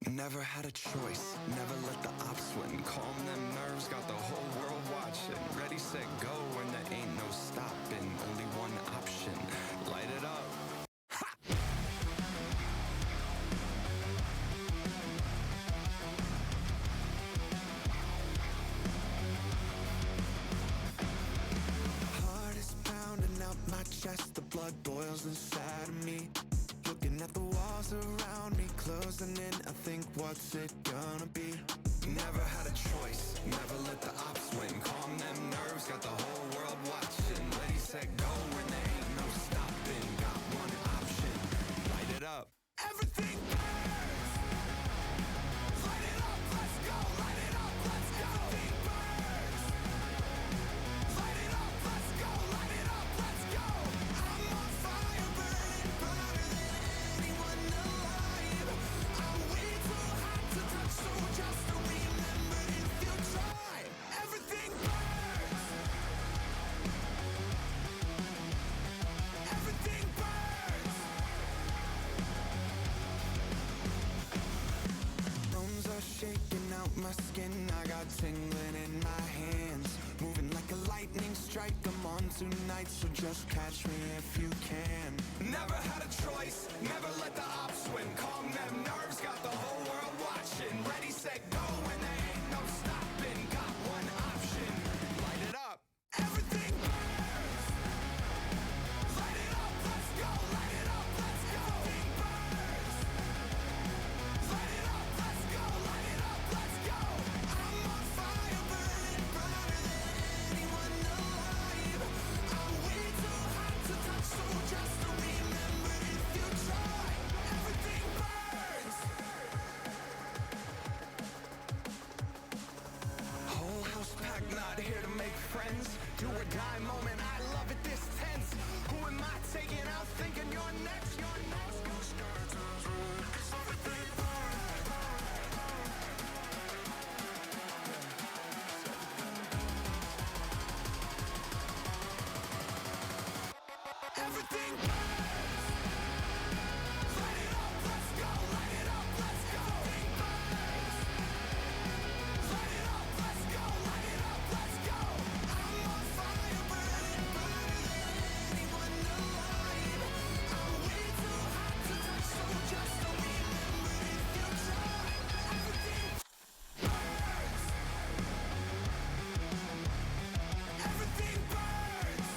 Never had a choice, never let the ops win. Calm them nerves, got the whole world watching. Ready, set, go, and there ain't no stopping. Only one option, light it up. Heart is pounding out my chest, the blood boils inside of me. Looking at the walls around me, closing in, I think, what's it gonna be? Never had a choice, never let the ops win. Calm them nerves, got the whole world watching. Ready, set, go, and there ain't no stopping. Got one option, light it up. Everything burns! Light it up, let's go! Light it up, let's go! Everything burns! Light it up, let's go! Light it up, let's go! I'm on fire, burning brighter than anyone alive. I'm way too hot to touch, so just remember if you try, everything burns. Everything burns. Bones are shaking out my skin, I got tingling in my hands. Moving like a lightning strike, I'm on tonight, so just catch me if you can. Never had a choice, never let the ops win. Calm them nerves, got the whole world watching. Ready, set, go, and there ain't no stopping. Got one option, light it up. Everything burns. Light it up, let's go. Light it up, let's go. Everything burns. Light it up, let's go. Light it up, let's go. I'm on fire, burning brighter than anyone alive. I'm way too hot to touch, so just remember if you try, everything burns. Whole house packed, not here to make friends. Do or die moment, I love it this tense. Who am I taking out thinking you're next? You're next. Everything burns. Everything burns. Light it up, let's go. Light it up, let's go. Everything burns. Light it up, let's go. Light it up, let's go. I'm on fire, burning brighter than anyone alive. I'm way too hot to touch, so just remember if you try, everything burns. Everything burns.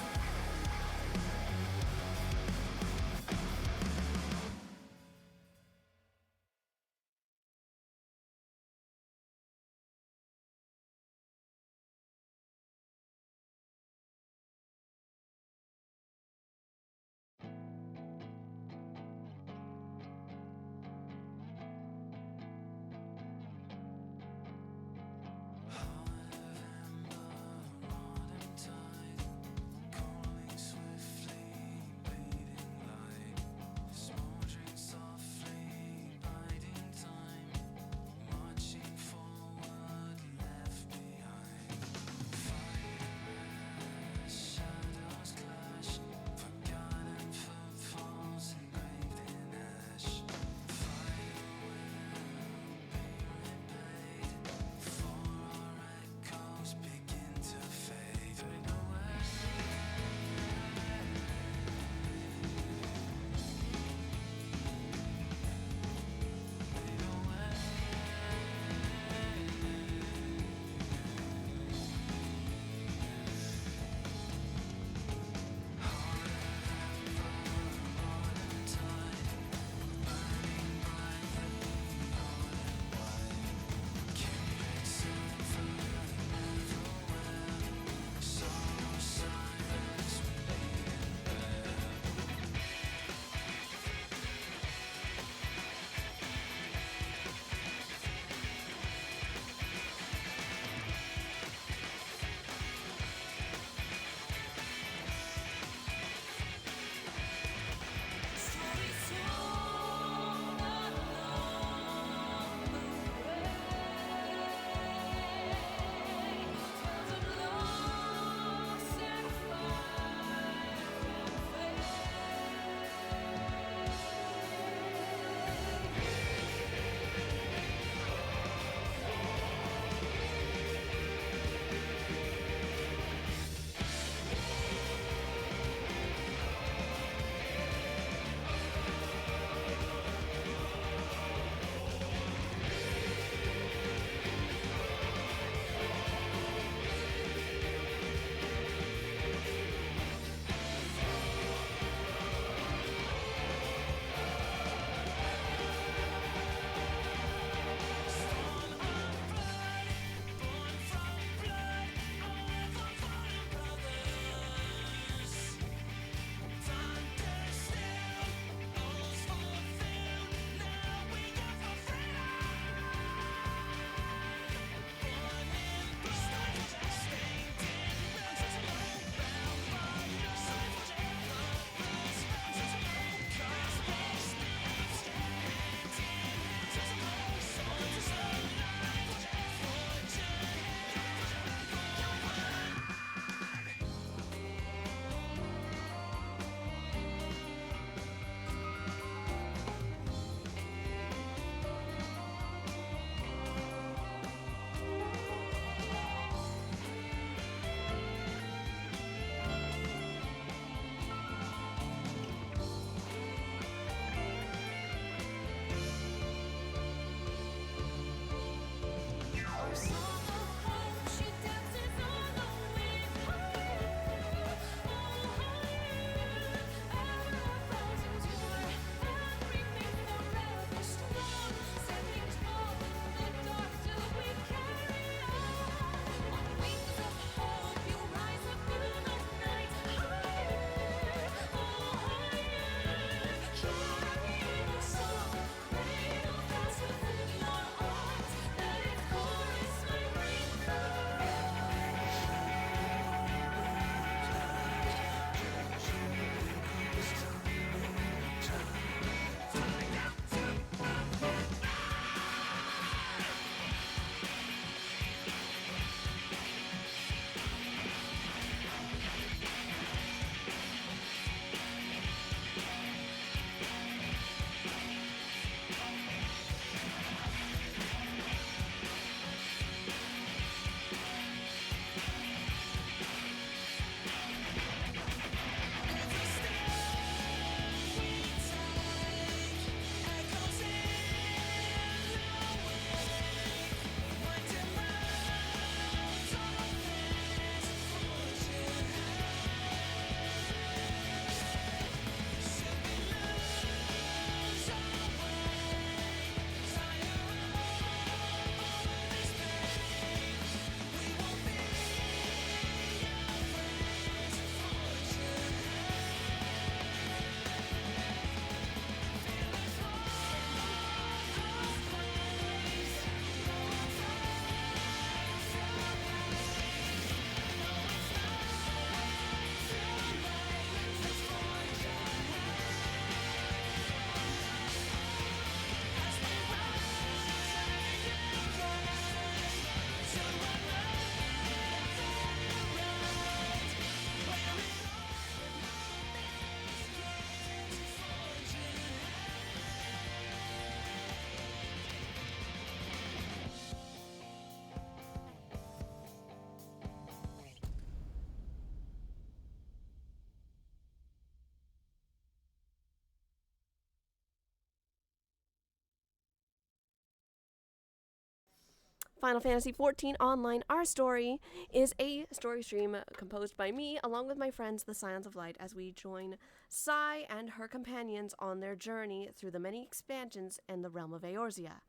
Final Fantasy XIV Online, our story, is a story stream composed by me, along with my friends, the Scions of Light, as we join Sai and her companions on their journey through the many expansions in the realm of Eorzea.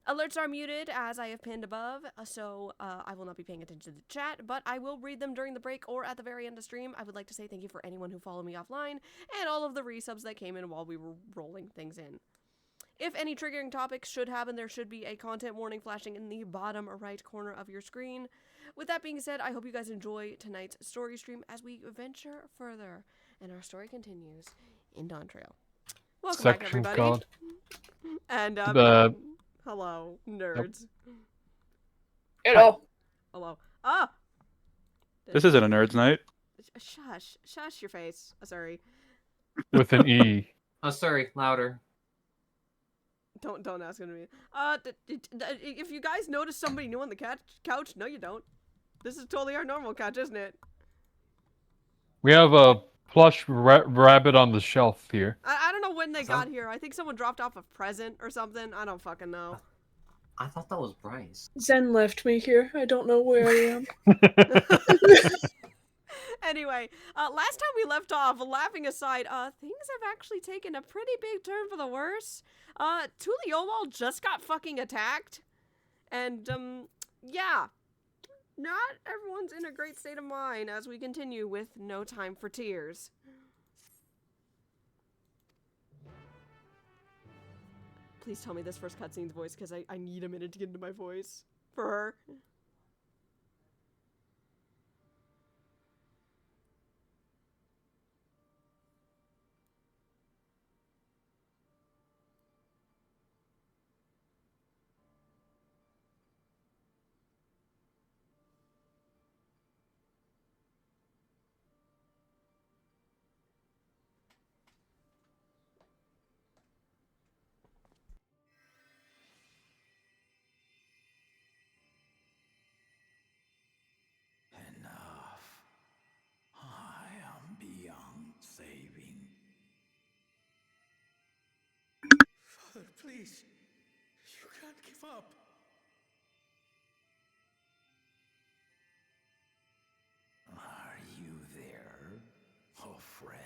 Alerts are muted, as I have pinned above, so I will not be paying attention to the chat, but I will read them during the break or at the very end of stream. I would like to say thank you for anyone who followed me offline, and all of the resubs that came in while we were rolling things in. If any triggering topics should happen, there should be a content warning flashing in the bottom right corner of your screen. With that being said, I hope you guys enjoy tonight's story stream as we venture further, and our story continues in Dawn Trail. Welcome back, everybody. Called and the hello, nerds. Hello. Hello. Ah. This isn't a nerd's night. Shush your face. Sorry. with an E. Oh, sorry, louder. Don't ask him to me. If you guys notice somebody new on the couch, no, you don't. This is totally our normal couch, isn't it? We have a plush rabbit on the shelf here. I don't know when they got here. I think someone dropped off a present or something. I don't fucking know. I thought that was Bryce. Zen left me here. I don't know where I am. Anyway, last time we left off, laughing aside, things have actually taken a pretty big turn for the worse. Tuliolol just got fucking attacked. And, yeah. Not everyone's in a great state of mind as we continue with No Time for Tears. Please tell me this first cutscene's voice, because I need a minute to get into my voice. For her. Enough. I am beyond saving. Father, please. You can't give up. Are you there, oh friend?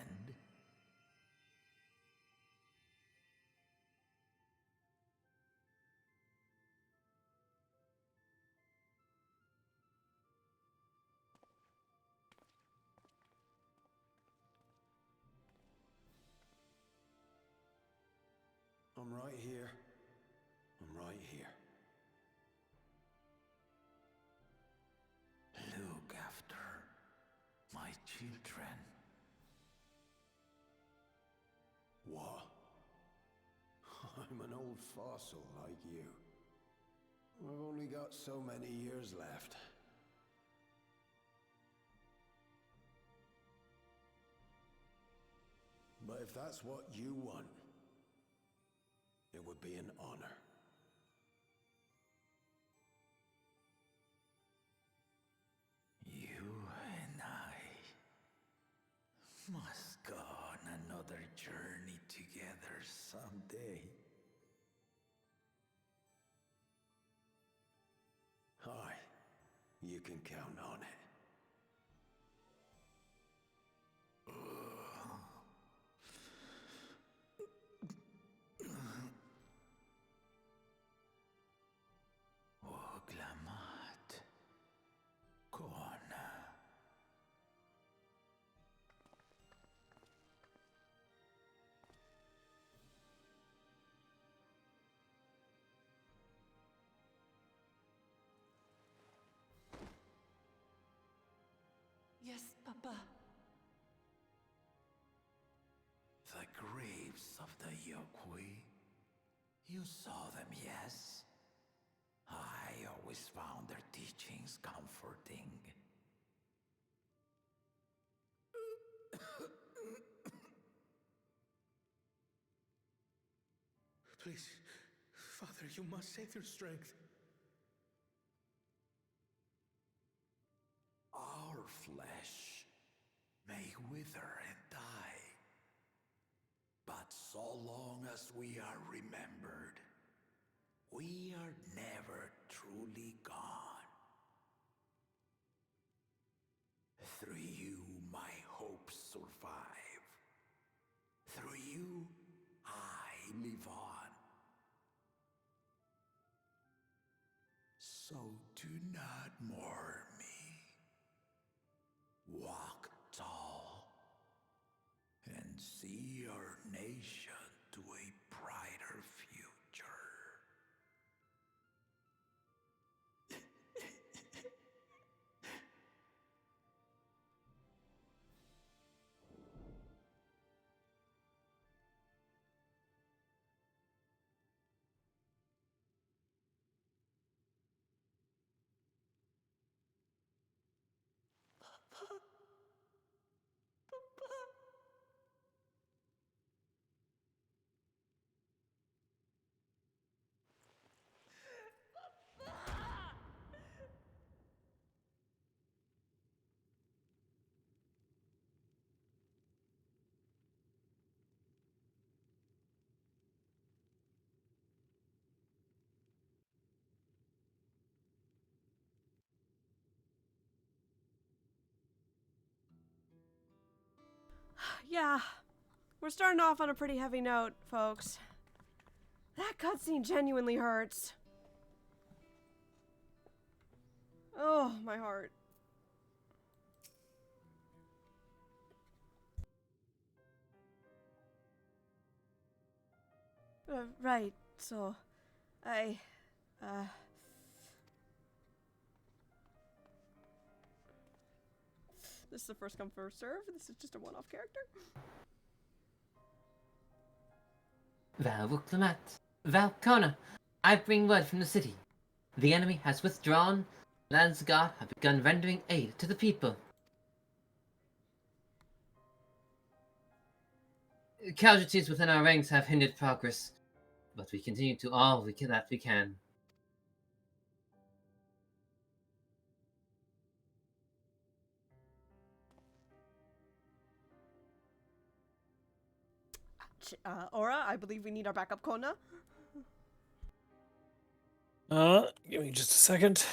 I'm right here. I'm right here. Look after my children. What? I'm an old fossil like you. I've only got so many years left. But if that's what you want, it would be an honor. You and I must go on another journey together someday. Aye, you can count on it. Oglamat. Kona. Yes, Papa. The graves of the Yokui. You saw them, yes? I always found their teachings comforting. Please, Father, you must save their strength. Our flesh may wither and die, but so long as we are remembered, we are never truly gone. Through you, my hopes survive. Through you, I live on. So do not mourn me. Walk tall and see our nation to a brighter future. Yeah, we're starting off on a pretty heavy note, folks. That cutscene genuinely hurts. Oh, my heart. Right, so, this is the first come, first serve. This is just a one-off character. Val Valcona, I bring word from the city. The enemy has withdrawn. Landsguard have begun rendering aid to the people. Casualties within our ranks have hindered progress, but we continue to all that we can. Aura, I believe we need our backup Kona. Give me just a second.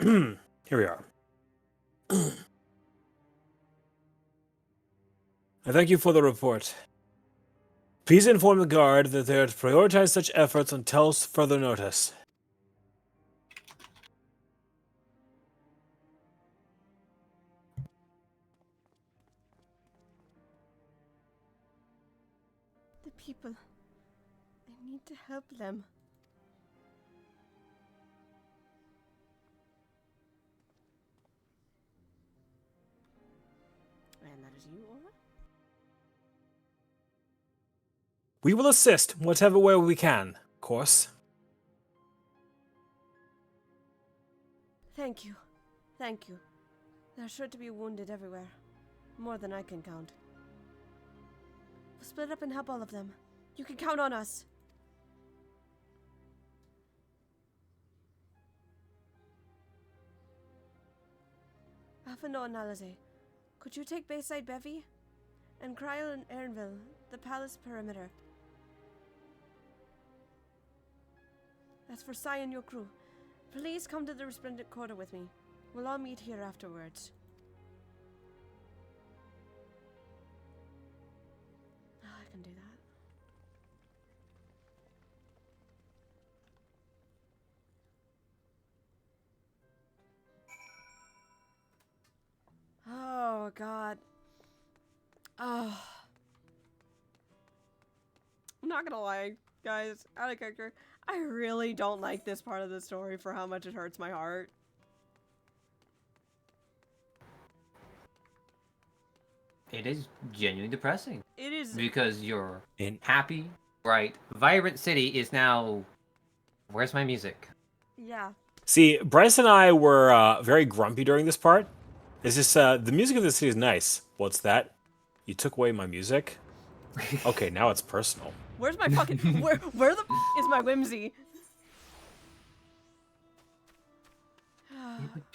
Here we are. I thank you for the report. Please inform the guard that they are to prioritize such efforts until further notice. The people. I need to help them. And that is you, Aura? We will assist whatever way we can, of course. Thank you. Thank you. There are sure to be wounded everywhere. More than I can count. We'll split up and help all of them. You can count on us. Afano and Nalaze, could you take Bayside Bevy? And Cryle and Ernville, the palace perimeter. As for Sai and your crew, please come to the Resplendent Quarter with me. We'll all meet here afterwards. Oh, I can do that. Oh, God. Oh. I'm not gonna lie, guys. Out of character. I really don't like this part of the story for how much it hurts my heart. It is genuinely depressing. It is. Because your happy, bright, vibrant city is now... Where's my music? Yeah. See, Bryce and I were very grumpy during this part. It's just, the music of the city is nice. What's that? You took away my music? Okay, now it's personal. Where's my fucking... where the is my whimsy?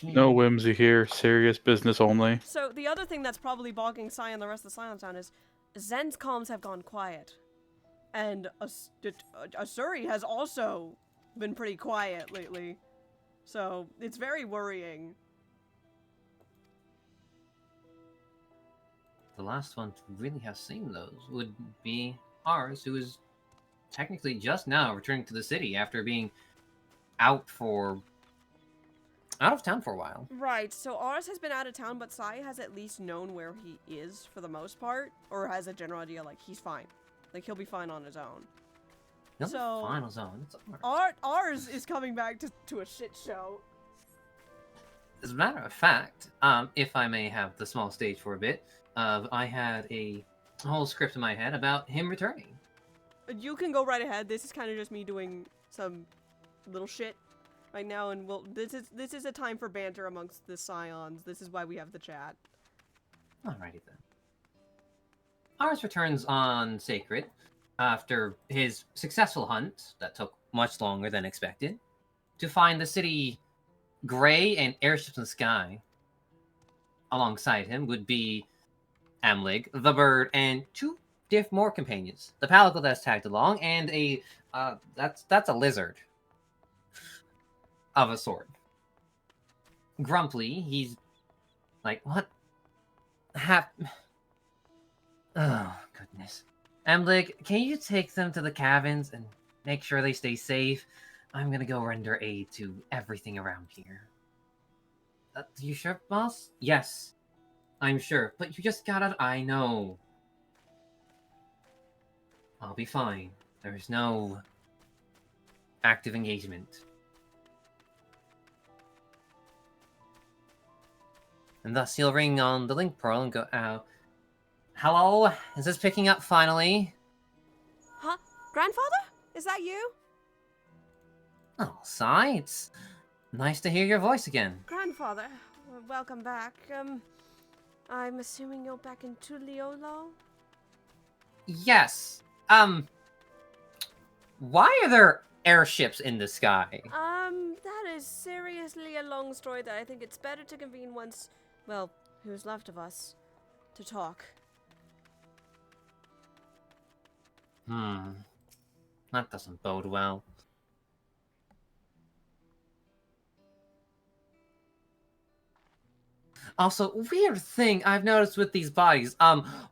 No whimsy here. Serious business only. So, the other thing that's probably bogging Sai and the rest of the Silent Town is Zen's comms have gone quiet. And Asuri has also been pretty quiet lately. So, it's very worrying. The last one to really have seen those would be ours, who is technically just now returning to the city after being out of town for a while. Right, so ours has been out of town, but Sai has at least known where he is for the most part, or has a general idea, like, he's fine. Like, he'll be fine on his own. No, So- final zone. It's ours. Ours is coming back to a shit show. As a matter of fact, if I may have the small stage for a bit, I had a whole script in my head about him returning. You can go right ahead. This is kind of just me doing some little shit right now, and this is a time for banter amongst the scions. This is why we have the chat. Alrighty then. Ours returns on Sacred after his successful hunt that took much longer than expected to find the city gray and airships in the sky. Alongside him would be Amlig, the bird, and two more companions. The palico that's tagged along, and that's a lizard of a sort. Grumpy, he's like, what? Oh, goodness. Amlig, can you take them to the cabins and make sure they stay safe? I'm gonna go render aid to everything around here. You sure, boss? Yes, I'm sure, but you just gotta... I know. I'll be fine. There's no active engagement. And thus he'll ring on the link pearl and go, hello? Is this picking up finally? Huh? Grandfather? Is that you? Oh, Sai, it's nice to hear your voice again. Grandfather, welcome back. I'm assuming you're back in Tuliolo? Yes. Why are there airships in the sky? That is seriously a long story that I think it's better to convene once, well, who's left of us, to talk. That doesn't bode well. Also, weird thing I've noticed with these bodies,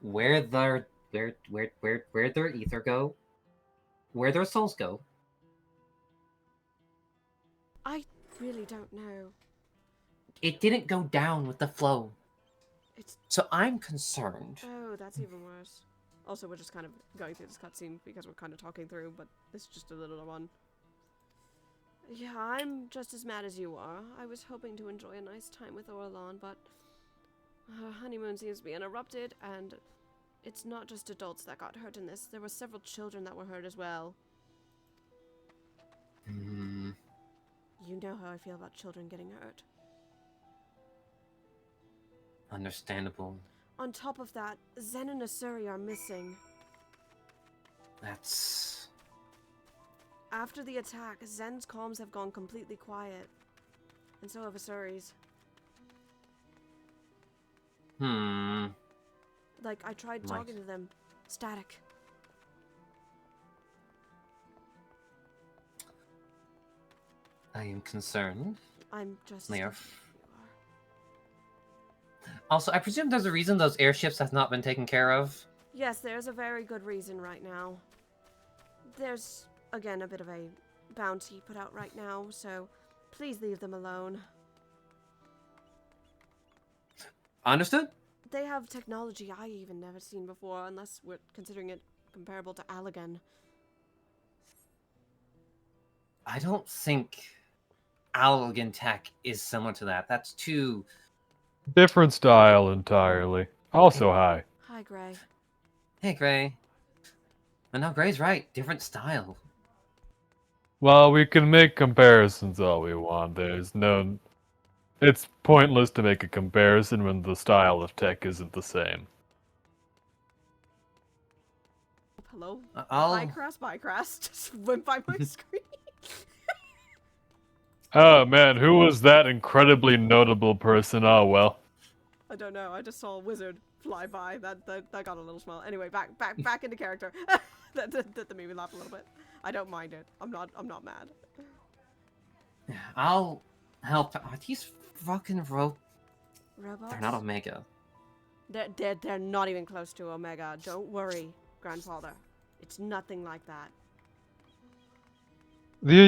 where their ether go, where their souls go. I really don't know. It didn't go down with the flow. It's... So I'm concerned. Oh, that's even worse. Also, we're just kind of going through this cutscene because we're kind of talking through, but this is just a little one. Yeah, I'm just as mad as you are. I was hoping to enjoy a nice time with Orlan, but our honeymoon seems to be interrupted, and it's not just adults that got hurt in this. There were several children that were hurt as well. You know how I feel about children getting hurt. Understandable. On top of that, Zen and Asuri are missing. That's... After the attack, Zen's comms have gone completely quiet. And so have Asuri's. Like, I tried talking to them. Static. I am concerned. I'm just... Leo. Also, I presume there's a reason those airships have not been taken care of? Yes, there's a very good reason right now. There's, again, a bit of a bounty put out right now, so please leave them alone. Understood? They have technology I even never seen before, unless we're considering it comparable to Allegan. I don't think Allegan tech is similar to that. That's too... Different style entirely. Also, hi. Hi, Gray. Hey, Gray. But no, Gray's right. Different style. Well, we can make comparisons all we want. There's no... It's pointless to make a comparison when the style of tech isn't the same. Hello? I'll... Bycrast just went by my screen. Oh man, who was that incredibly notable person? Oh well. I don't know. I just saw a wizard fly by. That got a little small. Anyway, back into character. that made me laugh a little bit. I don't mind it. I'm not mad. I'll help. Are these fucking Robots? They're not Omega. They're not even close to Omega. Don't worry, Grandfather. It's nothing like that. The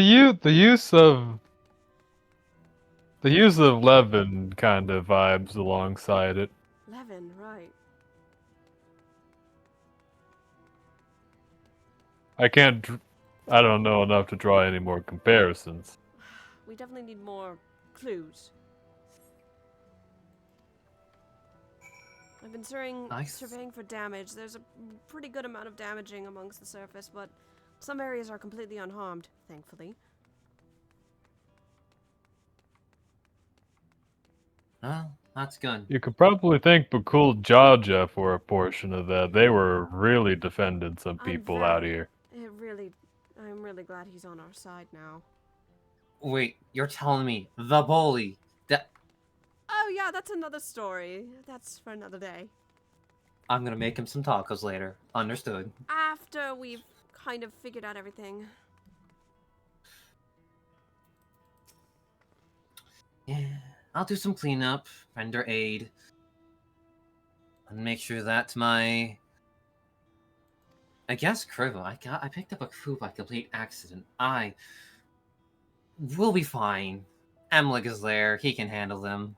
use of Levin kind of vibes alongside it. Levin, right. I don't know enough to draw any more comparisons. We definitely need more clues. I've been surveying for damage. There's a pretty good amount of damaging amongst the surface, but some areas are completely unharmed, thankfully. Well, that's good. You could probably thank Bakul Jaja for a portion of that. They were really defending some people out here. I'm really glad he's on our side now. Wait, you're telling me the bully? That Oh yeah, that's another story. That's for another day. I'm gonna make him some tacos later. Understood. After we've kind of figured out everything. Yeah, I'll do some cleanup, render aid, and make sure that my crew. I picked up a crew by complete accident. We'll be fine. Emleg is there. He can handle them.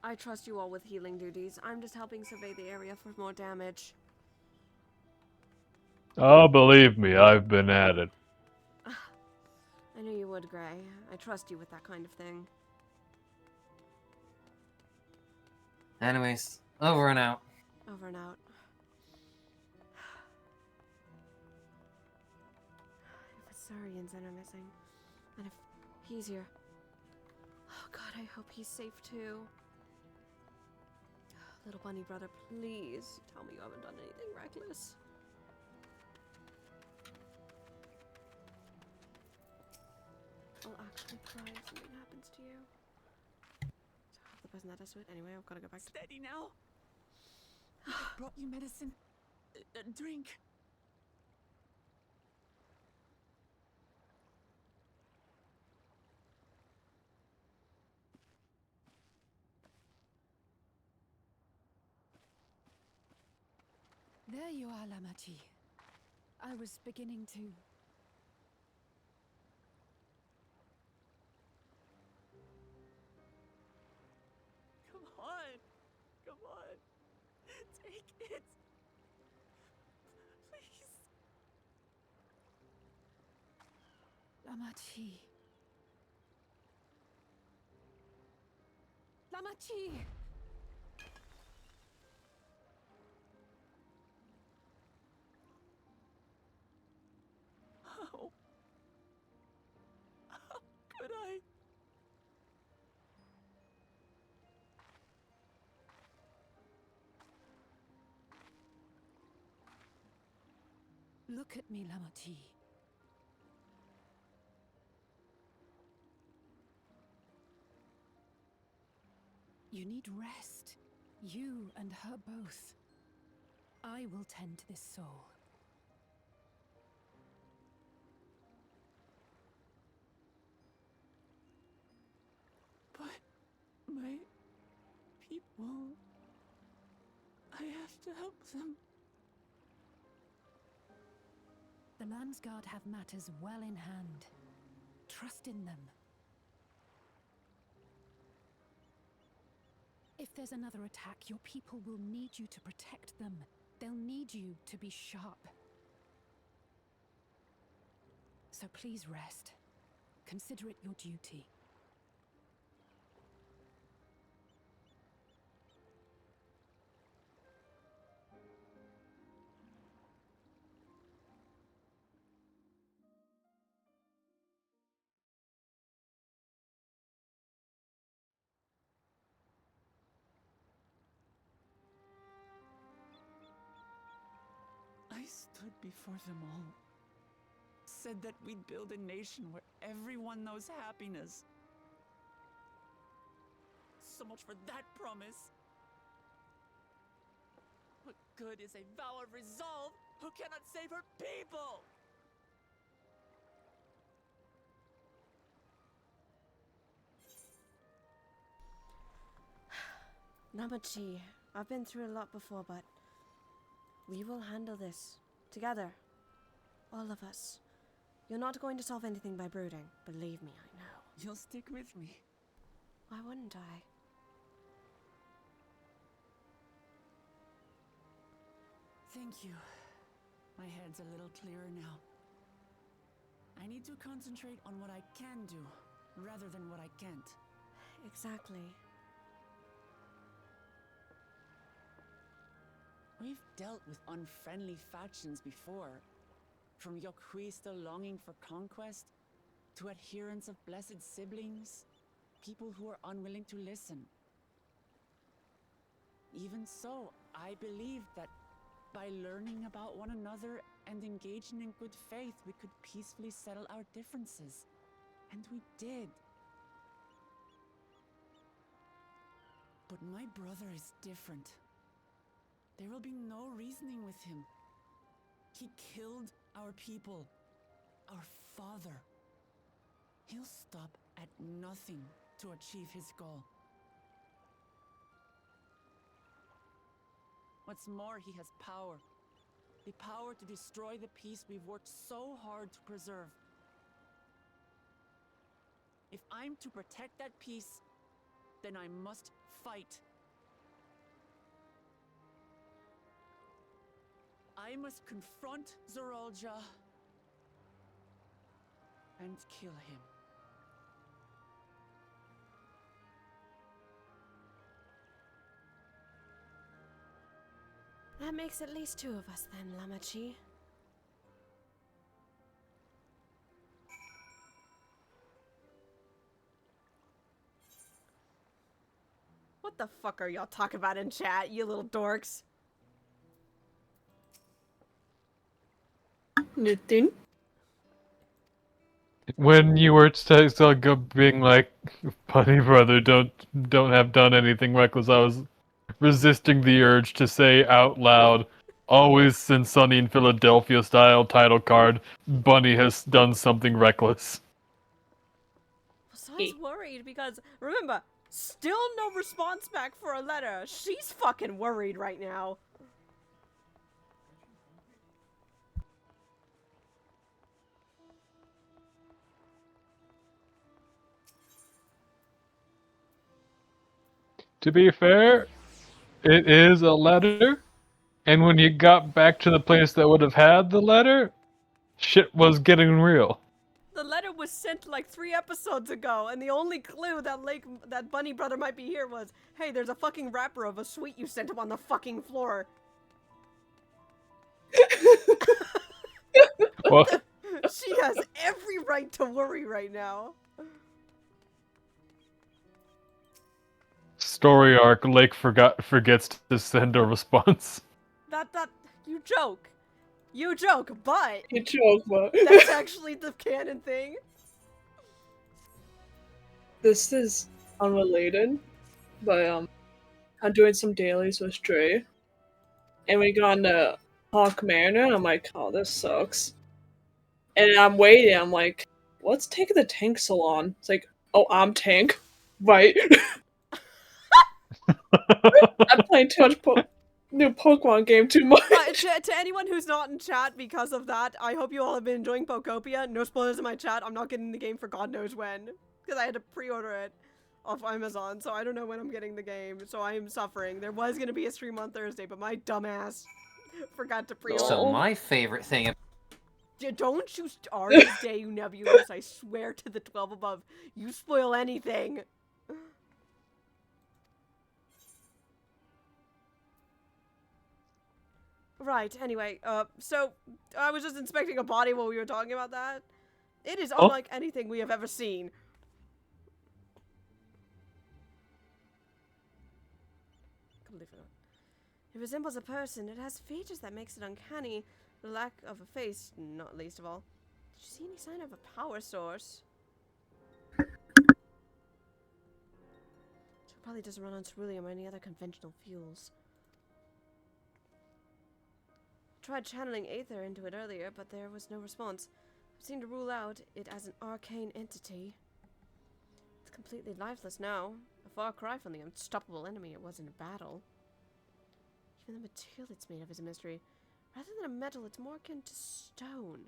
I trust you all with healing duties. I'm just helping survey the area for more damage. Oh, believe me, I've been at it. I knew you would, Gray. I trust you with that kind of thing. Anyways, over and out. Over and out. If Asarians are missing, and if he's here. Oh god, I hope he's safe too. Little bunny brother, please tell me you haven't done anything reckless. I'll actually cry if something happens to you. So half the person that does to it. Anyway, I've got to go back to... Steady now. I brought you medicine. Drink. There you are, Lamachi. I was beginning to... Come on. Come on. Take it. Please. Lamachi. Lamachi! How could I? Look at me, Lamachi. You need rest. You and her both. I will tend to this soul. But my people... I have to help them. The Landsguard have matters well in hand. Trust in them. If there's another attack, your people will need you to protect them. They'll need you to be sharp. So please rest. Consider it your duty. I stood before them all. Said that we'd build a nation where everyone knows happiness. So much for that promise. What good is a vow of resolve who cannot save her people? Namachi, I've been through a lot before, but we will handle this together. All of us. You're not going to solve anything by brooding. Believe me, I know. You'll stick with me. Why wouldn't I? Thank you. My head's a little clearer now. I need to concentrate on what I can do, rather than what I can't. Exactly. We've dealt with unfriendly factions before. From Yokhui still longing for conquest, to adherents of blessed siblings, people who are unwilling to listen. Even so, I believe that by learning about one another and engaging in good faith, we could peacefully settle our differences. And we did. But my brother is different. There will be no reasoning with him. He killed our people, our father. He'll stop at nothing to achieve his goal. What's more, he has power. The power to destroy the peace we've worked so hard to preserve. If I'm to protect that peace, then I must fight. I must confront Zorolja and kill him. That makes at least 2 of us then, Lamachi. What the fuck are y'all talking about in chat, you little dorks? Nothing. When you were being like, "Buddy brother, don't have done anything reckless," I was resisting the urge to say out loud, "Always in Sunny in Philadelphia style title card, Bunny has done something reckless." Besides worried because, remember, still no response back for a letter. She's fucking worried right now. To be fair, it is a letter, and when you got back to the place that would have had the letter, shit was getting real. The letter was sent like 3 episodes ago, and the only clue that Bunny Brother might be here was, hey, there's a fucking wrapper of a sweet you sent him on the fucking floor. Well, She has every right to worry right now. story arc, Lake forgets to send a response. That, you joke. You joke, but You joke, but that's actually the canon thing. this is unrelated, but I'm doing some dailies with Dre, and we got into Hawk Manor, and I'm like, oh, this sucks. And I'm waiting, I'm like, what's taking the tank so long? It's like, oh, I'm tank, right? I'm playing too much new Pokemon game too much. To anyone who's not in chat because of that, I hope you all have been enjoying Pokopia. No spoilers in my chat. I'm not getting the game for God knows when, because I had to pre-order it off Amazon, so I don't know when I'm getting the game. So I am suffering. There was gonna be a stream on Thursday, but my dumbass forgot to pre-order. So my favorite thing. Don't you start day, you nebulous. I swear to the 12 above, you spoil anything. Right, anyway, so I was just inspecting a body while we were talking about that. It is unlike anything we have ever seen. It resembles a person. It has features that makes it uncanny. The lack of a face, not least of all. Did you see any sign of a power source? It probably doesn't run on ceruleum or any other conventional fuels. Tried channeling Aether into it earlier, but there was no response. I seemed to rule out it as an arcane entity. It's completely lifeless now. A far cry from the unstoppable enemy it was in battle. Even the material it's made of is a mystery. Rather than a metal, it's more akin to stone.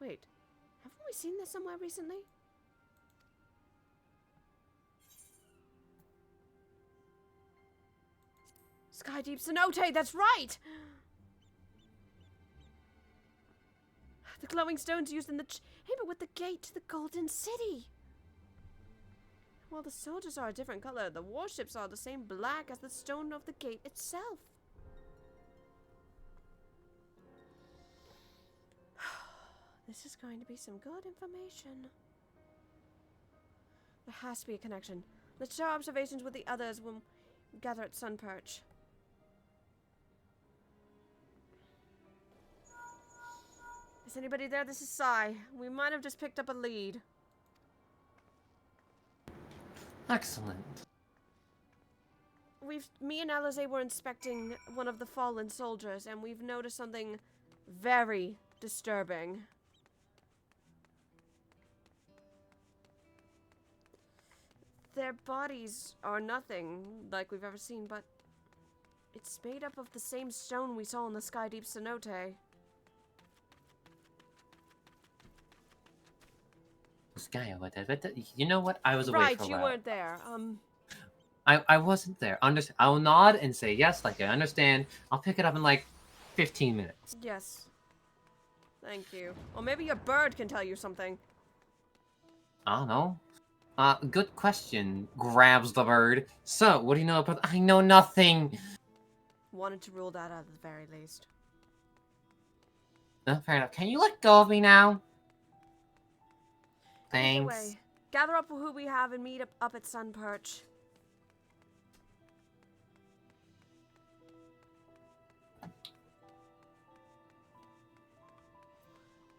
Wait, haven't we seen this somewhere recently? Sky Deep Cenote, that's right! The glowing stones used in the chamber with the gate to the Golden City. While the soldiers are a different color, the warships are the same black as the stone of the gate itself. This is going to be some good information. There has to be a connection. Let's share observations with the others when we gather at Sunperch. Is anybody there? This is Sai. We might have just picked up a lead. Excellent. Me and Alize were inspecting one of the fallen soldiers, and we've noticed something very disturbing. Their bodies are nothing like we've ever seen, but it's made up of the same stone we saw in the Sky Deep Cenote. You know what? I was away for a while. Right, you weren't there. I wasn't there. I will nod and say yes, like I understand. I'll pick it up in like 15 minutes. Yes. Thank you. Or maybe your bird can tell you something. I don't know. Good question. Grabs the bird. So, what do you know about? I know nothing. Wanted to rule that out at the very least. Fair enough. Can you let go of me now? Either Thanks. way, gather up who we have and meet up at Sunperch.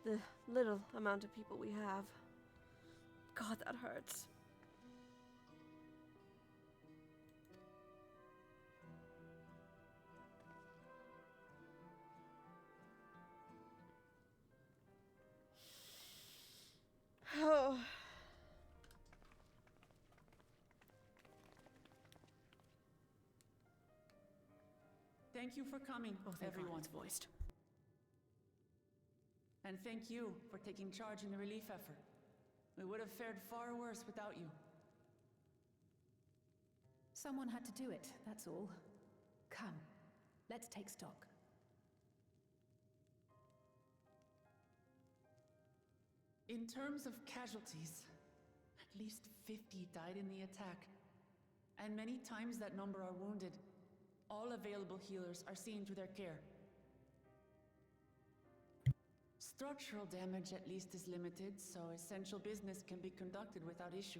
The little amount of people we have. God, that hurts. Oh. Thank you for coming, everyone. Voiced. And thank you for taking charge in the relief effort. We would have fared far worse without you. Someone had to do it, that's all. Come, let's take stock. In terms of casualties, at least 50 died in the attack. And many times that number are wounded. All available healers are seen to their care. Structural damage at least is limited, so essential business can be conducted without issue.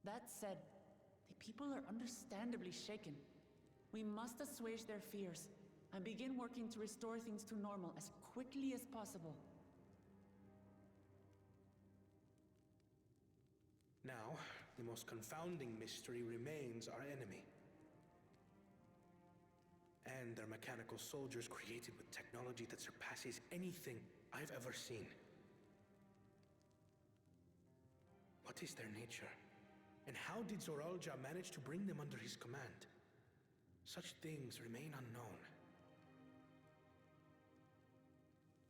That said, the people are understandably shaken. We must assuage their fears and begin working to restore things to normal as quickly as possible. Now, the most confounding mystery remains our enemy. And their mechanical soldiers created with technology that surpasses anything I've ever seen. What is their nature? And how did Zoralja manage to bring them under his command? Such things remain unknown.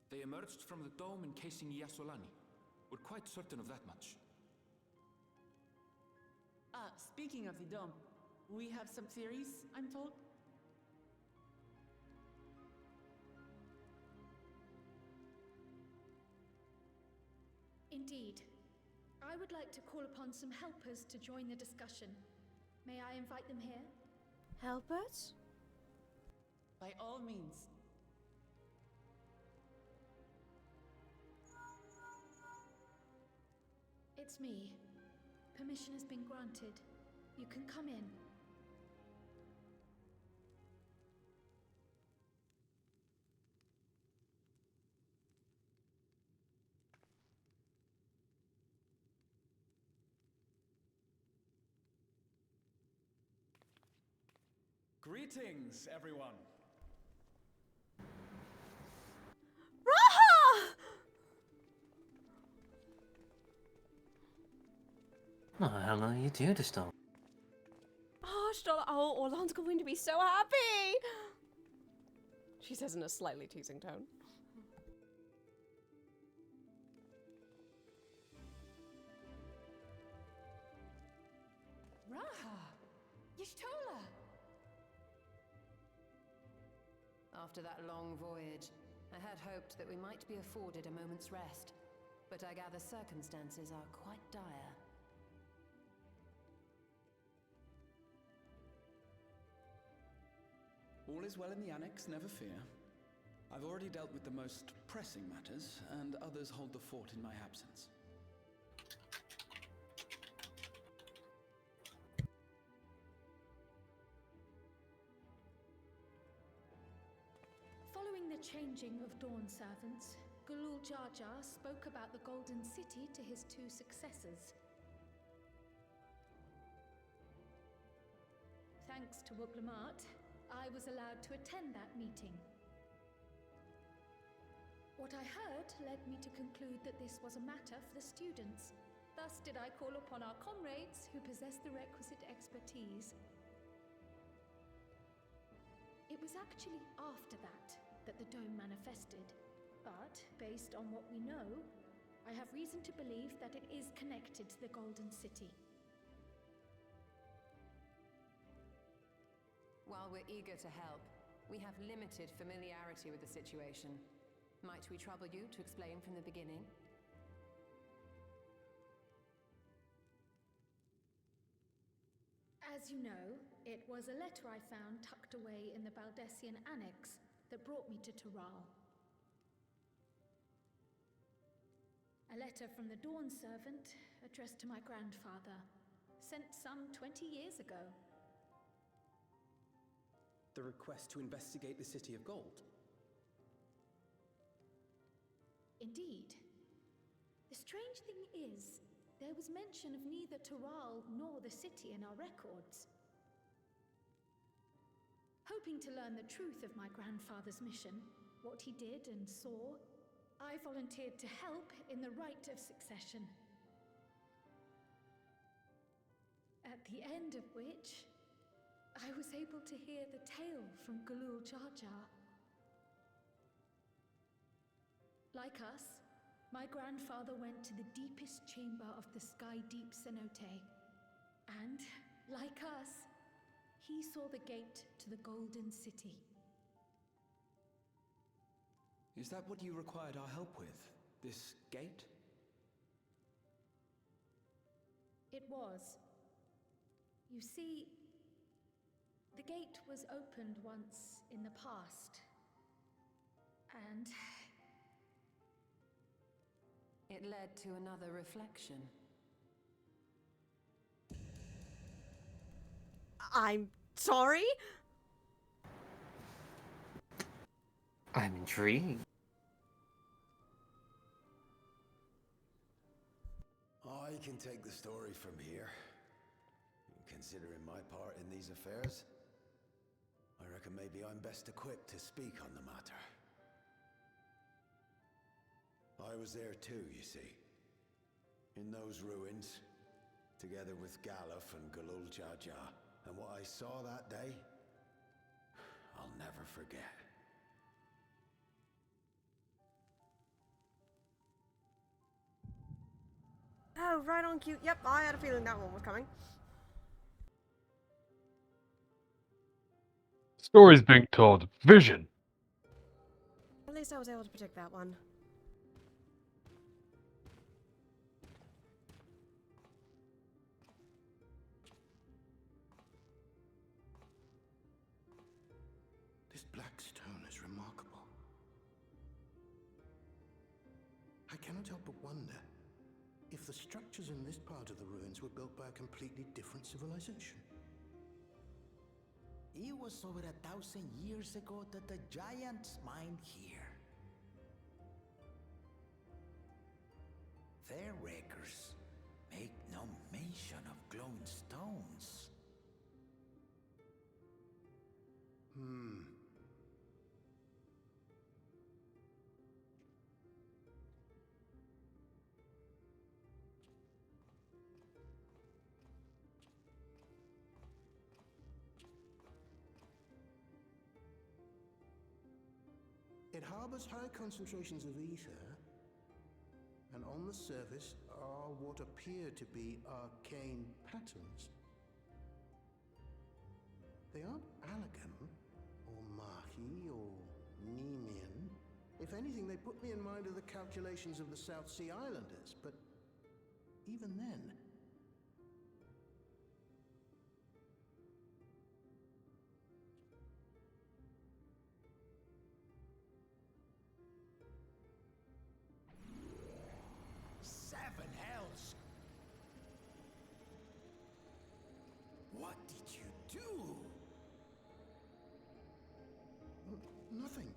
They emerged from the dome encasing Yasolani. We're quite certain of that much. Speaking of the dome, we have some theories, I'm told? Indeed. I would like to call upon some helpers to join the discussion. May I invite them here? Helpers? By all means. It's me. Permission has been granted. You can come in. Greetings, everyone. Raha! What the hell are you do to stone? Oh, Stola. Oh, Orlan's going to be so happy. She says in a slightly teasing tone. Raha! Y'shtola! After that long voyage, I had hoped that we might be afforded a moment's rest, but I gather circumstances are quite dire. All is well in the Annex, never fear. I've already dealt with the most pressing matters, and others hold the fort in my absence. Following the changing of Dawn servants, Gulul Jar Jar spoke about the Golden City to his two successors. Thanks to Wuglamat, I was allowed to attend that meeting. What I heard led me to conclude that this was a matter for the students. Thus did I call upon our comrades who possess the requisite expertise. It was actually after that the dome manifested, but based on what we know, I have reason to believe that it is connected to the Golden City. While we're eager to help, we have limited familiarity with the situation. Might we trouble you to explain from the beginning? As you know, it was a letter I found tucked away in the Baldessian Annex that brought me to Tural. A letter from the Dawn servant addressed to my grandfather, sent some 20 years ago. The request to investigate the City of Gold. Indeed. The strange thing is, there was mention of neither Tural nor the city in our records. Hoping to learn the truth of my grandfather's mission, what he did and saw, I volunteered to help in the rite of succession. At the end of which, I was able to hear the tale from Gulul Jar Jar. Like us, my grandfather went to the deepest chamber of the Sky Deep cenote, and, like us, he saw the gate to the Golden City. Is that what you required our help with? This gate? It was. You see, the gate was opened once in the past, and it led to another reflection. I'm sorry? I'm intrigued. I can take the story from here. Considering my part in these affairs, I reckon maybe I'm best equipped to speak on the matter. I was there too, you see. In those ruins, together with Galuf and Gulul Jar Jar. And what I saw that day, I'll never forget. Oh, right on cue. Yep, I had a feeling that one was coming. Stories being told. Vision. At least I was able to predict that one. This black stone is remarkable. I cannot help but wonder if the structures in this part of the ruins were built by a completely different civilization. It was over 1,000 years ago that the giants mined here. Their records make no mention of glowing stones. It harbors high concentrations of ether, and on the surface are what appear to be arcane patterns. They aren't Allegan, or Mahi, or Nemean. If anything, they put me in mind of the calculations of the South Sea Islanders, but even then... Seven hells! What did you do? Nothing.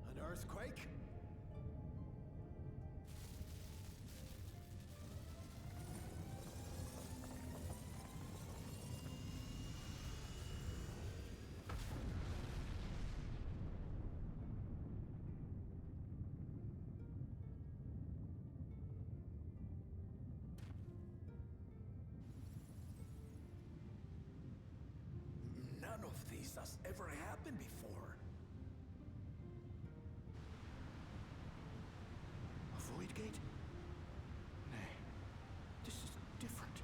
An earthquake? None of this has ever happened before. A void gate? Nay, this is different.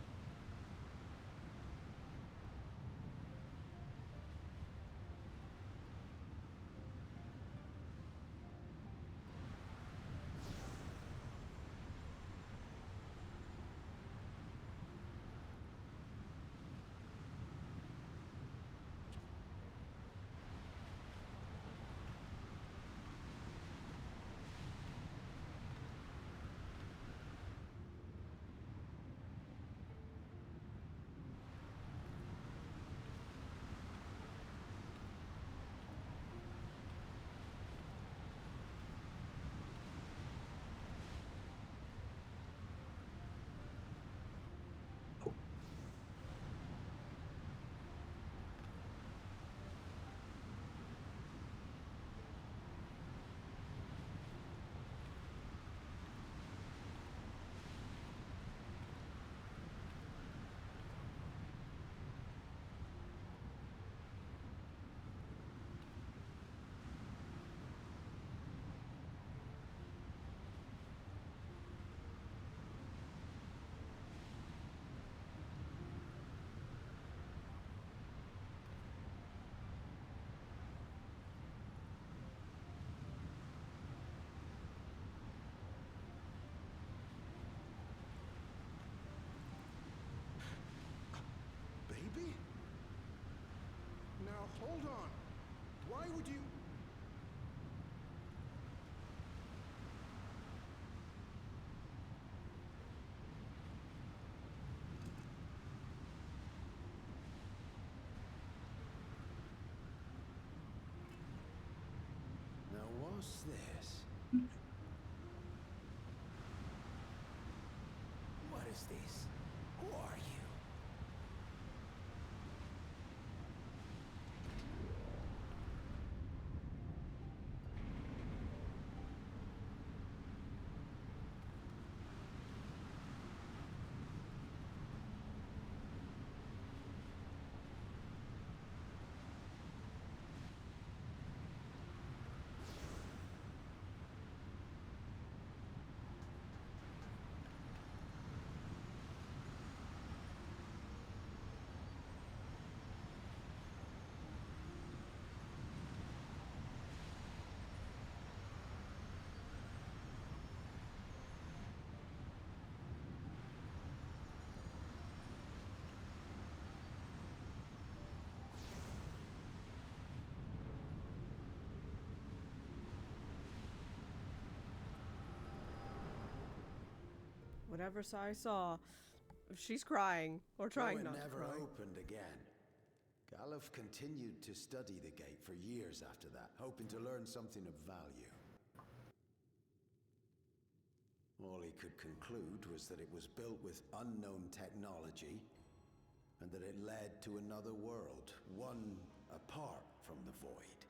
Baby? Now hold on. Why would you... Now what's this? What is this? Who are you? Whatever Sai saw, she's crying or trying Though not it to never cry. opened again. Galuf continued to study the gate for years after that, hoping to learn something of value. All he could conclude was that it was built with unknown technology, and that it led to another world, one apart from the void.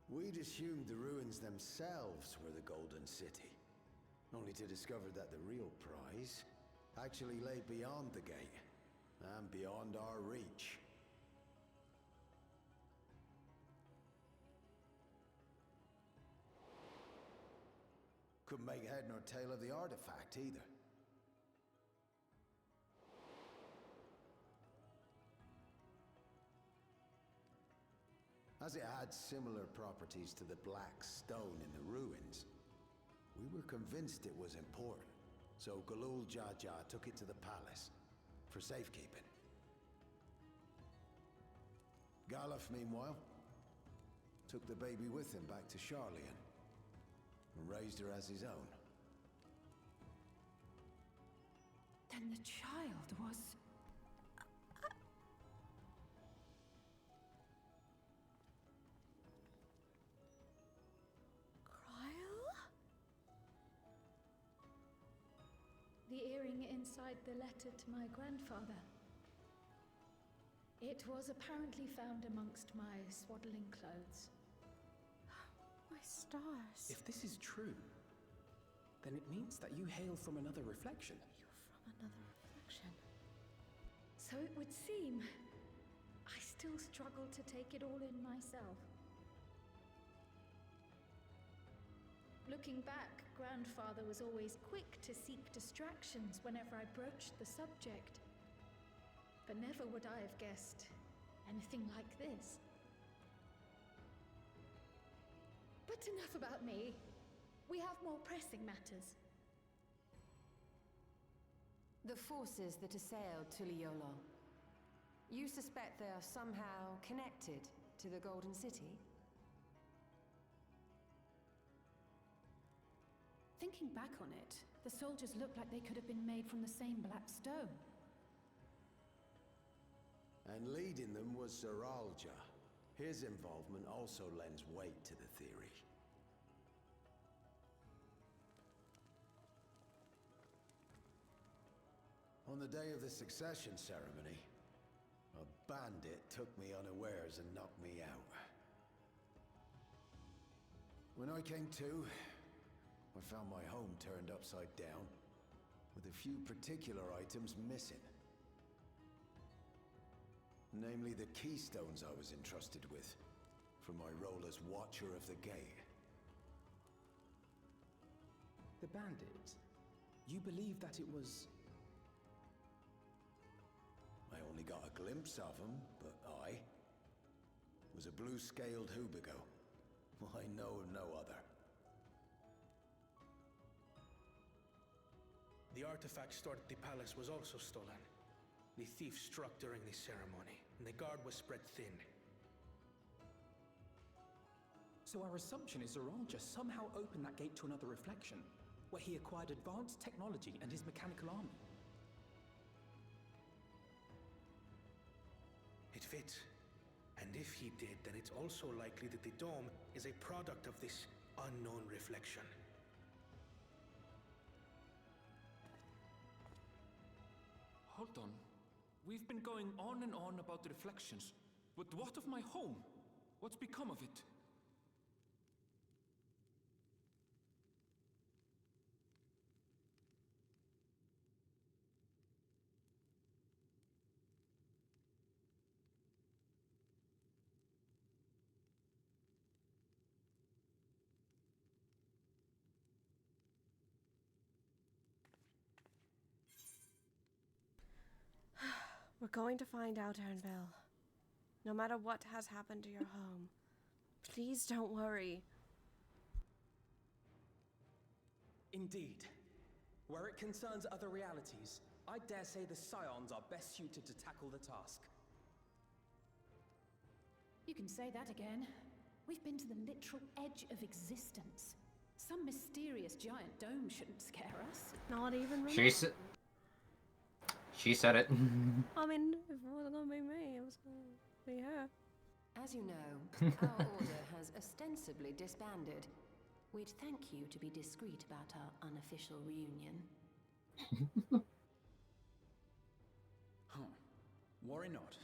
We'd assumed the ruins themselves were the Golden City, only to discover that the real prize actually lay beyond the gate, and beyond our reach. Couldn't make head nor tail of the artifact either. As it had similar properties to the black stone in the ruins, we were convinced it was important, so Galul Jaja took it to the palace for safekeeping. Galuf, meanwhile, took the baby with him back to Charlian and raised her as his own. Then the child was... The earring inside the letter to my grandfather. It was apparently found amongst my swaddling clothes. My stars. If this is true, then it means that you hail from another reflection. You're from another reflection. So it would seem. I still struggle to take it all in myself. Looking back, Grandfather was always quick to seek distractions whenever I broached the subject. But never would I have guessed anything like this. But enough about me. We have more pressing matters. The forces that assailed Tuliolo. You suspect they are somehow connected to the Golden City? Thinking back on it, the soldiers look like they could have been made from the same black stone. And leading them was Zeralja. His involvement also lends weight to the theory. On the day of the succession ceremony, a bandit took me unawares and knocked me out. When I came to, I found my home turned upside down, with a few particular items missing. Namely the keystones I was entrusted with, for my role as Watcher of the Gate. The bandit? You believe that it was... I only got a glimpse of him, but I was a blue-scaled Hubigo. I know of no other. The artifact stored at the palace was also stolen. The thief struck during the ceremony, and the guard was spread thin. So our assumption is Zeralja somehow opened that gate to another reflection, where he acquired advanced technology and his mechanical army. It fits. And if he did, then it's also likely that the dome is a product of this unknown reflection. Hold on. We've been going on and on about the reflections, but what of my home? What's become of it? We're going to find out, Ernville. No matter what has happened to your home, please don't worry. Indeed. Where it concerns other realities, I dare say the Scions are best suited to tackle the task. You can say that again. We've been to the literal edge of existence. Some mysterious giant dome shouldn't scare us. Not even really. She said it. I mean, if it wasn't gonna be me, it was gonna be her. As you know, our order has ostensibly disbanded. We'd thank you to be discreet about our unofficial reunion. Worry not.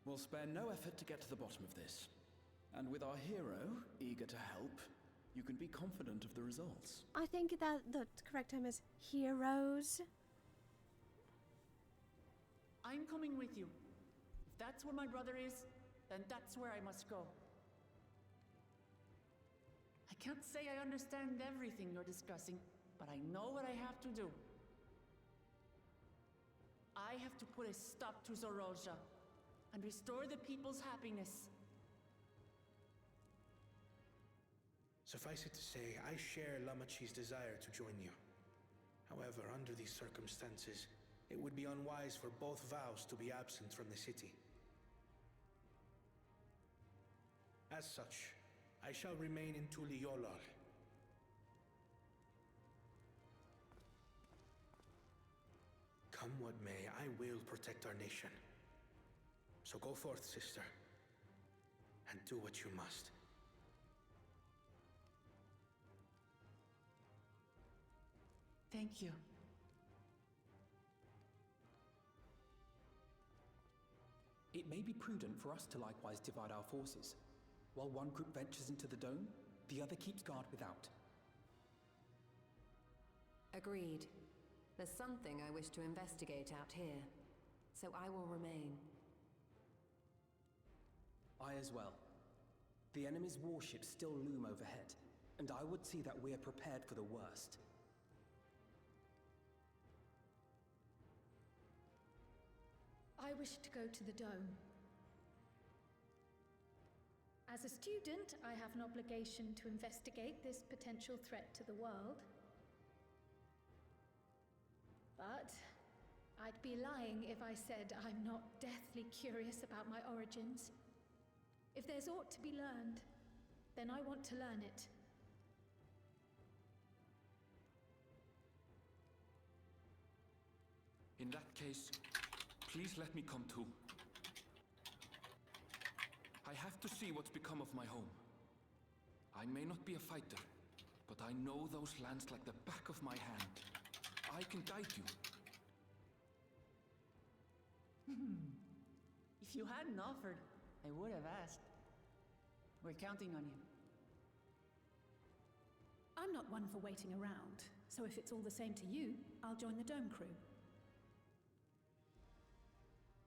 We'll spare no effort to get to the bottom of this. And with our hero eager to help, you can be confident of the results. I think that the correct term is heroes. I'm coming with you. If that's where my brother is, then that's where I must go. I can't say I understand everything you're discussing, but I know what I have to do. I have to put a stop to Zoroja and restore the people's happiness. Suffice it to say, I share Lamachi's desire to join you. However, under these circumstances, it would be unwise for both vows to be absent from the city. As such, I shall remain in Tuliolol. Come what may, I will protect our nation. So go forth, sister, and do what you must. Thank you. It may be prudent for us to likewise divide our forces. While one group ventures into the dome, the other keeps guard without. Agreed. There's something I wish to investigate out here, so I will remain. I as well. The enemy's warships still loom overhead, and I would see that we are prepared for the worst. I wish to go to the dome. As a student, I have an obligation to investigate this potential threat to the world. But I'd be lying if I said I'm not deathly curious about my origins. If there's aught to be learned, then I want to learn it. In that case, please let me come too. I have to see what's become of my home. I may not be a fighter, but I know those lands like the back of my hand. I can guide you. If you hadn't offered, I would have asked. We're counting on you. I'm not one for waiting around, so if it's all the same to you, I'll join the Dome crew.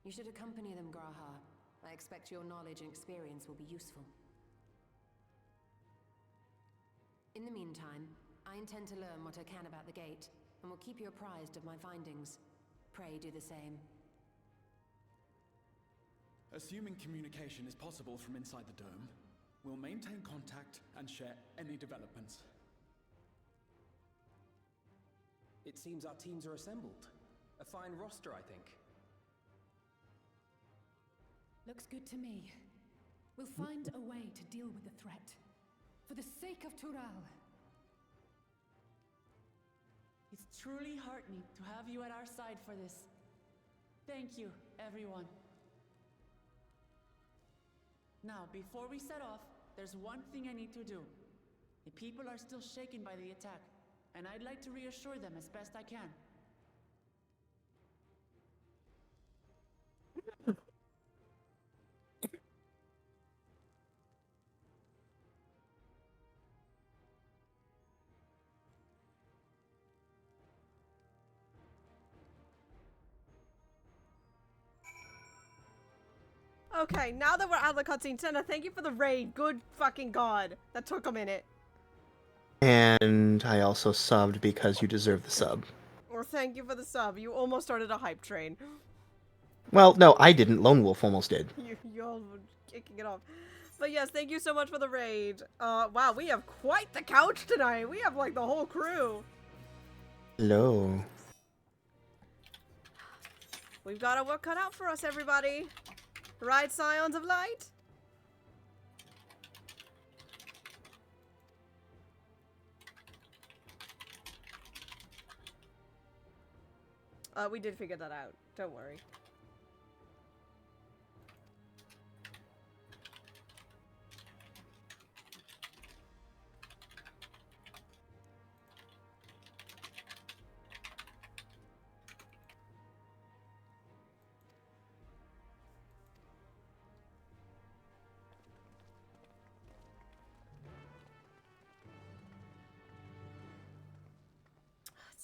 You should accompany them, Graha. I expect your knowledge and experience will be useful. In the meantime, I intend to learn what I can about the gate, and will keep you apprised of my findings. Pray do the same. Assuming communication is possible from inside the dome, we'll maintain contact and share any developments. It seems our teams are assembled. A fine roster, I think. Looks good to me. We'll find a way to deal with the threat. For the sake of Tural. It's truly heartening to have you at our side for this. Thank you, everyone. Now, before we set off, there's one thing I need to do. The people are still shaken by the attack, and I'd like to reassure them as best I can. Okay, now that we're out of the cutscene, Senna, thank you for the raid. Good fucking god. That took a minute. And I also subbed because you deserve the sub. Or thank you for the sub. You almost started a hype train. Well, no, I didn't. Lone Wolf almost did. You all were kicking it off. But yes, thank you so much for the raid. Wow, we have quite the couch tonight. We have like the whole crew. Hello. We've got our work cut out for us, everybody. Right, Scions of Light? We did figure that out. Don't worry.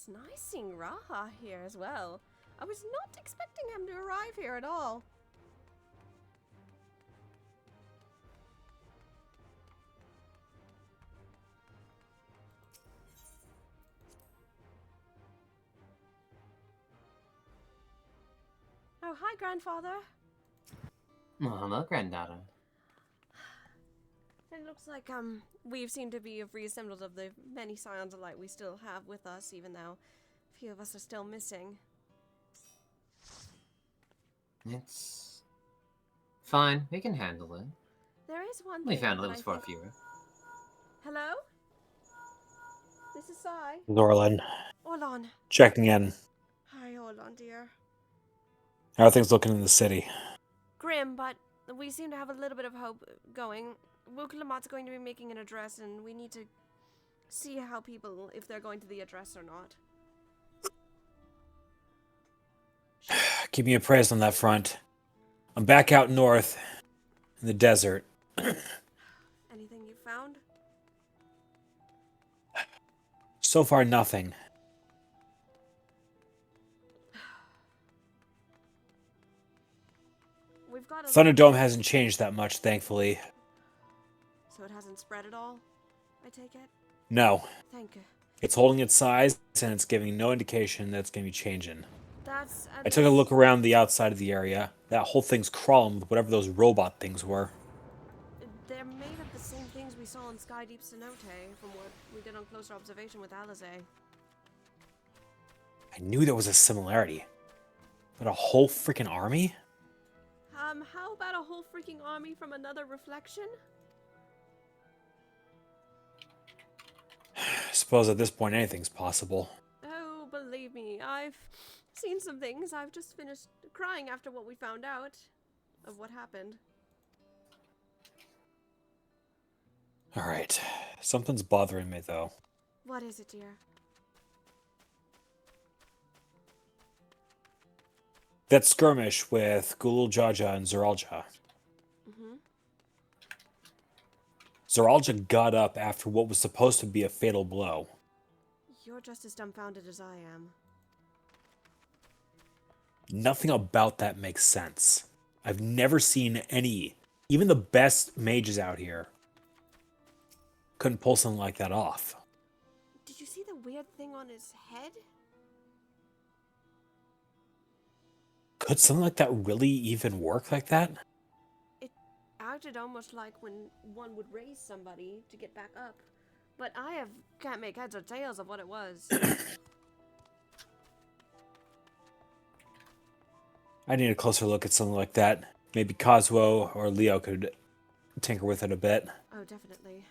It's nice seeing Raha here as well. I was not expecting him to arrive here at all. Oh, hi, grandfather. Oh, hello, granddaughter. It looks like we seem to be reassembled of the many scions of light we still have with us, even though a few of us are still missing. It's fine. We can handle it. There is one We thing found that it was I for a think... few. Hello? This is Sai. Norlin, Orlon. checking in. Hi, Orlon, dear. How are things looking in the city? Grim, but we seem to have a little bit of hope going. Wook Lamott's going to be making an address, and we need to see how people, if they're going to the address or not. Keep me appraised on that front. I'm back out north, in the desert. Anything you found? So far, nothing. We've got a Thunderdome hasn't changed that much, thankfully. So it hasn't spread at all, I take it? No. Thank you. It's holding its size, and it's giving no indication that it's going to be changing. That's... I took a look around the outside of the area. That whole thing's crawling with whatever those robot things were. They're made of the same things we saw in Sky Deep Cenote from what we did on closer observation with Alizé. I knew there was a similarity. But a whole freaking army? How about a whole freaking army from another reflection? I suppose at this point anything's possible. Oh, believe me, I've seen some things. I've just finished crying after what we found out of what happened. Alright. Something's bothering me, though. What is it, dear? That skirmish with Gulul Jaja and Zeralja. Mm-hmm. Zeralja got up after what was supposed to be a fatal blow. You're just as dumbfounded as I am. Nothing about that makes sense. I've never seen any, even the best mages out here, couldn't pull something like that off. Did you see the weird thing on his head? Could something like that really even work like that? It acted almost like when one would raise somebody to get back up. But can't make heads or tails of what it was. I need a closer look at something like that. Maybe Kazuo or Leo could tinker with it a bit. Oh, definitely.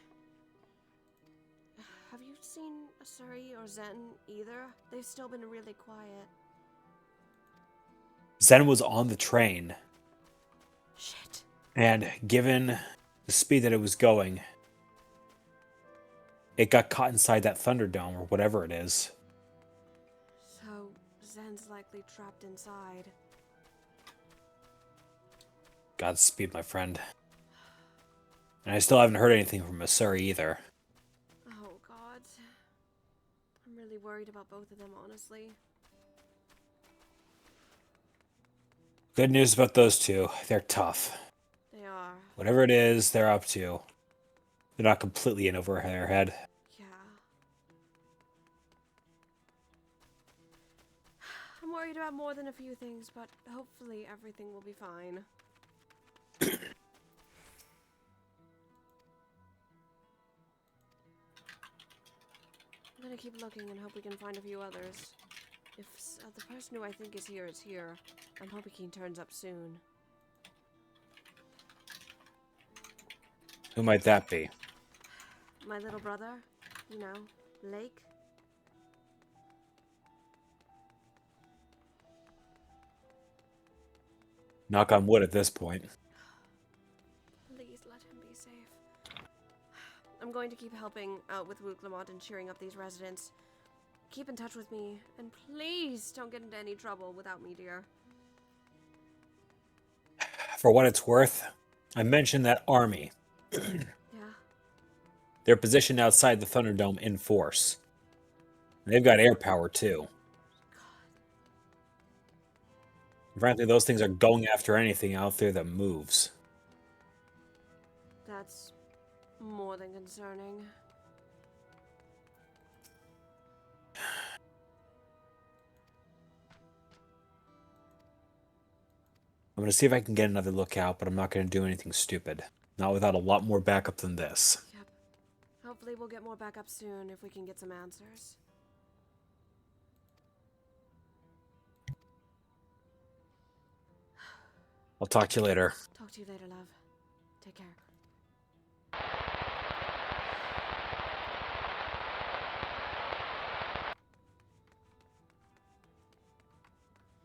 Have you seen Asuri or Zen either? They've still been really quiet. Zen was on the train. Shit. And given the speed that it was going, it got caught inside that Thunderdome or whatever it is. So, Zen's likely trapped inside. Godspeed, my friend. And I still haven't heard anything from Asuri either. Oh, God. I'm really worried about both of them, honestly. Good news about those two. They're tough. They are. Whatever it is they're up to, they're not completely in over their head. Yeah. I'm worried about more than a few things, but hopefully everything will be fine. I'm gonna keep looking and hope we can find a few others. If the person who I think is here, I'm hoping he turns up soon. Who might that be? My little brother, you know, Lake. Knock on wood at this point. Please let him be safe. I'm going to keep helping out with Wook Lamont and cheering up these residents. Keep in touch with me, and please don't get into any trouble without me, dear. For what it's worth, I mentioned that army. Yeah? They're positioned outside the Thunderdome in force. They've got air power, too. Frankly, those things are going after anything out there that moves. That's more than concerning. I'm going to see if I can get another lookout, but I'm not going to do anything stupid. Not without a lot more backup than this. Yep. Hopefully we'll get more backup soon if we can get some answers. I'll talk to you later. Talk to you later, love. Take care.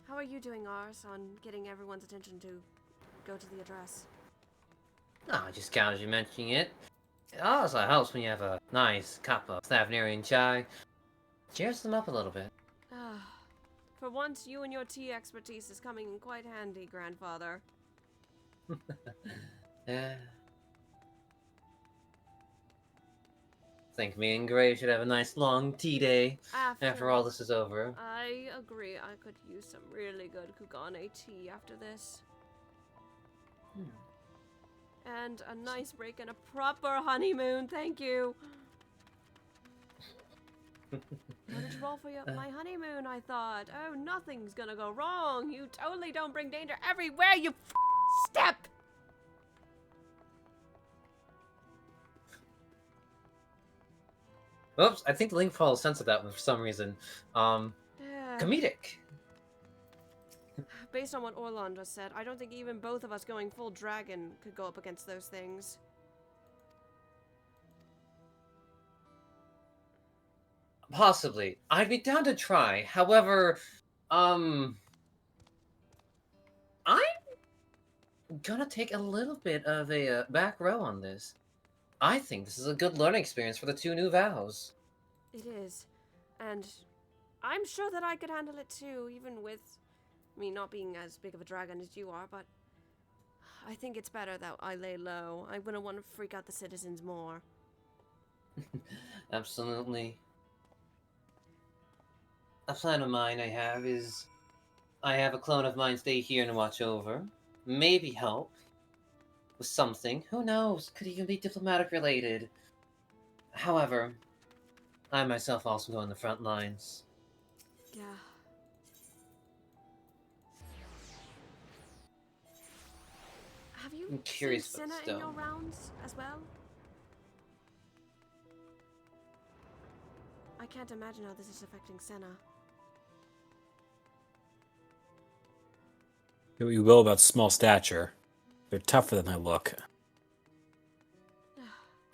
How are you doing, Ars, on getting everyone's attention to go to the address? Oh, just casually mentioning it. It also helps when you have a nice cup of Thavnerian chai. Cheers them up a little bit. For once, you and your tea expertise is coming in quite handy, grandfather. Yeah. Think me and Gray should have a nice long tea day after all this is over. I agree. I could use some really good Kugane tea after this. And a nice break and a proper honeymoon, thank you. What did you roll for my honeymoon, I thought? Oh, nothing's gonna go wrong. You totally don't bring danger everywhere you step. Oops, I think the link probably censored that one for some reason. Comedic. Based on what Orlon just said, I don't think even both of us going full dragon could go up against those things. Possibly. I'd be down to try. However, I'm gonna take a little bit of a back row on this. I think this is a good learning experience for the two new vows. It is. And I'm sure that I could handle it too, even with me not being as big of a dragon as you are, but I think it's better that I lay low. I wouldn't want to freak out the citizens more. Absolutely. A plan of mine I have is I have a clone of mine stay here and watch over. Maybe help with something. Who knows? Could even be diplomatic related. However, I myself also go on the front lines. Yeah. Have you I'm curious seen about Senna in your stone. rounds as well? I can't imagine how this is affecting Senna. Do what you will about small stature. They're tougher than they look.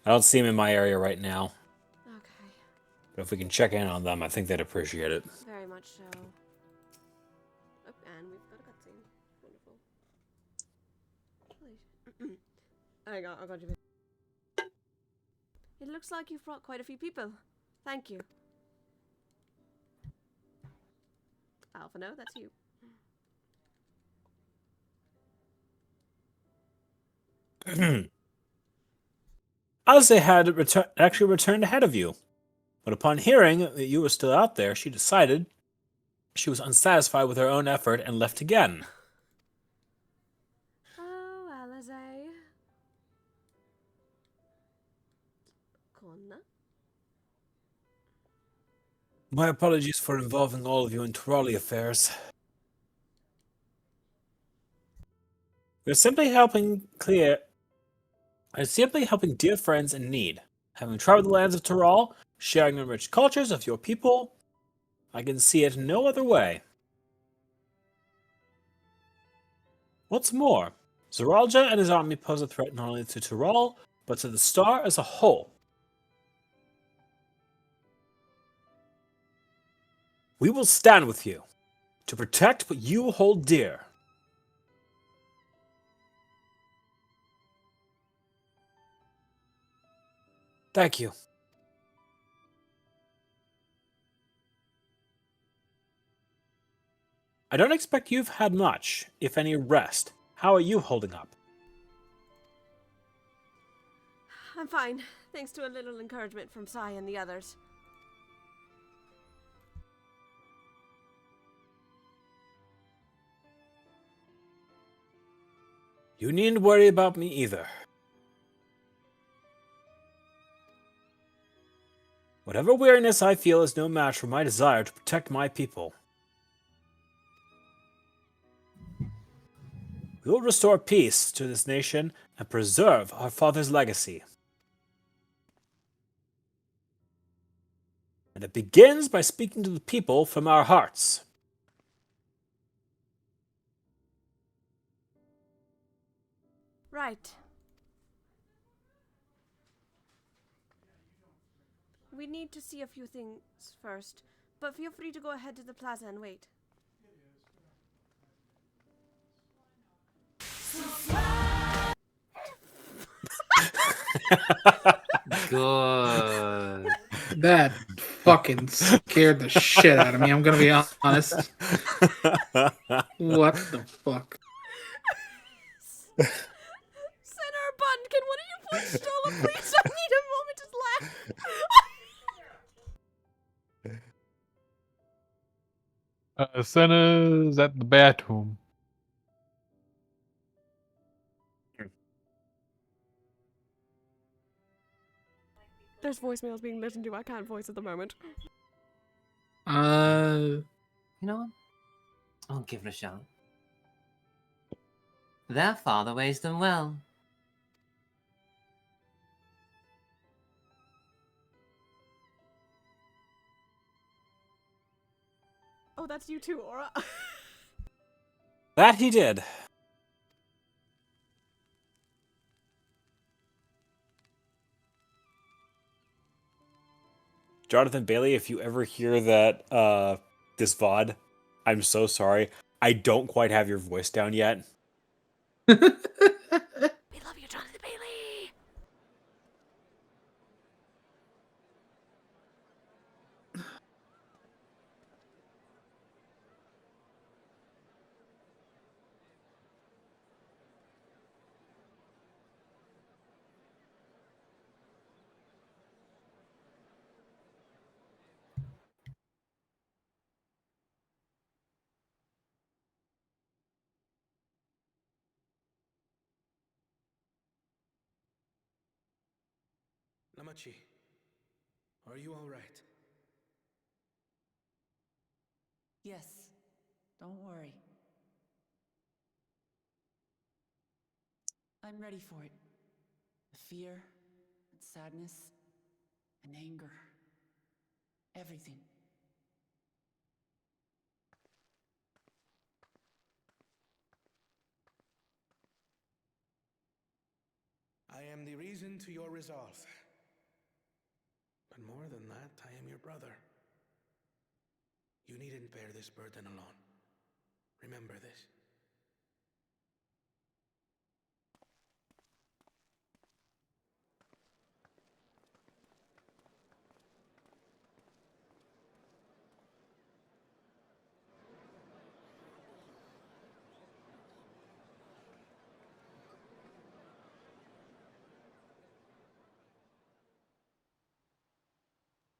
I don't see them in my area right now. Okay. But if we can check in on them, I think they'd appreciate it. Very much so. Oh, and we've got a cutscene. Wonderful. I got you. It looks like you've brought quite a few people. Thank you. Alpha, no, that's you. As they had actually returned ahead of you. But upon hearing that you were still out there, she decided she was unsatisfied with her own effort and left again. Oh, Alize. Konna? My apologies for involving all of you in trolley affairs. We're simply helping dear friends in need. Having traveled the lands of Tyrol, sharing the rich cultures of your people, I can see it no other way. What's more, Zeralja and his army pose a threat not only to Tyrol, but to the Star as a whole. We will stand with you to protect what you hold dear. Thank you. I don't expect you've had much, if any, rest. How are you holding up? I'm fine, thanks to a little encouragement from Sai and the others. You needn't worry about me either. Whatever weariness I feel is no match for my desire to protect my people. We will restore peace to this nation and preserve our father's legacy. And it begins by speaking to the people from our hearts. Right. We need to see a few things first, but feel free to go ahead to the plaza and wait. Good. That fucking scared the shit out of me. I'm gonna be honest. What the fuck? Senator Bund, can one of you please stall a please? I need a moment to laugh. Senna's at the bathroom. There's voicemails being listened to. I can't voice at the moment. You know what? I'll give it a shot. Their father raised them well. Oh, that's you too, Aura. That he did. Jonathan Bailey, if you ever hear that this VOD, I'm so sorry. I don't quite have your voice down yet. We love you, Jonathan Bailey. Namachi, are you all right? Yes, don't worry. I'm ready for it. The fear, and sadness, and anger. Everything. I am the reason to your resolve. But more than that, I am your brother. You needn't bear this burden alone. Remember this.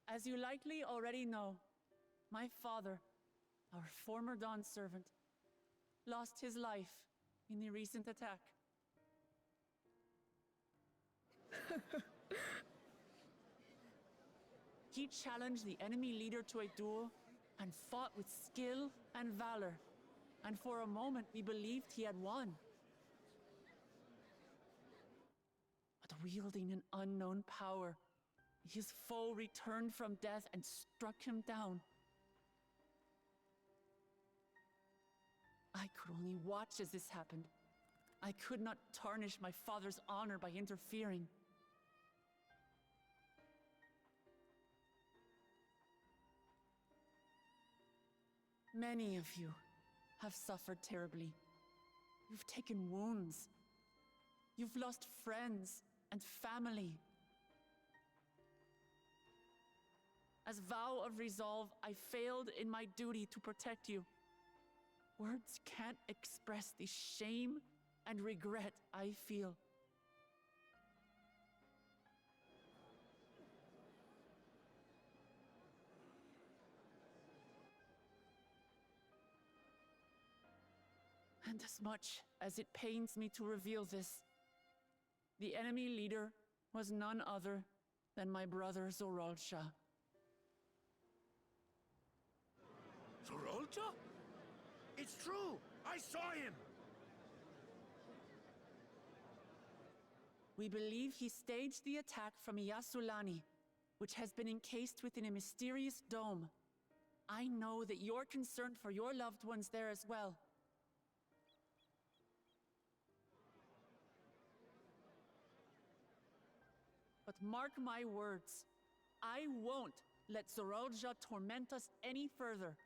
As you likely already know, my father, our former Dawn servant, lost his life in the recent attack. He challenged the enemy leader to a duel and fought with skill and valor, and for a moment we believed he had won. But wielding an unknown power, his foe returned from death and struck him down. I could only watch as this happened. I could not tarnish my father's honor by interfering. Many of you have suffered terribly. You've taken wounds. You've lost friends and family. As vow of resolve, I failed in my duty to protect you. Words can't express the shame and regret I feel. And as much as it pains me to reveal this, the enemy leader was none other than my brother Zorolja. Zorolja? It's true! I saw him! We believe he staged the attack from Yasulani, which has been encased within a mysterious dome. I know that you're concerned for your loved ones there as well. But mark my words, I won't let Zorolja torment us any further.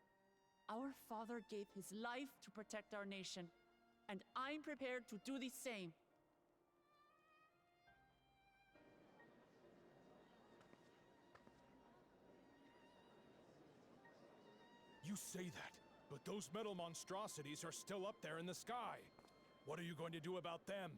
Our father gave his life to protect our nation, and I'm prepared to do the same. You say that, but those metal monstrosities are still up there in the sky. What are you going to do about them?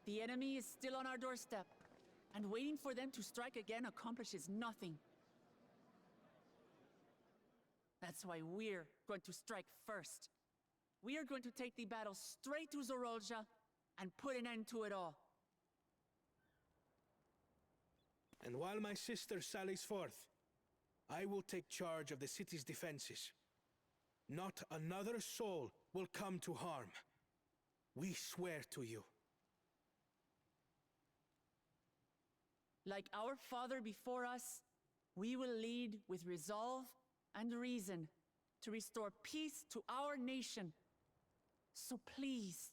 The enemy is still on our doorstep, and waiting for them to strike again accomplishes nothing. That's why we're going to strike first. We are going to take the battle straight to Zorolja and put an end to it all. And while my sister sallies forth, I will take charge of the city's defenses. Not another soul will come to harm. We swear to you. Like our father before us, we will lead with resolve and reason to restore peace to our nation. So please,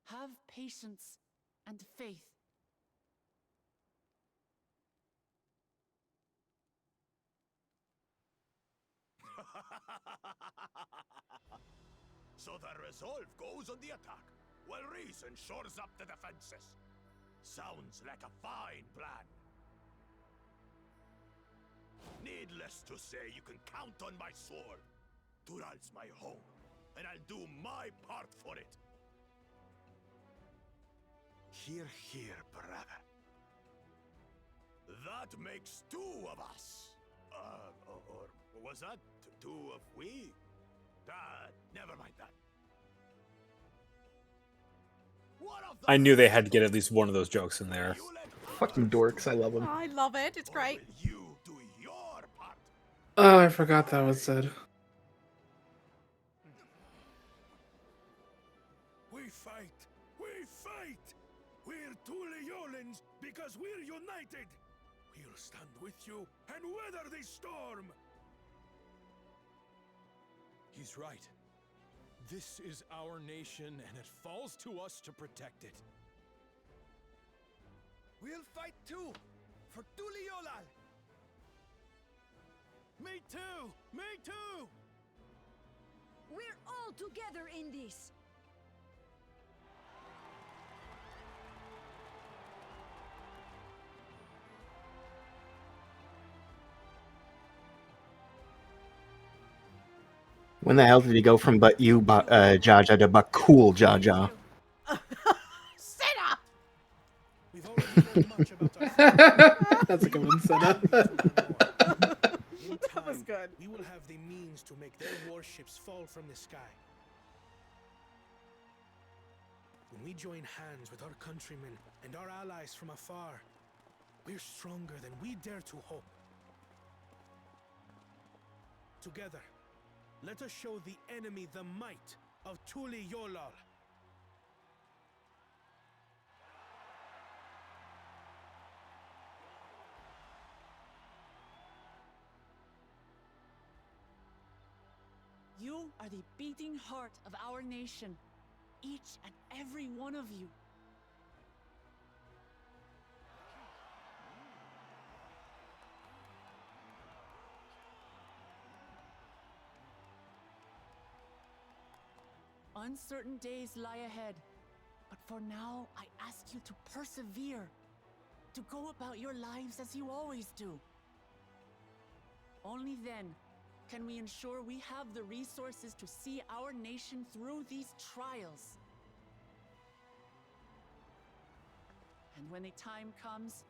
have patience and faith. So the resolve goes on the attack, while reason shores up the defenses. Sounds like a fine plan. Needless to say, you can count on my sword. Dural's my home, and I'll do my part for it. Hear, hear, brother. That makes two of us. Or was that two of we? Never mind that. I knew they had to get at least one of those jokes in there. Fucking dorks, I love them. I love it. It's great. Oh, I forgot that was said. We fight! We fight! We're two Leolans because we're united! We'll stand with you and weather this storm! He's right. This is our nation, and it falls to us to protect it. We'll fight too! For Tuliolal! Me too! Me too! We're all together in this! When the hell did he go from "but you, Jaja" to "but cool, Jaja"? Sit up! That's a good one, set up. That was good. We will have the means to make their warships fall from the sky. When we join hands with our countrymen and our allies from afar, we're stronger than we dare to hope. Together, let us show the enemy the might of Tuli Yolal. You are the beating heart of our nation, each and every one of you. Uncertain days lie ahead, but for now, I ask you to persevere, to go about your lives as you always do. Only then can we ensure we have the resources to see our nation through these trials. And when the time comes,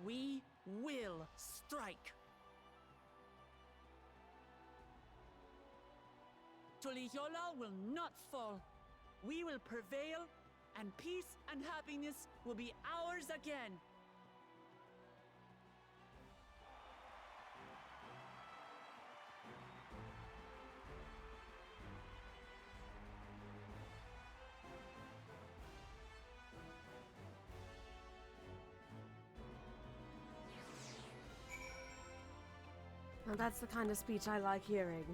we will strike. Toliola will not fall. We will prevail, and peace and happiness will be ours again. Now that's the kind of speech I like hearing.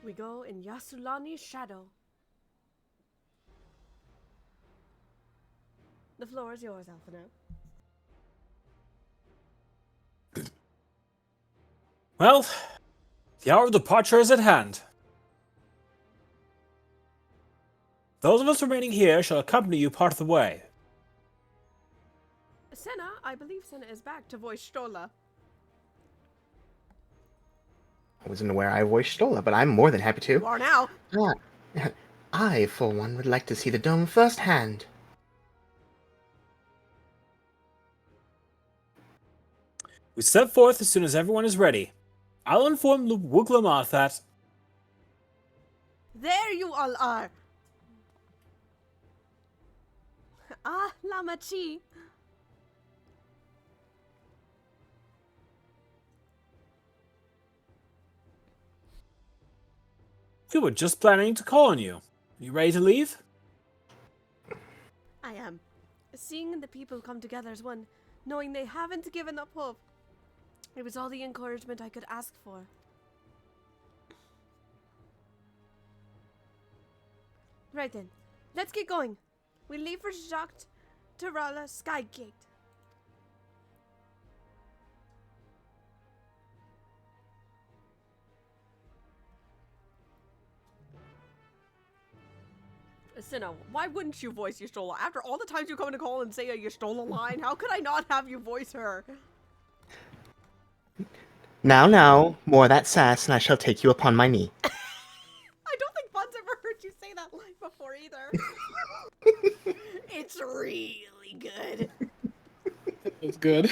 We go in Yasulani's shadow. The floor is yours, Alphino. Well, the hour of departure is at hand. Those of us remaining here shall accompany you part of the way. Senna, I believe Senna is back to voice Stola. I wasn't aware I voiced Stola, but I'm more than happy to. You are now. I, for one, would like to see the dome firsthand. We set forth as soon as everyone is ready. I'll inform Wuglamoth that... There you all are. Ah, Lamachi. We were just planning to call on you. You ready to leave? I am. Seeing the people come together as one, knowing they haven't given up hope. It was all the encouragement I could ask for. Right then, let's get going. We leave for Jacques Terrala Skygate. Sinna, why wouldn't you voice Yestola? After all the times you come into call and say a Yestola line, how could I not have you voice her? Now, more of that sass, and I shall take you upon my knee. I don't think Bun's ever heard you say that line before either. It's really good. It's good.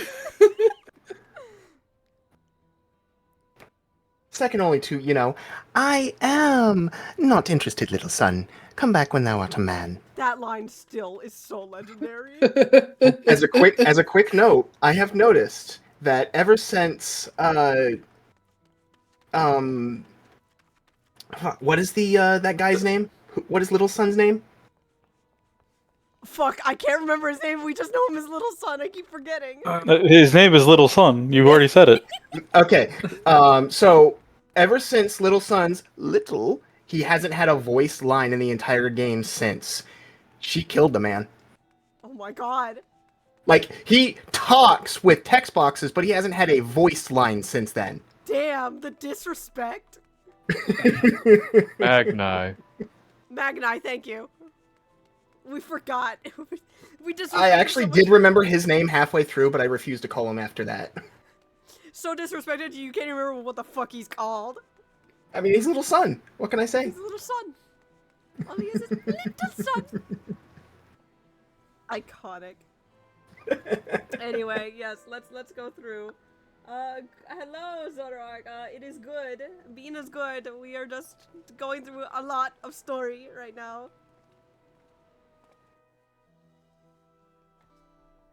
Second only to, I am not interested, little son. Come back when thou art a man. That line still is so legendary. As a quick note, I have noticed that ever since what is that guy's name? What is little son's name? Fuck, I can't remember his name. We just know him as Little Son. I keep forgetting. His name is Little Son. You've already said it. Okay. So ever since Little Son's little, he hasn't had a voice line in the entire game since. She killed the man. Oh my god. Like, he talks with text boxes, but he hasn't had a voice line since then. Damn, the disrespect. Magni. Magni, thank you. We forgot. We disrespected I actually so much. did remember his name halfway through, but I refused to call him after that. So disrespected you can't even remember what the fuck he's called. I mean, he's Little Son. What can I say? He's a little son. All he is little son. Iconic. Anyway, yes, let's go through. Hello, Zoroark. It is good. Being is good. We are just going through a lot of story right now.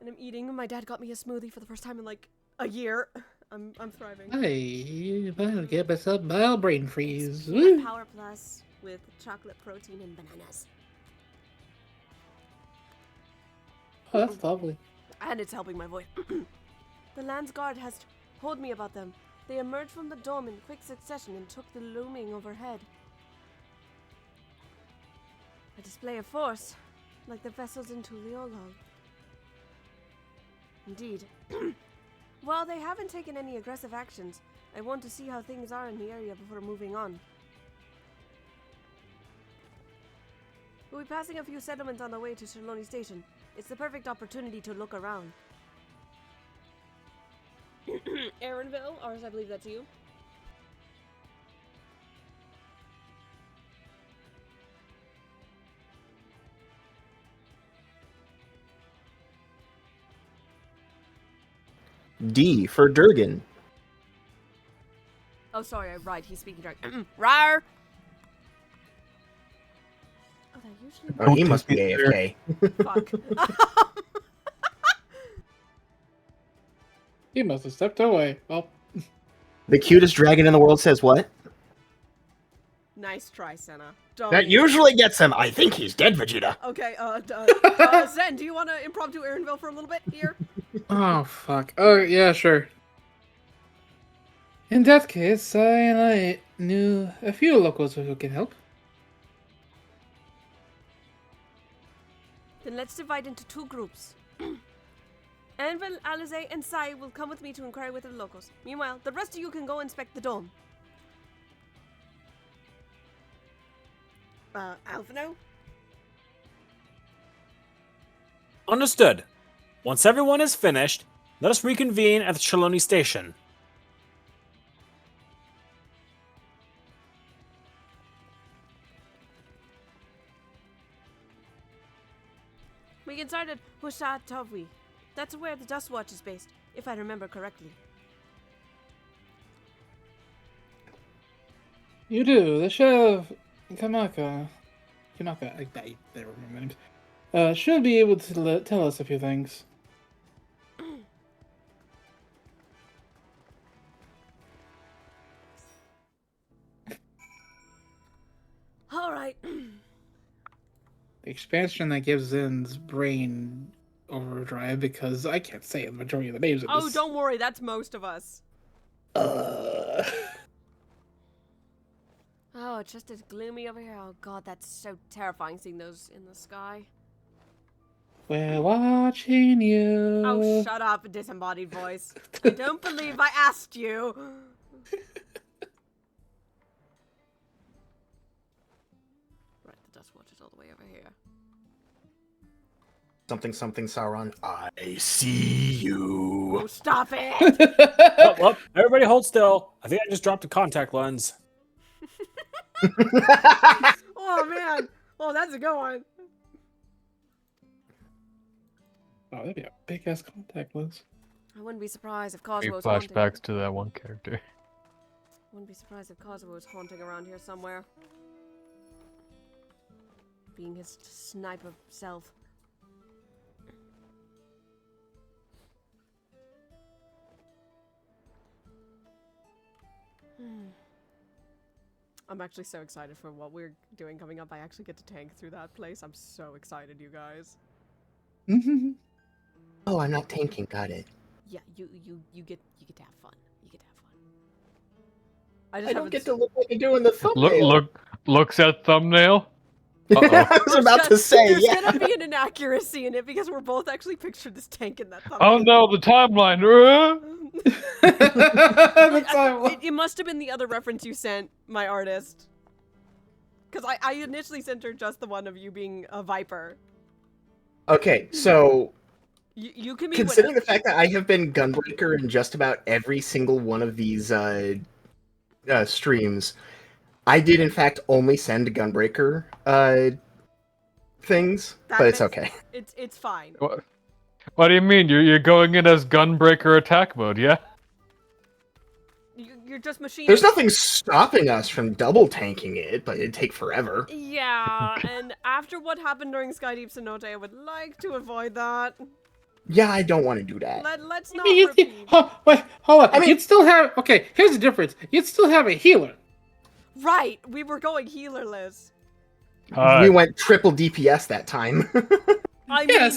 And I'm eating. My dad got me a smoothie for the first time in like a year. I'm thriving. Hey, I'll get myself mild brain freeze. Peanut Power Plus with chocolate protein and bananas. Oh, that's lovely. And it's helping my voice. The Land's Guard has told me about them. They emerged from the dome in quick succession and took the looming overhead. A display of force, like the vessels in Tuliolo. Indeed. Well, they haven't taken any aggressive actions. I want to see how things are in the area before moving on. We'll be passing a few settlements on the way to Shaloni Station. It's the perfect opportunity to look around. Aaronville, or I believe that's you. D for Durgan. Oh, sorry, right, he's speaking dragon. Rar! Oh, that usually... Oh, he must be AFK. Fuck. He must have stepped away. Well, The cutest dragon in the world says what? Nice try, Senna. That usually gets him. I think he's dead, Vegeta. Okay, Zen, do you want to impromptu Aaronville for a little bit here? oh fuck. Oh yeah, sure. In that case, I knew a few locals who can help. Then let's divide into two groups. Anvil, Alize, and Sai will come with me to inquire with the locals. Meanwhile, the rest of you can go inspect the dome. Alphino? Understood. Once everyone is finished, let us reconvene at the Shaloni Station. We can start at Hushat Tavwi. That's where the Dust Watch is based, if I remember correctly. You do. The chef Kamaka, I never remember names. Should be able to tell us a few things. All right. The expansion that gives Zen's brain overdrive because I can't say the majority of the names of Oh, this. don't worry, that's most of us. Oh, it's just as gloomy over here. Oh god, that's so terrifying seeing those in the sky. We're watching you. Oh, shut up, disembodied voice. I don't believe I asked you. Right, the Dust Watch is all the way over here. Something, something, Sauron. I see you. Oh, stop it! Well, everybody hold still. I think I just dropped a contact lens. Oh, man. Oh, that's a good one. Oh, that'd be a big-ass contact lens. I wouldn't be surprised if Maybe Cosmo was haunting. flashbacks to that one character. Wouldn't be surprised if Cosmo was haunting around here somewhere. Being his sniper self. I'm actually so excited for what we're doing coming up. I actually get to tank through that place. I'm so excited, you guys. Oh, I'm not tanking. Got it. Yeah, you get to have fun. You get to have fun. I don't get to look like I do in the thumbnail. Looks at thumbnail. I was about to say, there's yeah. gonna be an inaccuracy in it because we're both actually pictured this tank in that thumbnail. Oh no, the timeline. It must have been the other reference you sent, my artist. Because I initially sent her just the one of you being a Viper. Okay, so you can be considering the fact that I have been Gunbreaker in just about every single one of these streams, I did in fact only send Gunbreaker things, but it's okay. It's fine. What do you mean? You're going in as Gunbreaker attack mode, yeah? You're just machine. There's nothing stopping us from double tanking it, but it'd take forever. Yeah, and after what happened during Sky Deep Cenote, I would like to avoid that. Yeah, I don't want to do that. Let's not Wait, hold on. I mean, you'd still have... Okay, here's the difference. You'd still have a healer. Right, we were going healerless. We went triple DPS that time. I mean,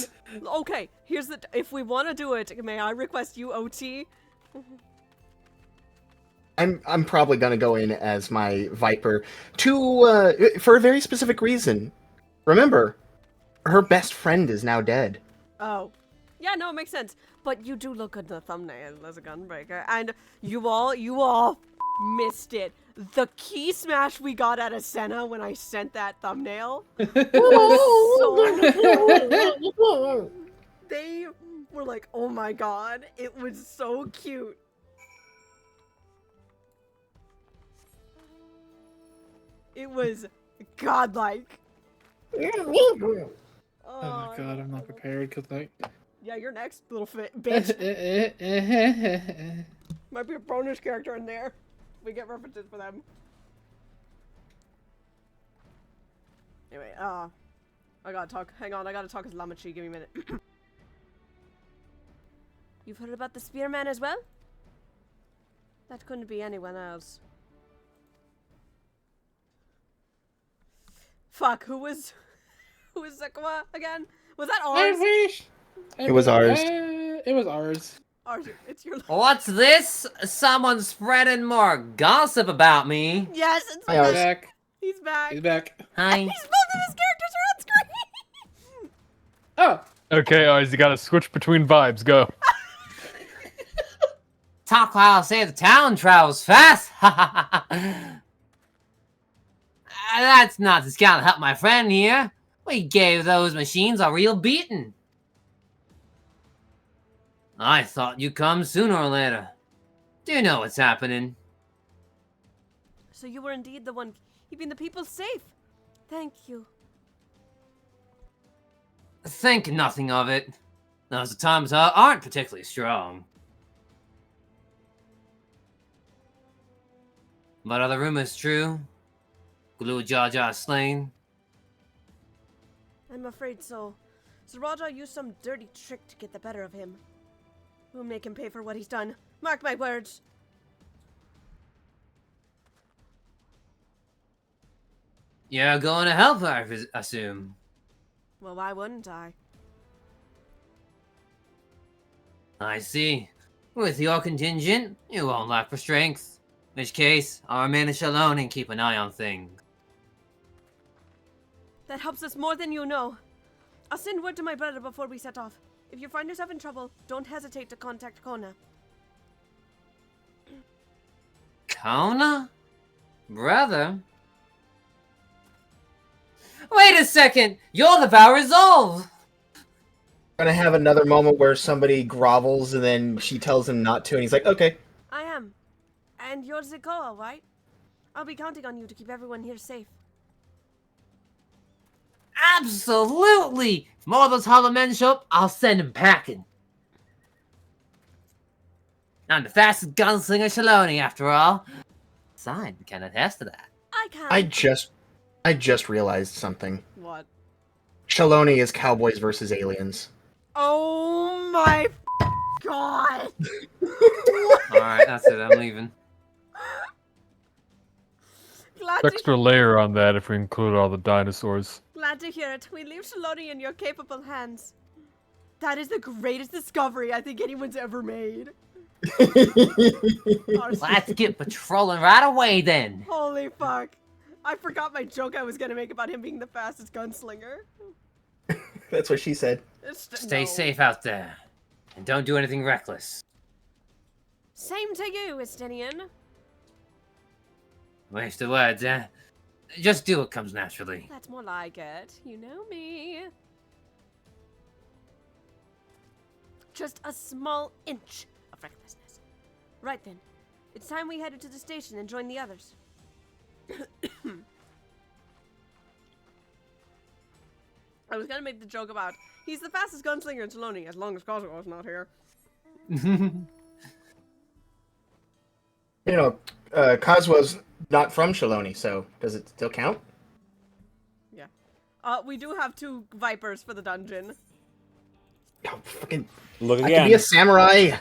okay, here's the... If we want to do it, may I request you OT? I'm probably gonna go in as my Viper for a very specific reason. Remember, her best friend is now dead. Oh. Yeah, no, it makes sense. But you do look good in the thumbnail as a gunbreaker, and you all missed it. The key smash we got out of Senna when I sent that thumbnail was so they were like, oh my god, it was so cute. It was godlike. Oh my god, I'm not prepared because like. Yeah, you're next, little bitch. Might be a bonus character in there. We get references for them. Anyway, I gotta talk. Hang on, I gotta talk as Lamachi. Give me a minute. You've heard about the Spearman as well? That couldn't be anyone else. Fuck, who was Zekwa again? Was that ours? It was ours. It was ours. Ours. It's your. What's this? Someone spreading more gossip about me. Yes, it's Hi, back. He's back. He's back. Hi. Both of his characters are on screen. Oh. Okay, Oz, you gotta switch between vibes. Go. Talk while I say the town travels fast. That's not to scout help my friend here. We gave those machines a real beating. I thought you'd come sooner or later. Do you know what's happening? So you were indeed the one keeping the people safe. Thank you. Think nothing of it. Those times aren't particularly strong. But are the rumors true? Glue Jar Jar slain? I'm afraid so. So Raja used some dirty trick to get the better of him. We'll make him pay for what he's done. Mark my words. You're going to help her, I assume. Well, why wouldn't I? I see. With your contingent, you won't lack for strength. In which case, I'll remain in Shalon and keep an eye on things. That helps us more than you know. I'll send word to my brother before we set off. If you find yourself in trouble, don't hesitate to contact Kona. Kona? Brother? Wait a second! You're the Vow Resolve! Gonna have another moment where somebody grovels and then she tells him not to, and he's like, okay. I am. And you're Zikoa, right? I'll be counting on you to keep everyone here safe. Absolutely! If more of those hollow men show up, I'll send them packing. I'm the fastest gunslinger Shaloni, after all. Sign can attest to that. I can. I just realized something. What? Shaloni is cowboys versus aliens. Oh my god! Alright, that's it, I'm leaving. Extra layer on that if we include all the dinosaurs. Glad to hear it. We leave Shaloni in your capable hands. That is the greatest discovery I think anyone's ever made. Let's get patrolling right away then. Holy fuck. I forgot my joke I was gonna make about him being the fastest gunslinger. That's what she said. Stay safe out there. And don't do anything reckless. Same to you, Estinian. Waste of words, eh? Just do what comes naturally. That's more like it. You know me. Just a small inch of recklessness. Right then. It's time we headed to the station and join the others. I was gonna make the joke about he's the fastest gunslinger in Shaloni as long as Kazuo's not here. You know, Kazuo's not from Shaloni, so does it still count? Yeah. We do have 2 Vipers for the dungeon. Oh, fucking... Look I again. can be a samurai!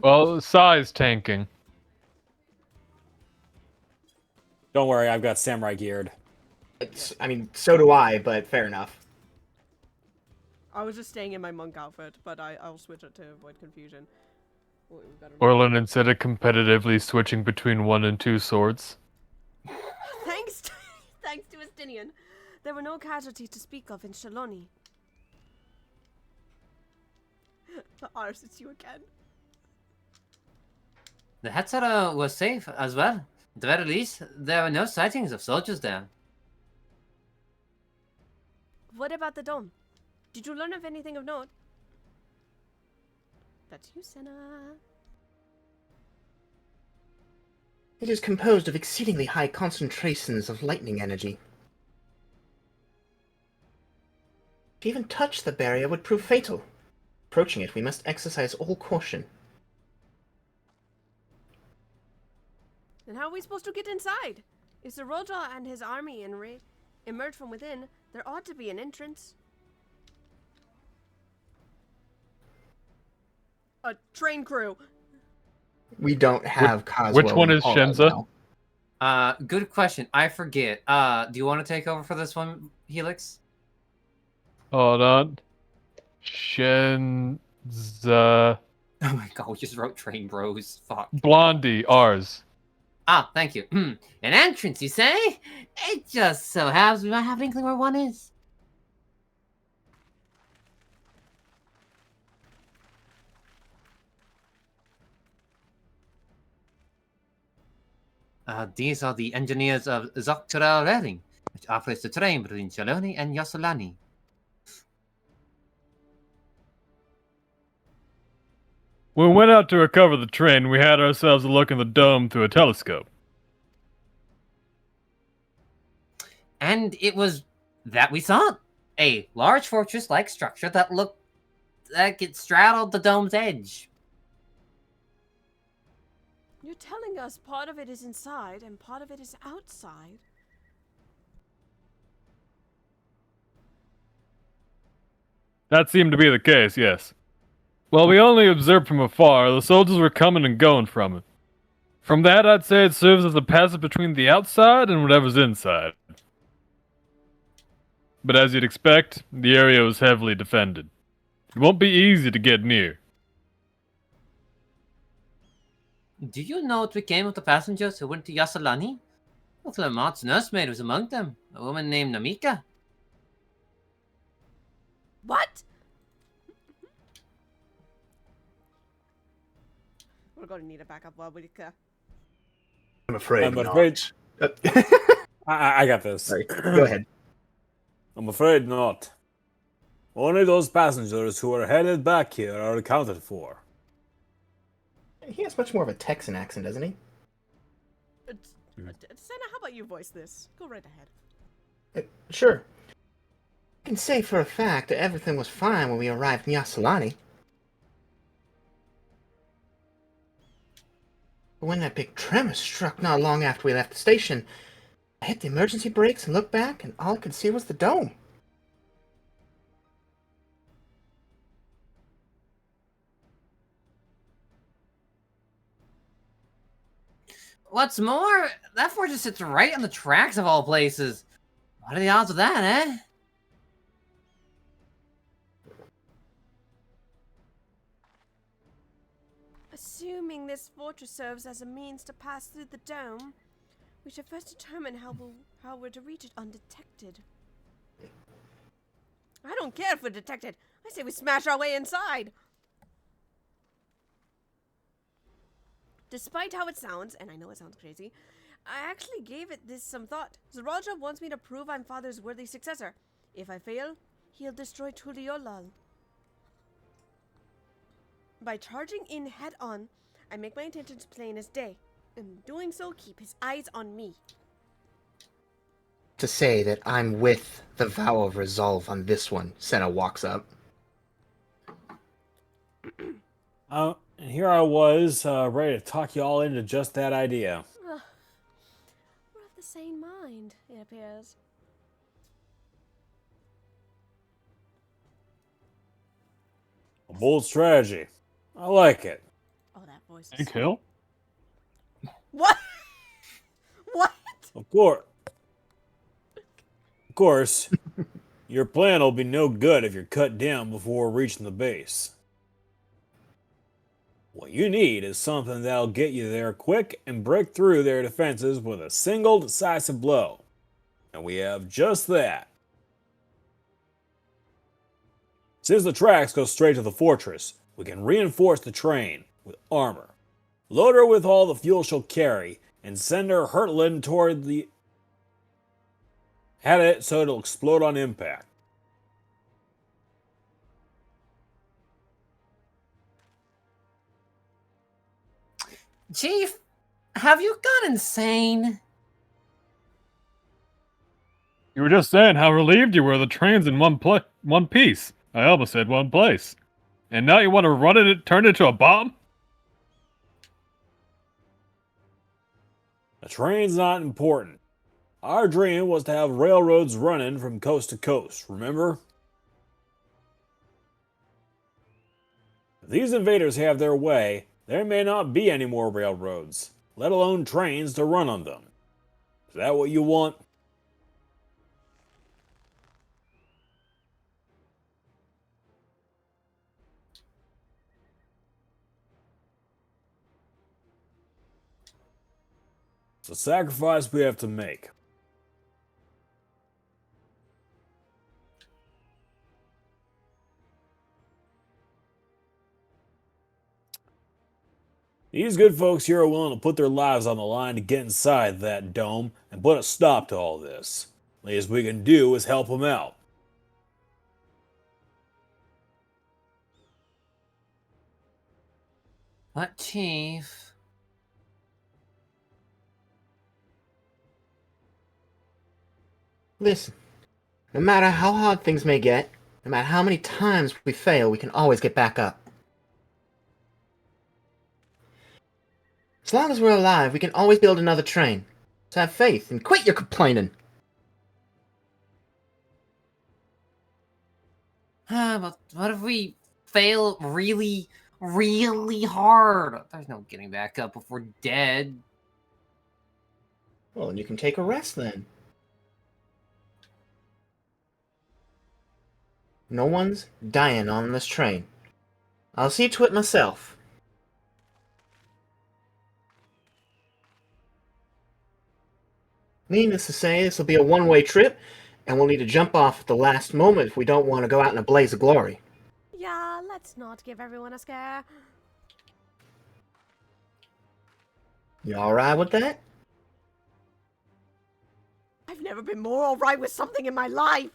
Well, size tanking. Don't worry, I've got samurai geared. I mean, so do I, but fair enough. I was just staying in my monk outfit, but I'll switch it to avoid confusion. Wait, we've got Orlin, instead of competitively switching between 1 and 2 swords. Thanks to Estinian, there were no casualties to speak of in Shaloni. Ours, it's you again. The Hetzara was safe as well. At the very least, there were no sightings of soldiers there. What about the dome? Did you learn of anything of note? That's you, Senna. It is composed of exceedingly high concentrations of lightning energy. To even touch the barrier would prove fatal. Approaching it, we must exercise all caution. Then how are we supposed to get inside? If Sir Roger and his army emerge from within, there ought to be an entrance. A train crew. We don't have Coswell. Which one in is Paul Shenza? right Good question. I forget. Do you want to take over for this one, Helix? Hold on. Shenza. Oh my god, we just wrote Train Bros. Fuck. Blondie, ours. Ah, thank you. An entrance, you say? It just so happens we might have an inkling where one is. These are the engineers of Zoctorel Railing, which operates the train between Chaloni and Yasolani. When we went out to recover the train, we had ourselves a look in the dome through a telescope. And it was that we saw a large fortress-like structure that looked like it straddled the dome's edge. You're telling us part of it is inside and part of it is outside? That seemed to be the case, yes. While we only observed from afar, the soldiers were coming and going from it. From that, I'd say it serves as a passage between the outside and whatever's inside. But as you'd expect, the area was heavily defended. It won't be easy to get near. Do you know what became of the passengers who went to Yasolani? Well, Clement's nursemaid was among them, a woman named Namika. What? We're going to need a backup while we I'm afraid I'm not. afraid. I got this. Sorry. Go ahead. I'm afraid not. Only those passengers who are headed back here are accounted for. He has much more of a Texan accent, doesn't he? Senna, how about you voice this? Go right ahead. Sure. I can say for a fact that everything was fine when we arrived in Yasolani. But when that big tremor struck not long after we left the station, I hit the emergency brakes and looked back, and all I could see was the dome. What's more, that fortress sits right on the tracks of all places. What are the odds of that, eh? Assuming this fortress serves as a means to pass through the dome, we should first determine how we're to reach it undetected. I don't care if we're detected. I say we smash our way inside. Despite how it sounds, and I know it sounds crazy, I actually gave this some thought. Zaraja wants me to prove I'm father's worthy successor. If I fail, he'll destroy Tuliolal. By charging in head-on, I make my intentions plain as day. In doing so, keep his eyes on me. To say that I'm with the vow of resolve on this one, Senna walks up. And here I was, ready to talk you all into just that idea. We're of the same mind, it appears. A bold strategy. I like it. Oh, that voice. Hey, Kill? What? What? Of course, your plan will be no good if you're cut down before reaching the base. What you need is something that'll get you there quick and break through their defenses with a single decisive blow. And we have just that. Since the tracks go straight to the fortress, We can reinforce the train with armor, load her with all the fuel she'll carry, and send her hurtling toward the... Have it so it'll explode on impact. Chief, have you gone insane? You were just saying how relieved you were the train's in one piece. I almost said one place. And now you want to run it, turn it into a bomb? The train's not important. Our dream was to have railroads running from coast to coast, remember? If these invaders have their way, there may not be any more railroads, let alone trains to run on them. Is that what you want? It's a sacrifice we have to make. These good folks here are willing to put their lives on the line to get inside that dome and put a stop to all this. Least we can do is help them out. But, Chief... Listen, no matter how hard things may get, no matter how many times we fail, we can always get back up. As long as we're alive, we can always build another train. So have faith and quit your complaining. But what if we fail really, really hard? There's no getting back up if we're dead. Well, then you can take a rest then. No one's dying on this train. I'll see to it myself. Needless to say, this will be a one-way trip, and we'll need to jump off at the last moment if we don't want to go out in a blaze of glory. Yeah, let's not give everyone a scare. You alright with that? I've never been more alright with something in my life.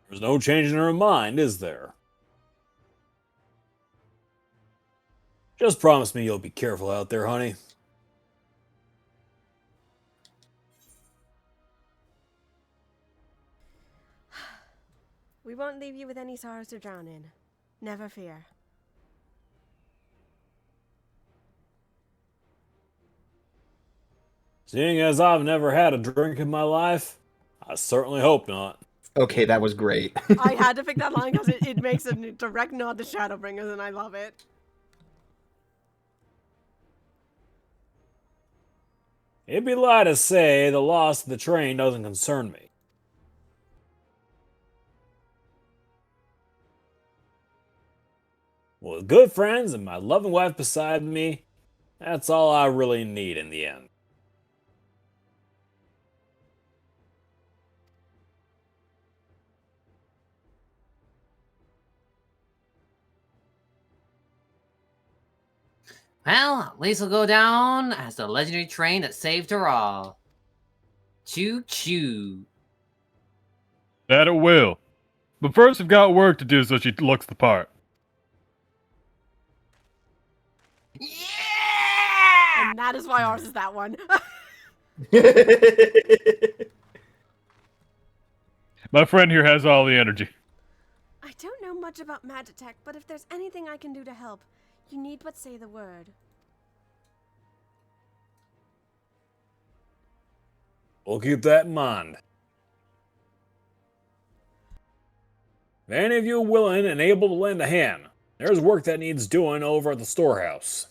There's no changing her mind, is there? Just promise me you'll be careful out there, honey. We won't leave you with any sorrows to drown in. Never fear. Seeing as I've never had a drink in my life, I certainly hope not. Okay, that was great. I had to pick that line because it makes a direct nod to Shadowbringers, and I love it. It'd be lie to say the loss of the train doesn't concern me. With good friends and my loving wife beside me, that's all I really need in the end. Well, at least we'll go down as the legendary train that saved her all. Choo-choo. That it will. But first we've got work to do so she looks the part. And that is why ours is that one. My friend here has all the energy. I don't know much about Magitech, but if there's anything I can do to help, you need but say the word. We'll keep that in mind. If any of you are willing and able to lend a hand, there's work that needs doing over at the storehouse.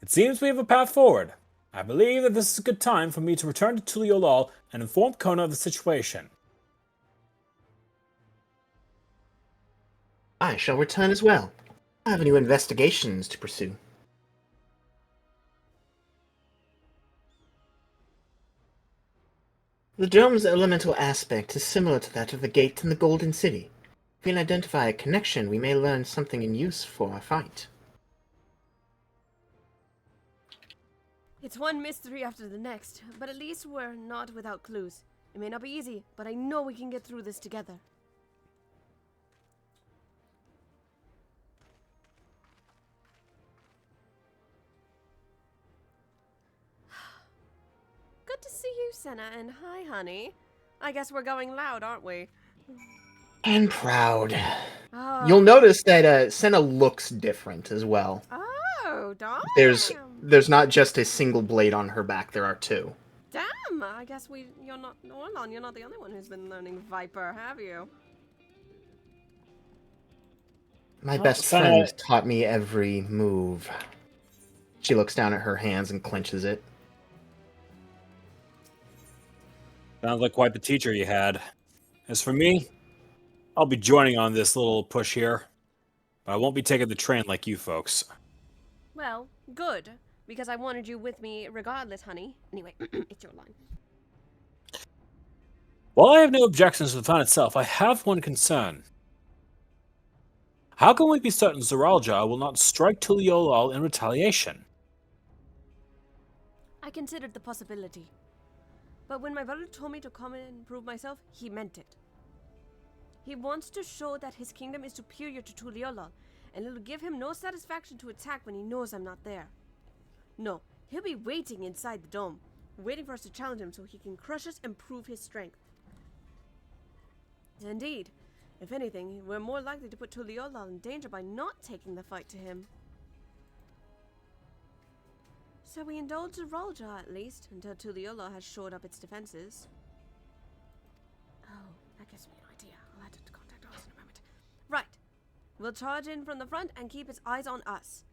It seems we have a path forward. I believe that this is a good time for me to return to Tuliolal and inform Kona of the situation. I shall return as well. I have new investigations to pursue. The dome's elemental aspect is similar to that of the gate in the Golden City. If we can identify a connection, we may learn something in use for our fight. It's one mystery after the next, but at least we're not without clues. It may not be easy, but I know we can get through this together. Good to see you, Senna, and hi, honey. I guess we're going loud, aren't we? And proud. Oh. You'll notice that Senna looks different as well. Oh, damn. There's not just a single blade on her back, there are two. Damn, I guess you're not the only one who's been learning Viper, have you? My best friend taught me every move. She looks down at her hands and clenches it. Sounds like quite the teacher you had. As for me, I'll be joining on this little push here, but I won't be taking the train like you folks. Well, good, because I wanted you with me regardless, honey. Anyway, it's your line. While I have no objections to the plan itself, I have one concern. How can we be certain Zoralja will not strike Tuliolal in retaliation? I considered the possibility. But when my brother told me to come in and prove myself, he meant it. He wants to show that his kingdom is superior to Tuliolal, and it'll give him no satisfaction to attack when he knows I'm not there. No, he'll be waiting inside the dome, waiting for us to challenge him so he can crush us and prove his strength. Indeed, if anything, we're more likely to put Tuliolal in danger by not taking the fight to him. So we indulge Zoralja at least, until Tuliolal has shored up its defenses. Oh, that gives me an idea. I'll add it to contact us in a moment. Right. We'll charge in from the front and keep his eyes on us.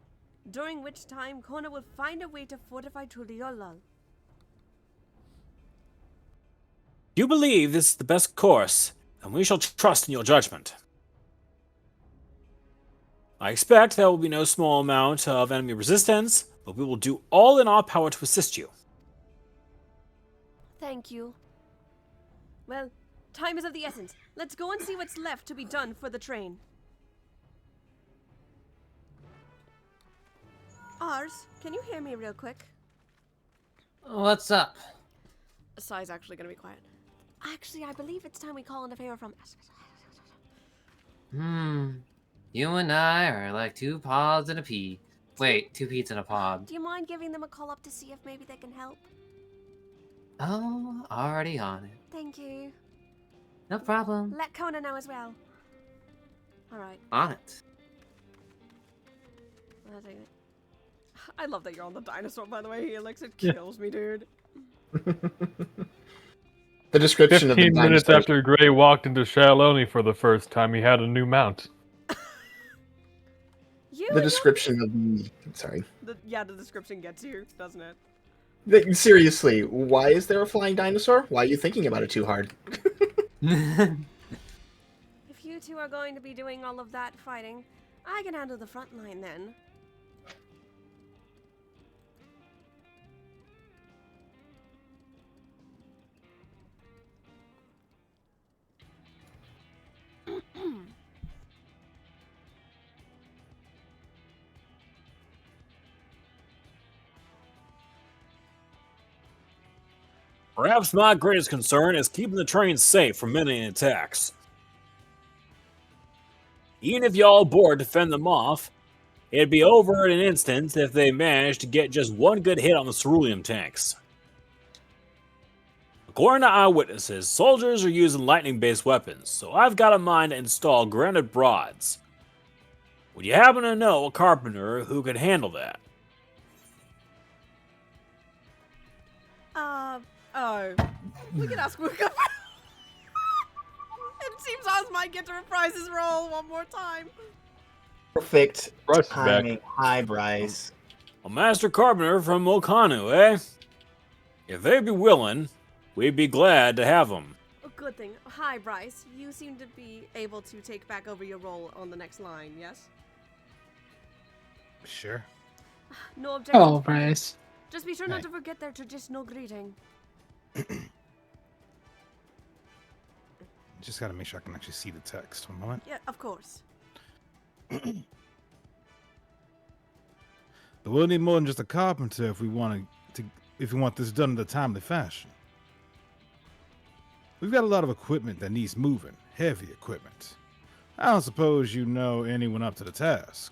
During which time, Kona will find a way to fortify Tuliolal. You believe this is the best course, and we shall trust in your judgment. I expect there will be no small amount of enemy resistance, but we will do all in our power to assist you. Thank you. Well, time is of the essence. Let's go and see what's left to be done for the train. Ars, can you hear me real quick? What's up? Sai's actually gonna be quiet. Actually, I believe it's time we call in a favor from... You and I are like two pods and a pea. Wait, two peas in a pod. Do you mind giving them a call up to see if maybe they can help? Oh, already on it. Thank you. No problem. Let Kona know as well. Alright. On it. I'll take it. I love that you're on the dinosaur, by the way, Helix. It kills me, dude. The description of the 15 minutes dinosaur. after Gray walked into Shaloni for the first time, he had a new mount. The description of the... Sorry. Yeah, the description gets you, doesn't it? Seriously, why is there a flying dinosaur? Why are you thinking about it too hard? If you two are going to be doing all of that fighting, I can handle the front line then. Perhaps my greatest concern is keeping the train safe from many attacks. Even if y'all board to fend them off, it'd be over in an instant if they managed to get just one good hit on the cerulean tanks. According to eyewitnesses, soldiers are using lightning-based weapons, so I've got in mind to install granite broads. Would you happen to know a carpenter who could handle that? Oh. We can ask Wuka. It seems Oz might get to reprise his role one more time. Perfect Bryce is timing. back. Hi, Bryce. A master carpenter from Mokanu, eh? If they'd be willing, we'd be glad to have them. good thing. Hi, Bryce. You seem to be able to take back over your role on the next line, yes? Sure. No objections. Oh, Bryce. Just be sure not Hey. to forget their traditional greeting. Just gotta make sure I can actually see the text. One moment. Yeah, of course. But we'll need more than just a carpenter if we want this done in a timely fashion. We've got a lot of equipment that needs moving, heavy equipment. I don't suppose you know anyone up to the task.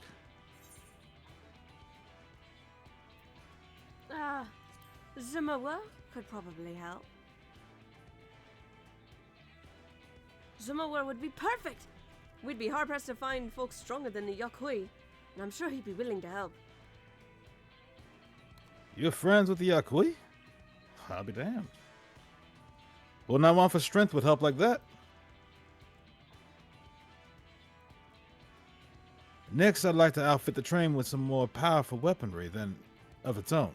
Zumawa could probably help. Zumawa would be perfect! We'd be hard-pressed to find folks stronger than the Yakui, and I'm sure he'd be willing to help. You're friends with the Yakui? I'll be damned. Wouldn't I want for strength with help like that? Next, I'd like to outfit the train with some more powerful weaponry than of its own.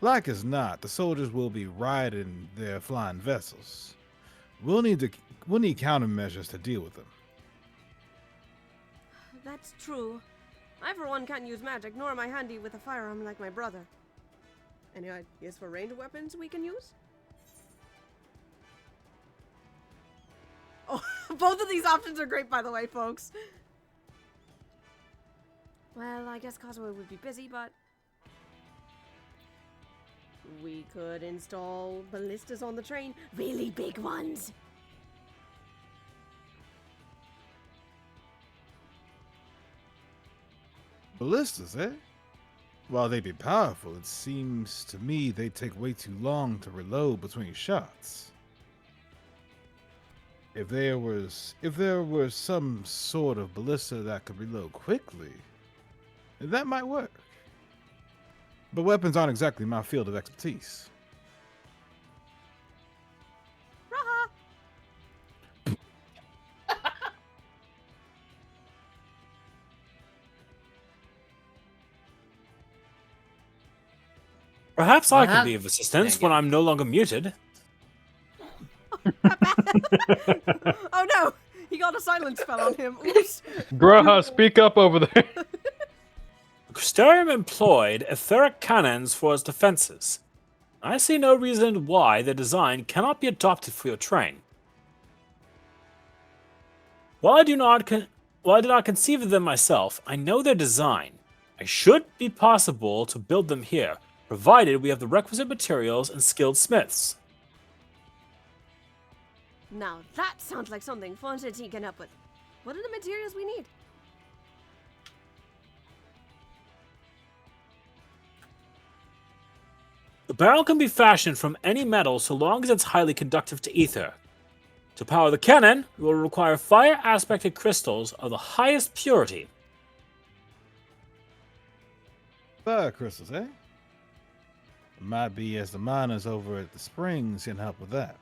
Like as not, the soldiers will be riding their flying vessels. We'll need countermeasures to deal with them. That's true. I, for one, can't use magic, nor am I handy with a firearm like my brother. Any ideas for ranged weapons we can use? Oh, both of these options are great, by the way, folks. Well, I guess Kazuo would be busy, but we could install ballistas on the train. Really big ones. Ballistas, eh? While they'd be powerful, it seems to me they'd take way too long to reload between shots. If there was some sort of ballista that could reload quickly, that might work. But weapons aren't exactly my field of expertise. Perhaps I can be of assistance when I'm no longer muted. Oh no! He got a silence spell on him. Oops. Graha, speak up over there. Crystarium employed etheric cannons for its defenses. I see no reason why the design cannot be adopted for your train. While I do not conceive of them myself, I know their design. It should be possible to build them here, provided we have the requisite materials and skilled smiths. Now that sounds like something Fontaine can help with. What are the materials we need? The barrel can be fashioned from any metal so long as it's highly conductive to ether. To power the cannon, we will require fire-aspected crystals of the highest purity. Fire crystals, eh? It might be as the miners over at the springs can help with that.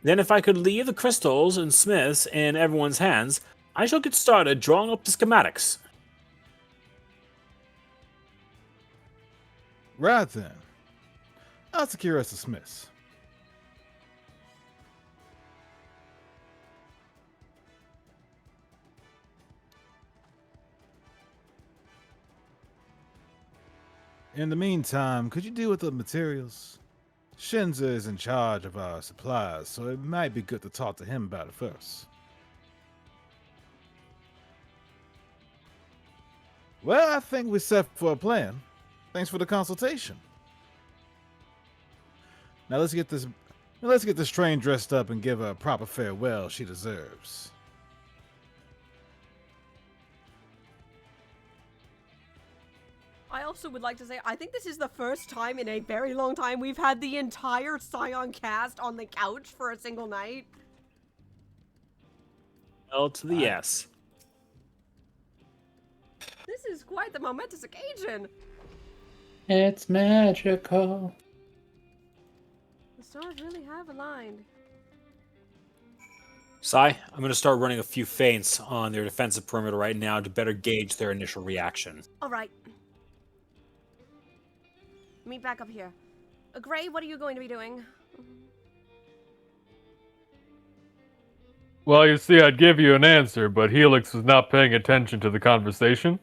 Then if I could leave the crystals and smiths in everyone's hands, I shall get started drawing up the schematics. Right then. I'll secure us the smiths. In the meantime, could you deal with the materials? Shinza is in charge of our supplies, so it might be good to talk to him about it first. Well, I think we're set for a plan. Thanks for the consultation. Now let's get this train dressed up and give her a proper farewell she deserves. I also would like to say, I think this is the first time in a very long time we've had the entire Scion cast on the couch for a single night. L to the yes. This is quite the momentous occasion. It's magical. The stars really have aligned. Sai, I'm going to start running a few feints on their defensive perimeter right now to better gauge their initial reaction. All right. Meet back up here. Gray, what are you going to be doing? Well, you see, I'd give you an answer, but Helix was not paying attention to the conversation.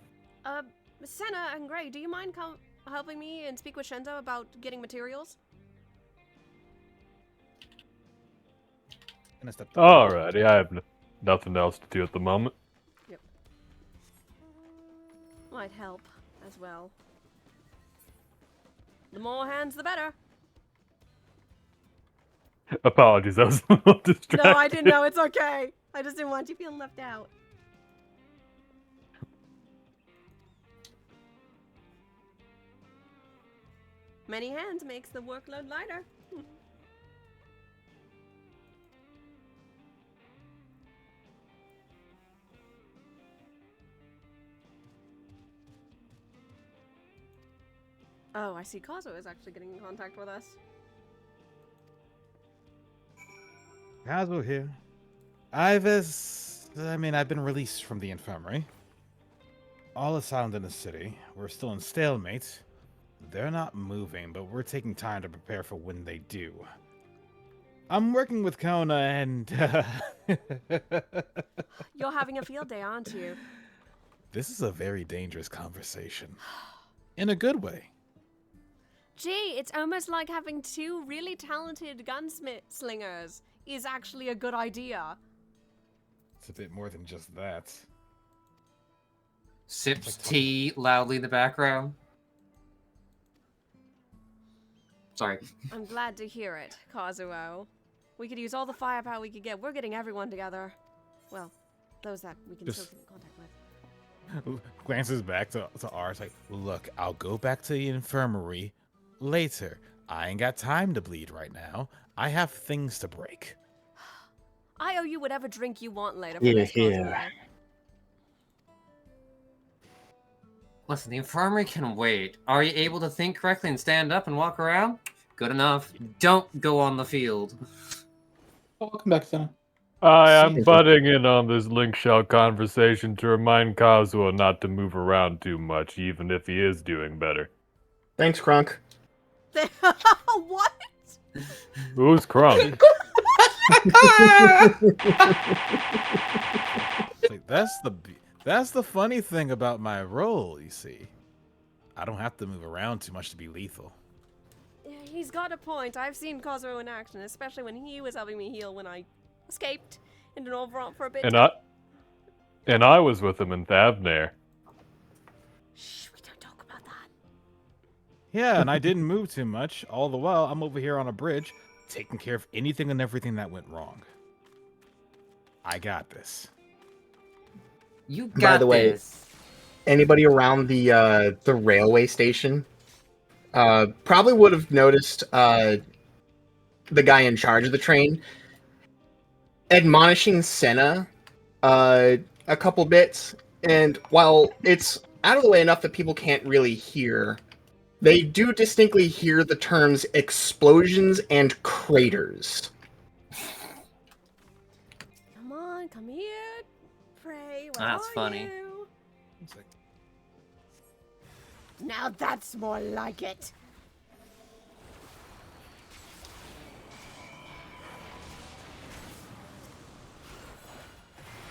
Senna and Gray, do you mind helping me and speak with Shenzo about getting materials? Alrighty, I have nothing else to do at the moment. Yep. Might help as well. The more hands, the better. Apologies, I was a little distracted. No, I didn't know. It's okay. I just didn't want you feeling left out. Many hands makes the workload lighter. Oh, I see Kazuo is actually getting in contact with us. Kazuo here. I've been released from the infirmary. All is silent in the city. We're still in stalemate. They're not moving, but we're taking time to prepare for when they do. I'm working with Kona and... You're having a field day, aren't you? This is a very dangerous conversation. In a good way. Gee, it's almost like having two really talented gunslingers is actually a good idea. It's a bit more than just that. Sips tea loudly in the background. Sorry. I'm glad to hear it, Kazuo. We could use all the firepower we could get. We're getting everyone together. Well, those that we can still keep in contact with. Glances back to ours like, look, I'll go back to the infirmary later. I ain't got time to bleed right now. I have things to break. I owe you whatever drink you want later. Yeah. Listen, the infirmary can wait. Are you able to think correctly and stand up and walk around? Good enough. Don't go on the field. Welcome back, Senna. I'm butting in on this link shell conversation to remind Kazuo not to move around too much, even if he is doing better. Thanks, Krunk. What? Who's Krunk? Like, that's the funny thing about my role, you see. I don't have to move around too much to be lethal. Yeah, he's got a point. I've seen Kazuo in action, especially when he was helping me heal when I escaped into an overrun for a bit. And I was with him in Thavnair. Shh, we don't talk about that. Yeah, and I didn't move too much. All the while, I'm over here on a bridge, taking care of anything and everything that went wrong. I got this. You got By the way, this. Anybody around the railway station probably would have noticed the guy in charge of the train admonishing Senna a couple bits, and while it's out of the way enough that people can't really hear, they do distinctly hear the terms explosions and craters. Come on, come here. Pray. That's funny. You? Now that's more like it.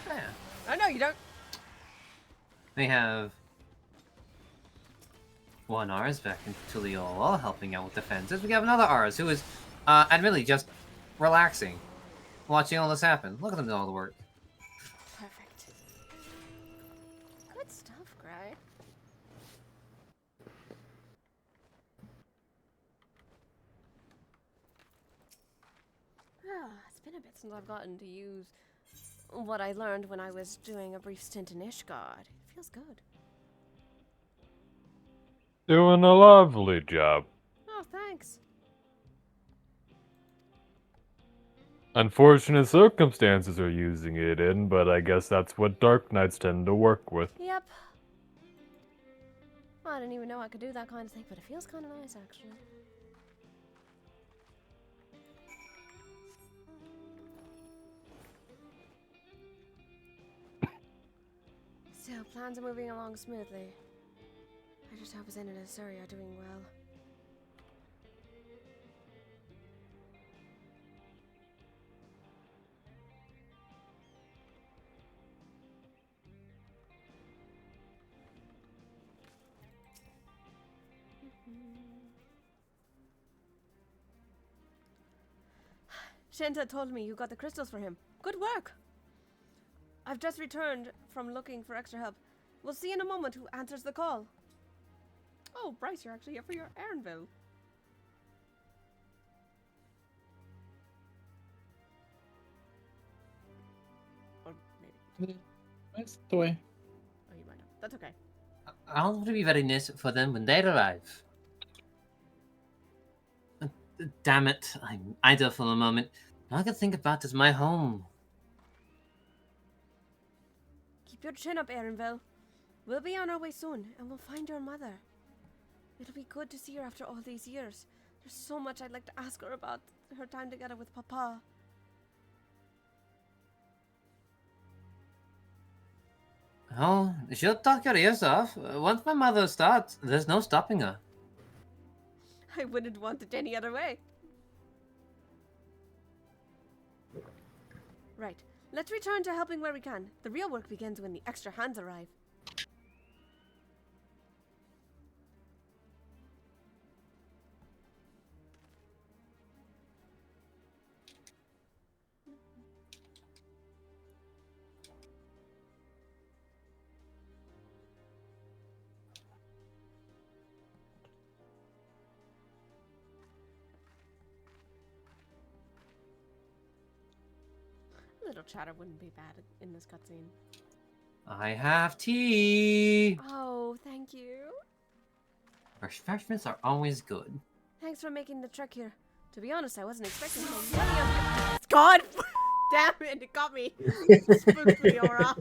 Yeah. I know you don't. They have one Ars back in Tuliol helping out with defenses. We have another Ars who is admittedly just relaxing, watching all this happen. Look at them doing all the work. Perfect. Good stuff, Gray. It's been a bit since I've gotten to use what I learned when I was doing a brief stint in Ishgard. It feels good. Doing a lovely job. Oh, thanks. Unfortunate circumstances are using it in, but I guess that's what Dark Knights tend to work with. Yep. I didn't even know I could do that kind of thing, but it feels kind of nice, actually. plans are moving along smoothly. I just hope Zen and Asuri are doing well. Shenta told me you got the crystals for him. Good work! I've just returned from looking for extra help. We'll see in a moment who answers the call. Oh, Bryce, you're actually here for your Erinville. Or maybe. That's the way. Oh, you might have. That's okay. I'll be very nice for them when they arrive. Damn it, I'm idle for a moment. All I can think about is my home. Keep your chin up, Erinville. We'll be on our way soon, and we'll find your mother. It'll be good to see her after all these years. There's so much I'd like to ask her about her time together with Papa. Oh, she'll talk your ears off. Once my mother starts, there's no stopping her. I wouldn't want it any other way. Right. Let's return to helping where we can. The real work begins when the extra hands arrive. A little chatter wouldn't be bad in this cutscene. I have tea. Oh, thank you. Refreshments are always good. Thanks for making the trek here. To be honest, I wasn't expecting so many of you. God! Damn it got me. Spooked me, Aura.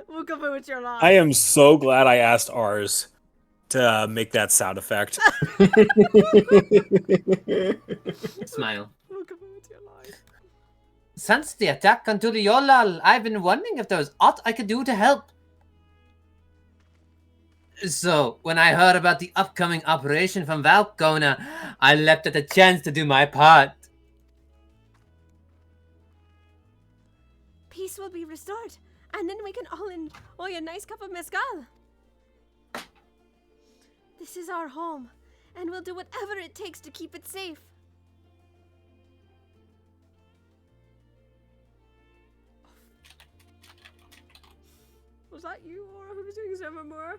We'll go with your line. I am so glad I asked ours to make that sound effect. Smile. We'll go with your line. Since the attack on Tuliolal, I've been wondering if there was aught I could do to help. So, when I heard about the upcoming operation from Valkona, I leapt at the chance to do my part. Peace will be restored, and then we can all enjoy a nice cup of mezcal. This is our home, and we'll do whatever it takes to keep it safe. Was that you, or who was doing some more?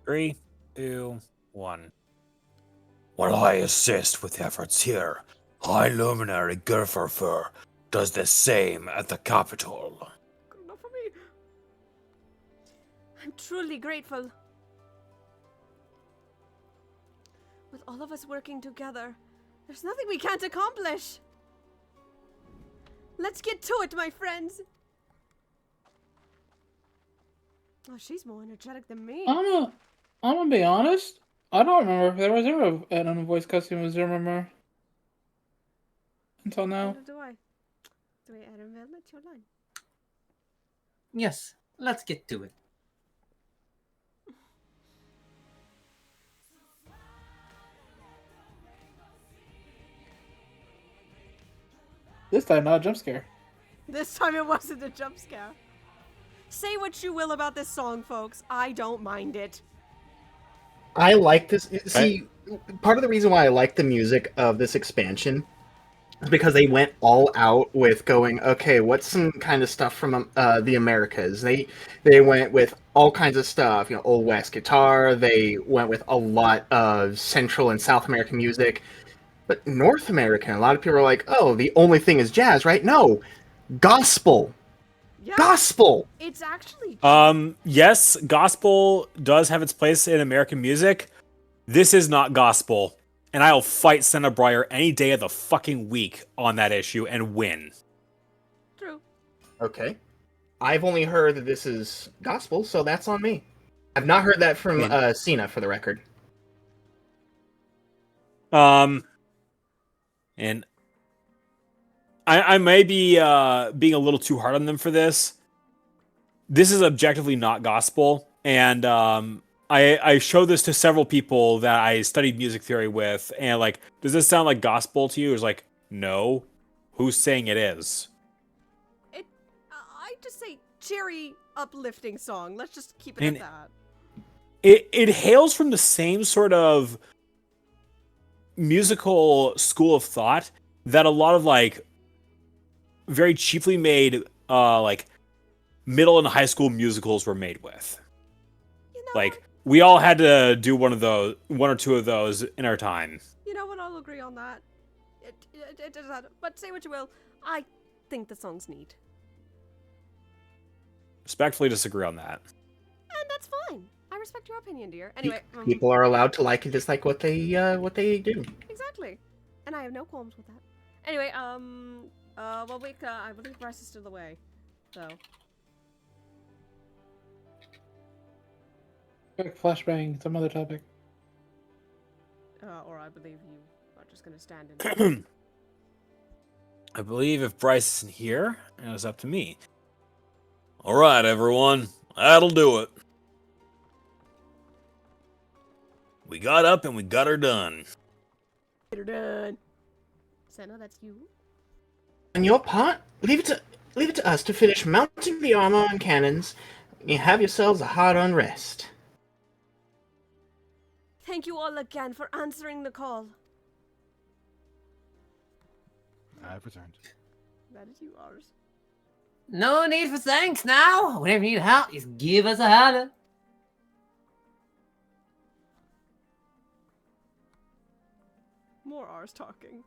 3, 2, 1. While I assist with efforts here, High Luminary Gerferfer does the same at the capital. Good enough for me. I'm truly grateful. With all of us working together, there's nothing we can't accomplish. Let's get to it, my friends. Oh, she's more energetic than me. I'm gonna be honest. I don't remember if there was ever an unvoiced cutscene with Zimmermer until now. Neither do I. Do I, Erinville? That's your line. Yes, let's get to it. This time, not a jump scare. This time it wasn't a jump scare. Say what you will about this song, folks. I don't mind it. I like this. See, part of the reason why I like the music of this expansion is because they went all out with going, okay, what's some kind of stuff from the Americas? They went with all kinds of stuff, Old West guitar. They went with a lot of Central and South American music. But North American, a lot of people are like, oh, the only thing is jazz, right? No, gospel. Yeah, gospel. It's actually. Yes, gospel does have its place in American music. This is not gospel, and I'll fight Senna Breyer any day of the fucking week on that issue and win. True. Okay. I've only heard that this is gospel, so that's on me. I've not heard that from Cena, for the record. And I may be being a little too hard on them for this. This is objectively not gospel, and I showed this to several people that I studied music theory with, and like, does this sound like gospel to you? It's like, no. Who's saying it is? I just say cheery, uplifting song. Let's just keep it And at that. it hails from the same sort of musical school of thought that a lot of like very cheaply made like middle and high school musicals were made with. Like, we all had to do one or two of those in our time. You know what? I'll agree on that. It does that. But say what you will, I think the song's neat. Respectfully disagree on that. And that's fine. I respect your opinion, dear. Anyway, People are allowed to like and dislike what they do. Exactly. And I have no qualms with that. Anyway, well, wait, I believe Bryce is still away. So. Quick flashbang, some other topic. Or I believe you are just gonna stand in. I believe if Bryce isn't here, it's up to me. All right, everyone. That'll do it. We got up and we got her done. Get her done. Senna, that's you. On your part, leave it to us to finish mounting the armor and cannons. You have yourselves a hard-earned rest. Thank you all again for answering the call. I've returned. That is you, ours. No need for thanks now. Whenever you need help, just give us a holler. More ours talking.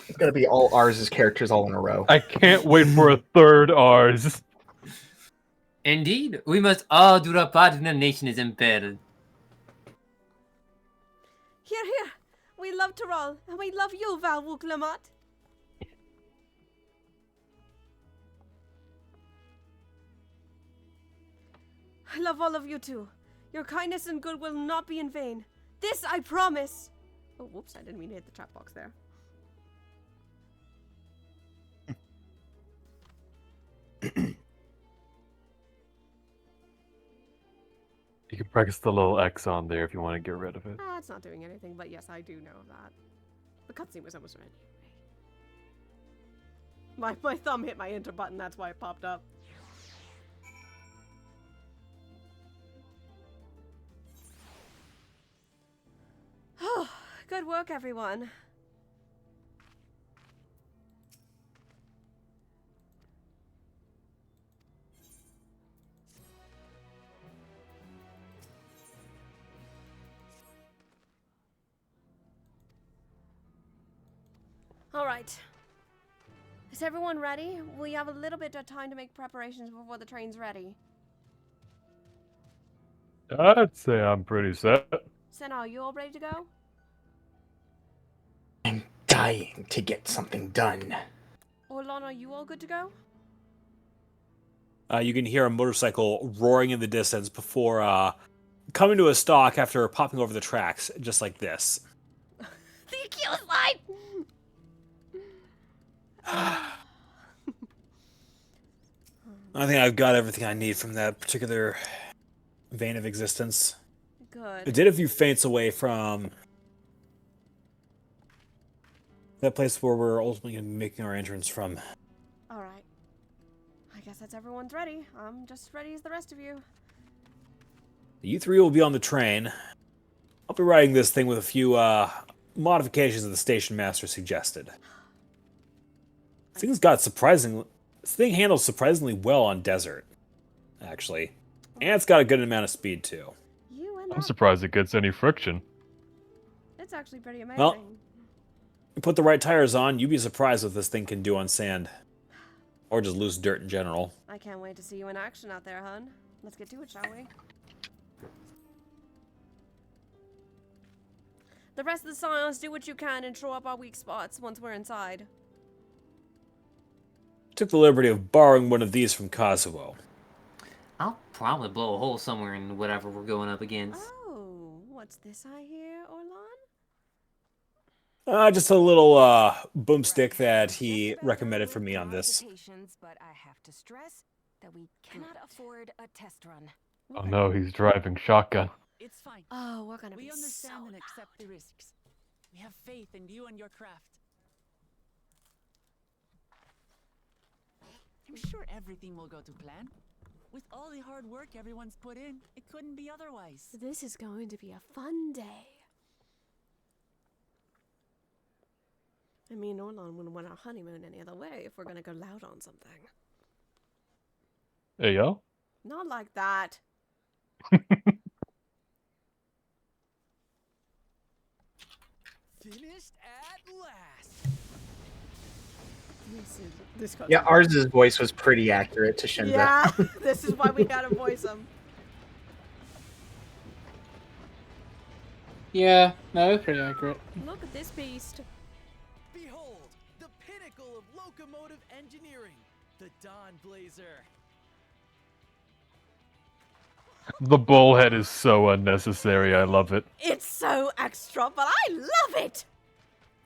It's gonna be all ours characters all in a row. I can't wait for a third ours. Indeed, we must all do our part when the nation is in peril. Here, here. We love Tyrol, and we love you, Val Wuklamat. I love all of you too. Your kindness and good will not be in vain. This I promise. Oh, whoops, I didn't mean to hit the chat box there. You can press the little X on there if you want to get rid of it. It's not doing anything, but yes, I do know that. The cutscene was almost ready. My thumb hit my enter button, that's why it popped up. Oh, good work, everyone. All right. Is everyone ready? We have a little bit of time to make preparations before the train's ready. I'd say I'm pretty set. Senna, are you all ready to go? I'm dying to get something done. Orlon, are you all good to go? You can hear a motorcycle roaring in the distance before coming to a stop after popping over the tracks, just like this. The Achilles line! I think I've got everything I need from that particular vein of existence. Good. I did a few feints away from that place where we're ultimately going to be making our entrance from. Alright. I guess that's everyone's ready. I'm just as ready as the rest of you. You three will be on the train. I'll be riding this thing with a few modifications that the station master suggested. This thing handles surprisingly well on desert, actually. And it's got a good amount of speed, too. I'm surprised it gets any friction. It's actually pretty amazing. Well, you put the right tires on, you'd be surprised what this thing can do on sand. Or just loose dirt in general. I can't wait to see you in action out there, hun. Let's get to it, shall we? The rest of the Scions, do what you can and throw up our weak spots once we're inside. Took the liberty of borrowing one of these from Kazuo. I'll probably blow a hole somewhere in whatever we're going up against. Oh, what's this I hear, Orlon? Just a little boomstick that he recommended for me on this. But I have to stress that we cannot afford a test run. Oh no, he's driving shotgun. It's fine. Oh, we're gonna We be understand so and accept the risks. We have faith in you and your craft. I'm sure everything will go to plan. With all the hard work everyone's put in, it couldn't be otherwise. This is going to be a fun day. I mean, Orlon wouldn't want our honeymoon any other way if we're gonna go loud on something. Hey, yo? Not like that. Finished at last. This Yeah, ours' voice was pretty accurate to Shinza. Yeah, this is why we had to voice him. Yeah, no, it's pretty accurate. Look at this beast. Behold, the pinnacle of locomotive engineering, the Dawn Blazer. The bullhead is so unnecessary. I love it. It's so extra, but I love it.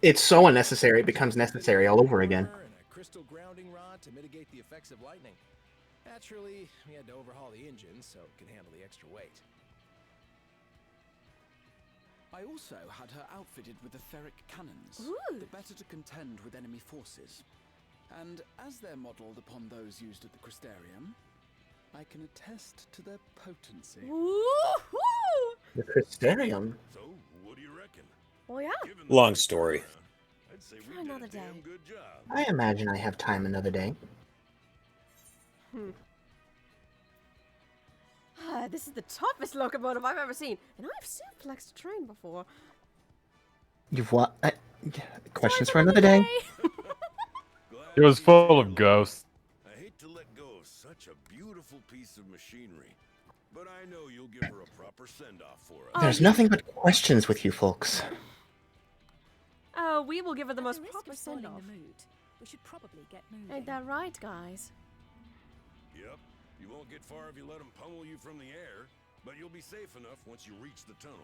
It's so unnecessary, it becomes necessary all over again. And a crystal grounding rod to mitigate the effects of lightning. Naturally, we had to overhaul the engine so it could handle the extra weight. I also had her outfitted with etheric cannons, the better to contend with enemy forces. And as they're modelled upon those used at the Crystarium, I can attest to their potency. Woo-hoo! The Crystarium? So, what do you reckon? Well, yeah. Long story. I'd say For another day. good job. I imagine I have time another day. This is the toughest locomotive I've ever seen, and I've suplexed a train before. You've what? Questions for another day? It was full of ghosts. I hate to let go of such a beautiful piece of machinery, but I know you'll give her a proper send-off for us. There's nothing but questions with you folks. Oh, we will give her the most proper send-off. We should probably get moving. Ain't that right, guys? Yep. You won't get far if you let them pummel you from the air, but you'll be safe enough once you reach the tunnel.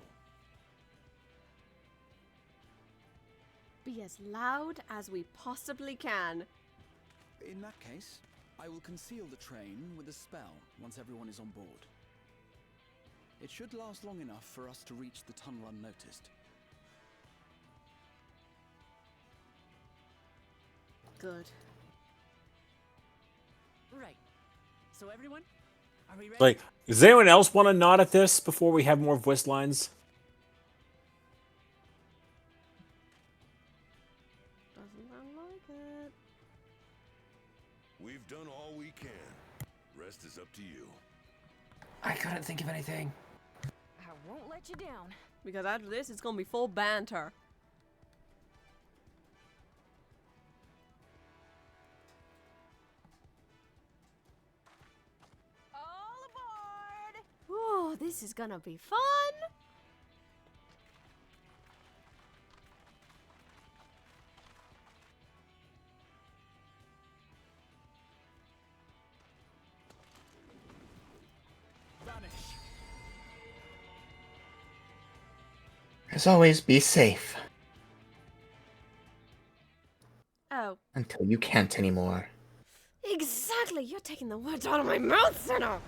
Be as loud as we possibly can. In that case, I will conceal the train with a spell once everyone is on board. It should last long enough for us to reach the tunnel unnoticed. Good. Right. So everyone, are we ready? Like, does anyone else want to nod at this before we have more voice lines? Doesn't sound like it. We've done all we can. Rest is up to you. I couldn't think of anything. I won't let you down. Because after this, it's gonna be full banter. All aboard! Oh, this is gonna be fun. As always, be safe. Oh, Until you can't anymore. exactly. You're taking the words out of my mouth, Senna.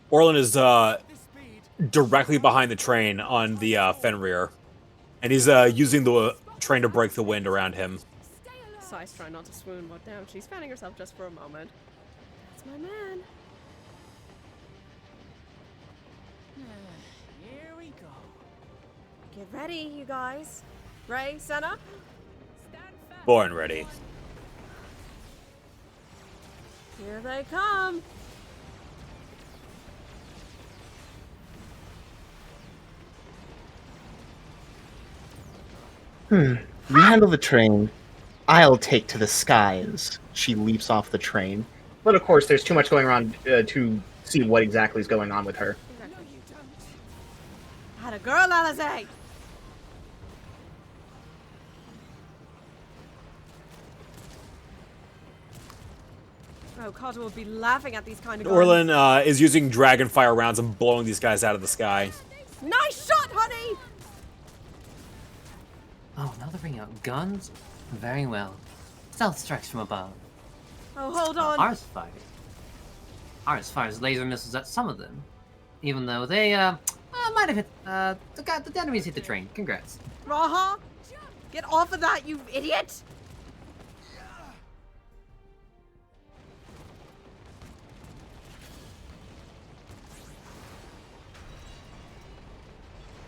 Orlin is directly behind the train on the Fenrir, and he's using the train to break the wind around him. Sai's trying not to swoon, but damn, she's fanning herself just for a moment. That's my man. Here we go. Get ready, you guys. Ray, Senna? Born ready. Here they come. You handle the train. I'll take to the skies. She leaps off the train. But of course, there's too much going on to see what exactly is going on with her. I had a girl, Alizé. Oh, Carter would be laughing at these kind of guns. Orlin is using dragonfire rounds and blowing these guys out of the sky. Nice shot, honey! Oh, now they're bringing out guns? Very well. Stealth strikes from above. Oh, hold on. Ours fires laser missiles at some of them. Even though they, might have hit, the enemies hit the train. Congrats. Raha, get off of that, you idiot!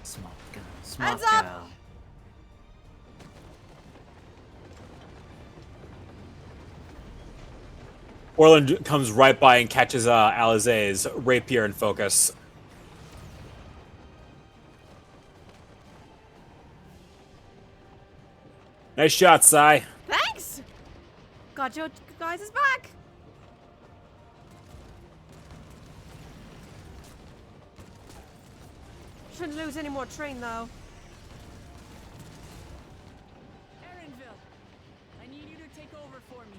Smart girl. Smart Hands up! girl. Orland comes right by and catches Alizé's rapier in focus. Nice shot, Sai. Thanks! Got your guys' back! Shouldn't lose any more train, though. Erenville, I need you to take over for me.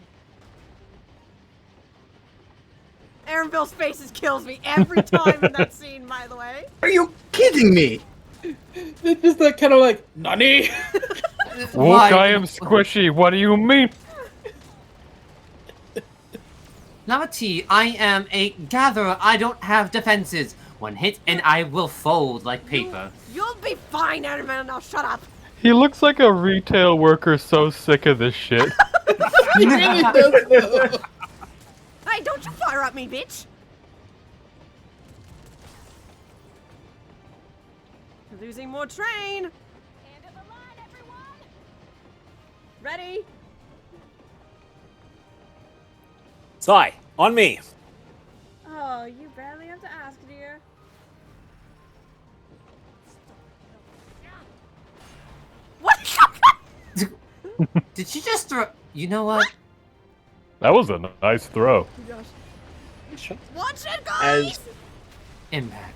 Erenville's faces kills me every time in that scene, by the way. Are you kidding me? It's just that kind of like, Nani? Look, I am squishy. What do you mean? Lavati, I am a gatherer. I don't have defenses. One hit and I will fold like paper. You'll be fine, Erenville. Now shut up. He looks like a retail worker so sick of this shit. He really does, though. Hey, don't you fire at me, bitch! We're losing more train! End of the line, everyone! Ready? Sai, on me. Oh, you barely have to ask, dear. What? Did she just throw? You know what? That was a nice throw. Watch it, guys! Impact.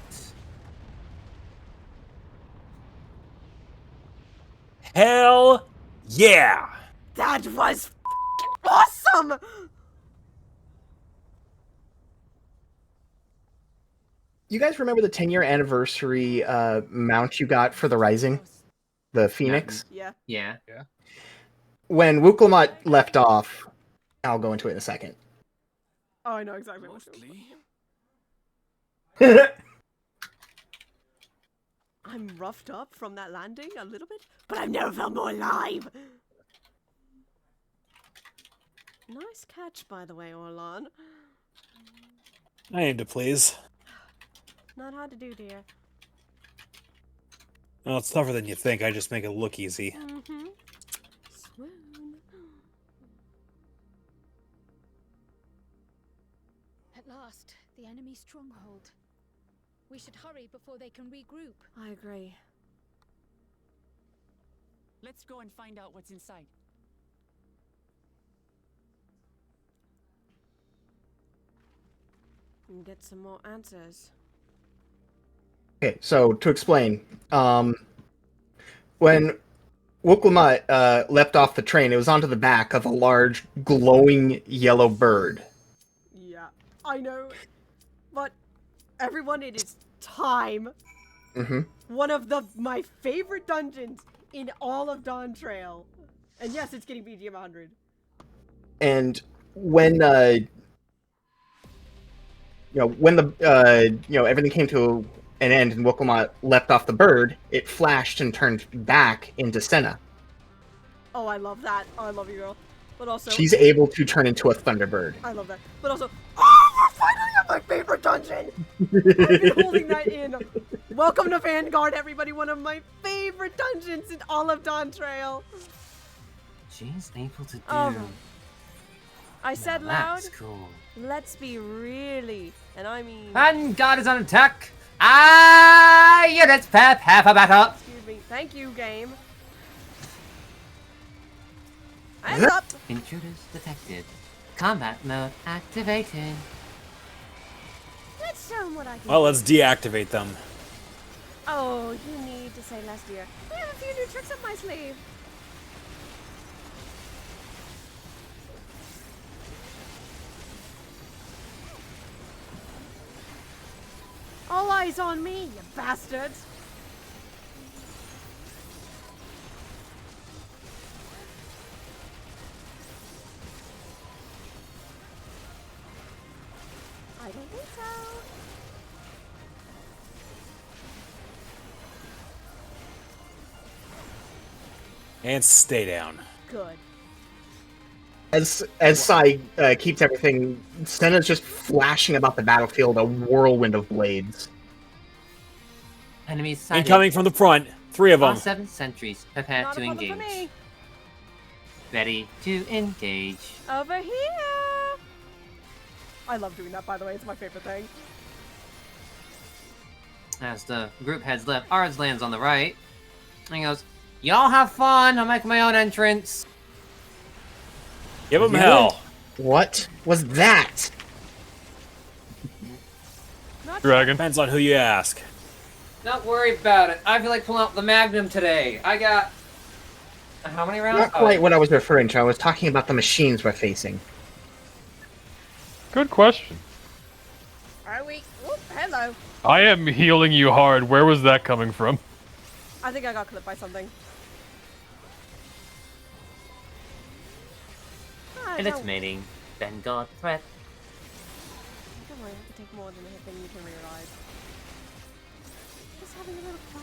Hell yeah! That was awesome! You guys remember the 10-year anniversary mount you got for the Rising? The Phoenix? Yeah. Yeah. When Wuklamot left off, I'll go into it in a second. Oh, I know exactly what I'm roughed up from that landing a little bit, but I've never felt more alive! Nice catch, by the way, Orlan. I aim to please. Not hard to do, dear. Well, it's tougher than you think. I just make it look easy. Mm-hmm. Swoon. At last, the enemy stronghold. We should hurry before they can regroup. I agree. Let's go and find out what's inside. And get some more answers. Okay, so to explain, when Wuklamot leapt off the train, it was onto the back of a large, glowing yellow bird. Yeah, I know. But everyone, it is time. Mm-hmm. One of my favorite dungeons in all of Dawn Trail. And yes, it's getting BGM 100. And when everything came to an end and Wuklamot leapt off the bird, it flashed and turned back into Senna. Oh, I love that. Oh, I love you, girl. But also... She's able to turn into a Thunderbird. I love that. But also... Oh, we're finally at my favorite dungeon! I've been holding that in. Welcome to Vanguard, everybody. One of my favorite dungeons in all of Dawn Trail. She's able to do. I said loud. That's cool. Let's be really, and I mean... Vanguard is on attack! Ah, units prepare for battle! Excuse me. Thank you, game. Hands up! Intruders detected. Combat mode activated. Let's show them what I can Well, do. let's deactivate them. Oh, you need to say less, dear. I have a few new tricks up my sleeve. All eyes on me, you bastards! And stay down. Good. As Sai keeps everything, Senna's just flashing about the battlefield, a whirlwind of blades. Enemies sighted. Incoming from the front. 3 of them. All 7 sentries prepare to engage. Ready to engage. Over here. I love doing that, by the way. It's my favorite thing. As the group heads left, Ards lands on the right. And he goes, "Y'all have fun. I'll make my own entrance." Give him hell. What was that? Dragon. Depends on who you ask. Don't worry about it. I feel like pulling out the Magnum today. I got... How many rounds? Not quite what I was referring to. I was talking about the machines we're facing. Good question. Are we? Oop, hello. I am healing you hard. Where was that coming from? I think I got clipped by something. Eliminating Vanguard threat. Don't worry, I have to take more than a hit than you can realize. Just having a little fun.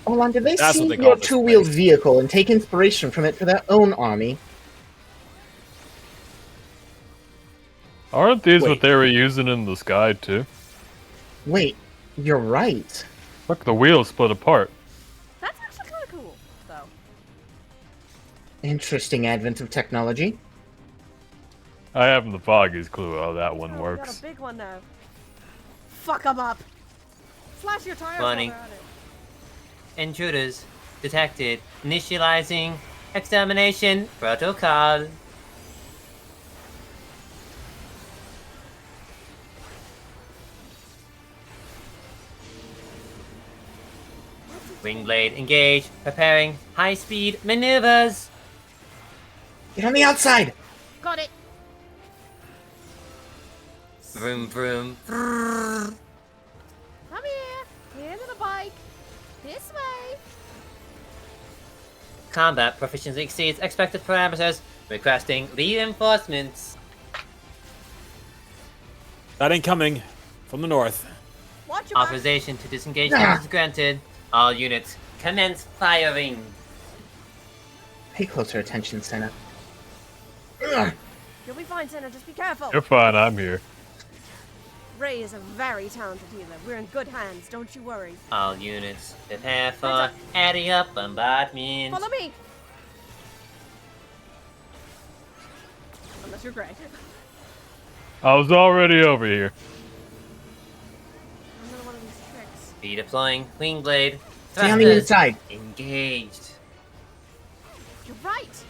Hold on, did they That's see what they your call this two-wheeled vehicle and take inspiration from it for their own army? Aren't these Wait. what they were using in the sky too? Wait, you're right. Look, the wheels split apart. That's actually kind of cool, though. Interesting advent of technology. I haven't the foggiest clue how that one Oh, we got works. a big one now. Fuck them up. Slash your tires while Funny. they're at it. Intruders detected. Initializing extermination protocol. Wingblade engage. Preparing high-speed maneuvers. Get on the outside! Got it. Vroom vroom. Come here. Here's the bike. This way. Combat proficiency exceeds expected parameters. Requesting reinforcements. That incoming from the north. Watch your back. Authorization to disengage is granted. All units commence firing. Pay closer attention, Senna. You'll be fine, Senna. Just be careful. You're fine, I'm here. Ray is a very talented healer. We're in good hands. Don't you worry. All units prepare for area bombardment. Follow me. Unless you're Gray. I was already over here. Another one of these tricks. Redeploying Wingblade. Stay on the Thrusters inside. engaged. You're right.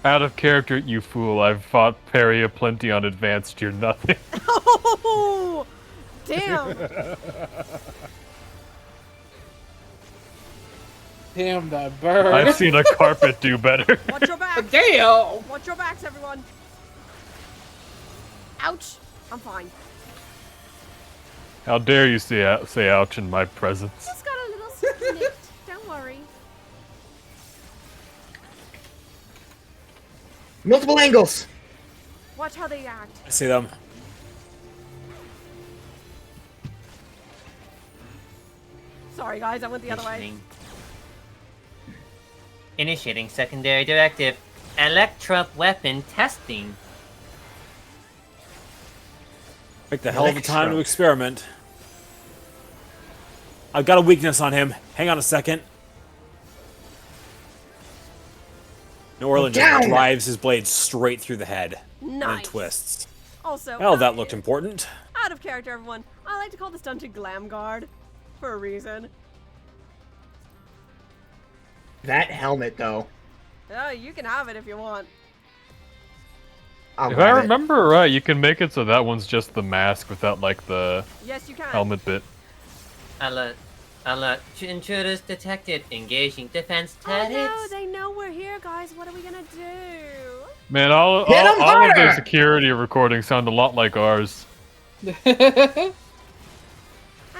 Out of character, you fool. I've fought Perry aplenty on advanced. You're nothing. Oh, damn. Damn that bird. I've seen a carpet do better. Watch your backs. Damn. Watch your backs, everyone. Ouch. I'm fine. How dare you say ouch in my presence? Just got a little nicked. Don't worry. Multiple angles! Watch how they act. I see them. Sorry, guys. I went the other way. Initiating secondary directive. Electro weapon testing. Take the hell of a time to experiment. I've got a weakness on him. Hang on a second. Norland just drives his blade straight through the head. And then Nice. twists. Also, Oh, that looked important. out of character, everyone. I like to call this dungeon Glam Guard for a reason. That helmet, though. Oh, you can have it if you want. I'll If I grab it. remember right, you can make it so that one's just the mask without like the Yes, you can. helmet bit. Alert. Alert. Intruders detected. Engaging defense Oh turrets. no, they know we're here, guys. What are we gonna do? Man, all of their security recordings sound a lot like ours.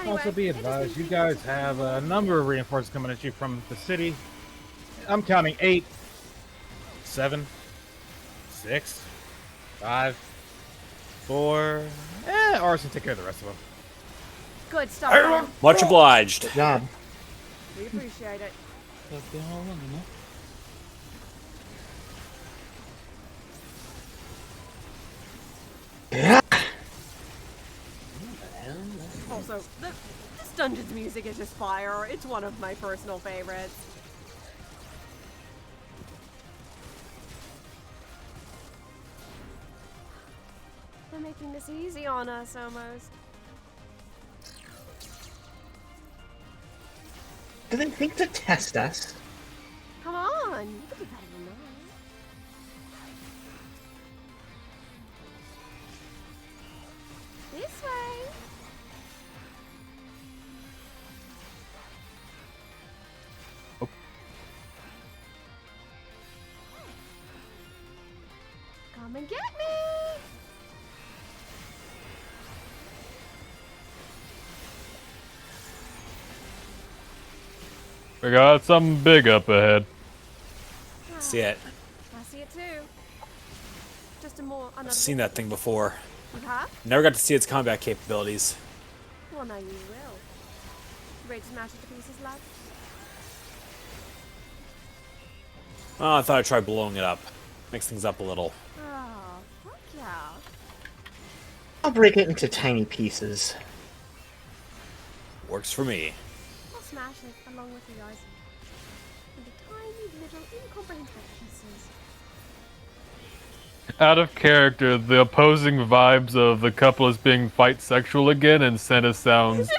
Also be advised, you guys have a number of reinforcements coming at you from the city. I'm counting 8, 7, 6, 5, 4. Arson, take care of the rest of them. Good stuff. man. Much obliged. Good job. We appreciate it. That's the whole one, you know? Also, this dungeon's music is just fire. It's one of my personal favorites. They're making this easy on us, almost. Do they think to test us? Come on, you could do better than that. This way. Come and get me! We got something big up ahead. See it. I see it too. Just another. I've seen that thing before. You have? Never got to see its combat capabilities. Well, now you will. Ready to smash it to pieces, lad? Oh, I thought I'd try blowing it up. Mix things up a little. Oh, fuck yeah. I'll break it into tiny pieces. Works for me. I'll smash it along with you guys into tiny little incomprehensible pieces. Out of character, the opposing vibes of the couple is being fight sexual again, and Senna sounds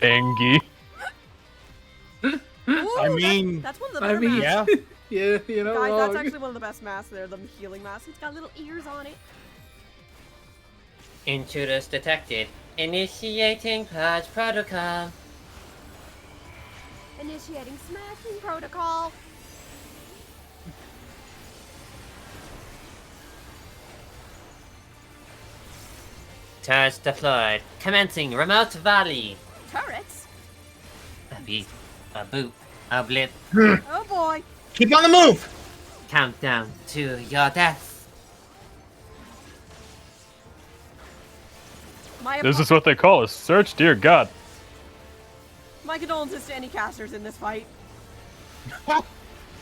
angry. Ooh, I mean, that's one of the better masks. yeah. Yeah, you know. Guys, that's actually one of the best masks there, the healing mask. It's got little ears on it. Intruders detected. Initiating purge protocol. Initiating smashing protocol. Turrets deployed. Commencing remote valley. Turrets? A beat. A boop. A blip. Oh boy. Keep on the move! Countdown to your death. This is what they call a search, dear God. My condolences to any casters in this fight.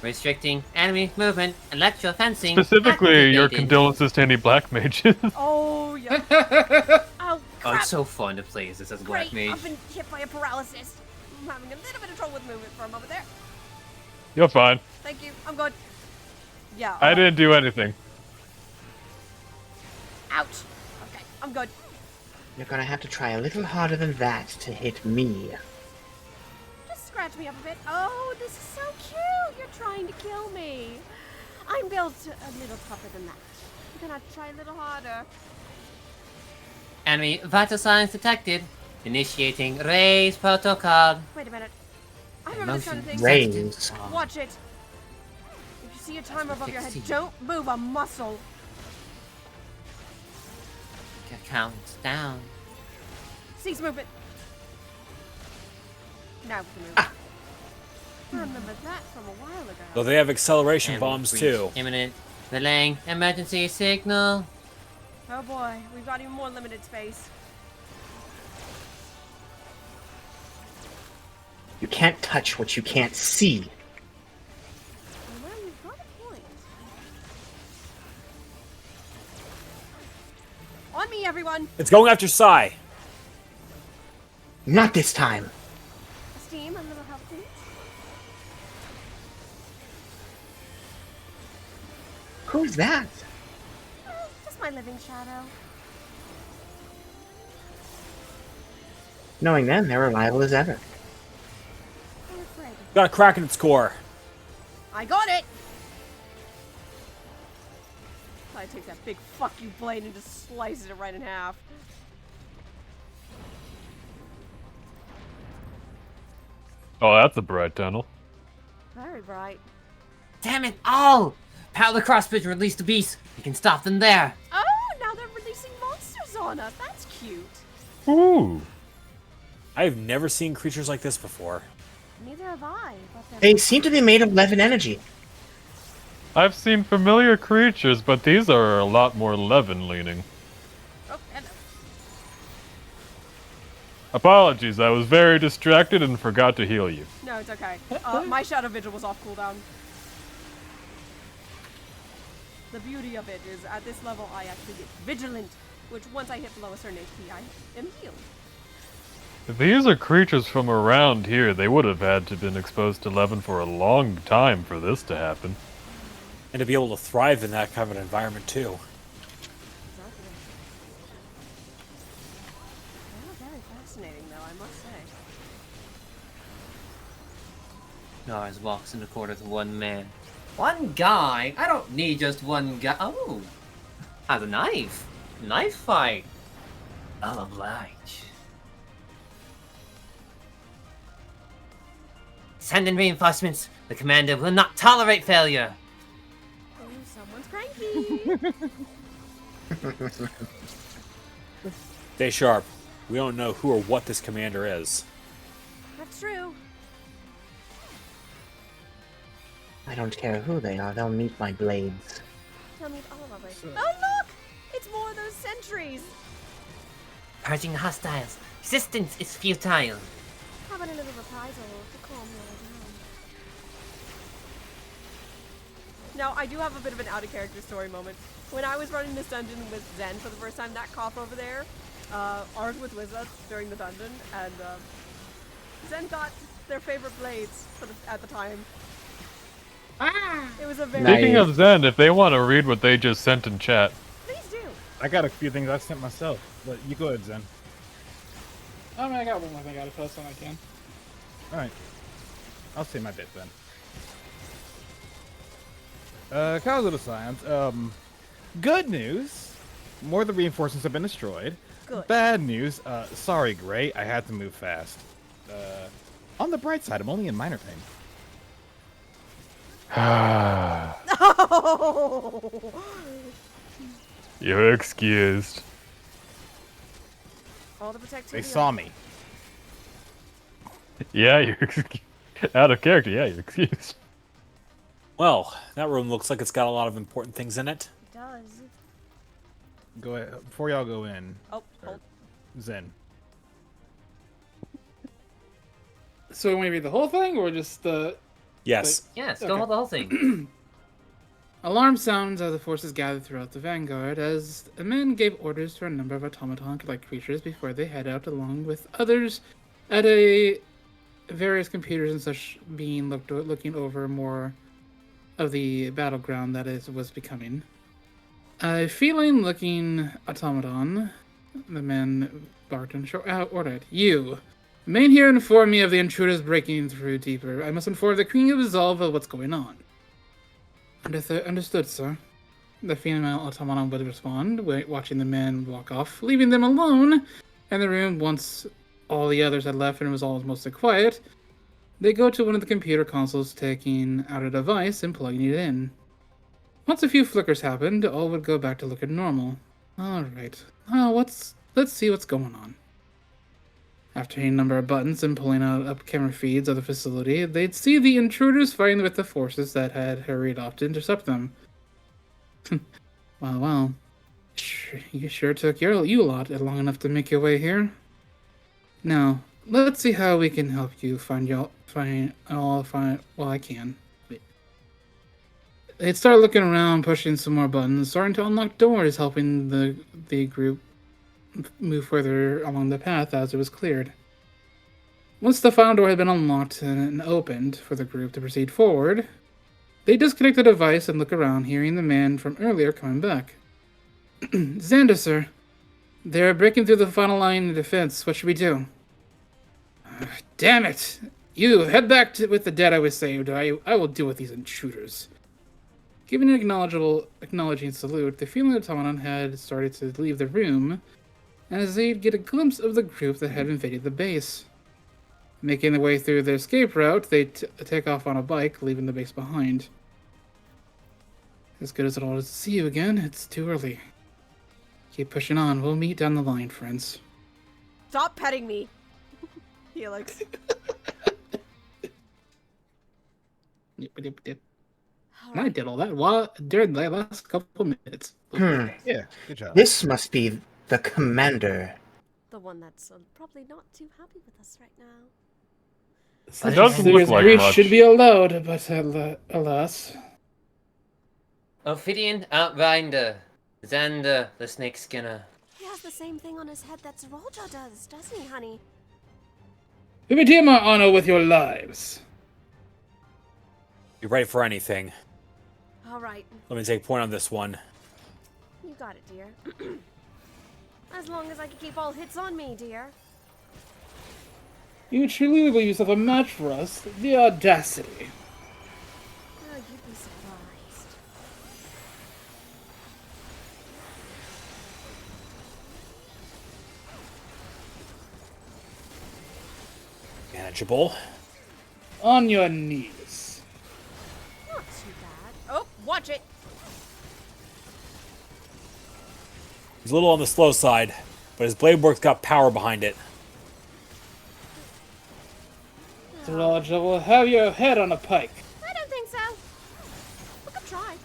Restricting enemy movement. Electro-fencing. Specifically, your activated. condolences to any black mages. Oh, yeah. Oh, Oh, crap. it's so fun to play as this as a black Great. mage. I've been hit by a paralysis. I'm having a little bit of trouble with movement for a moment there. You're fine. Thank you. I'm good. Yeah. I didn't do anything. Ouch. Okay, I'm good. You're gonna have to try a little harder than that to hit me. Just scratch me up a bit. Oh, this is so cute. You're trying to kill me. I'm built a little tougher than that. You're gonna have to try a little harder. Enemy vital signs detected. Initiating raise protocol. Wait a minute. I remember this kind of thing. Raise. Watch it. If you see a timer above your head, 16. don't move a muscle. Count down. Cease movement. Now we can move. I remember that from a while ago. Though they have acceleration Enemy bombs breach too. Imminent. Relaying emergency signal. Oh boy, we've got even more limited space. You can't touch what you can't see. Well, you've got a point. On me, everyone! It's going after Sai. Not this time. Esteem, a little help, please. Who's that? Just my living shadow. Knowing them, they're reliable as ever. I'm afraid. Got a crack in its core. I got it! I take that big fuck you blade and just slices it right in half. Oh, that's a bright tunnel. Very bright. Damn it all! Power the crossbridge, release the beast. You can stop them there. Oh, now they're releasing monsters on us. That's cute. Ooh. I've never seen creatures like this before. Neither have I. But They seem to be made of Levin energy. I've seen familiar creatures, but these are a lot more Levin leaning. Oh, hello. Apologies, I was very distracted and forgot to heal you. No, it's okay. My Shadow Vigil was off cooldown. The beauty of it is, at this level, I actually get Vigilant, which once I hit below a certain HP, I am healed. If these are creatures from around here, they would have had to have been exposed to Levin for a long time for this to happen. And to be able to thrive in that kind of an environment, too. Exactly. They are very fascinating, though, I must say. Nars walks in the corner with one man. One guy? I don't need just one guy. Oh, has a knife. Knife fight. I'll oblige. Send in reinforcements. The commander will not tolerate failure. Oh, someone's cranky. Stay sharp. We don't know who or what this commander is. That's true. I don't care who they are, they'll meet my blades. Tell me all of it. Oh, look! It's more of those sentries. Purging the hostiles. Resistance is futile. How about a little reprisal to calm you all down? Now, I do have a bit of an out-of-character story moment. When I was running this dungeon with Zen for the first time, that cop over there armed with us during the dungeon, and Zen got their favorite blades at the time. It was a very... Speaking of Zen, if they want to read what they just sent in chat. Please do. I got a few things I sent myself, but you go ahead, Zen. I mean, I got one more thing I gotta post when I can. Alright. I'll say my bit then. Cows of the Science. Good news. More of the reinforcements have been destroyed. Good. Bad news. Sorry, Gray. I had to move fast. On the bright side, I'm only in minor pain. You're excused. All the protectivity. They saw me. Yeah, you're excused. Out of character, yeah, you're excused. Well, that room looks like it's got a lot of important things in it. It does. Go ahead. Before y'all go in. Oh, hold. Zen. So we want to read the whole thing, or just the... Yes. Yes, go hold the whole thing. Alarm sounds as the forces gathered throughout the vanguard, as a man gave orders to a number of automaton-like creatures before they head out, along with others at various computers and such being looking over more of the battleground that it was becoming. A feline-looking automaton, the man barked and ordered, "You! Remain here and inform me of the intruders breaking through deeper. I must inform the Queen of Resolve of what's going on." Understood, sir. The female automaton would respond, watching the man walk off, leaving them alone in the room once all the others had left and it was all mostly quiet. They go to one of the computer consoles, taking out a device and plugging it in. Once a few flickers happened, all would go back to looking normal. Alright. Let's see what's going on. After hitting a number of buttons and pulling out up camera feeds of the facility, they'd see the intruders fighting with the forces that had hurried off to intercept them. Well. You sure took you lot long enough to make your way here. Now, let's see how we can help you I can. Wait. They'd start looking around, pushing some more buttons, starting to unlock doors, helping the group move further along the path as it was cleared. Once the final door had been unlocked and opened for the group to proceed forward, they disconnect the device and look around, hearing the man from earlier coming back. "Xander, sir. They're breaking through the final line of defense. What should we do?" "Damn it! You, head back with the dead I was saved. I will deal with these intruders." Giving an acknowledging salute, the feline automaton had started to leave the room, as they'd get a glimpse of the group that had invaded the base. Making their way through their escape route, they take off on a bike, leaving the base behind. "As good as it all is to see you again, it's too early. Keep pushing on. We'll meet down the line, friends." Stop petting me, Helix. Yep. And I did all that during the last couple minutes. Yeah, good job. This must be the commander. The one that's probably not too happy with us right now. Such doesn't serious look like grief much. should be allowed, but alas. Ophidian Outbinder, Xander the Snake Skinner. He has the same thing on his head that Zerolja does, doesn't he, honey? We redeem our honor with your lives. You ready for anything? All right. Let me take point on this one. You got it, dear. As long as I can keep all hits on me, dear. You truly believe yourself a match for us? The audacity. Oh, you'd be surprised. Manageable. On your knees. Not too bad. Oh, watch it. He's a little on the slow side, but his blade work's got power behind it. Roger will have your head on a pike. I don't think so. We could try.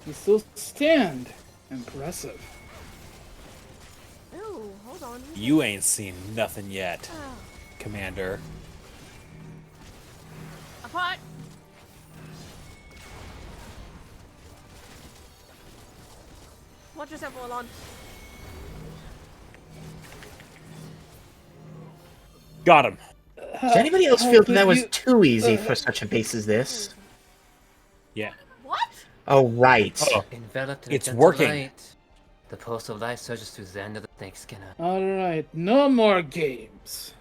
You still stand. Impressive. Ooh, hold on. You ain't seen nothing yet, Oh. Commander. Apart. Watch yourself, Orlon. Got him. Does anybody else feel that was too easy for such a base as this? Yeah. What? Oh, right. Enveloped in It's a gentle working. light, the pulse of life surges through Xander the Snake Skinner. Alright, no more games.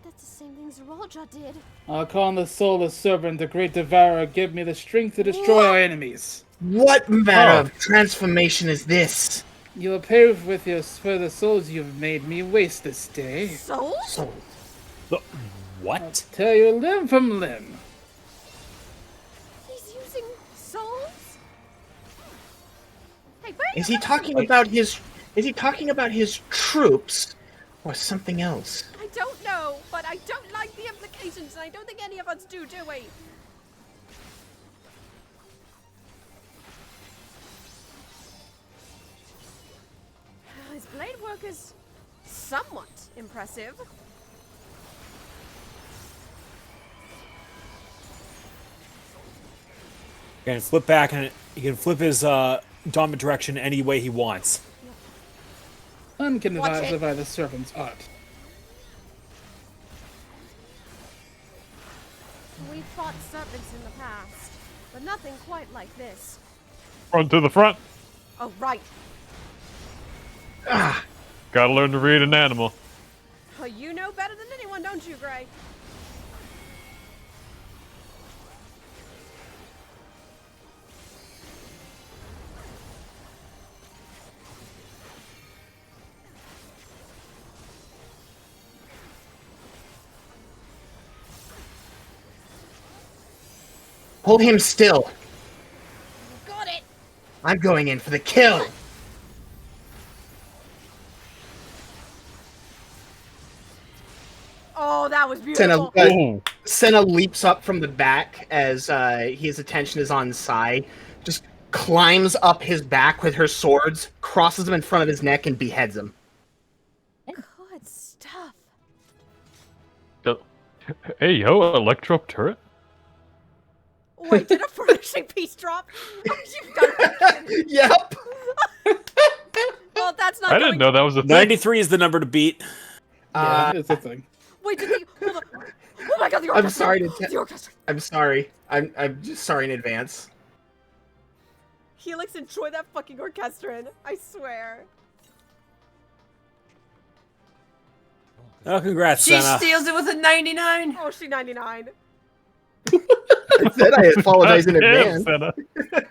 That's the same thing Zerolja did. I'll call on the soulless servant, the great devourer, give me the strength to destroy our enemies. What manner of transformation is this? You will pay with your for the souls you've made me waste this day. Souls? What? I'll tear you limb from limb. He's using souls? Hey, where Is he talking about his? Is he talking about his troops, or something else? I don't know, but I don't like the implications, and I don't think any of us do we? His blade work is somewhat impressive. He can flip back and he can flip his dominant direction any way he wants. None can Watch it. divide the servant's art. We've fought serpents in the past, but nothing quite like this. Front to the front. Oh, right. Gotta learn to read an animal. Oh, you know better than anyone, don't you, Gray? Hold him still. Got it. I'm going in for the kill. Oh, that was beautiful. Senna leaps up from the back as his attention is on Sai. Just climbs up his back with her swords, crosses them in front of his neck, and beheads him. Good stuff. Hey, yo, electro turret? Wait, did a furnishing piece drop? Oh, you got it. Yep. Well, that's not I didn't know that was a thing. 93 is the number to beat. Yeah, it's a thing. Wait, did the... Hold on. Oh my god, the orchestra! I'm sorry to The orchestra! I'm sorry. I'm just sorry in advance. Helix, enjoy that fucking orchestrion. I swear. Oh, congrats, She Senna. steals it with a 99. Oh, she 99. I said I apologize in Damn, advance. Senna.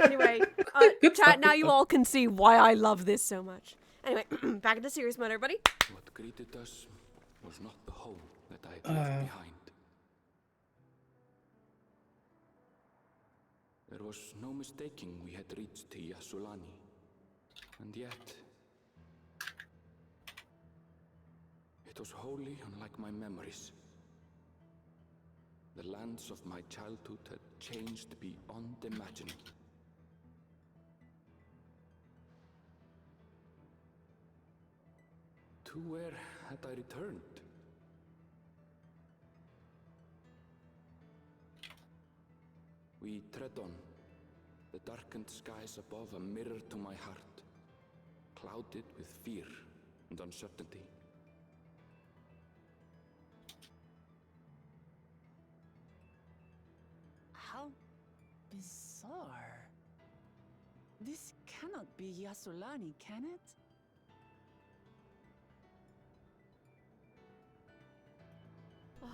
Anyway, chat, now you all can see why I love this so much. Anyway, back into serious mode, everybody. What greeted us was not the home that I had left behind. There was no mistaking we had reached Yasulani. And yet, it was wholly unlike my memories. The lands of my childhood had changed beyond imagining. To where had I returned? We tread on. The darkened skies above a mirror to my heart, clouded with fear and uncertainty. How bizarre. This cannot be Yasulani, can it?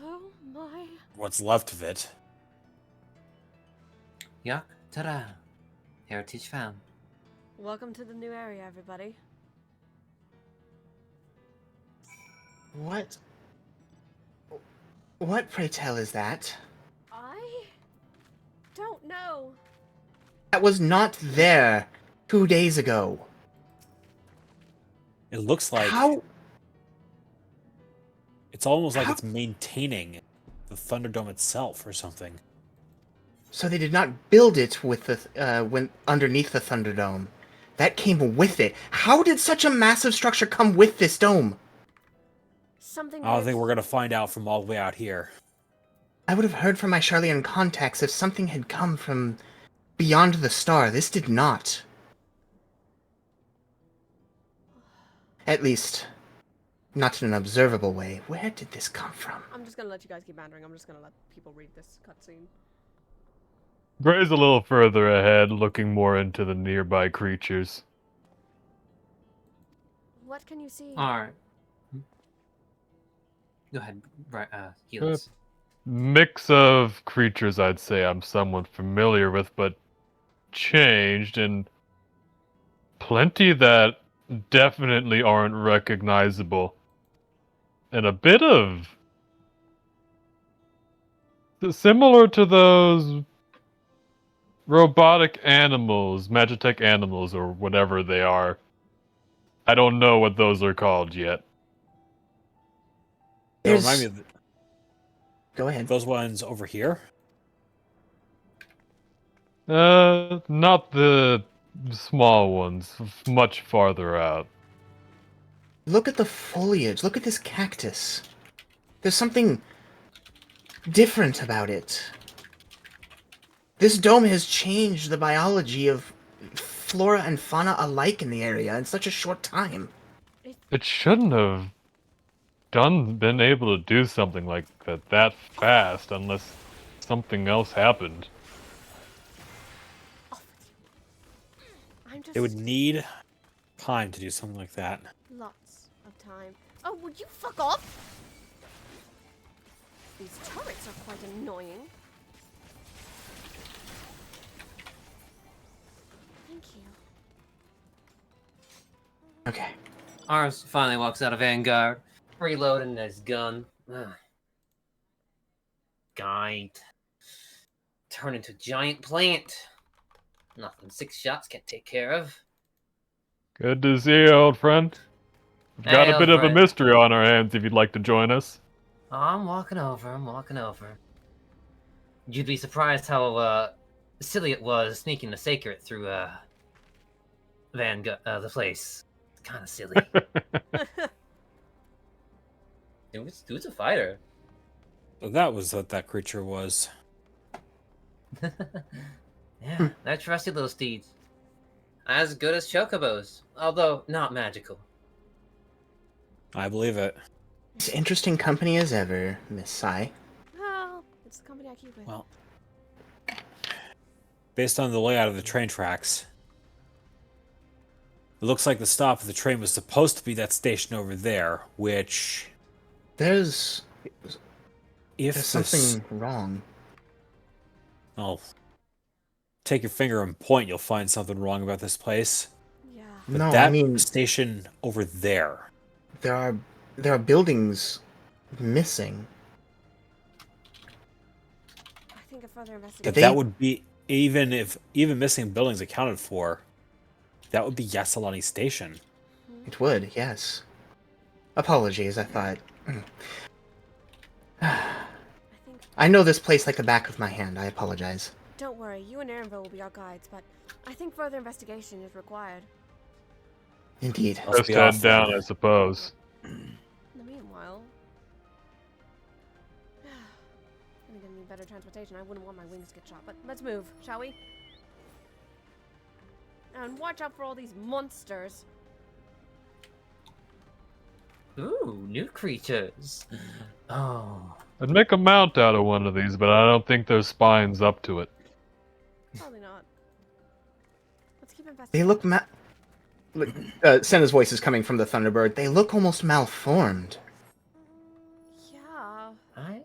Oh my. What's left of it. Yak, ta-da. Heritage found. Welcome to the new area, everybody. What? What, pray tell, is that? I don't know. That was not there 2 days ago. It looks like How? it's almost like it's maintaining the Thunderdome itself or something. So they did not build it with the when underneath the Thunderdome. That came with it. How did such a massive structure come with this dome? Something. I don't think we're gonna find out from all the way out here. I would have heard from my Charlian contacts if something had come from beyond the star. This did not. At least, not in an observable way. Where did this come from? I'm just gonna let you guys keep bantering. I'm just gonna let people read this cutscene. Gray's a little further ahead, looking more into the nearby creatures. What can you see? Alright. Go ahead, Helix. Mix of creatures I'd say I'm somewhat familiar with, but changed, and plenty that definitely aren't recognizable. And a bit of... similar to those robotic animals, Magitech animals, or whatever they are. I don't know what those are called yet. They remind me of Go ahead. Those ones over here? Not the small ones, much farther out. Look at the foliage. Look at this cactus. There's something different about it. This dome has changed the biology of flora and fauna alike in the area in such a short time. It shouldn't have been able to do something like that fast unless something else happened. They would need time to do something like that. Lots of time. Oh, would you fuck off? These turrets are quite annoying. Thank you. Okay. Ars finally walks out of Vanguard, reloading his gun. Guide. Turn into a giant plant. Nothing 6 shots can't take care of. Good to see you, old friend. We've got Hey, a bit old of a friend. mystery on our hands if you'd like to join us. I'm walking over. You'd be surprised how silly it was sneaking the Sacred through the place. It's kind of silly. Dude's a fighter. So that was what that creature was. Yeah, they're trusty little steeds. As good as chocobos, although not magical. I believe it. As interesting company as ever, Miss Sai. Well, it's the company I keep with. Well, based on the layout of the train tracks, it looks like the stop of the train was supposed to be that station over there, which... There's something wrong. Oh. Take your finger and point, you'll find something wrong about this place. Yeah. But No, that I mean station over there. There are buildings missing. I think a further But investigation. that would be, even missing buildings accounted for, that would be Yasalani Station. It would, yes. Apologies, I thought. I know this place like the back of my hand. I apologize. Don't worry, you and Aaronville will be our guides, but I think further investigation is required. Indeed. Just head down, I suppose. In the meanwhile... gonna give me better transportation. I wouldn't want my wings to get shot, but let's move, shall we? And watch out for all these monsters. Ooh, new creatures. Oh. I'd make a mount out of one of these, but I don't think their spine's up to it. Probably not. Let's keep investigating. They look Senna's voice is coming from the Thunderbird. They look almost malformed. Yeah. I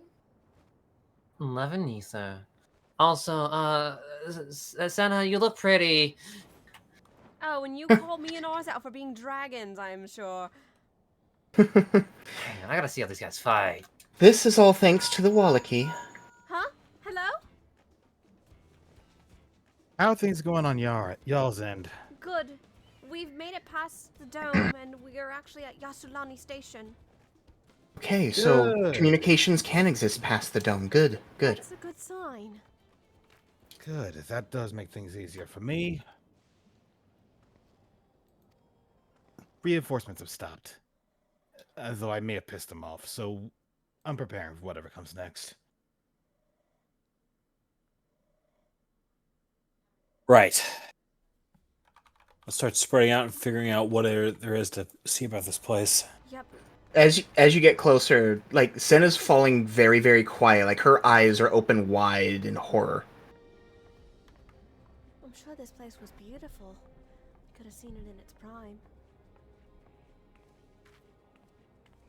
love Anissa. Also, Senna, you look pretty. Oh, and you called me and ours out for being dragons, I'm sure. Man, I gotta see how these guys fight. This is all thanks to the Wallachie. Huh? Hello? How are things going on y'all's end? Good. We've made it past the dome, and we're actually at Yasulani Station. Okay, so Good. communications can exist past the dome. Good, good. That's a good sign. Good. That does make things easier for me. Reinforcements have stopped. Though I may have pissed them off, so I'm preparing for whatever comes next. Right. Let's start spreading out and figuring out what there is to see about this place. Yep. As you get closer, like, Senna's falling very, very quiet. Like, her eyes are open wide in horror. I'm sure this place was beautiful. Could have seen it in its prime.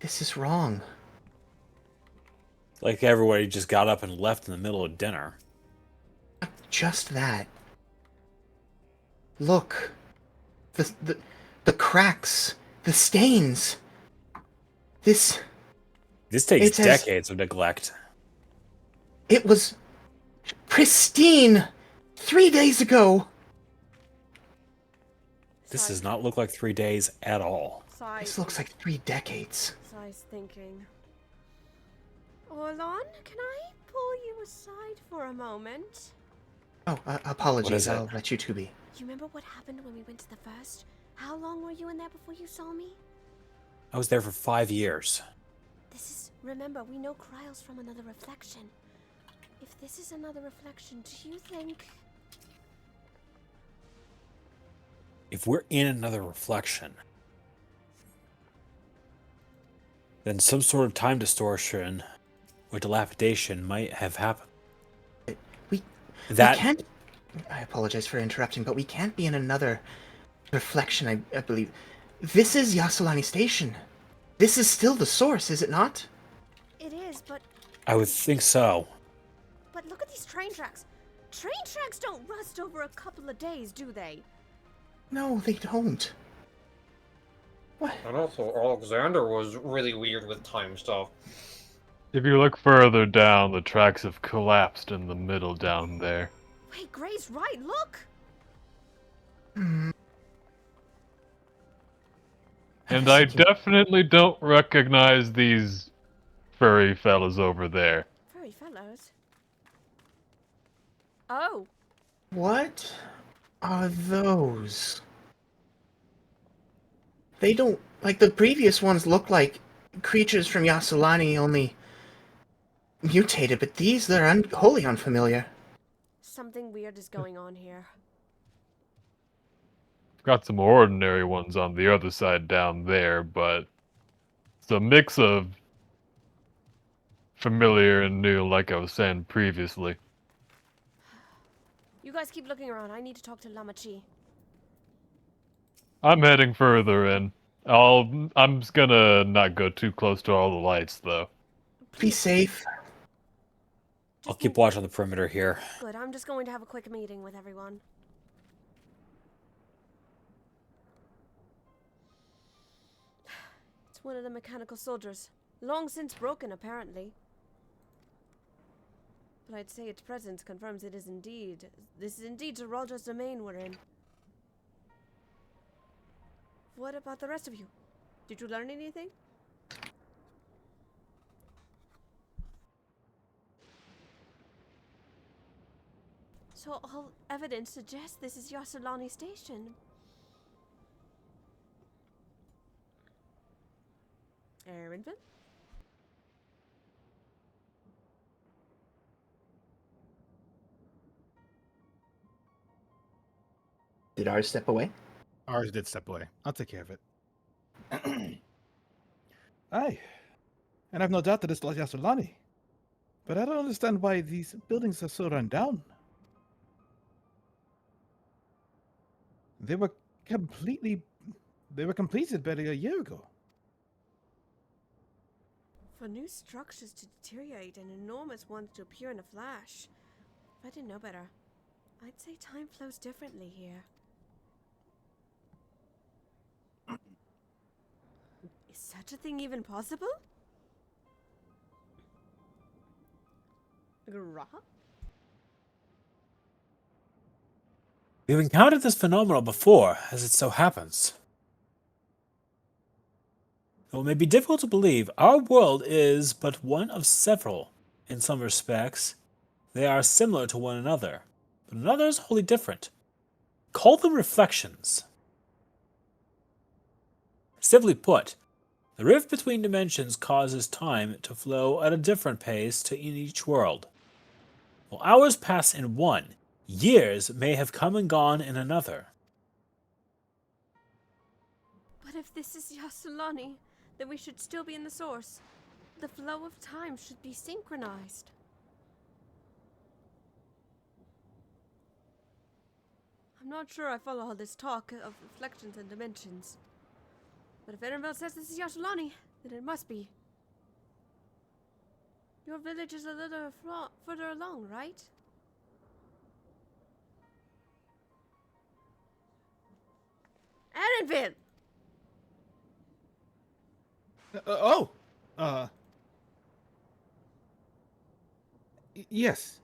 This is wrong. Like everybody just got up and left in the middle of dinner. Just that. Look. The cracks. The stains. This takes decades of neglect. It was pristine 3 days ago. This does not look like 3 days at all. This looks like 3 decades. Sigh's thinking. Orlon, can I pull you aside for a moment? Oh, apologies. What is it? I'll let you two be. You remember what happened when we went to the first? How long were you in there before you saw me? I was there for 5 years. Remember, we know Kryle's from another reflection. If this is another reflection, do you think... If we're in another reflection, then some sort of time distortion or dilapidation might have happened. We can't... I apologize for interrupting, but we can't be in another reflection, I believe. This is Yasulani Station. This is still the source, is it not? It is, but... I would think so. But look at these train tracks. Train tracks don't rust over a couple of days, do they? No, they don't. And also, Alexander was really weird with time stuff. If you look further down, the tracks have collapsed in the middle down there. Wait, Gray's right, look! And I definitely don't recognize these furry fellas over there. Furry fellows? Oh! What are those? They don't... Like, the previous ones look like creatures from Yasulani, only mutated, but these, they're wholly unfamiliar. Something weird is going on here. Got some ordinary ones on the other side down there, but it's a mix of familiar and new, like I was saying previously. You guys keep looking around. I need to talk to Lamachi. I'm heading further in. I'm just gonna not go too close to all the lights, though. Be safe. I'll keep watch on the perimeter here. Good, I'm just going to have a quick meeting with everyone. It's one of the mechanical soldiers. Long since broken, apparently. But I'd say its presence confirms this is indeed Geraldo's domain we're in. What about the rest of you? Did you learn anything? So all evidence suggests this is Yasulani Station. Aaronville? Did ours step away? Ours did step away. I'll take care of it. Aye. And I've no doubt that it's Yasulani. But I don't understand why these buildings are so run down. They were completed barely a year ago. For new structures to deteriorate and enormous ones to appear in a flash. If I didn't know better, I'd say time flows differently here. Is such a thing even possible? Grah? We've encountered this phenomenon before, as it so happens. Though it may be difficult to believe, our world is but one of several. In some respects, they are similar to one another, but in others wholly different. Call them reflections. Simply put, the rift between dimensions causes time to flow at a different pace in each world. While hours pass in one, years may have come and gone in another. But if this is Yasulani, then we should still be in the source. The flow of time should be synchronized. I'm not sure I follow all this talk of reflections and dimensions. But if Erenville says this is Yasulani, then it must be. Your village is a little further along, right? Erenville! Yes.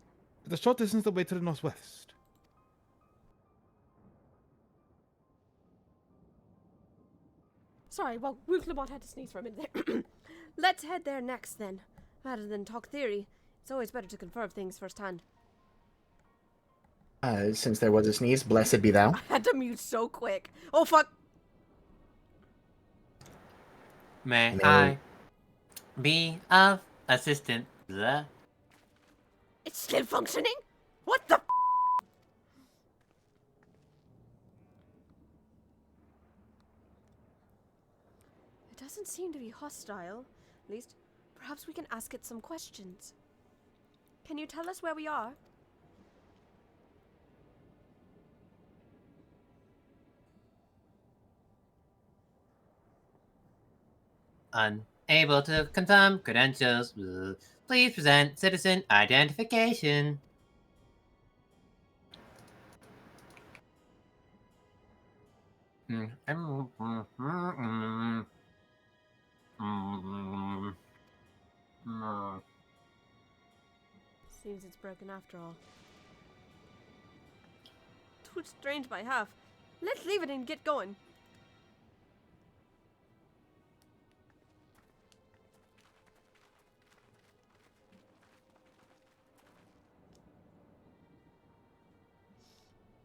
The short distance away to the northwest. Sorry, well, Lamont had to sneeze for a minute there. Let's head there next, then. Rather than talk theory, it's always better to confirm things firsthand. Since there was a sneeze, blessed be thou. I had to mute so quick. Oh, fuck! May I be of assistance? It's still functioning? What the It doesn't seem to be hostile. At least, perhaps we can ask it some questions. Can you tell us where we are? Unable to confirm credentials. Please present citizen identification. Seems it's broken after all. Too strange by half. Let's leave it and get going.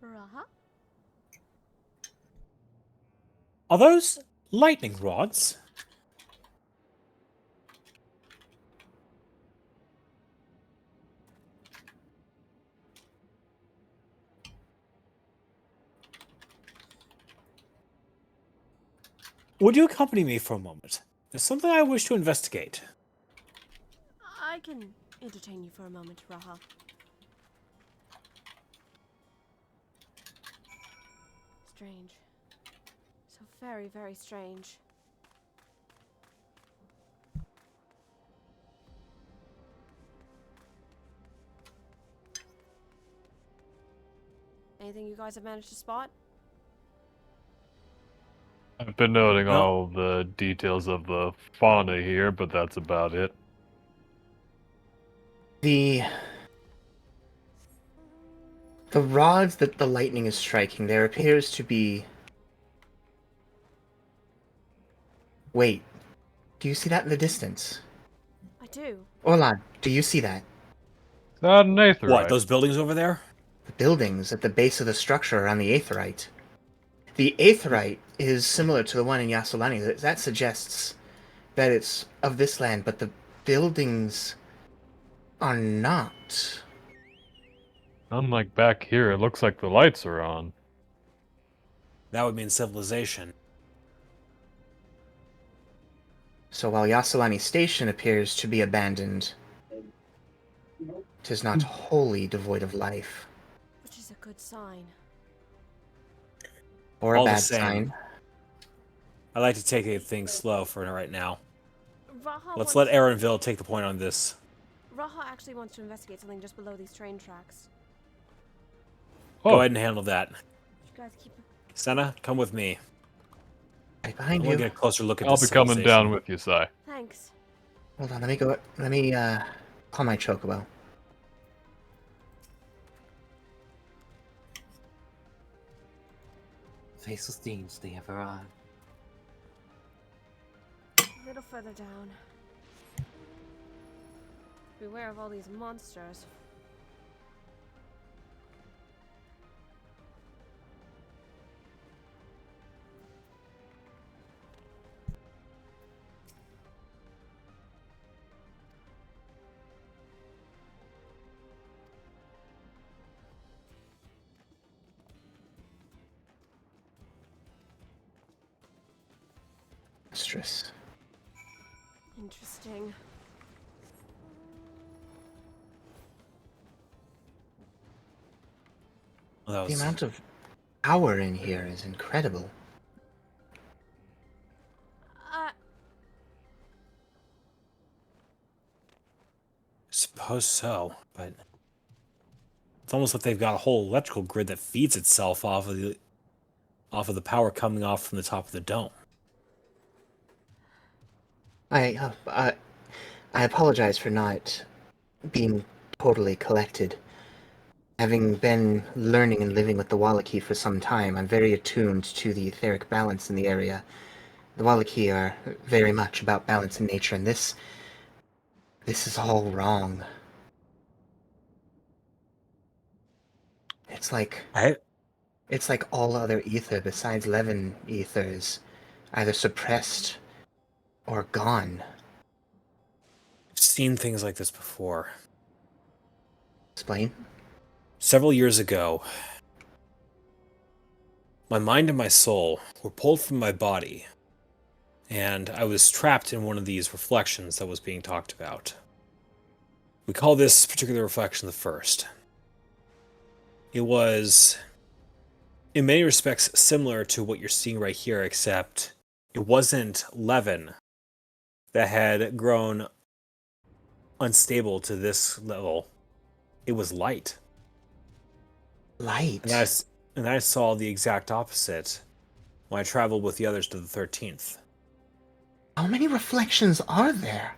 Raha? Are those lightning rods? Would you accompany me for a moment? There's something I wish to investigate. I can entertain you for a moment, Raha. Strange. So very, very strange. Anything you guys have managed to spot? I've been noting all the details of the fauna here, but that's about it. The rods that the lightning is striking, there appears to be... Wait, do you see that in the distance? I do. Hola, do you see that? That an aetherite. What, those buildings over there? The buildings at the base of the structure are on the Aetherite. The Aetherite is similar to the one in Yasolani. That suggests that it's of this land, but the buildings are not. Unlike back here, it looks like the lights are on. That would mean civilization. So while Yasolani Station appears to be abandoned, it is not wholly devoid of life. Which is a good sign. Or a All the bad same, sign. I like to take things slow for right now. Raha Let's wants let Aaronville take the point on this. Raha actually wants to investigate something just below these train tracks. Go ahead and handle that. You guys keep. Senna, come with me. Right behind I want you. to get a closer look at I'll this be coming civilization. down with you, Sai. Thanks. Hold on, let me go. Let me call my chocobo. Faceless deeds, they have arrived. A little further down. Beware of all these monsters. Stress. Interesting. The amount of power in here is incredible. Suppose so, but it's almost like they've got a whole electrical grid that feeds itself off of the power coming off from the top of the dome. I apologize for not being totally collected. Having been learning and living with the Wallachie for some time, I'm very attuned to the etheric balance in the area. The Wallachie are very much about balance in nature, and this is all wrong. It's like all other ether besides Levin ether is either suppressed or gone. I've seen things like this before. Explain. Several years ago, my mind and my soul were pulled from my body, and I was trapped in one of these reflections that was being talked about. We call this particular reflection the first. It was, in many respects, similar to what you're seeing right here, except it wasn't Levin that had grown unstable to this level. It was light. Light? And I saw the exact opposite when I traveled with the others to the 13th. How many reflections are there?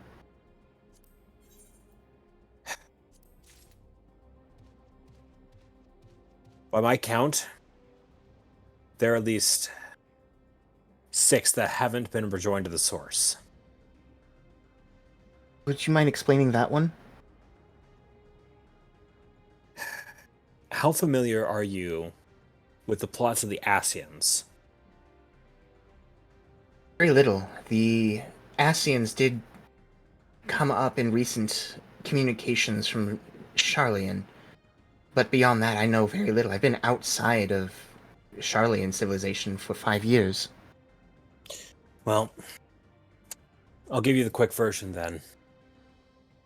By my count, there are at least 6 that haven't been rejoined to the source. Would you mind explaining that one? How familiar are you with the plots of the Asians? Very little. The Asians did come up in recent communications from Charlian, but beyond that, I know very little. I've been outside of Charlian civilization for 5 years. Well, I'll give you the quick version then.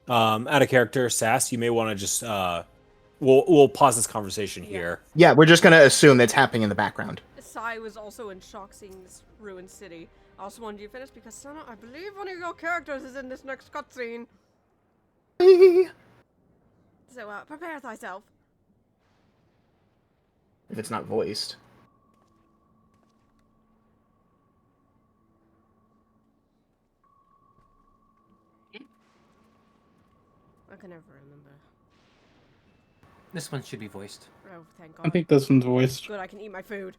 Out of character, Sass, you may want to just we'll pause this conversation here. Yeah, we're just gonna assume that's happening in the background. Sai was also in shock seeing this ruined city. I also wanted you to finish because Sana, I believe one of your characters is in this next cutscene. So prepare thyself. If it's not voiced. I can never remember. This one should be voiced. Oh, thank God. I think this one's voiced. Good, I can eat my food.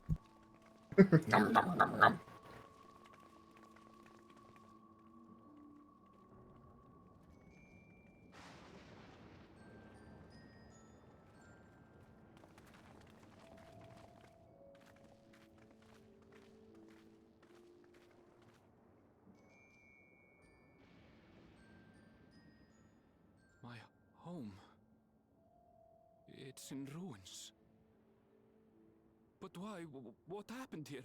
home. It's in ruins. But why? What happened here?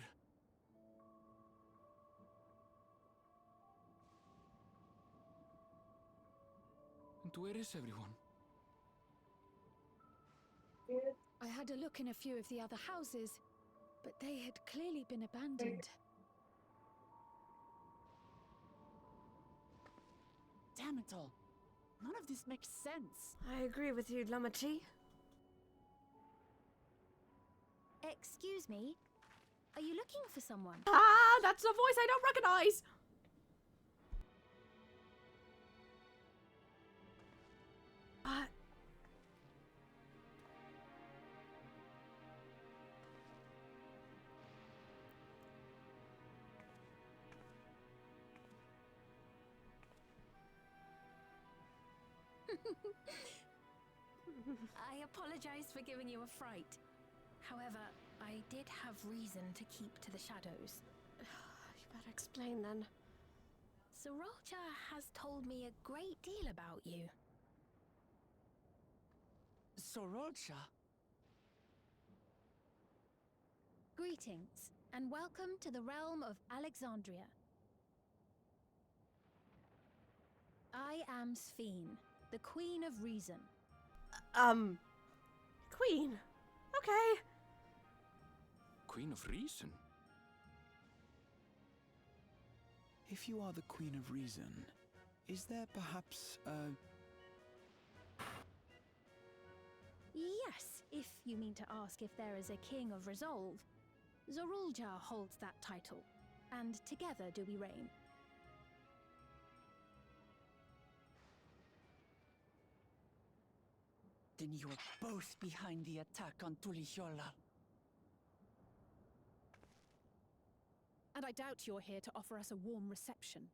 And where is everyone? I had a look in a few of the other houses, but they had clearly been abandoned. Damn it all. None of this makes sense. I agree with you, Lamachi. Excuse me? Are you looking for someone? Ah, that's a voice I don't recognize! I apologize for giving you a fright. However, I did have reason to keep to the shadows. You better explain then. Sorolcha has told me a great deal about you. Sorolcha? Greetings, and welcome to the realm of Alexandria. I am Sphene, the Queen of Reason. Queen. Okay. Queen of Reason? If you are the Queen of Reason, is there perhaps a... Yes, if you mean to ask if there is a King of Resolve. Zorulja holds that title, and together do we reign. Then you are both behind the attack on Tulihiola. And I doubt you're here to offer us a warm reception.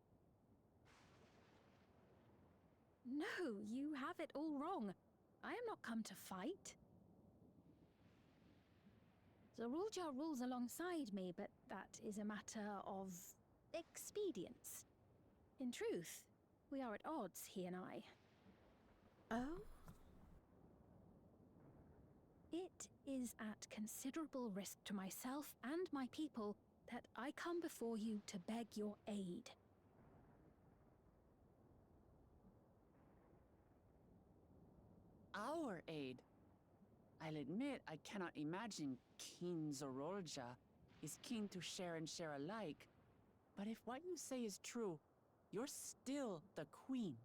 No, you have it all wrong. I am not come to fight. Zorulja rules alongside me, but that is a matter of expedience. In truth, we are at odds, he and I. Oh? It is at considerable risk to myself and my people that I come before you to beg your aid. Our aid? I'll admit I cannot imagine King Zorolja is keen to share and share alike. But if what you say is true, you're still the queen.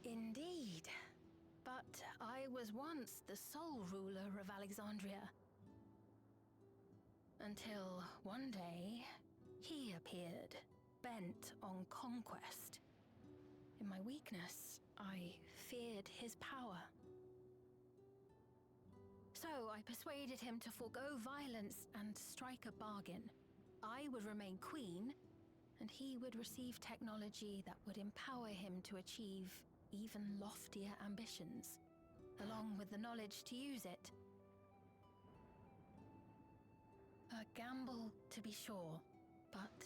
Indeed. But I was once the sole ruler of Alexandria. Until one day, he appeared, bent on conquest. In my weakness, I feared his power. So I persuaded him to forego violence and strike a bargain. I would remain queen, and he would receive technology that would empower him to achieve even loftier ambitions, along with the knowledge to use it. A gamble, to be sure, but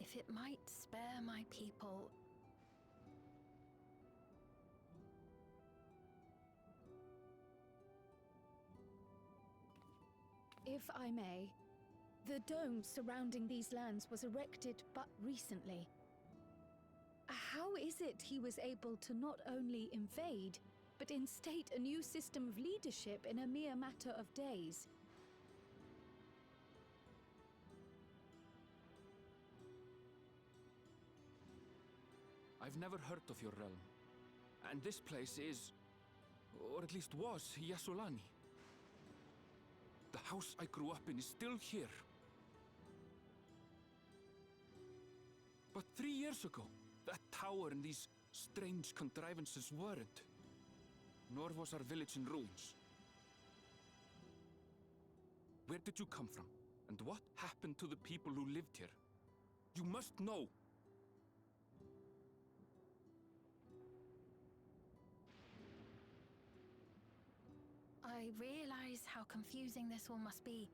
if it might spare my people... If I may, the dome surrounding these lands was erected but recently. How is it he was able to not only invade, but instate a new system of leadership in a mere matter of days? I've never heard of your realm. And this place is, or at least was, Yasulani. The house I grew up in is still here. But 3 years ago, that tower and these strange contrivances weren't. Nor was our village in ruins. Where did you come from? And what happened to the people who lived here? You must know! I realize how confusing this all must be.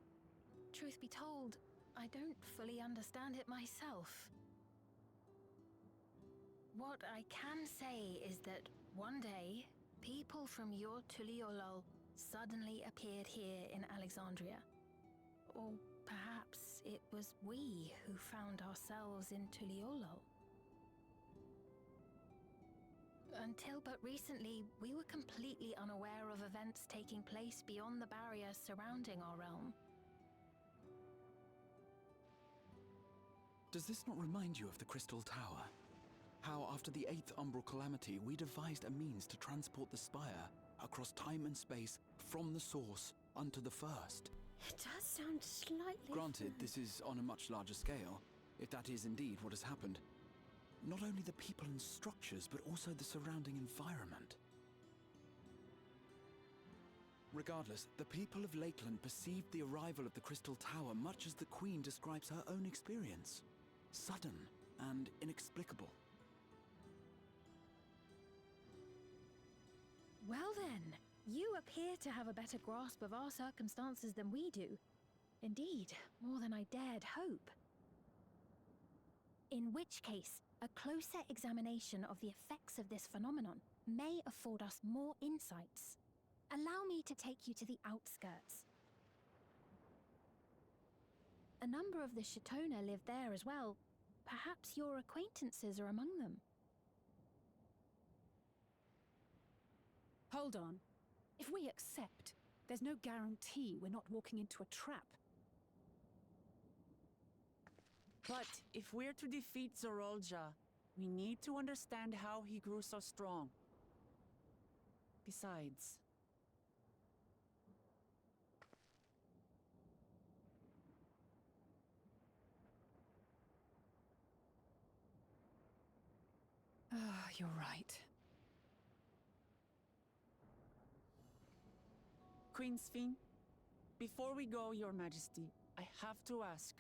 Truth be told, I don't fully understand it myself. What I can say is that one day, people from your Tuliolol suddenly appeared here in Alexandria. Or perhaps it was we who found ourselves in Tuliolol. Until but recently, we were completely unaware of events taking place beyond the barriers surrounding our realm. Does this not remind you of the Crystal Tower? How, after the 8th Umbral Calamity, we devised a means to transport the Spire across time and space from the source unto the First. It does sound slightly... Granted, this is on a much larger scale, if that is indeed what has happened. Not only the people and structures, but also the surrounding environment. Regardless, the people of Lakeland perceived the arrival of the Crystal Tower much as the Queen describes her own experience. Sudden and inexplicable. Well then, you appear to have a better grasp of our circumstances than we do. Indeed, more than I dared hope. In which case, a closer examination of the effects of this phenomenon may afford us more insights. Allow me to take you to the outskirts. A number of the Shatona live there as well. Perhaps your acquaintances are among them. Hold on. If we accept, there's no guarantee we're not walking into a trap. But if we're to defeat Zorolja, we need to understand how he grew so strong. Besides... you're right. Queen Sphene, before we go, Your Majesty, I have to ask,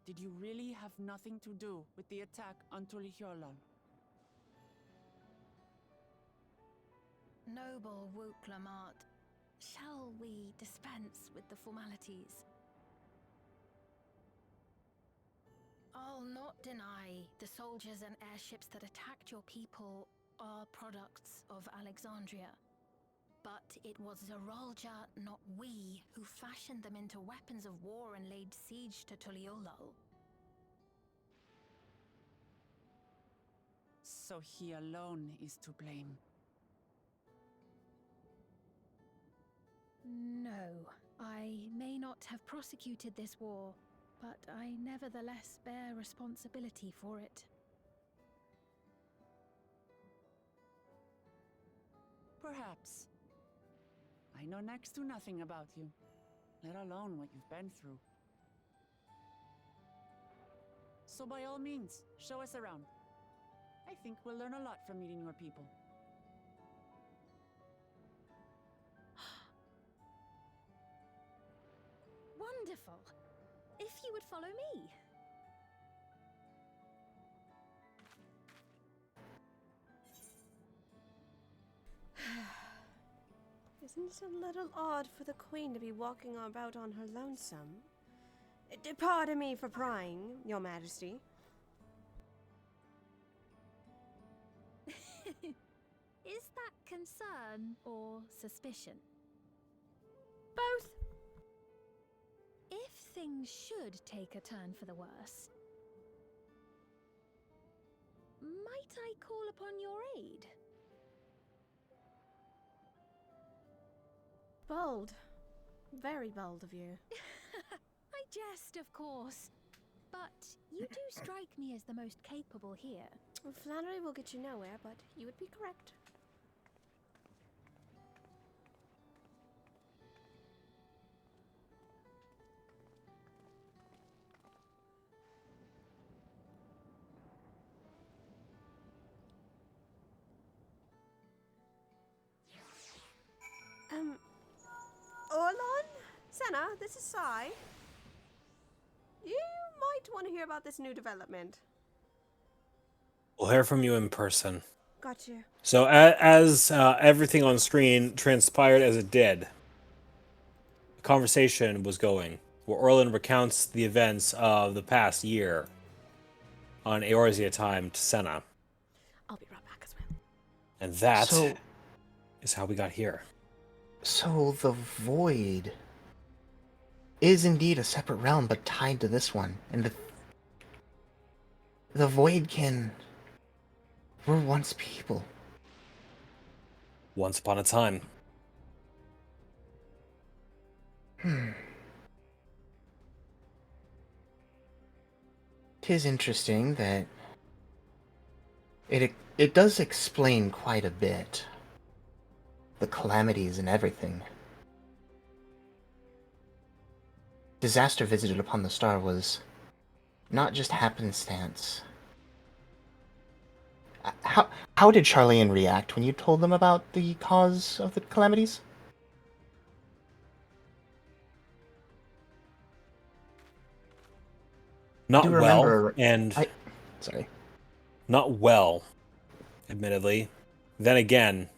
did you really have nothing to do with the attack on Tuliolol? Noble Wook Lamart, shall we dispense with the formalities? I'll not deny the soldiers and airships that attacked your people are products of Alexandria. But it was Zorolja, not we, who fashioned them into weapons of war and laid siege to Tuliolol. So he alone is to blame. No, I may not have prosecuted this war, but I nevertheless bear responsibility for it. Perhaps. I know next to nothing about you, let alone what you've been through. So by all means, show us around. I think we'll learn a lot from meeting your people. Wonderful! If you would follow me. Isn't it a little odd for the Queen to be walking about on her lonesome? Pardon me for prying, Your Majesty. Is that concern or suspicion? Both. If things should take a turn for the worse, might I call upon your aid? Bold. Very bold of you. I jest, of course. But you do strike me as the most capable here. Well, flattery will get you nowhere, but you would be correct. Orlon? Senna, this is Sai. You might want to hear about this new development. We'll hear from you in person. Got you. So as everything on screen transpired as it did, the conversation was going where Orlin recounts the events of the past year on Eorzea time to Senna. I'll be right back as well. And that is how we got here. So the Void is indeed a separate realm, but tied to this one. And the Void were once people. Once upon a time. Tis interesting that it does explain quite a bit. The calamities and everything. Disaster visited upon the star was not just happenstance. How did Charlian react when you told them about the cause of the calamities? Not well, remember, and sorry, not well, admittedly. Then again,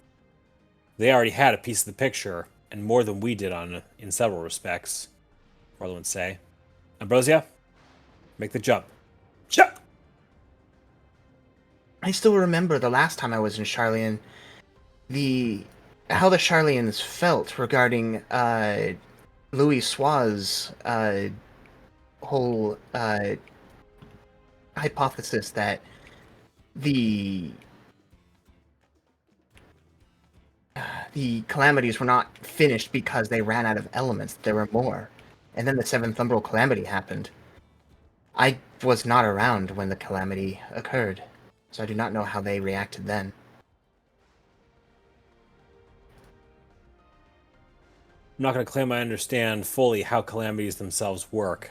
they already had a piece of the picture, and more than we did in several respects. Orlin would say, "Ambrosia, make the jump." Jump! I still remember the last time I was in Charlian, how the Charlians felt regarding Louis Soi's whole hypothesis that the calamities were not finished because they ran out of elements. There were more. And then the Seventh Umbral Calamity happened. I was not around when the calamity occurred, so I do not know how they reacted then. I'm not going to claim I understand fully how calamities themselves work,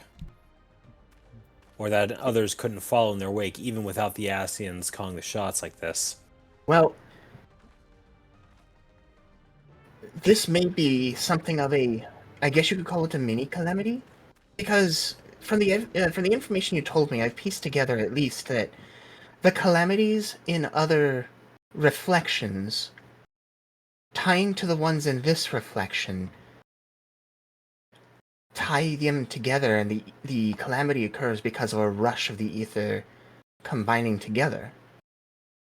or that others couldn't follow in their wake even without the Asians calling the shots like this. Well, this may be something of I guess you could call it a mini calamity, because from the information you told me, I've pieced together at least that the calamities in other reflections, tying to the ones in this reflection, tie them together, and the calamity occurs because of a rush of the ether combining together.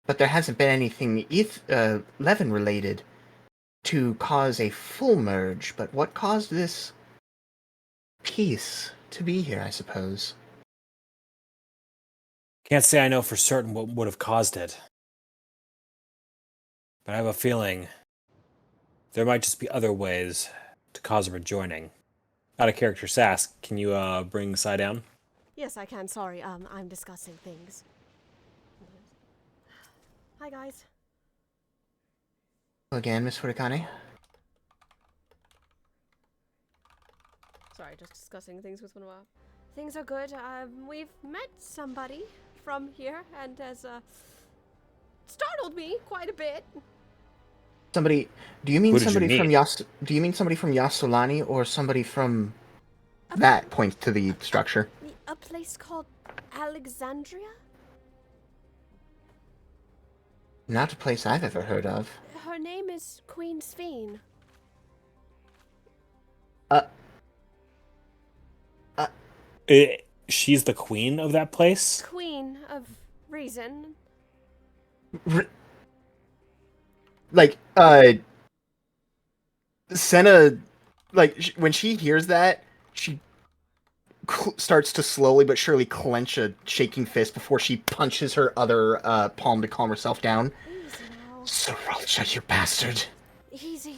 But there hasn't been anything Levin related to cause a full merge. But what caused this piece to be here, I suppose? Can't say I know for certain what would have caused it, but I have a feeling there might just be other ways to cause a rejoining. Out of character, Sask, can you bring Sai down? Yes, I can. Sorry, I'm discussing things. Hi, guys. Again, Miss Furikane? Sorry, just discussing things with one of our... Things are good. We've met somebody from here, and has startled me quite a bit. Somebody? Do you mean Who did somebody you from meet? Do you mean somebody from Yasolani, or somebody from that points to the structure? A place called Alexandria? Not a place I've ever heard of. Her name is Queen Sphene. She's the queen of that place? Queen of Reason. Senna, when she hears that, she starts to slowly but surely clench a shaking fist before she punches her other palm to calm herself down. Easy now. Soralcha, you bastard. Easy,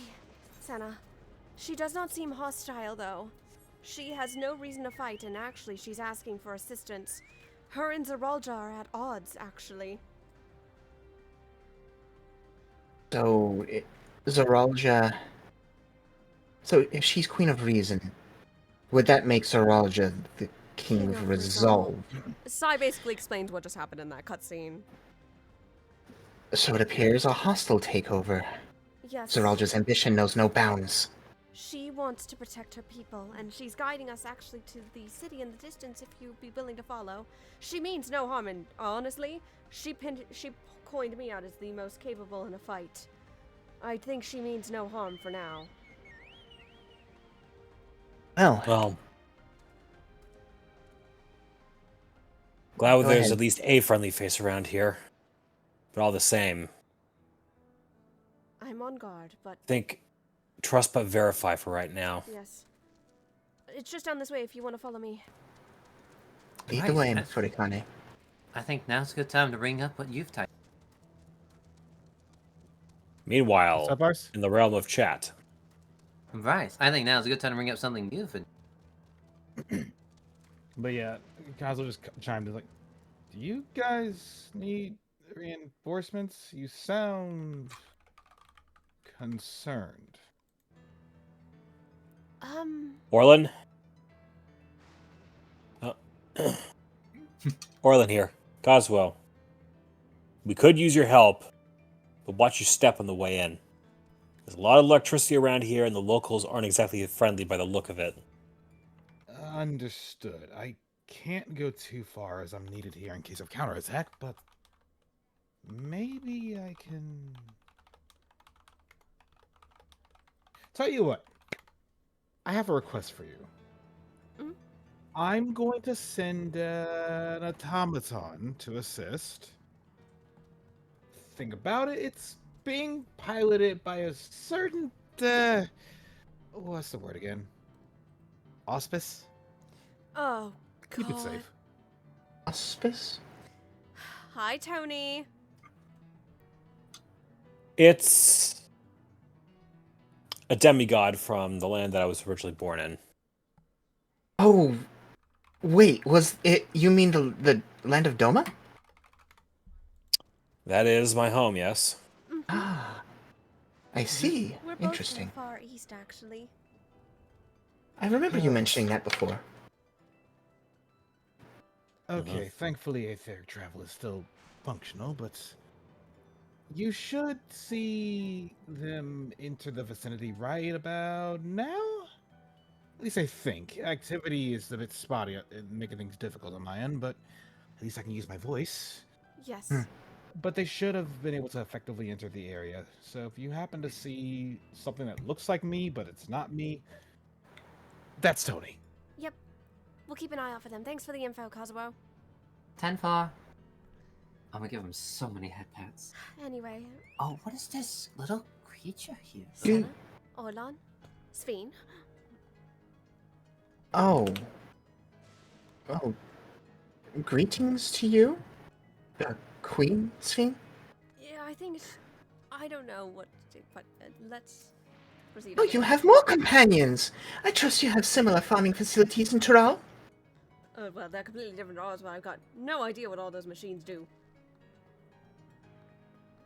Senna. She does not seem hostile, though. She has no reason to fight, and actually she's asking for assistance. Her and Zoralja are at odds, actually. So, Zoralja... So, if she's Queen of Reason, would that make Zoralja the King of Resolve? Sai basically explained what just happened in that cutscene. So it appears a hostile takeover. Yes. Zoralja's ambition knows no bounds. She wants to protect her people, and she's guiding us actually to the city in the distance if you'd be willing to follow. She means no harm, and honestly, she coined me out as the most capable in a fight. I think she means no harm for now. Well, Glad Go there's ahead. at least a friendly face around here. But all the same, I'm on guard, but think trust but verify for right now. yes. It's just down this way if you want to follow me. Lead Right, the way, Miss Furikane. I think now's a good time to bring up what you've typed. Meanwhile, Bars? in the realm of chat, Right, I think now's a good time to bring up something you've been. But yeah, Kazuo just chimed in like, "Do you guys need reinforcements? You sound concerned." Orlin? Orlin here. Coswell. We could use your help, but watch your step on the way in. There's a lot of electricity around here, and the locals aren't exactly friendly by the look of it. Understood. I can't go too far as I'm needed here in case of counterattack, but maybe I can... Tell you what, I have a request for you. I'm going to send an automaton to assist. Think about it, it's being piloted by a certain... what's the word again? Auspice? Oh, God. Keep it safe. Auspice? Hi, Tony. It's a demigod from the land that I was originally born in. Oh, wait, was it... You mean the land of Doma? That is my home, yes. Ah, I see. We're both Interesting. from Far East, actually. I remember you mentioning that before. Okay, thankfully etheric travel is still functional, but you should see them enter the vicinity right about now? At least I think. Activity is a bit spotty, making things difficult on my end, but at least I can use my voice. Yes. But they should have been able to effectively enter the area. So if you happen to see something that looks like me, but it's not me, that's Tony. Yep. We'll keep an eye out for them. Thanks for the info, Kazuo. 10-4. I'm gonna give him so many head pats. Anyway. Oh, what is this little creature here? Senna, Orlan, Sveen. Oh. Oh. Greetings to you? Queen Sveen? Yeah, I think it's... I don't know what to do, but let's proceed. Oh, you have more companions! I trust you have similar farming facilities in Tural? Well, they're completely different to ours, but I've got no idea what all those machines do.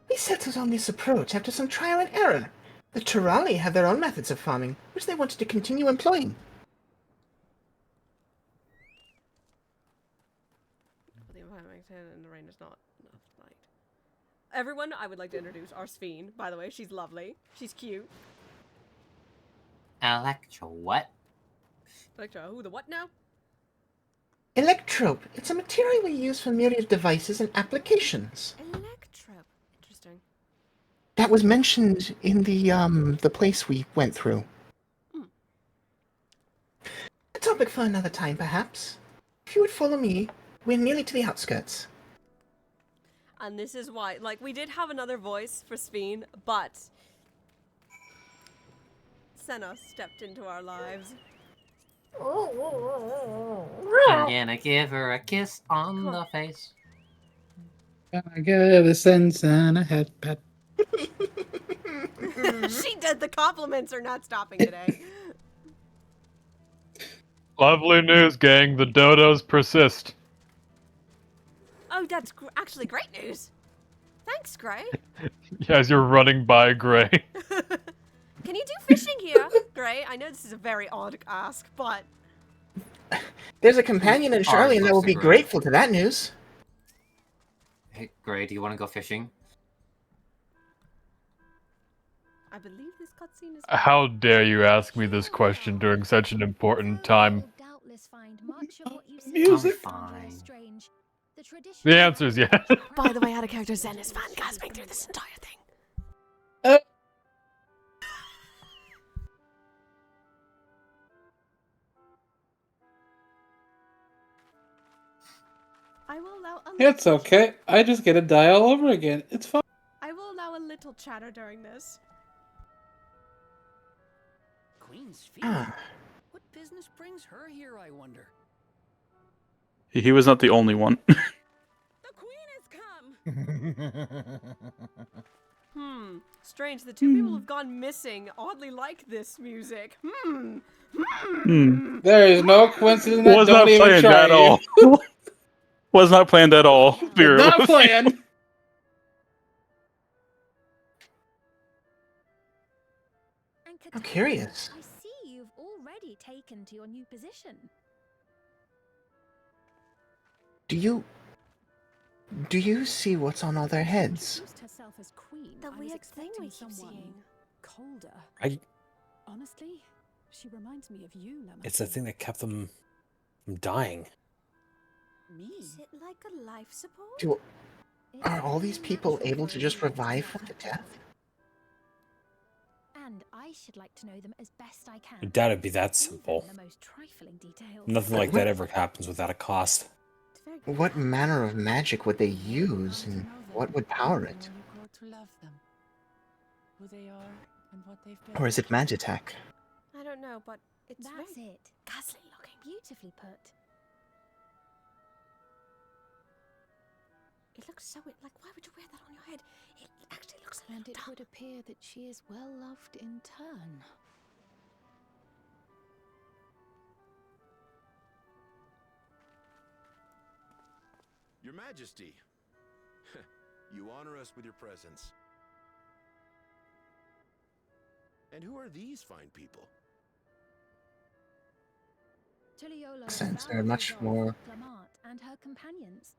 We settled on this approach after some trial and error. The Turali have their own methods of farming, which they wanted to continue employing. The environment and the rain is not enough light. Everyone, I would like to introduce our Sveen. By the way, she's lovely. She's cute. Electro what? Electro, who the what now? Electrope. It's a material we use for myriad devices and applications. Electrope. Interesting. That was mentioned in the place we went through. A topic for another time, perhaps. If you would follow me, we're nearly to the outskirts. And this is why, like, we did have another voice for Sveen, but Senna stepped into our lives. I'm gonna give her a kiss on the face. I got a sense and a head pat. She did. The compliments are not stopping today. Lovely news, gang. The dodos persist. Oh, that's actually great news. Thanks, Gray. As you're running by Gray. Can you do fishing here, Gray? I know this is a very odd ask, but... There's a companion in Charlie, and I will be grateful to that news. Hey, Gray, do you want to go fishing? I believe this cutscene is... How dare you ask me this question during such an important time? Music. Fine. The answer is yes. By the way, out of character, Zen is fangasming through this entire thing. I will allow a It's little okay. I just get to die all over again. It's fine. I will allow a little chatter during this. Queen's feet? Ah. What business brings her here, I wonder? He was not the only one. Strange. The two people have gone missing. Oddly like this music. There is no coincidence that Was don't not even planned try at you. all. Was not planned at all. Spirit Not was- planned. I'm curious. I see you've already taken to your new position. Do you see what's on all their heads? Introduced herself as queen. The I was weird thing expecting we keep someone seeing. colder. Honestly, she reminds me of you, Lemon. It's the thing that kept them from dying. Me? Is it like a life support? Are all these people able to just revive from the death? And I should like to know them as best I can. I doubt it'd be that simple. The most trifling details. Nothing like that ever happens without a cost. What manner of magic would they use, and what would power it? You grow to love them. Who they are and what they've been. Or is it Magitech? I don't know, but it's That's very it. ghastly looking. Beautifully put. It looks so like. Why would you wear that on your head? It actually looks a And little it dark. would appear that she is well loved in turn. Your Majesty, you honor us with your presence. And who are these fine people? Accents are much more. And her companions.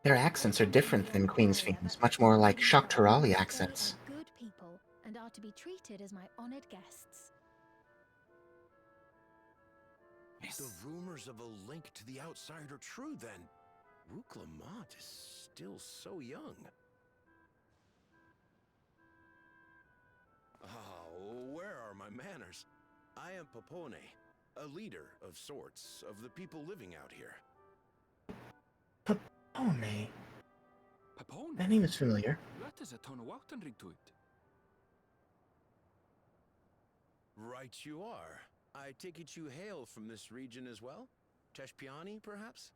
Their accents are different than Queen's Fiend's, much more like Shaktarali accents. They are good people and are to be treated as my honored guests. The rumors of a link to the outside are true, then. Rook Lamont is still so young. Oh, where are my manners? I am Popone, a leader of sorts of the people living out here. Popone. Papone? That name is familiar. That is a Tonawautan ring to it. Right you are. I take it you hail from this region as well? Teshpiani, perhaps?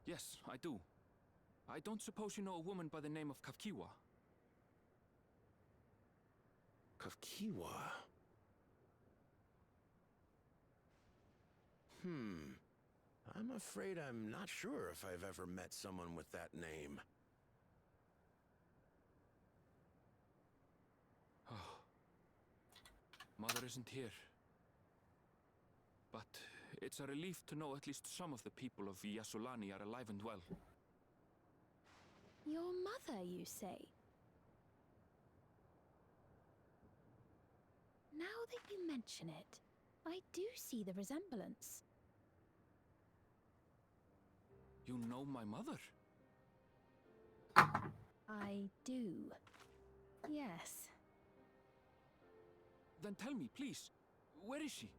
Yes, I do. I don't suppose you know a woman by the name of Kafkiwa? Kafkiwa? I'm afraid I'm not sure if I've ever met someone with that name. Oh. Mother isn't here. But it's a relief to know at least some of the people of Yasulani are alive and well. Your mother, you say? Now that you mention it, I do see the resemblance. You know my mother? I do. Yes. Then tell me, please, where is she?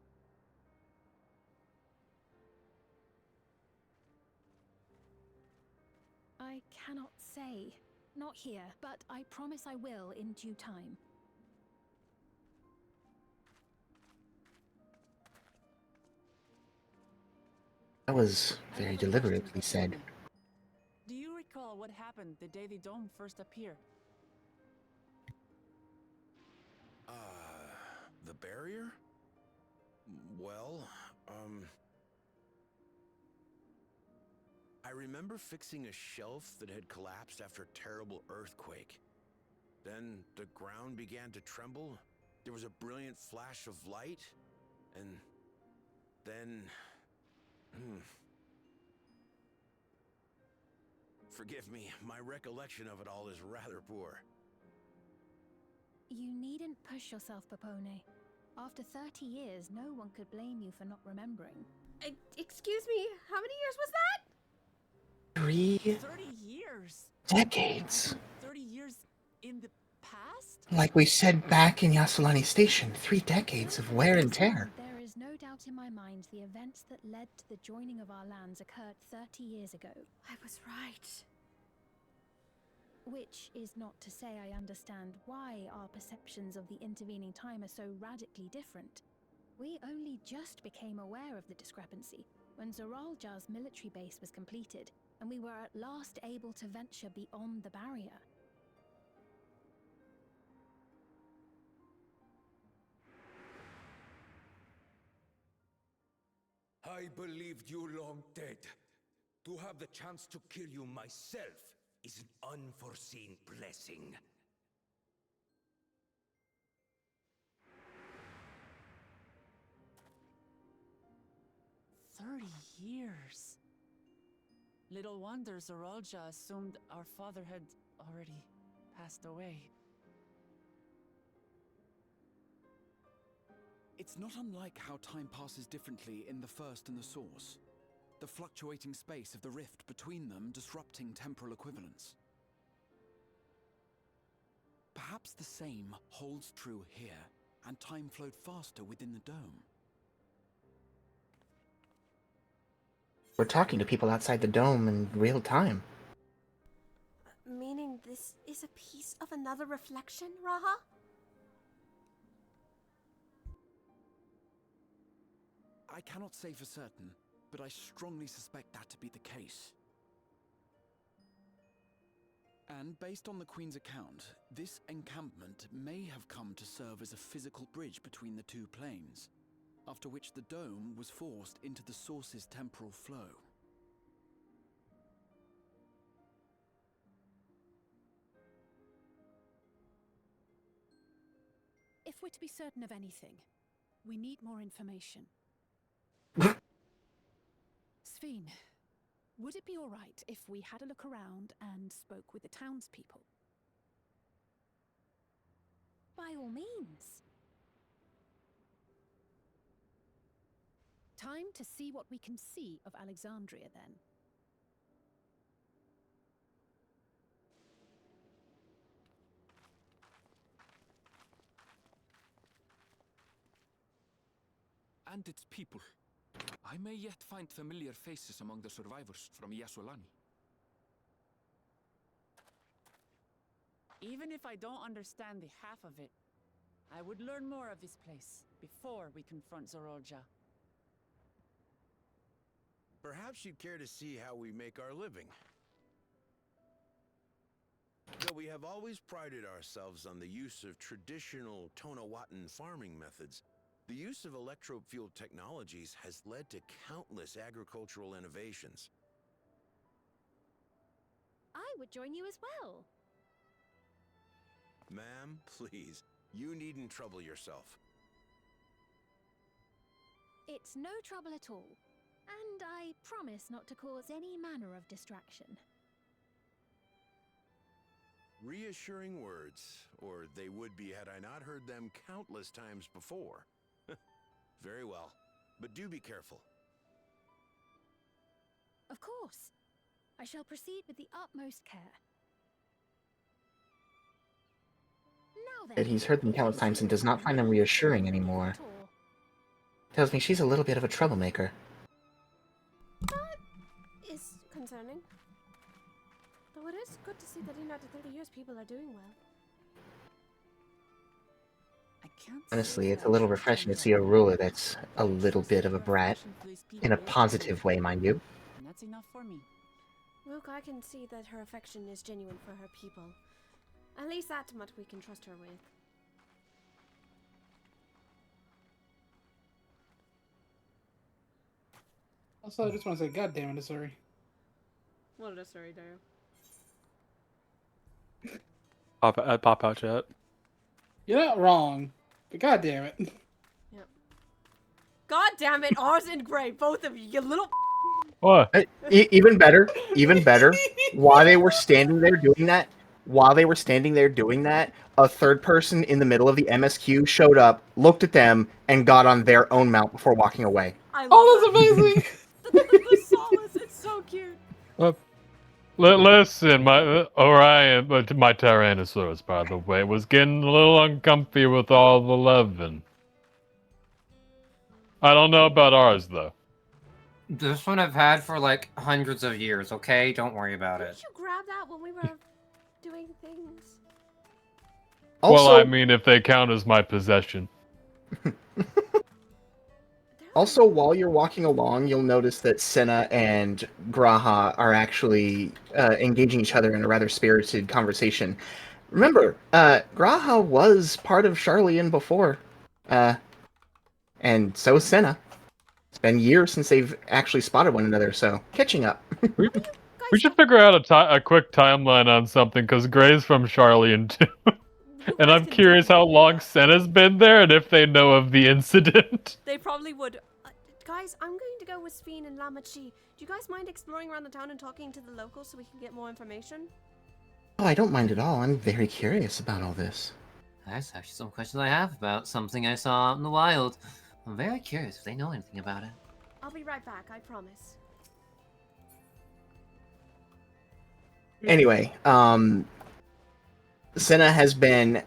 I cannot say. Not here, but I promise I will in due time. That was very deliberately said. Do you recall what happened the day the dome first appeared? The barrier? Well, I remember fixing a shelf that had collapsed after a terrible earthquake. Then the ground began to tremble. There was a brilliant flash of light, and then... Forgive me, my recollection of it all is rather poor. You needn't push yourself, Popone. After 30 years, no one could blame you for not remembering. Excuse me, how many years was that? 30 years. Decades. 30 years in the past? Like we said back in Yasulani Station, 3 decades of wear and tear. There is no doubt doubt in my mind the events that led to the joining of our lands occurred 30 years ago. I was right. Which is not to say I understand why our perceptions of the intervening time are so radically different. We only just became aware of the discrepancy when Zoralja's military base was completed, and we were at last able to venture beyond the barrier. I believed you long dead. To have the chance to kill you myself is an unforeseen blessing. Years. Little wonder Zoralja assumed our father had already passed away. It's not unlike how time passes differently in the First and the Source. The fluctuating space of the rift between them disrupting temporal equivalence. Perhaps the same holds true here, and time flowed faster within the dome. We're talking to people outside the dome in real time. Meaning this is a piece of another reflection, Raha? I cannot say for certain, but I strongly suspect that to be the case. And based on the Queen's account, this encampment may have come to serve as a physical bridge between the two planes, after which the dome was forced into the Source's temporal flow. If we're to be certain of anything, we need more information. Sphene, would it be all right if we had a look around and spoke with the townspeople? By all means. Time to see what we can see of Alexandria, then. And its people. I may yet find familiar faces among the survivors from Yasolani. Even if I don't understand the half of it, I would learn more of this place before we confront Zoralja. Perhaps you'd care to see how we make our living. Though we have always prided ourselves on the use of traditional Tonawatan farming methods, the use of electro-fueled technologies has led to countless agricultural innovations. I would join you as well. Ma'am, please, you needn't trouble yourself. It's no trouble at all, and I promise not to cause any manner of distraction. Reassuring words, or they would be had I not heard them countless times before. Very well, but do be careful. Of course. I shall proceed with the utmost care. Now then, That he's heard them countless times and does not find them reassuring anymore. Tells me she's a little bit of a troublemaker. That is concerning. Though it is good to see that in after 30 years people are doing well. Honestly, it's a little refreshing to see a ruler that's a little bit of a brat. In a positive way, mind you. And that's enough for me. Look, I can see that her affection is genuine for her people. At least that much we can trust her with. Also, I just want to say, God damn it, sorry. What a story, Dario. Pop out chat. You're not wrong, but god damn it. Yep. God damn it, ours and Gray, both of you, you little. What? Even better, even better. While they were standing there doing that, a third person in the middle of the MSQ showed up, looked at them, and got on their own mount before walking away. Oh, that's amazing! the solace, it's so cute. Listen, my Orion, my Tyrannosaurus, by the way, was getting a little uncomfy with all the loving. I don't know about ours though. This one I've had for like hundreds of years, okay? Don't worry about it. Did you grab that when we were doing things? Well, I mean, if they count as my possession. Also, while you're walking along, you'll notice that Senna and Graha are actually engaging each other in a rather spirited conversation. Remember, Graha was part of Charlian before, and so is Senna. It's been years since they've actually spotted one another, so catching up. We should figure out a quick timeline on something, because Gray's from Charlian too. And I'm curious how long Senna's been there, and if they know of the incident. They probably would. Guys, I'm going to go with Sphene and Lamachi. Do you guys mind exploring around the town and talking to the locals so we can get more information? Oh, I don't mind at all. I'm very curious about all this. There's actually some questions I have about something I saw out in the wild. I'm very curious if they know anything about it. I'll be right back, I promise. Anyway, Senna has been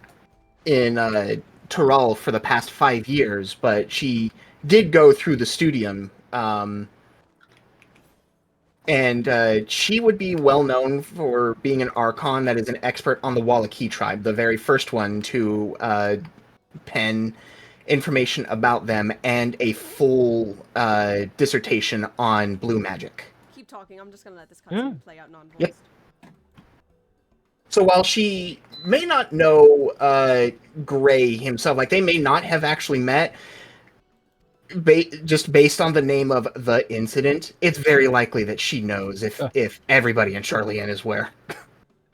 in Tyrol for the past 5 years, but she did go through the studium, and she would be well known for being an Archon that is an expert on the Wallachie tribe, the very first one to pen information about them and a full dissertation on blue magic. Keep talking, I'm just gonna let this cutscene play out non-voiced. Yep. So while she may not know Gray himself, like they may not have actually met, just based on the name of the incident, it's very likely that she knows if everybody in Charlian is where.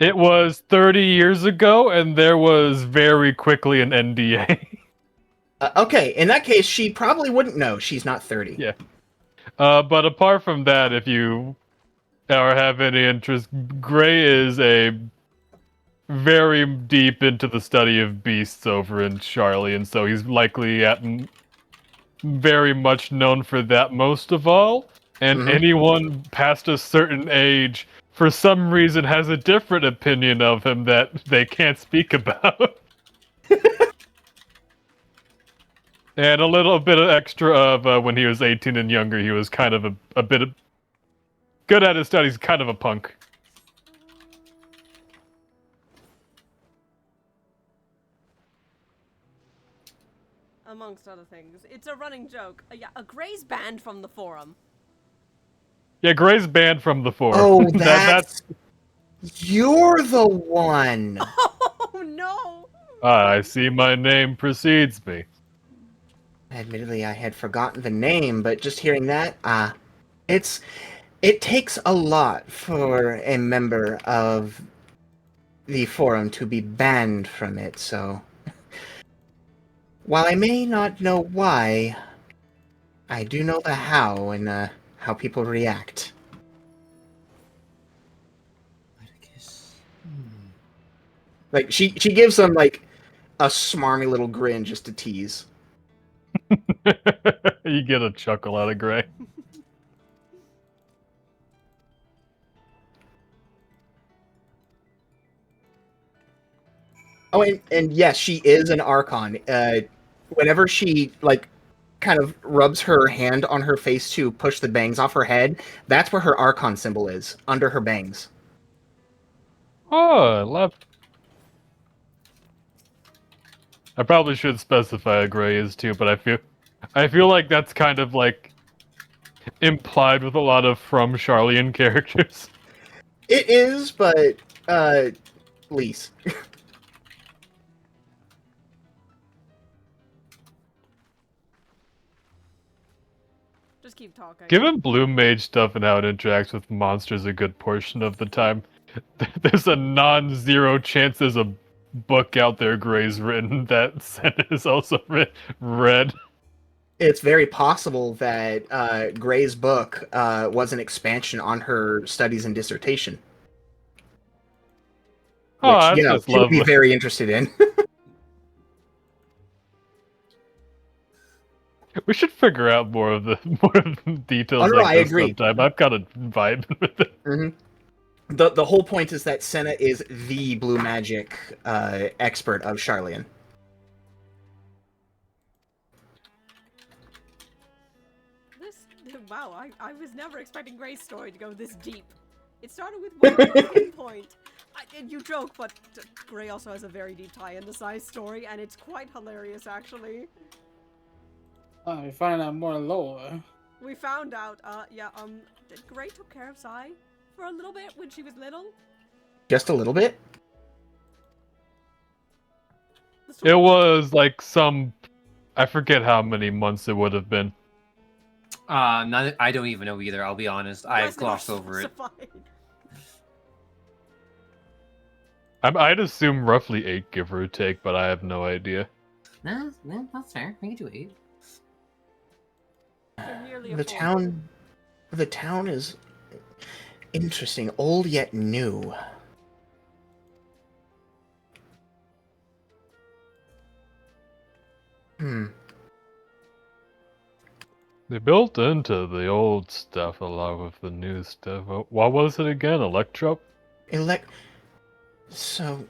It was 30 years ago, and there was very quickly an NDA. Okay, in that case, she probably wouldn't know. She's not 30. Yeah. But apart from that, if you have any interest, Gray is a very deep into the study of beasts over in Charlie, and so he's likely very much known for that most of all. And anyone past a certain age, for some reason, has a different opinion of him that they can't speak about. And a little bit of extra of when he was 18 and younger, he was kind of a bit of good at his studies, kind of a punk. Amongst other things. It's a running joke. Yeah, a Gray's banned from the forum. Yeah, Gray's banned from the forum. Oh, that's... You're the one! Oh, no! I see my name precedes me. Admittedly, I had forgotten the name, but just hearing that, it takes a lot for a member of the forum to be banned from it, so... While I may not know why, I do know the how and how people react. Like, she gives them, like, a smarmy little grin just to tease. You get a chuckle out of Gray. Oh, and yes, she is an Archon. Whenever she, like, kind of rubs her hand on her face to push the bangs off her head, that's where her Archon symbol is, under her bangs. Oh, I love... I probably should specify a Gray is too, but I feel like that's kind of like implied with a lot of from Charlian characters. It is, but Lise. Just keep talking. Given Blue Mage stuff and how it interacts with monsters a good portion of the time, there's a non-zero chance there's a book out there Gray's written that Senna is also read. It's very possible that Gray's book was an expansion on her studies and dissertation. Oh, which, that's you know, just she'll lovely. be very interested in. We should figure out more of the details. Oh, no, like I this agree. sometime. I've got a vibe with it. Mm-hmm. The whole point is that Senna is the blue magic expert of Charlian. Wow, I was never expecting Gray's story to go this deep. It started with one talking point. You joke, but Gray also has a very deep tie into Sai's story, and it's quite hilarious, actually. We find out more lore. We found out, that Gray took care of Sai for a little bit when she was little. Just a little bit? It was like I forget how many months it would have been. I don't even know either, I'll be honest. I've glossed over it. I'd assume roughly 8, give or take, but I have no idea. Nah, that's fair. We can do 8. The town is interesting, old yet new. They built into the old stuff a lot with the new stuff. What was it again? Electro? So,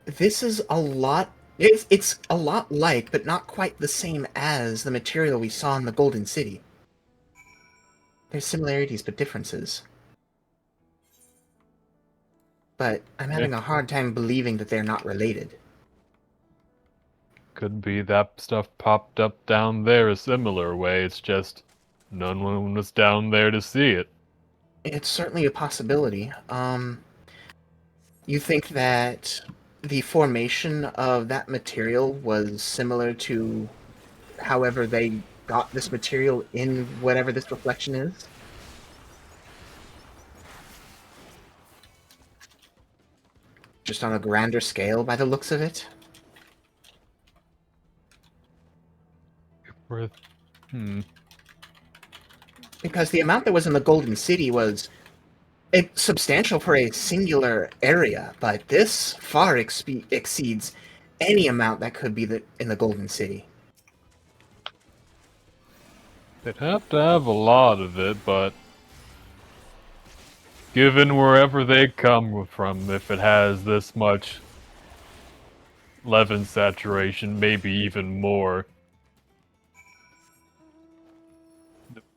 this is a lot. It's a lot like, but not quite the same as the material we saw in the Golden City. There's similarities, but differences. But I'm having a hard time believing that they're not related. Could be that stuff popped up down there a similar way. It's just no one was down there to see it. It's certainly a possibility. You think that the formation of that material was similar to however they got this material in whatever this reflection is? Just on a grander scale by the looks of it? Because the amount that was in the Golden City was substantial for a singular area, but this far exceeds any amount that could be in the Golden City. They'd have to have a lot of it, but given wherever they come from, if it has this much leaven saturation, maybe even more,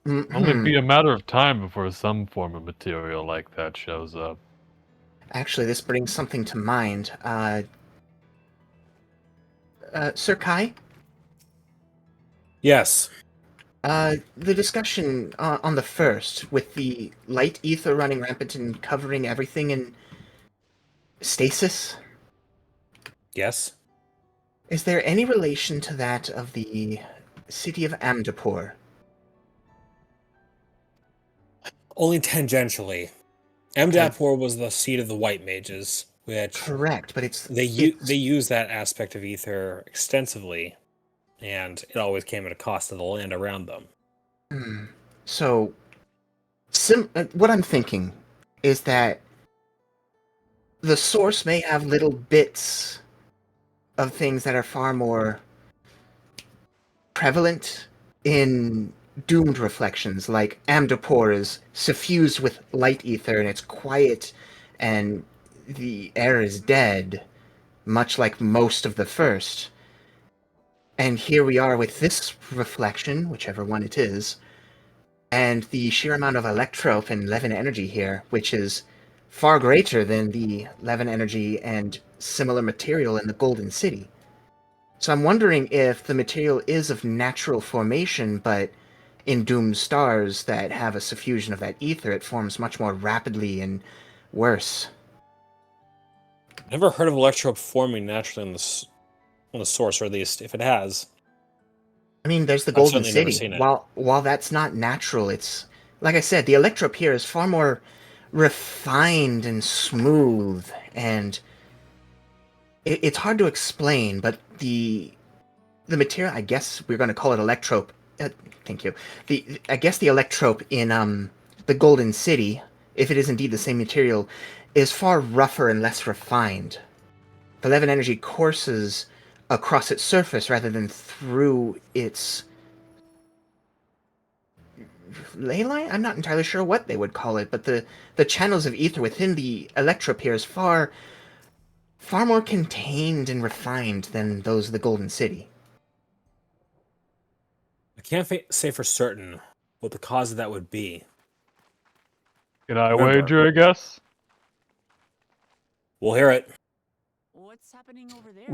only be a matter of time before some form of material like that shows up. Actually, this brings something to mind. Sir Kai? Yes. The discussion on the first, with the light ether running rampant and covering everything in stasis? Yes. Is there any relation to that of the city of Amdapur? Only tangentially. Amdapur was the seat of the White Mages, which correct, but they use that aspect of ether extensively, and it always came at a cost to the land around them. So, what I'm thinking is that the source may have little bits of things that are far more prevalent in doomed reflections, like Amdapur is suffused with light ether and it's quiet and the air is dead, much like most of the first. And here we are with this reflection, whichever one it is, and the sheer amount of electrope and Levin energy here, which is far greater than the Levin energy and similar material in the Golden City. So I'm wondering if the material is of natural formation, but in doomed stars that have a suffusion of that ether, it forms much more rapidly and worse. Never heard of electrope forming naturally on the source, or at least if it has. I mean, there's the I've Golden certainly never City. seen it. While that's not natural, it's like I said, the electrope here is far more refined and smooth, and it's hard to explain. But the material, I guess we're going to call it electrope. Thank you. I guess the electrope in the Golden City, if it is indeed the same material, is far rougher and less refined. The Levin energy courses across its surface rather than through its ley line? I'm not entirely sure what they would call it, but the channels of ether within the electrope here is far more contained and refined than those of the Golden City. I can't say for certain what the cause of that would be. Can I Remember, wager, I guess? we'll hear it. What's happening over there?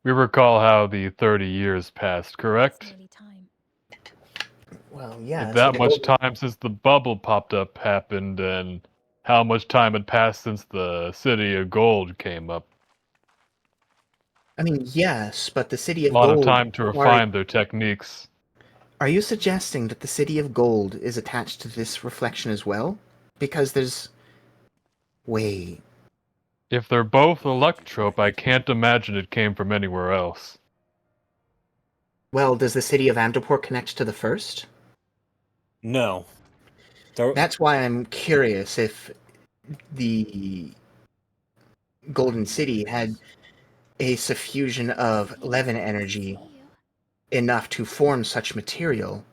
We recall how the 30 years passed, correct? Nearly time. Well, yeah. If See, that much time since the bubble popped up happened, and how much time had passed since the City of Gold came up. I mean, yes, but the City A of lot of Gold. time to refine their techniques. Are you suggesting that the City of Gold is attached to this reflection as well? Because there's. Wait. If they're both electrope, I can't imagine it came from anywhere else. Well, does the City of Amdapor connect to the first? No. That's why I'm curious if the Golden City had a suffusion of Levin energy enough to form such material,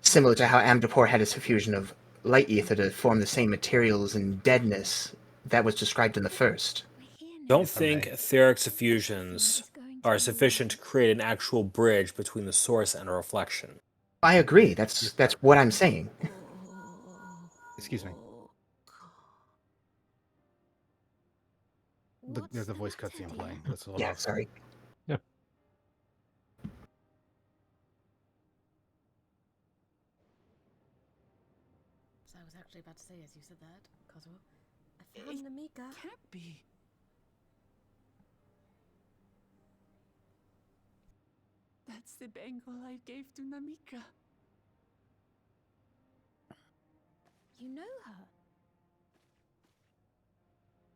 similar to how Amdapor had a suffusion of light ether to form the same materials and deadness that was described in the first. Don't think etheric suffusions are sufficient to create an actual bridge between the source and a reflection. I agree. That's what I'm saying. Excuse me. There's a voice cutscene playing. Let's hold Yeah, off. sorry. Yeah. So I was actually about to say, as you said that, Kazuo, I found Namika. Can't be. That's the bangle I gave to Namika. You know her?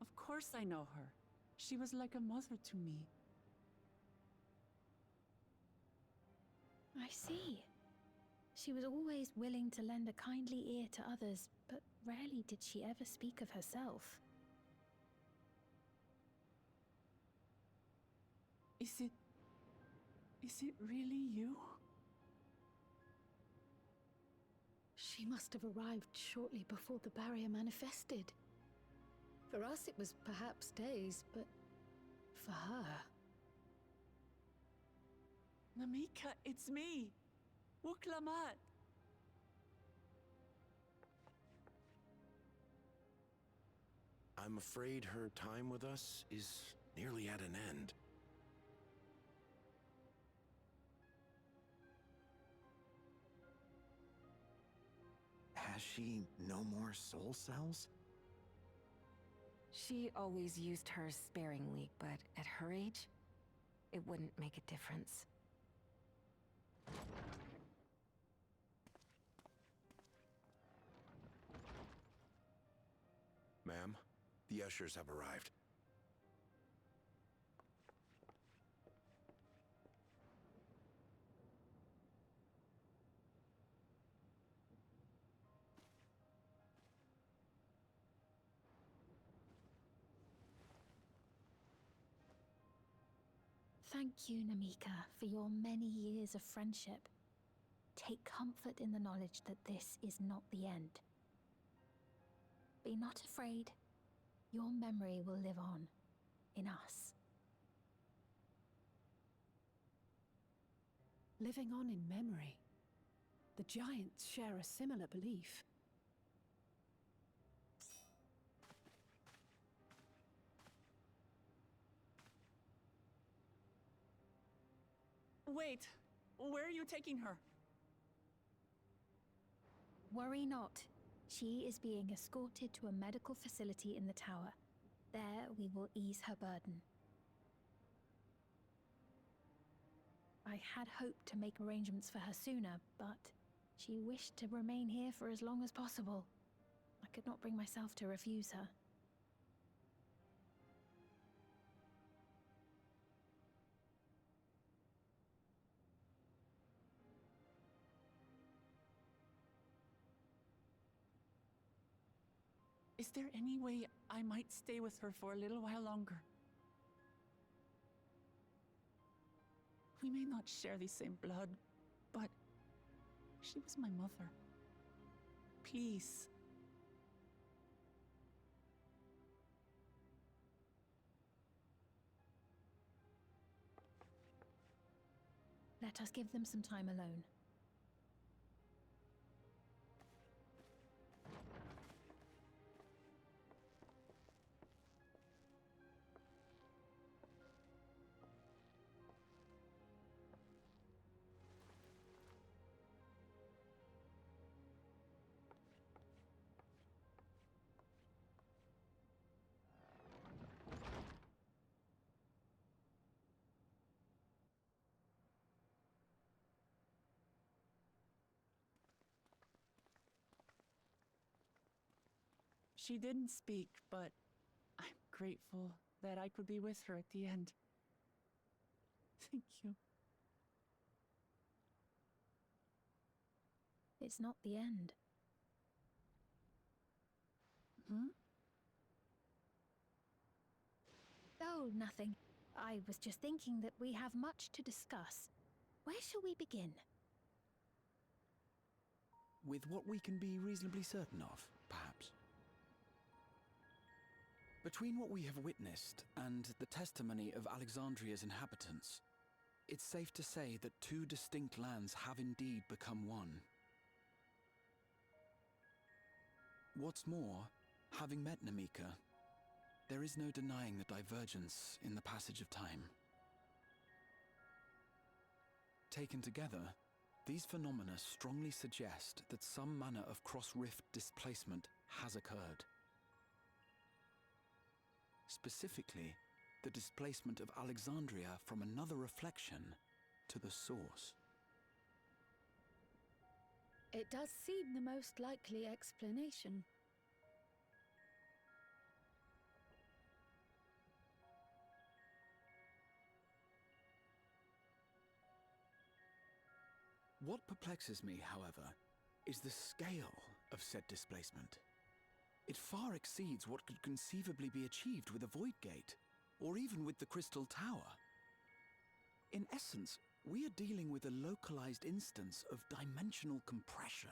Of course I know her. She was like a mother to me. I see. She was always willing to lend a kindly ear to others, but rarely did she ever speak of herself. Is it really you? She must have arrived shortly before the barrier manifested. For us, it was perhaps days, but for her. Namika, it's me. Wuklamat. I'm afraid her time with us is nearly at an end. Has she no more soul cells? She always used hers sparingly, but at her age, it wouldn't make a difference. Ma'am, the ushers have arrived. Thank you, Namika, for your many years of friendship. Take comfort in the knowledge that this is not the end. Be not afraid. Your memory will live on in us. Living on in memory. The giants share a similar belief. Wait, where are you taking her? Worry not. She is being escorted to a medical facility in the tower. There we will ease her burden. I had hoped to make arrangements for her sooner, but she wished to remain here for as long as possible. I could not bring myself to refuse her. Is there any way I might stay with her for a little while longer? We may not share the same blood, but she was my mother. Please. Let us give them some time alone. She didn't speak, but I'm grateful that I could be with her at the end. Thank you. It's not the end. Hmm? Oh, nothing. I was just thinking that we have much to discuss. Where shall we begin? With what we can be reasonably certain of, perhaps. Between what we have witnessed and the testimony of Alexandria's inhabitants, it's safe to say that two distinct lands have indeed become one. What's more, having met Namika, there is no denying the divergence in the passage of time. Taken together, these phenomena strongly suggest that some manner of cross-rift displacement has occurred. Specifically, the displacement of Alexandria from another reflection to the source. It does seem the most likely explanation. What perplexes me, however, is the scale of said displacement. It far exceeds what could conceivably be achieved with a Void Gate, or even with the Crystal Tower. In essence, we are dealing with a localized instance of dimensional compression.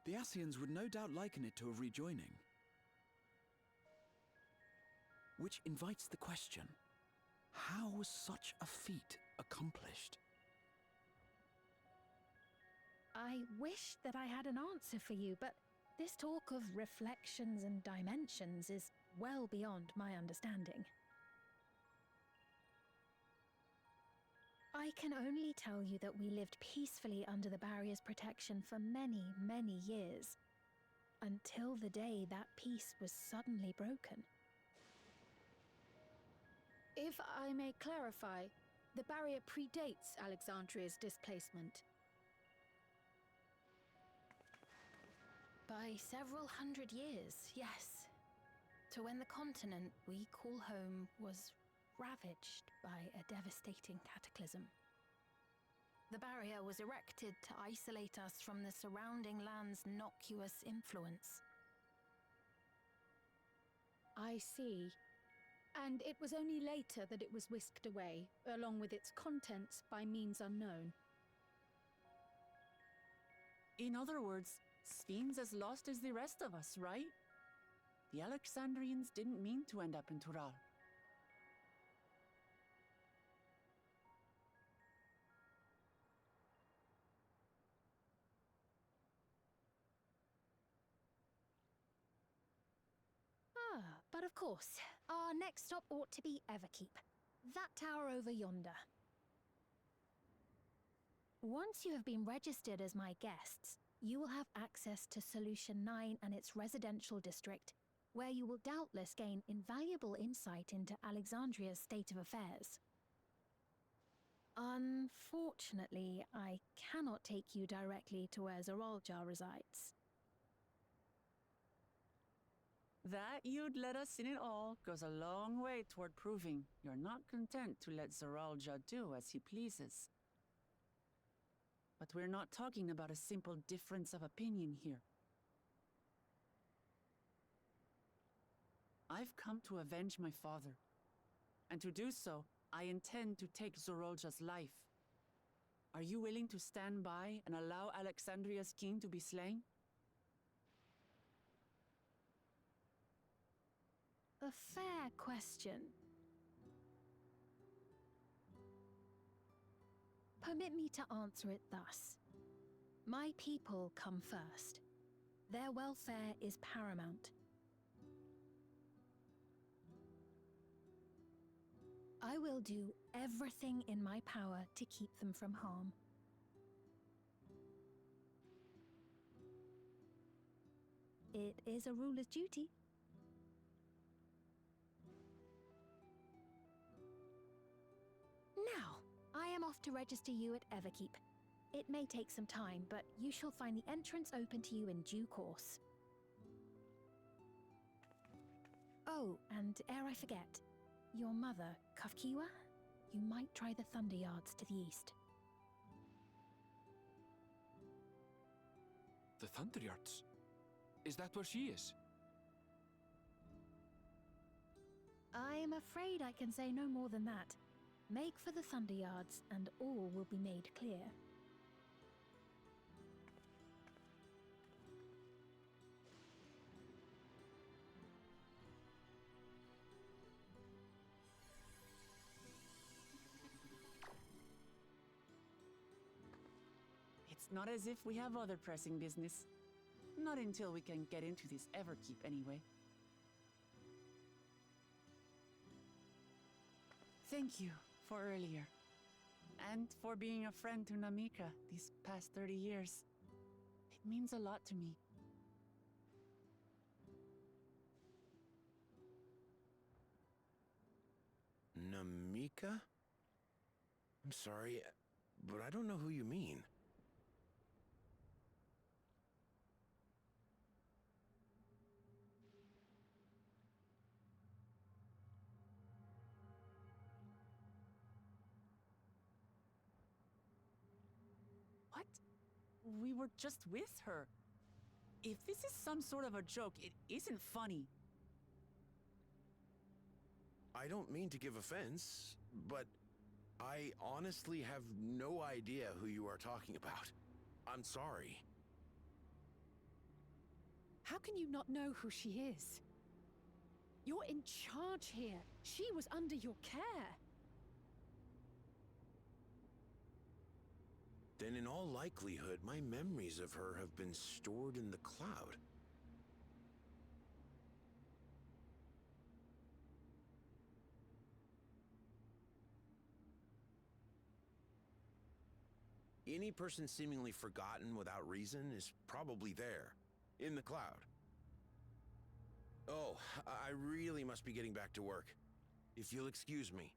The Ascians would no doubt liken it to a rejoining. Which invites the question, how was such a feat accomplished? I wish that I had an answer for you, but this talk of reflections and dimensions is well beyond my understanding. I can only tell you that we lived peacefully under the barrier's protection for many, many years, until the day that peace was suddenly broken. If I may clarify, the barrier predates Alexandria's displacement. By several hundred years, yes. To when the continent we call home was ravaged by a devastating cataclysm. The barrier was erected to isolate us from the surrounding land's innocuous influence. I see. And it was only later that it was whisked away, along with its contents, by means unknown. In other words, Sphene's as lost as the rest of us, right? The Alexandrians didn't mean to end up in Tural. But of course, our next stop ought to be Everkeep. That tower over yonder. Once you have been registered as my guests, you will have access to Solution 9 and its residential district, where you will doubtless gain invaluable insight into Alexandria's state of affairs. Unfortunately, I cannot take you directly to where Zoralja resides. That you'd let us in it all goes a long way toward proving you're not content to let Zoralja do as he pleases. But we're not talking about a simple difference of opinion here. I've come to avenge my father, and to do so, I intend to take Zoralja's life. Are you willing to stand by and allow Alexandria's king to be slain? A fair question. Permit me to answer it thus. My people come first. Their welfare is paramount. I will do everything in my power to keep them from harm. It is a ruler's duty. Now, I am off to register you at Everkeep. It may take some time, but you shall find the entrance open to you in due course. Oh, and ere I forget, your mother, Kafkiwa? You might try the Thunder Yards to the east. The Thunder Yards? Is that where she is? I'm afraid I can say no more than that. Make for the Thunder Yards, and all will be made clear. It's not as if we have other pressing business. Not until we can get into this Everkeep, anyway. Thank you for earlier. And for being a friend to Namika these past 30 years. It means a lot to me. Namika? I'm sorry, but I don't know who you mean. What? We were just with her. If this is some sort of a joke, it isn't funny. I don't mean to give offense, but I honestly have no idea who you are talking about. I'm sorry. How can you not know who she is? You're in charge here. She was under your care. Then in all likelihood, my memories of her have been stored in the cloud. Any person seemingly forgotten without reason is probably there, in the cloud. Oh, I really must be getting back to work. If you'll excuse me.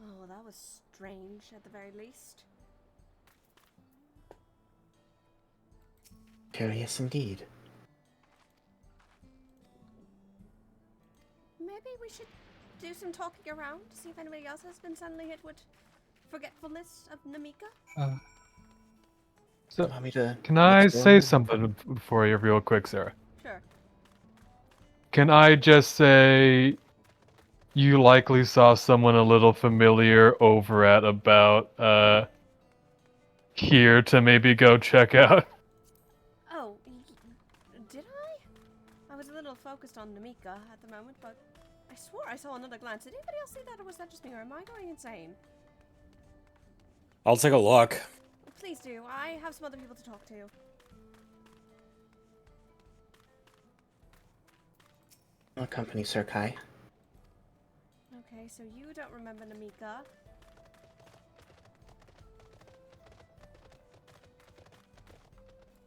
Oh, well, that was strange at the very least. Curious indeed. Maybe we should do some talking around to see if anybody else has been suddenly hit with forgetfulness of Namika. So, Want me to can I explore? say something before you, real quick, Sarah? Sure. Can I just say you likely saw someone a little familiar over at about here to maybe go check out? Oh, did I? I was a little focused on Namika at the moment, but I swore I saw another glance. Did anybody else see that, or was that just me, or am I going insane? I'll take a look. Please do. I have some other people to talk to. I'll accompany Sir Kai. Okay, so you don't remember Namika.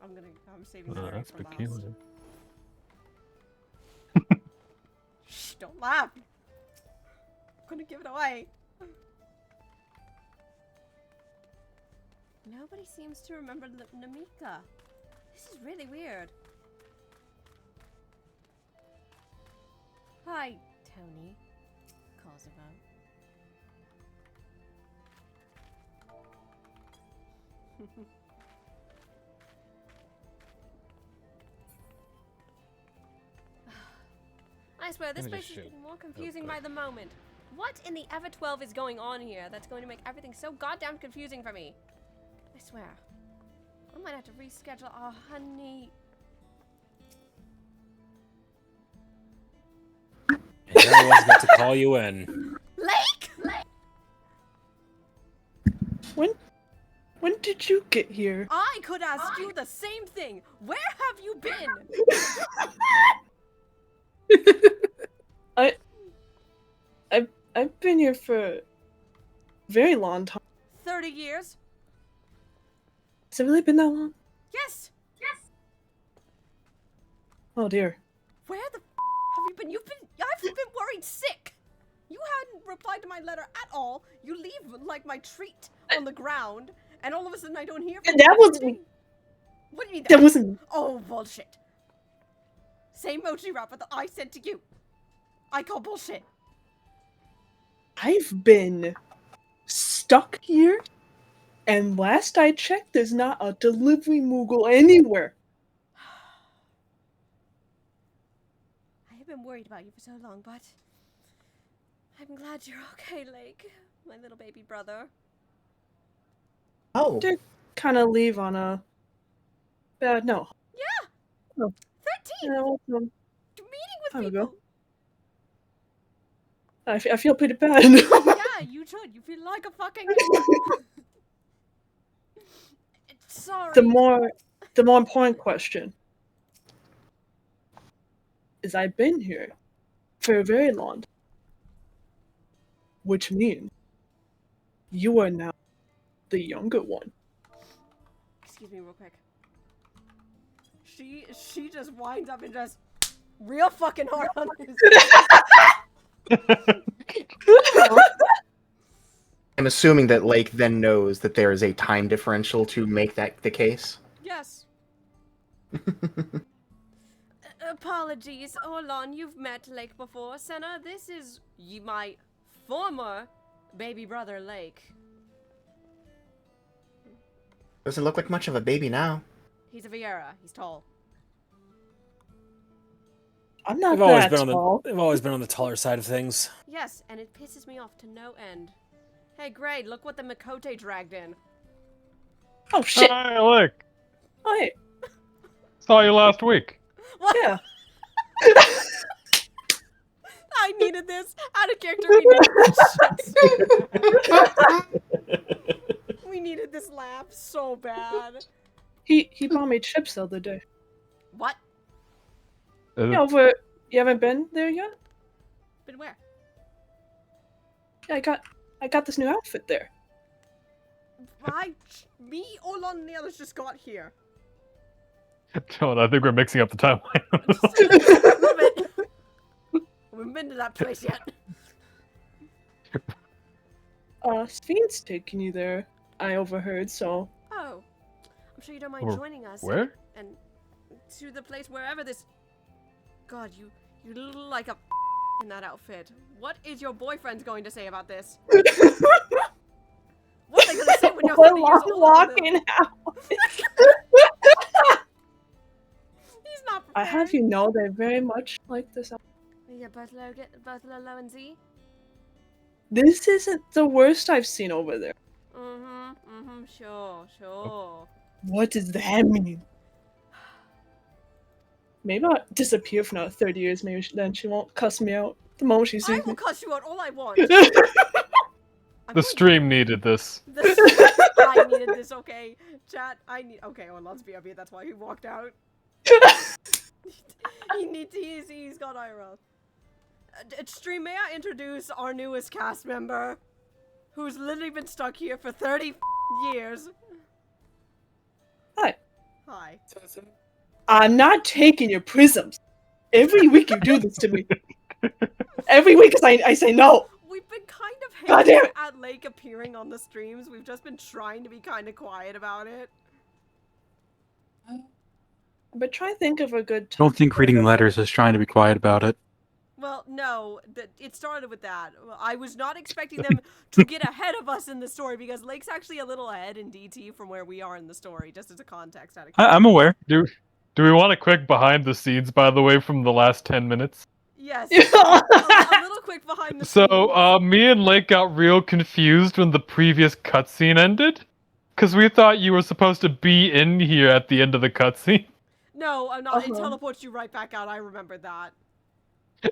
I'm saving the That's for last. peculiar. Shh, don't laugh. I'm gonna give it away. Nobody seems to remember Namika. This is really weird. Hi, Tony. Kosovo. I swear, this Let me place just is shoot. getting more Oh, confusing good. by the moment. What in the Ep.7 is going on here that's going to make everything so goddamn confusing for me? I swear. I might have to reschedule. Oh, honey. And here I was meant to call you in. Lake! When did you get here? I could ask you the same thing. Where have you been? I've been here for Very long time. 30 years? Has it really been that long? Yes! Oh dear. Where the have you been? I've been worried sick. You hadn't replied to my letter at all. You leave like my treat on the ground, and all of a sudden I don't hear from you. That wasn't. What do you mean That wasn't. Oh, bullshit. Same emoji wrapper that I sent to you. I call bullshit. I've been stuck here, and last I checked, there's not a delivery Moogle anywhere. I have been worried about you for so long, but I'm glad you're okay, Lake. My little baby brother. Oh. Did kind of leave on a bad note. Yeah! Oh. 13! Yeah, well, Meeting with time people. ago. I feel pretty bad. Yeah, you should. You feel like a fucking sorry. The more important question is I've been here for a very long time, which means you are now the younger one. Excuse me real quick. She just winds up and just real fucking hard on his I'm assuming that Lake then knows that there is a time differential to make that the case. Yes. Apologies, Orlon, you've met Lake before. Senna, this is my former baby brother, Lake. Doesn't look like much of a baby now. He's a Viera. He's tall. I'm not They've always that been on tall. they've always been on the taller side of things. Yes, and it pisses me off to no end. Hey, Grade, look what the Makote dragged in. Oh, shit. Hi, look. Oh, hey. Saw you last week. What? Yeah. I needed this. Out of character, we needed this shit. We needed this laugh so bad. He bought me chips the other day. What? Yeah, over. You haven't been there yet? Been where? Yeah, I got this new outfit there. Me, Orlon, and the others just got here. John, I think we're mixing up the timeline. A little bit. We haven't been to that place yet. Sven's taking you there. I overheard, so. Oh, I'm sure you don't mind joining us. Where? And to the place wherever this. God, you look like a in that outfit. What is your boyfriend going to say about this? What are they going to say when you're 30 years old? Walking out. He's not prepared. I have you know they very much like this outfit. Yeah, both low and Z. This isn't the worst I've seen over there. Sure. What does that mean? Maybe I'll disappear for another 30 years. Maybe then she won't cuss me out the moment she I sees will me. cuss you out all I want. The stream needed this. I needed this, okay? Chat, okay, well, let's be obvious, that's why he walked out. He's got IRL. Stream, may I introduce our newest cast member? Who's literally been stuck here for 30 years. Hi. Hi. I'm not taking your prisms. Every week you do this to me. Every week I say no. We've been kind of God damn hating it. at Lake appearing on the streams. We've just been trying to be kind of quiet about it. But try to think of a good I don't think reading letters is trying to be quiet about it. Well, no, it started with that. I was not expecting them to get ahead of us in the story because Lake's actually a little ahead in DT from where we are in the story, just as a context. I'm aware. Do we want a quick behind the scenes, by the way, from the last 10 minutes? Yes. a little quick behind the scenes. So, me and Lake got real confused when the previous cutscene ended. Because we thought you were supposed to be in here at the end of the cutscene. No, I'm not. It teleports you right back out. I remember that.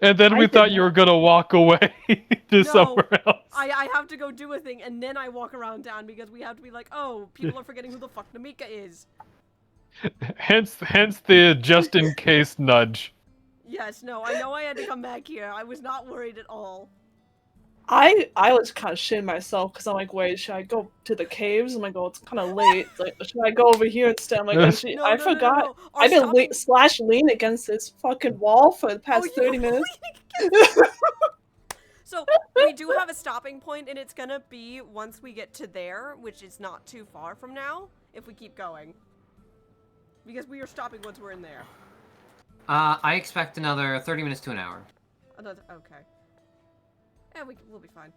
And then we thought you were gonna walk away to somewhere else. I have to go do a thing, and then I walk around town because we have to be like, oh, people are forgetting who the fuck Namika is. Hence the just in case nudge. Yes, no, I know I had to come back here. I was not worried at all. I was kind of shitting myself because I'm like, wait, should I go to the caves? I'm like, oh, it's kind of late. It's like, should I go over here instead? I'm like, and she, No, I no, no, no, forgot. no. Our I've been stopping- lean against this fucking wall for the past 30 minutes. So we do have a stopping point, and it's gonna be once we get to there, which is not too far from now, if we keep going. Because we are stopping once we're in there. I expect another 30 minutes to an hour. Okay. Yeah, we'll be fine.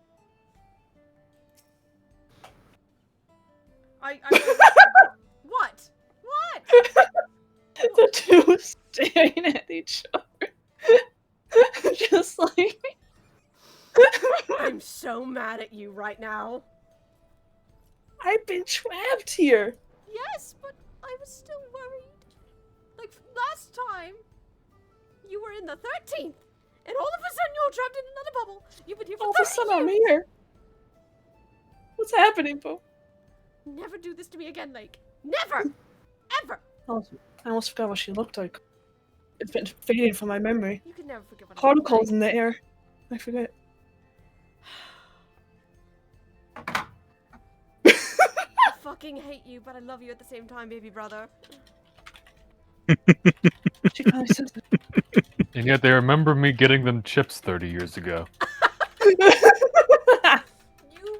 What? What? The two staring at each other. Just like... I'm so mad at you right now. I've been trapped here. Yes, but I was still worried. Like, last time, you were in the 13th, and all of a sudden you're trapped in another bubble. You've been here for All of a 30 sudden I'm years. here. What's happening, Bo? Never do this to me again, Lake. Never! Ever! Oh, I almost forgot what she looked like. It's been fading from my memory. You can never forget what Particles in the air. I forget. I fucking hate you, but I love you at the same time, baby brother. She probably says that. And yet they remember me getting them chips 30 years ago. You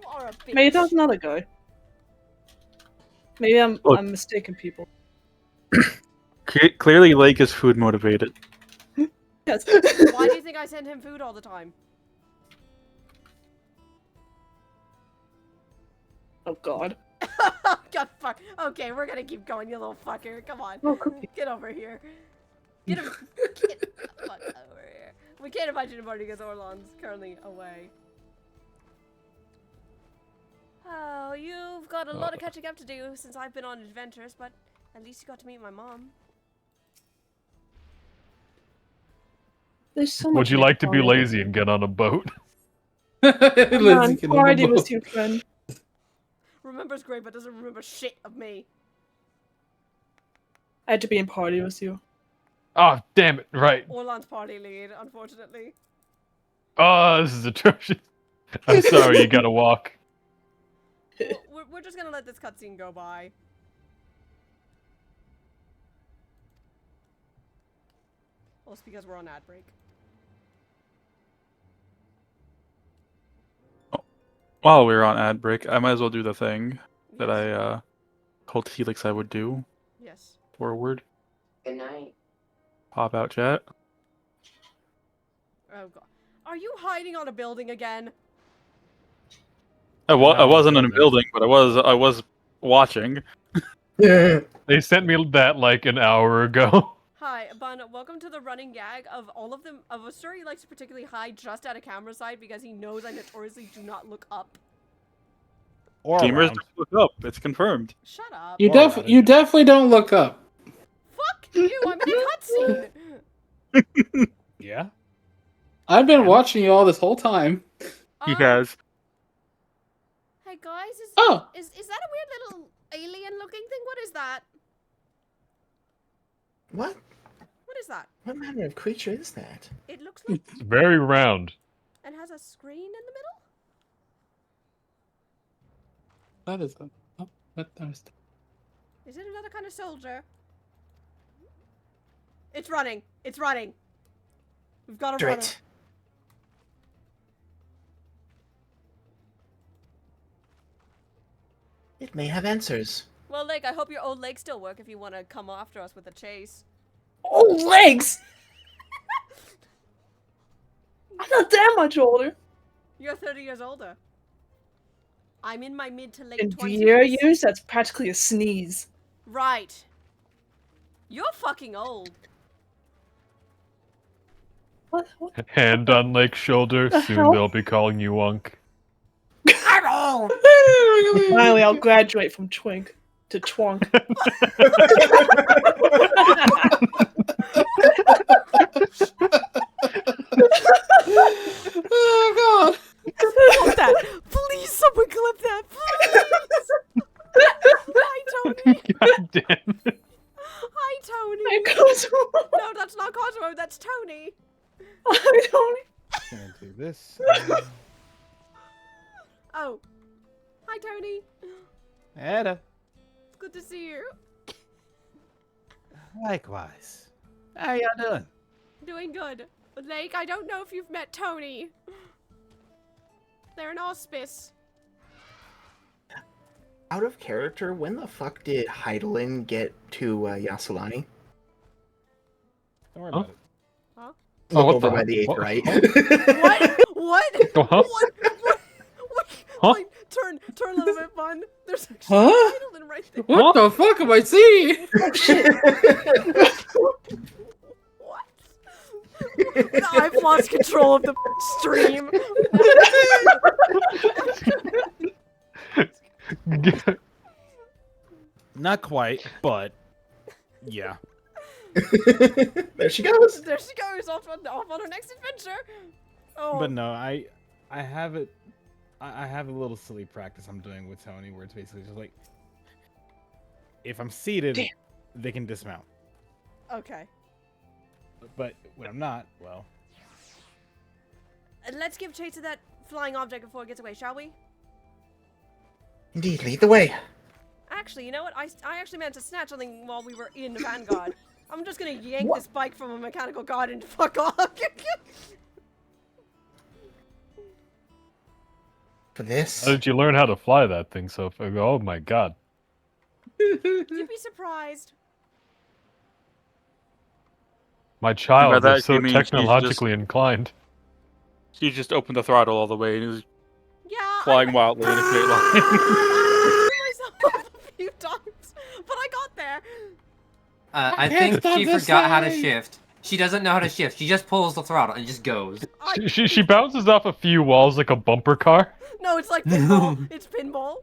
are a bitch. Maybe that was another guy. Maybe I'm mistaken people. Clearly, Lake is food motivated. Yes. Why do you think I send him food all the time? Oh god. God, fuck. Okay, we're gonna keep going, you little fucker. Come on. Oh, Get over here. Get him. Get the fuck over here. We can't invite you to party because Orlon's currently away. Oh, you've got a lot of catching up to do since I've been on adventures, but at least you got to meet my mom. There's so Would much you like to be party. lazy and get on a boat? Come on, party with you, friend. Remembers great, but doesn't remember shit of me. I had to be in party with you. Oh, damn it, right. Orlon's party lead, unfortunately. Oh, this is atrocious. I'm sorry, you gotta walk. We're just gonna let this cutscene go by. Well, it's because we're on ad break. While we were on ad break, I might as well do the thing that I told Helix I would do. Yes. Forward. Good night. Pop out chat. Oh god. Are you hiding on a building again? I wasn't in a building, but I was watching. They sent me that like an hour ago. Hi, Bun. Welcome to the running gag of all of them. Of a story he likes to particularly hide just out of camera side because he knows I notoriously do not look up. Or Gamers around. don't look up. It's confirmed. Shut up. You definitely don't look up. Fuck you! I'm in a cutscene. Yeah. I've been watching you all this whole time. He has. Hey guys, is Oh. is that a weird little alien-looking thing? What is that? What? What is that? What manner of creature is that? It looks like It's very round. and has a screen in the middle. That is a. Oh, that is. Is it another kind of soldier? It's running. It's running. We've got a runner. Straight. It may have answers. Well, Lake, I hope your old legs still work if you want to come after us with a chase. Old legs! I'm not that much older. You're 30 years older. I'm in my mid to late In 20s. VR years, that's practically a sneeze. Right. You're fucking old. What? Hand on Lake's shoulder. The Soon hell? they'll be calling you Unk. I'm old! Finally, I'll graduate from twink to twunk. Oh god! Clip that. Please, someone clip that. Please. Hi, Tony. God damn it. Hi, Tony. Hi, Cosmo. No, that's not Cosmo. That's Tony. Hi, Tony. Gonna do this. Oh. Hi, Tony. Ada. It's good to see you. Likewise. How y'all doing? Doing good. Lake, I don't know if you've met Tony. They're an auspice. Out of character, when the fuck did Heidelin get to Yasulani? Don't worry about it. Huh? Look what over the by heck? the 8th, What? right? What? Huh? What? Huh? Wait, turn a little bit fun. There's actually Huh? Heidelin right there. What the fuck am I seeing? Oh shit! I've lost control of the stream. Not quite, but yeah. There she goes. There she goes, off on her next adventure. Oh. But no, I have it. I have a little silly practice I'm doing with Tony, where it's basically just like, if I'm seated, they can dismount. Okay. But when I'm not, well. Let's give chase to that flying object before it gets away, shall we? Indeed, lead the way. Actually, you know what? I actually meant to snatch something while we were in Vanguard. I'm just gonna yank this bike from a mechanical guard and fuck off. For this. How did you learn how to fly that thing so far? Oh my god. You'd be surprised. My child that is so actually means she's technologically inclined. She just opened the throttle all the way and is Yeah. flying wildly in a straight line. I threw myself a few times, but I got there. I think she forgot how to shift. She doesn't know how to shift. She just pulls the throttle and just goes. She bounces off a few walls like a bumper car. No, it's like pinball. It's pinball.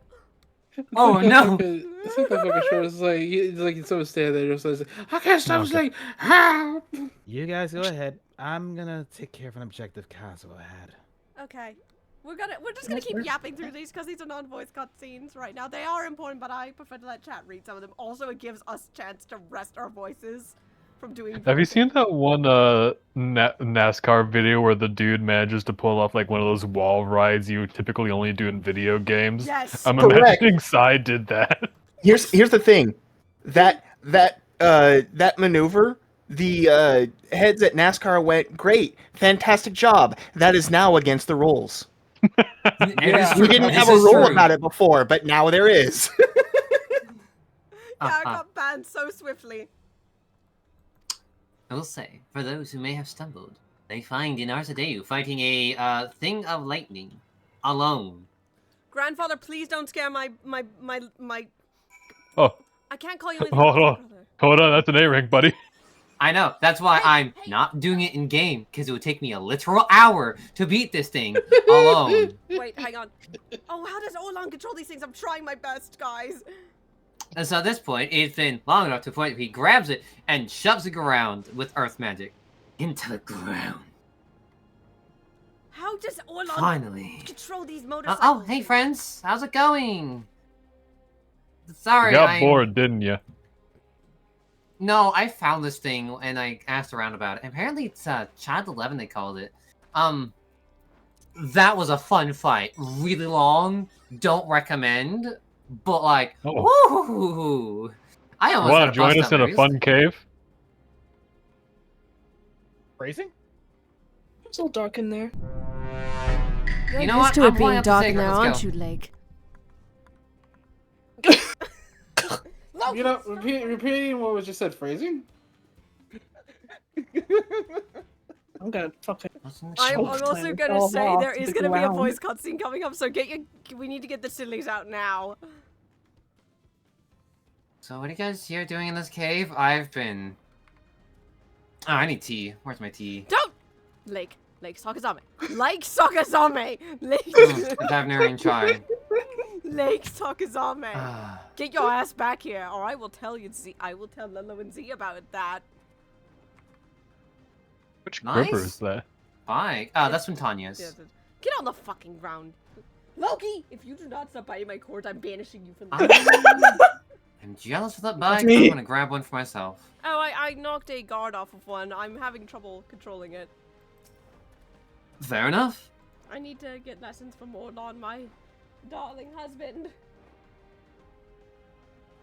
Oh no! It's like the fucking show. It's like someone standing there just like, I can't stop. It's like, help! You guys go ahead. I'm gonna take care of an objective Kazu ahead. Okay. We're just gonna keep yapping through these because these are non-voice cutscenes right now. They are important, but I prefer to let chat read some of them. Also, it gives us a chance to rest our voices from doing. Have you seen that one NASCAR video where the dude manages to pull off like one of those wall rides you typically only do in video games? Yes. I'm Correct. imagining Sai did that. Here's the thing. That maneuver, the heads at NASCAR went, great, fantastic job. That is now against the rules. Yeah. We didn't have a rule about it before, but now there is. Yeah, I got banned so swiftly. I will say, for those who may have stumbled, they find in Arzadeu fighting a thing of lightning alone. Grandfather, please don't scare my. Oh. I can't call you anything. Hold on, that's an A-ring, buddy. I know. That's why I'm not doing it in game, because it would take me a literal hour to beat this thing alone. Wait, hang on. Oh, how does Orlon control these things? I'm trying my best, guys. And so at this point, it's been long enough to the point where he grabs it and shoves it around with earth magic into the ground. How does Orlon Finally control these motorcycles? Oh, hey friends, how's it going? Sorry, You got bored, didn't you? No, I found this thing and I asked around about it. Apparently it's Child 11 they called it. That was a fun fight. Really long. Don't recommend. But like, woo! I almost Want had to a join bust us in a up fun cave? Racing? It's all dark in there. You're You know used what? to I'm it pulling being up the dark in sacred. there, Let's aren't go. you, Lake? You know, repeating what was just said, phrasing? I'm gonna fucking. I'm also gonna say there is gonna be a voice cutscene coming up, so we need to get the sillies out now. So what are you guys here doing in this cave? I've been... Oh, I need tea. Where's my tea? Don't! Lake Sakazame. Lake Sakazame! I've never even tried. Lake Sakazame. Get your ass back here, or I will tell you, Z. I will tell Lilo and Z about that. Which Nice. gripper is that? Bye. That's from Tanya's. Get on the fucking ground. Loki, if you do not stop biting my cord, I'm banishing you from I'm jealous of that bike. I'm gonna grab one for myself. Oh, I knocked a guard off of one. I'm having trouble controlling it. Fair enough. I need to get lessons from Orlon. My Darling husband.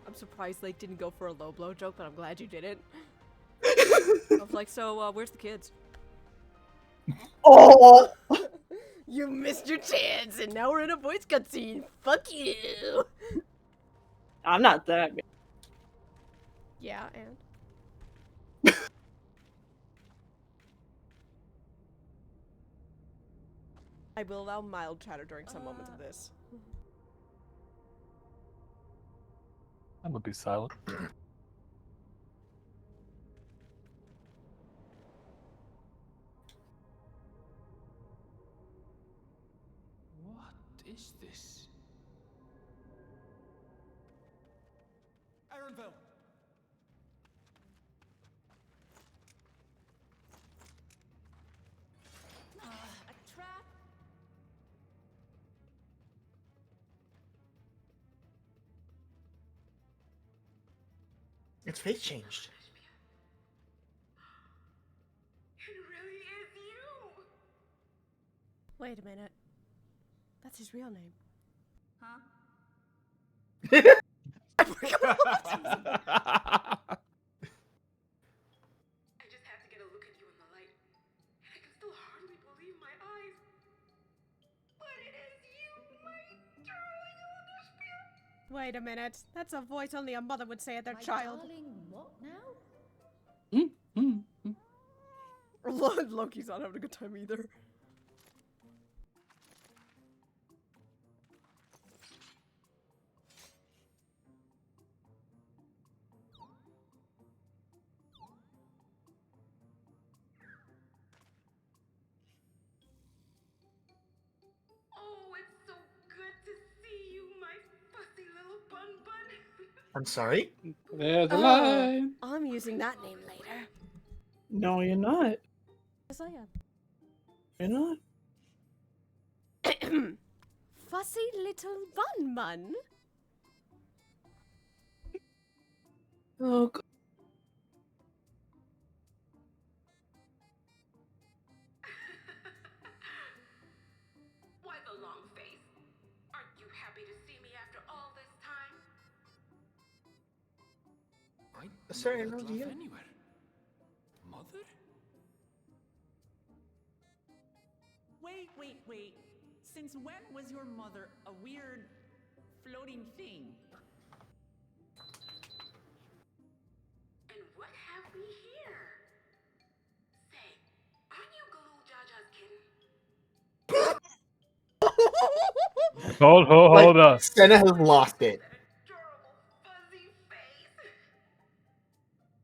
I'm surprised Lake didn't go for a low blow joke, but I'm glad you didn't. I was like, so, where's the kids? Oh! You missed your chance, and now we're in a voice cutscene. Fuck you! I'm not that. Yeah, and? I will allow mild chatter during some moments of this. I'm gonna be silent. What is this? Ironville! A trap? Its face changed. It really is you! Wait a minute. That's his real name. Huh? I forgot. I just had to get a look at you in the light, and I can still hardly believe my eyes. But it is you, my darling Elderspiel! Wait a minute. That's a voice only a mother would say at their My child. darling, what now? Loki's not having a good time either. Oh, it's so good to see you, my fussy little bun bun. I'm sorry? There's a line. I'm using that name later. No, you're not. Yes, I am. You're not. Fussy little bun bun. Oh, God. Why the long face? Aren't you happy to see me after all this time? I Sorry, know no, that do you? laugh anywhere. Mother? Wait. Since when was your mother a weird floating thing? And what have we here? Say, aren't you Galoo Jaja's kitten? Hold up. Senna has lost it. Adorable fuzzy face.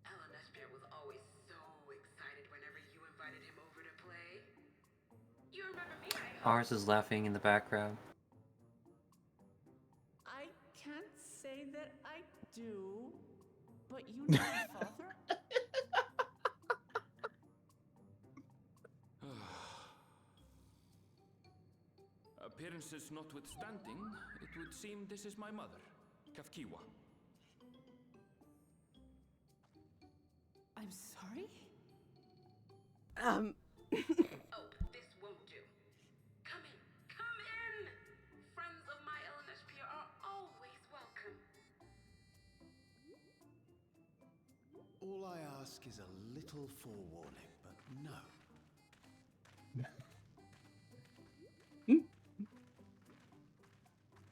Elderspiel was always so excited whenever you invited him over to play. You remember me, I hope? Ours is laughing in the background. I can't say that I do, but you know my father? Appearances notwithstanding, it would seem this is my mother, Kafkiwa. I'm sorry? Oh, this won't do. Come in! Friends of my Elderspiel are always welcome. All I ask is a little forewarning, but no.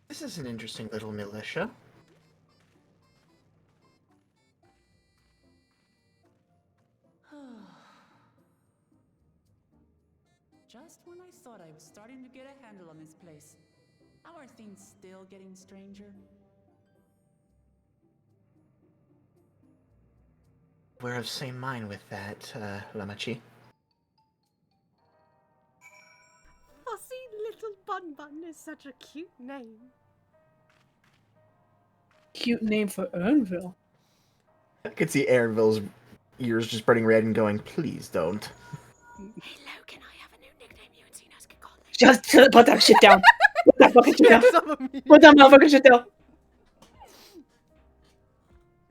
This is an interesting little militia. Just when I thought I was starting to get a handle on this place, how are things still getting stranger? We're of same mind with that, Lamachi. Fussy little bun bun is such a cute name. Cute name for Ernville. I could see Aaronville's ears just burning red and going, please don't. Hello, can I have a new nickname you and Cena's can call me? Just put that shit down. Put that fucking shit down. Put that motherfucking shit down.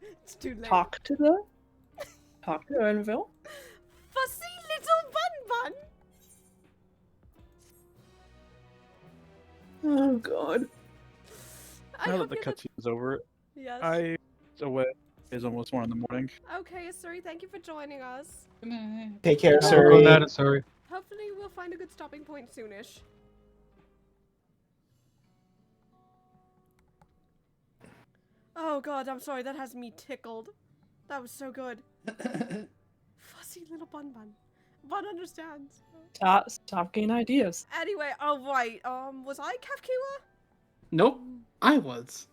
It's too late. Talk to Ernville. Fussy little bun bun. Oh, God. Now that the cutscene is over, Yes. I was away. It's almost 1 in the morning. Okay, Suri, thank you for joining us. Take care, Good Suri. night, Suri. Hopefully we'll find a good stopping point soonish. Oh god, I'm sorry, that has me tickled. That was so good. Fussy little Bun Bun. Bun understands. Stop getting ideas. Anyway, oh right, was I Kafkiwa? Nope, I was.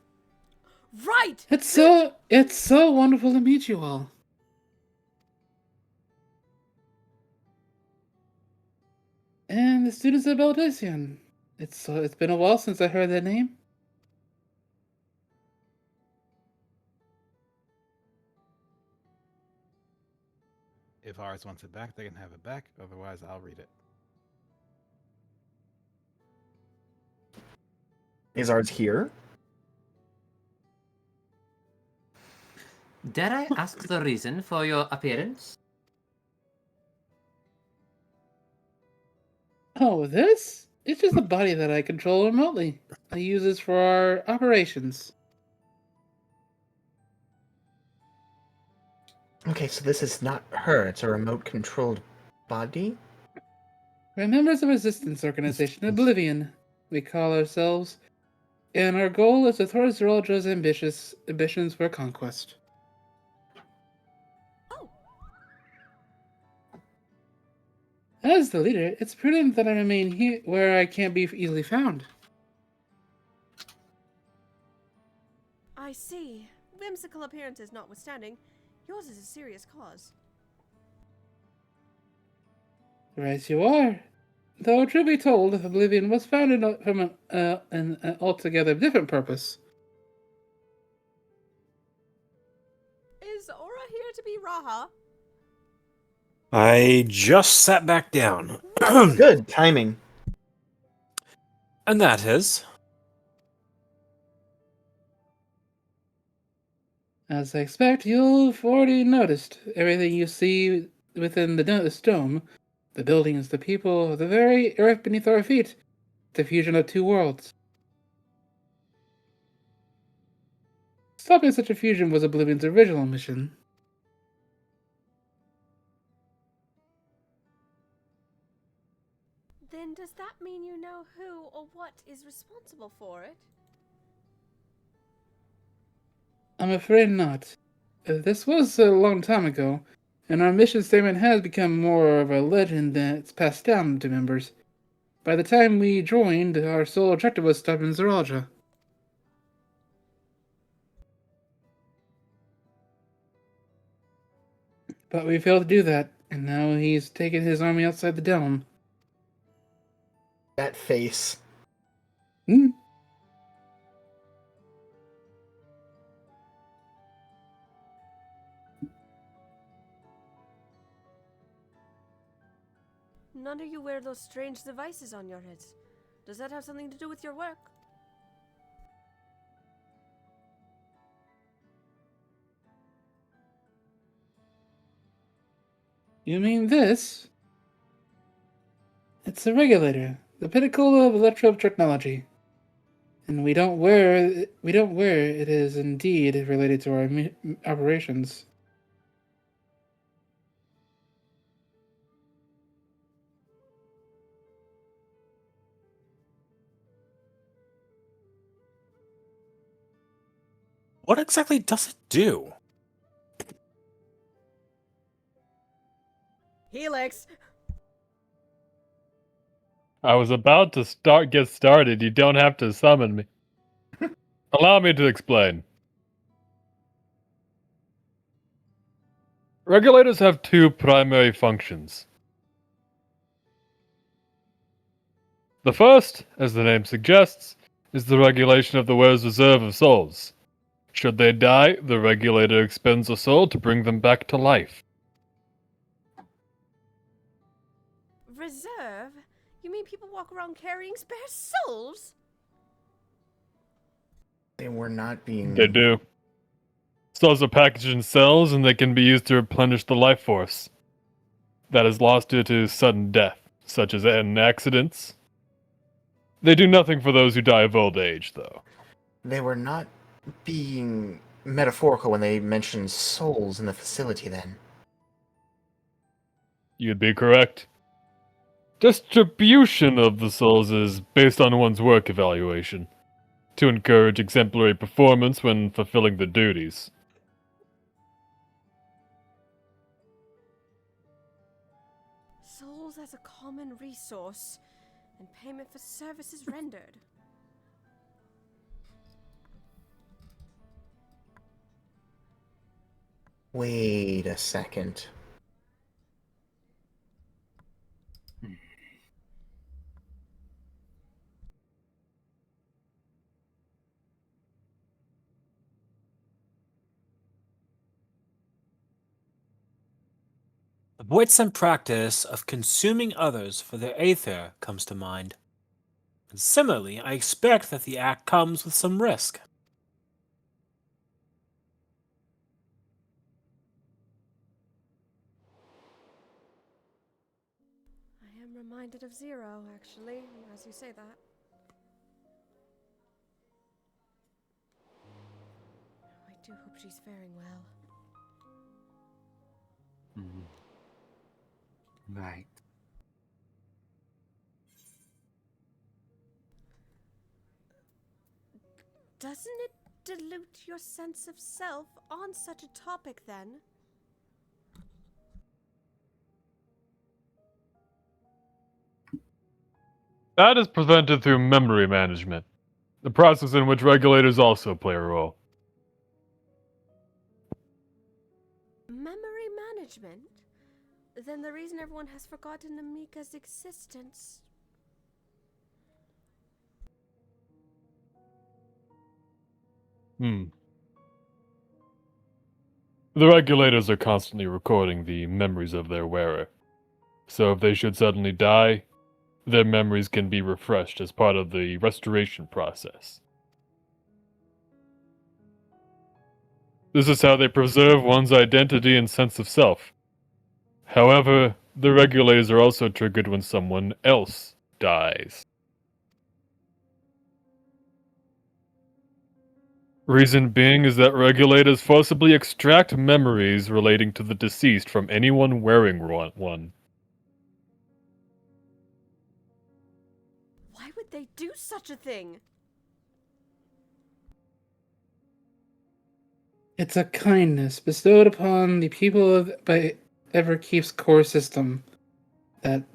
Right! It's so wonderful to meet you all. And the students of Baldesion. It's been a while since I heard that name. If ours wants it back, they can have it back. Otherwise, I'll read it. Is ours here? Dare I ask the reason for your appearance? Oh, this? It's just a body that I control remotely. I use this for our operations. Okay, so this is not her. It's a remote-controlled body? We're members of a resistance organization, Oblivion, we call ourselves, and our goal is to thwart Zeraldra's ambitions for conquest. As the leader, it's prudent that I remain here where I can't be easily found. I see. Whimsical appearances notwithstanding, yours is a serious cause. Right you are. Though, truth be told, Oblivion was founded from an altogether different purpose. Is Aura here to be Raha? I just sat back down. Good timing. And that is... As I expect, you've already noticed everything you see within this dome. The buildings, the people, the very earth beneath our feet. The fusion of two worlds. Stopping such a fusion was Oblivion's original mission. Then does that mean you know who or what is responsible for it? I'm afraid not. This was a long time ago, and our mission statement has become more of a legend that's passed down to members. By the time we joined, our sole objective was stopping Zeralja. But we failed to do that, and now he's taken his army outside the dome. That face. Hmm? None of you wear those strange devices on your heads. Does that have something to do with your work? You mean this? It's a regulator, the pinnacle of electro technology. And we don't wear it is indeed related to our operations. What exactly does it do? Helix! I was about to get started. You don't have to summon me. Allow me to explain. Regulators have two primary functions. The first, as the name suggests, is the regulation of the wearer's reserve of souls. Should they die, the regulator expends a soul to bring them back to life. Reserve? You mean people walk around carrying spare souls? They were not being... They do. Souls are packaged in cells, and they can be used to replenish the life force that is lost due to sudden death, such as in accidents. They do nothing for those who die of old age, though. They were not being metaphorical when they mentioned souls in the facility then. You'd be correct. Distribution of the souls is based on one's work evaluation, to encourage exemplary performance when fulfilling the duties. Souls as a common resource, and payment for services rendered. Wait a second. The Boytsen practice of consuming others for their aether comes to mind. And similarly, I expect that the act comes with some risk. I am reminded of Zero, actually, as you say that. I do hope she's faring well. Right. Doesn't it dilute your sense of self on such a topic, then? That is prevented through memory management, the process in which regulators also play a role. Memory management? Then the reason everyone has forgotten Amika's existence... The regulators are constantly recording the memories of their wearer, so if they should suddenly die, their memories can be refreshed as part of the restoration process. This is how they preserve one's identity and sense of self. However, the regulators are also triggered when someone else dies. Reason being is that regulators forcibly extract memories relating to the deceased from anyone wearing one. Why would they do such a thing? It's a kindness bestowed upon the people by Everkeep's core system,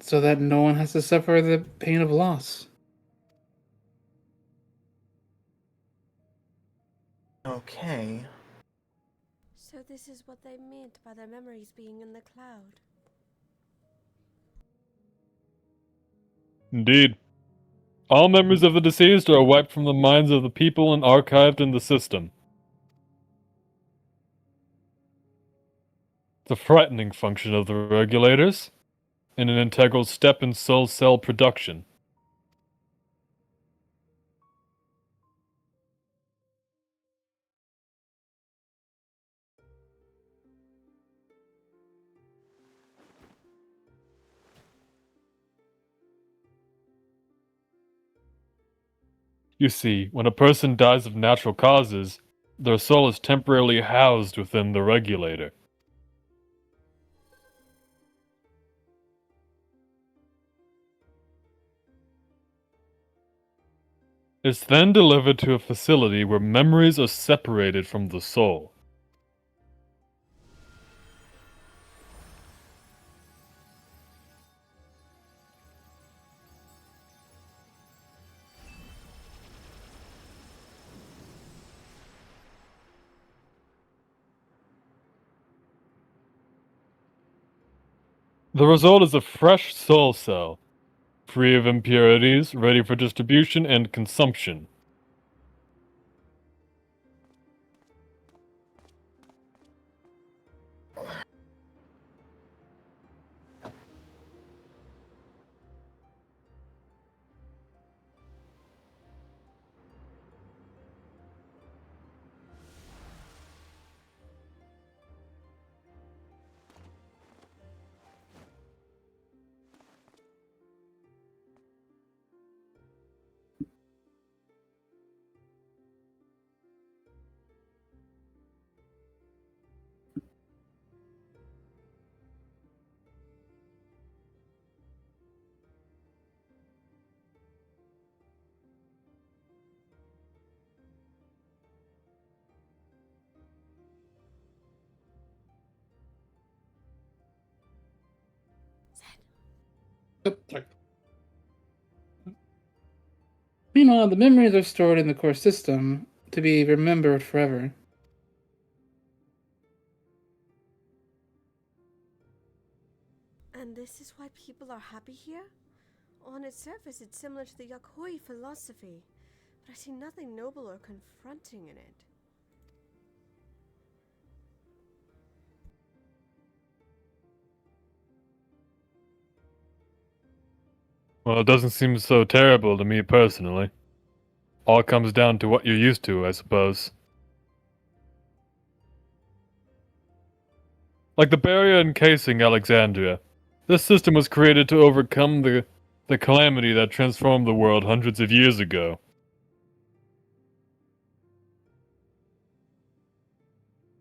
so that no one has to suffer the pain of loss. Okay. So this is what they meant by their memories being in the cloud. Indeed. All memories of the deceased are wiped from the minds of the people and archived in the system. It's a frightening function of the regulators, and an integral step in soul cell production. You see, when a person dies of natural causes, their soul is temporarily housed within the regulator. It's then delivered to a facility where memories are separated from the soul. The result is a fresh soul cell, free of impurities, ready for distribution and consumption. Sorry. Meanwhile, the memories are stored in the core system to be remembered forever. And this is why people are happy here? On its surface, it's similar to the Yakoi philosophy, but I see nothing noble or confronting in it. Well, it doesn't seem so terrible to me personally. All comes down to what you're used to, I suppose. Like the barrier encasing Alexandria. This system was created to overcome the calamity that transformed the world hundreds of years ago.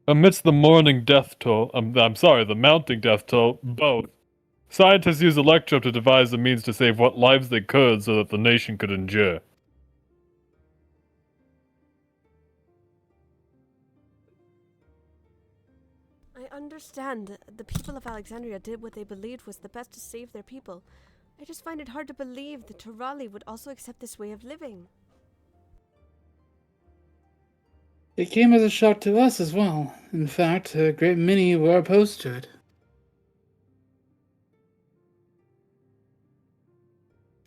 Amidst the mounting death toll, both, scientists used Electro to devise a means to save what lives they could so that the nation could endure. I understand the people of Alexandria did what they believed was the best to save their people. I just find it hard to believe the Turali would also accept this way of living. It came as a shock to us as well. In fact, a great many were opposed to it.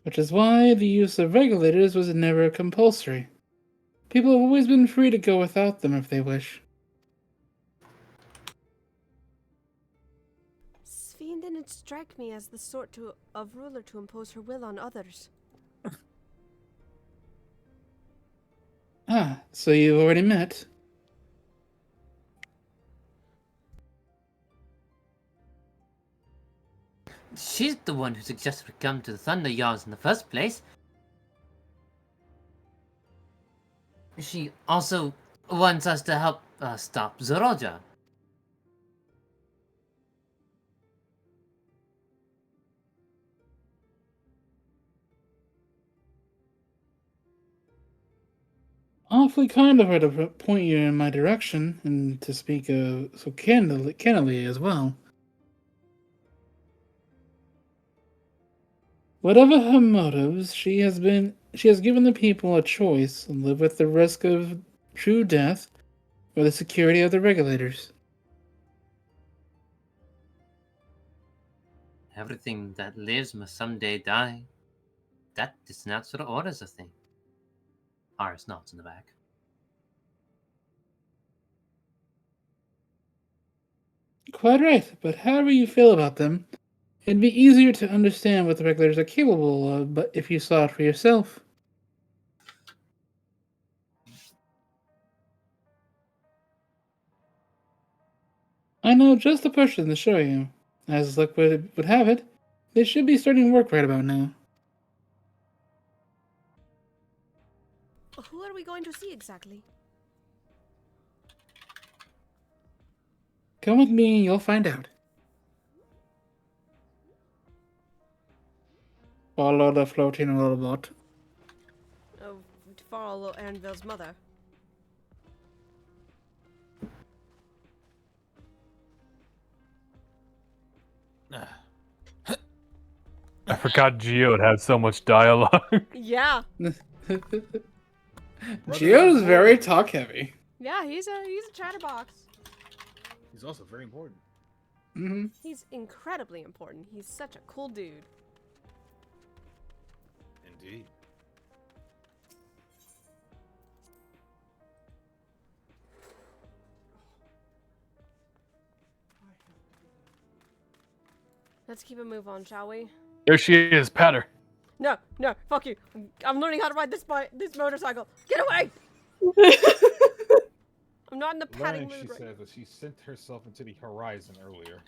Which is why the use of regulators was never compulsory. People have always been free to go without them if they wish. Sphene didn't strike me as the sort of ruler to impose her will on others. Ah, so you've already met? She's the one who suggested we come to the Thunder Yards in the first place. She also wants us to help stop Zoroja. Awfully kind of her to point you in my direction, and to speak so candidly as well. Whatever her motives, she has given the people a choice and live with the risk of true death or the security of the regulators. Everything that lives must someday die. That is natural orders of thing. Aris nods in the back. Quite right, but however you feel about them, it'd be easier to understand what the regulators are capable of, but if you saw it for yourself. I know just the person to show you. As luck would have it, they should be starting work right about now. Who are we going to see exactly? Come with me and you'll find out. Follow the floating robot. Oh, to follow Anvil's mother. I forgot Geode had so much dialogue. Yeah. Geode's very talk heavy. Yeah, he's a chatterbox. He's also very important. Mm-hmm. He's incredibly important. He's such a cool dude. Indeed. Let's keep a move on, shall we? There she is, pat her. No, fuck you. I'm learning how to ride this motorcycle. Get away! I'm not in the patting Learning, mood. she says that she sent herself into the horizon earlier.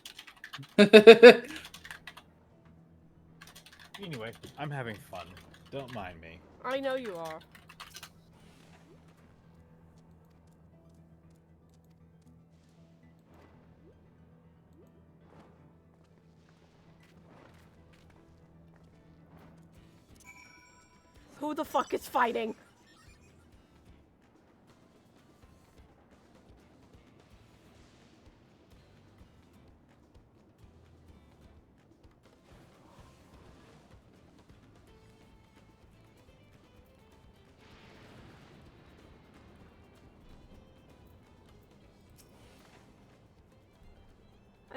Anyway, I'm having fun. Don't mind me. I know you are. Who the fuck is fighting?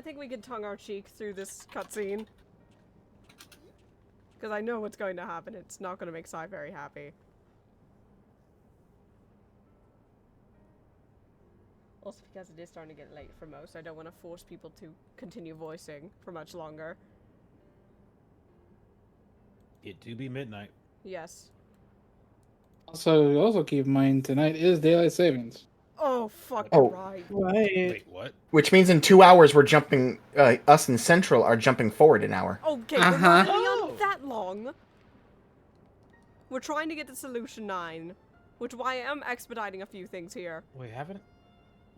think we can tongue our cheek through this cutscene. Because I know what's going to happen. It's not going to make Sai very happy. Also because it is starting to get late for most. I don't want to force people to continue voicing for much longer. It do be midnight. Yes. Also keep in mind, tonight is daylight savings. Oh, fuck Oh. right. Wait, what? Which means in 2 hours we're jumping. Us in Central are jumping forward an hour. Okay, we're not gonna be on that long. We're trying to get to Solution 9, which why I am expediting a few things here. Wait, haven't...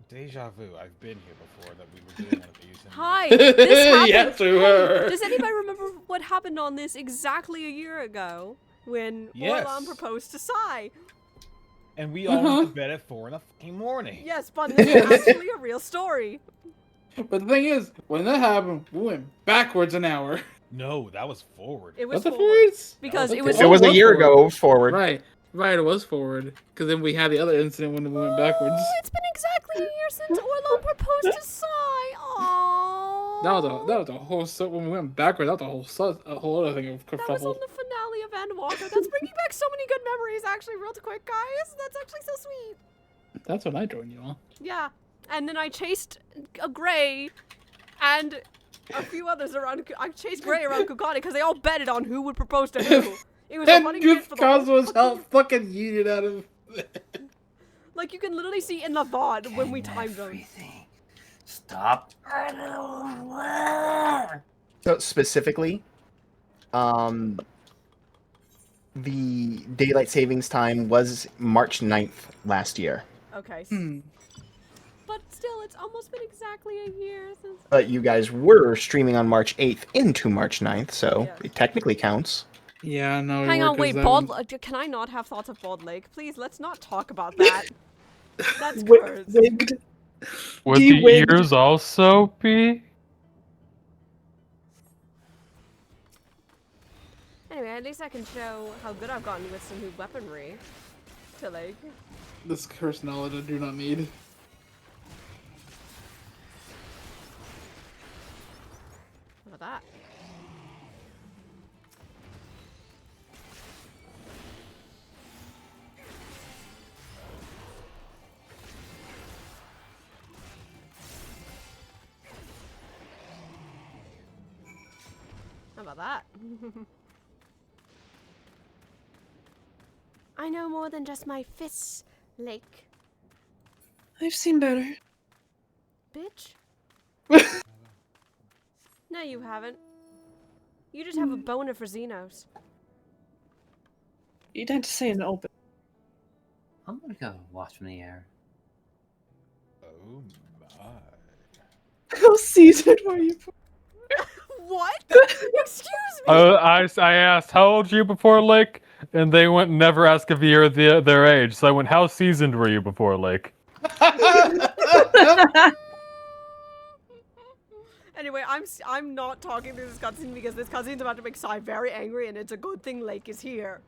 Deja vu. I've been here before that we were doing one of these. Hi, this happened. Yes, we were. Does anybody remember what happened on this exactly a year ago when Yes. Orlan proposed to Sai? And we all went to bed at 4 in the fucking morning. Yes, but this is actually a real story. But the thing is, when that happened, we went backwards an hour. No, that was forward. It was Was it forward. forwards? Because Okay. it was... It was a year ago forward. Right, it was forward. Because then we had the other incident when we went backwards. Oh, it's been exactly a year since Orlan proposed to Sai. Aww. That was a whole when we went backwards. That was a whole other thing of That was kerfuffle. on the finale of Endwalker. That's bringing back so many good memories, actually, real quick, guys. That's actually so sweet. That's when I joined you all. Yeah. And then I chased a Gray and a few others around. I chased Gray around Kukani because they all betted on who would propose to who. It was a And funny bit for the whole Cosmo's help fucking yeeted out of. Like, you can literally see in the VOD when we time zone. Stop. So specifically, the daylight savings time was March 9th last year. Okay. But still, it's almost been exactly a year since... But you guys were streaming on March 8th into March 9th, so it technically counts. Yeah, no. Hang on, wait, Bald... can I not have thoughts of Bald Lake? Please, let's not talk about that. That's cursed. Would the ears also be? Anyway, at least I can show how good I've gotten with some new weaponry. To, like... This cursed knowledge I do not need. What about that? How about that? I know more than just my fists, Lake. I've seen better. Bitch. No, you haven't. You just have a boner for Xenos. You'd have to say in the open. I'm gonna go watch from the air. Oh my. How seasoned were you? What? Excuse me. I asked how old were you before Lake, and they went never ask if you're their age. So I went, how seasoned were you before Lake? Anyway, I'm not talking through this cutscene because this cutscene's about to make Sai very angry, and it's a good thing Lake is here.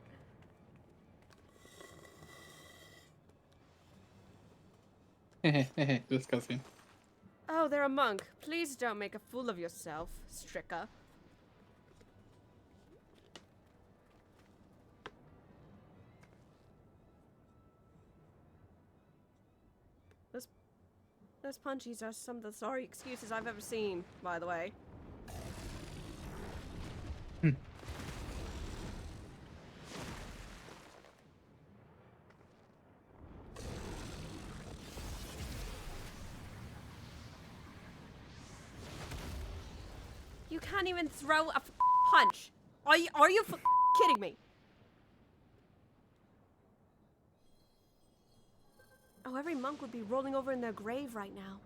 This cutscene. Oh, they're a monk. Please don't make a fool of yourself, Stricka. Those punchies are some of the sorry excuses I've ever seen, by the way. You can't even throw a punch. Are you kidding me? Oh, every monk would be rolling over in their grave right now.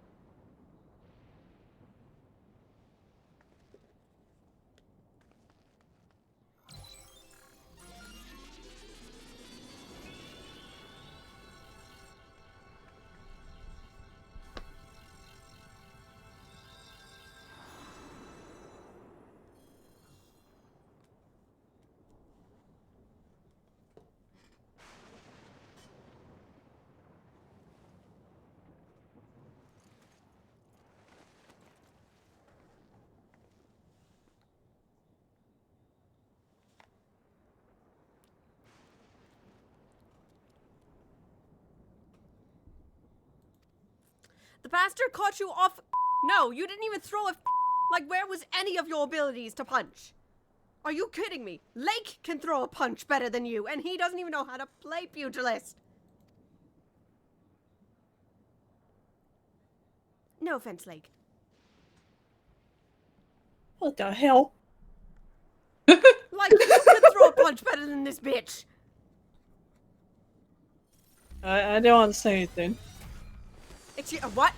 The bastard caught you off. No, you didn't even throw a. Like, where was any of your abilities to punch? Are you kidding me? Lake can throw a punch better than you, and he doesn't even know how to play pugilist. No offense, Lake. What the hell? Like, you could throw a punch better than this bitch. I don't want to say anything. Excuse, what?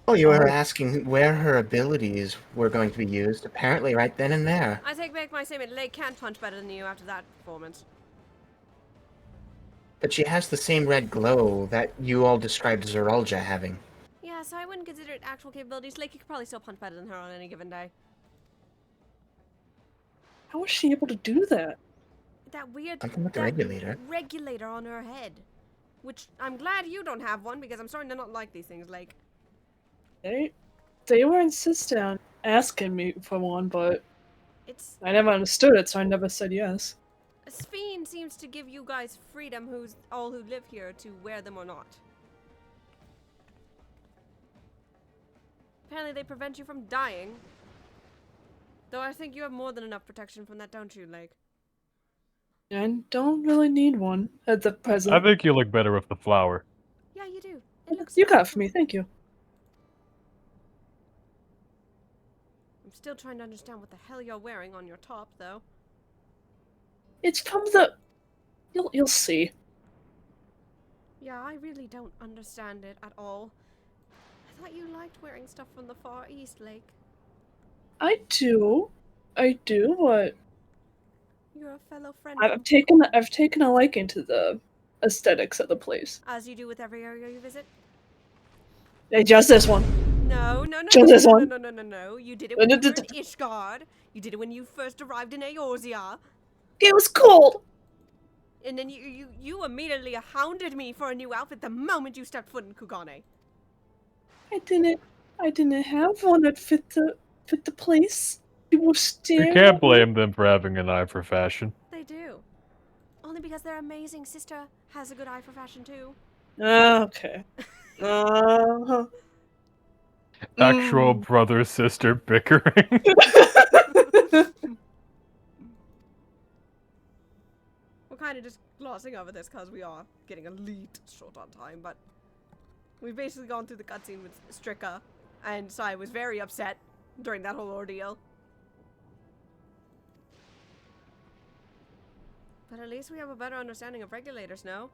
Oh, you were asking where her abilities were going to be used. Apparently right then and there. I take back my statement. Lake can't punch better than you after that performance. But she has the same red glow that you all described Zeralja having. Yeah, so I wouldn't consider it actual capabilities. Lake could probably still punch better than her on any given day. How was she able to do that? That weird Something with the that regulator. regulator on her head. Which, I'm glad you don't have one, because I'm starting to not like these things, Lake. They were insistent on asking me for one, but It's... I never understood it, so I never said yes. Sphene seems to give you guys freedom, all who live here, to wear them or not. Apparently they prevent you from dying. Though I think you have more than enough protection from that, don't you, Lake? I don't really need one at the present. I think you look better with the flower. Yeah, you do. It looks You got it for me, thank you. I'm still trying to understand what the hell you're wearing on your top, though. It's from the... You'll see. Yeah, I really don't understand it at all. I thought you liked wearing stuff from the Far East, Lake. I do, but You're a fellow friend. I've taken a liking to the aesthetics of the place. As you do with every area you visit? Hey, just this one. No. Just this one. No. You did it when you were in Ishgard. You did it when you first arrived in Eorzea. It was cold. And then you immediately hounded me for a new outfit the moment you stepped foot in Kugane. I didn't have one that fit the place. People were staring. You can't blame them for having an eye for fashion. They do. Only because their amazing sister has a good eye for fashion too. Okay. Actual brother-sister bickering. We're kind of just glossing over this because we are getting a little short on time, but we've basically gone through the cutscene with Stricka, and Sai was very upset during that whole ordeal. But at least we have a better understanding of regulators now.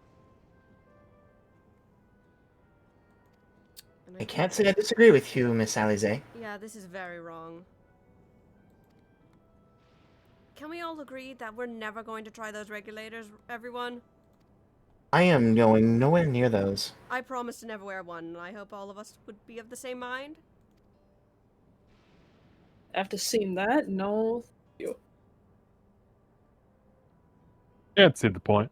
And I can't say I disagree with you, Miss Alize. yeah, this is very wrong. Can we all agree that we're never going to try those regulators, everyone? I am going nowhere near those. I promise to never wear one, and I hope all of us would be of the same mind. After seeing that, no. Can't see the point.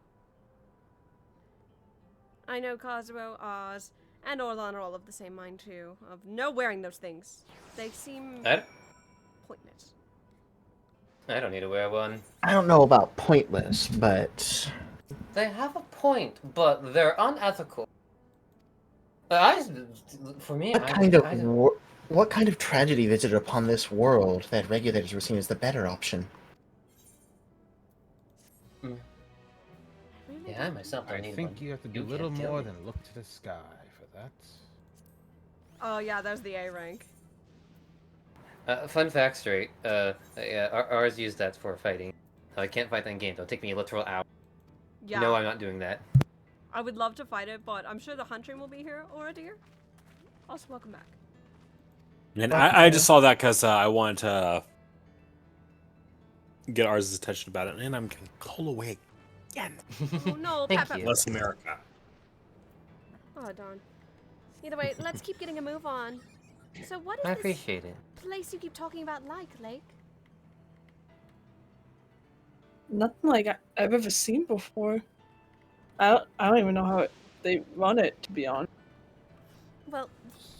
I know Kazuo, Oz, and Orlan are all of the same mind too, of no wearing those things. They seem pointless. I don't need to wear one. I don't know about pointless, but They have a point, but they're unethical. For me, what kind of tragedy visited upon this world that regulators were seen as the better option? Yeah, I myself don't I need think one. you have to do a You little can't tell more me. than look to the sky for that. Oh yeah, that was the A rank. Fun fact straight. Yeah, ours use that for fighting. I can't fight that in game. It'll take me a literal hour. Yeah. No, I'm not doing that. I would love to fight it, but I'm sure the Hunting will be here, or a deer. Also, welcome back. And I just saw that because I wanted to get ours' attention about it, and I'm getting called away again. Oh no, Thank Peppa. you. Bless America. Oh darn. Either way, let's keep getting a move on. So what is I this appreciate it. place you keep talking about like, Lake? Nothing like I've ever seen before. I don't even know how they run it, to be honest. Well,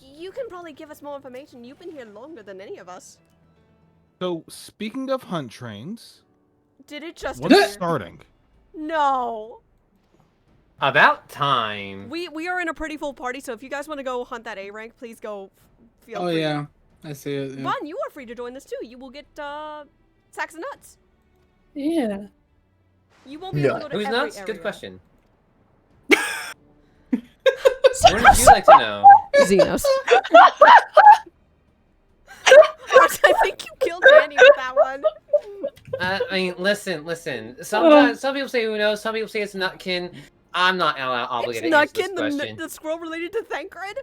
you can probably give us more information. You've been here longer than any of us. So, speaking of hunt trains, Did it just what's appear? starting? No. About time. We are in a pretty full party, so if you guys want to go hunt that A rank, please go. Feel Oh free. yeah, I see it. Yeah. Bun, you are free to join this too. You will get sacks of nuts. Yeah. You won't be able to go to Who's every nuts? area. Good question. What would you like to know? Xenos. I think you killed Danny with that one. I mean, listen. Sometimes some people say who knows, some people say it's Nutkin. I'm not obligated to answer this question. The scroll related to Thancred?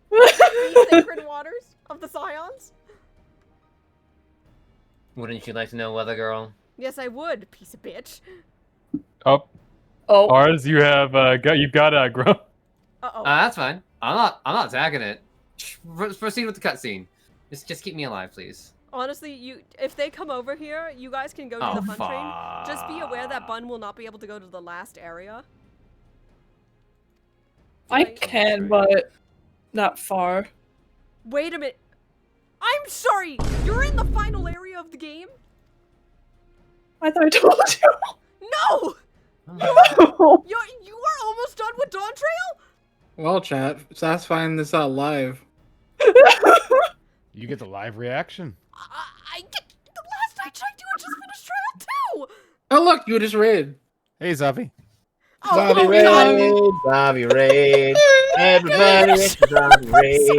The sacred waters of the Scions? Wouldn't you like to know, Weather Girl? Yes, I would, piece of bitch. Oh. Ours, you have you've got aggro. Uh-oh. That's fine. I'm not attacking it. Proceed with the cutscene. Just keep me alive, please. Honestly, if they come over here, you guys can go to the fun train. Just be aware that Bun will not be able to go to the last area. I can, but not far. Wait a minute. I'm sorry. You're in the final area of the game? I thought I told you. No! You are almost done with Dawn Trail? Well, chat, Sass finding this out live. You get the live reaction. I get the last I checked, you had just finished Trail 2! Oh look, you just raid. Hey, Zavi. Zavi raid, Zavi raid. Everybody, it's Zavi raid.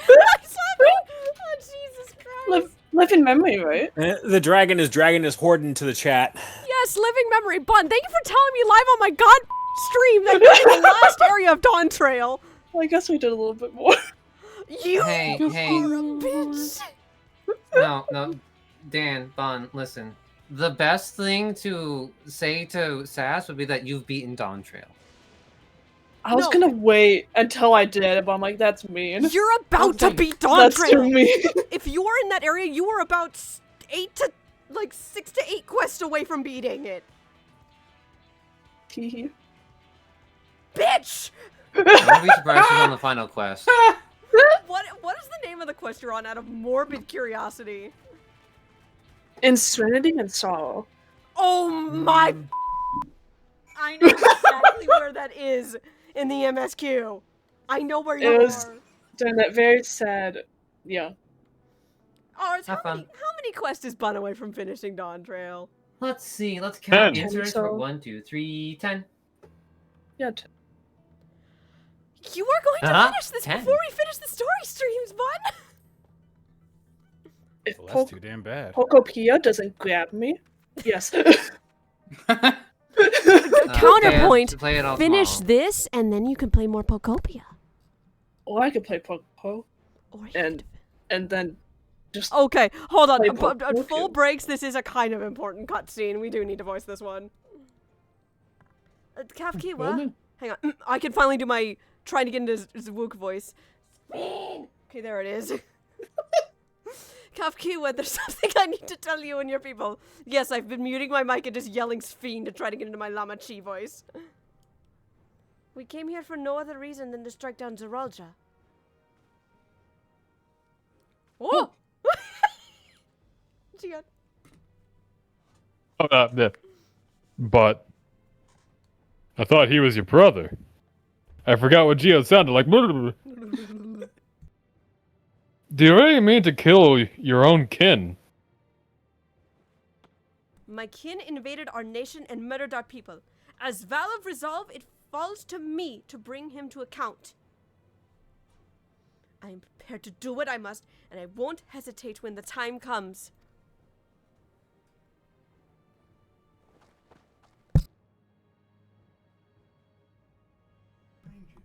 Oh, Jesus Christ. Live in memory, right? The dragon is dragging his horde into the chat. Yes, living memory. Bun, thank you for telling me live on my god stream that you're in the last area of Dawn Trail. Well, I guess we did a little bit more. You Hey. are a bitch. No, Dan, Bun, listen. The best thing to say to Sass would be that you've beaten Dawn Trail. I was gonna wait until I did, but I'm like, that's mean. You're about to beat Dawn That's Trail. too mean. If you are in that area, you are about 6 to 8 quests away from beating it. Bitch! I wouldn't be surprised she's on the final quest. What is the name of the quest you're on out of morbid curiosity? In Serenity and Sorrow. Oh my! I know exactly where that is in the MSQ. I know where you It was are. during that very sad, yeah. Ours, how many quests is Bun away from finishing Dawn Trail? Let's see. Let's count 10. answers So- for 1, 2, 3, 10. Yeah. You are going to finish this 10. before we finish the story streams, Bun. If Well, that's too damn bad. Pocopia doesn't grab me, yes. Counterpoint. play it all Finish tomorrow. this, and then you can play more Pocopia. Or I could play Poco, and then just Okay, hold on. play At full Pokemon. breaks, this is a kind of important cutscene. We do need to voice this one. Kafkiwa? Hang on. I can finally do my trying to get into Zwook voice. Okay, there it is. Kafkiwa, there's something I need to tell you and your people. Yes, I've been muting my mic and just yelling Sphene to try to get into my Lama Chi voice. We came here for no other reason than to strike down Zeralja. Oh! What you got? Yeah. But I thought he was your brother. I forgot what Geo sounded like. Do you really mean to kill your own kin? My kin invaded our nation and murdered our people. As vow of resolve, it falls to me to bring him to account. I am prepared to do what I must, and I won't hesitate when the time comes.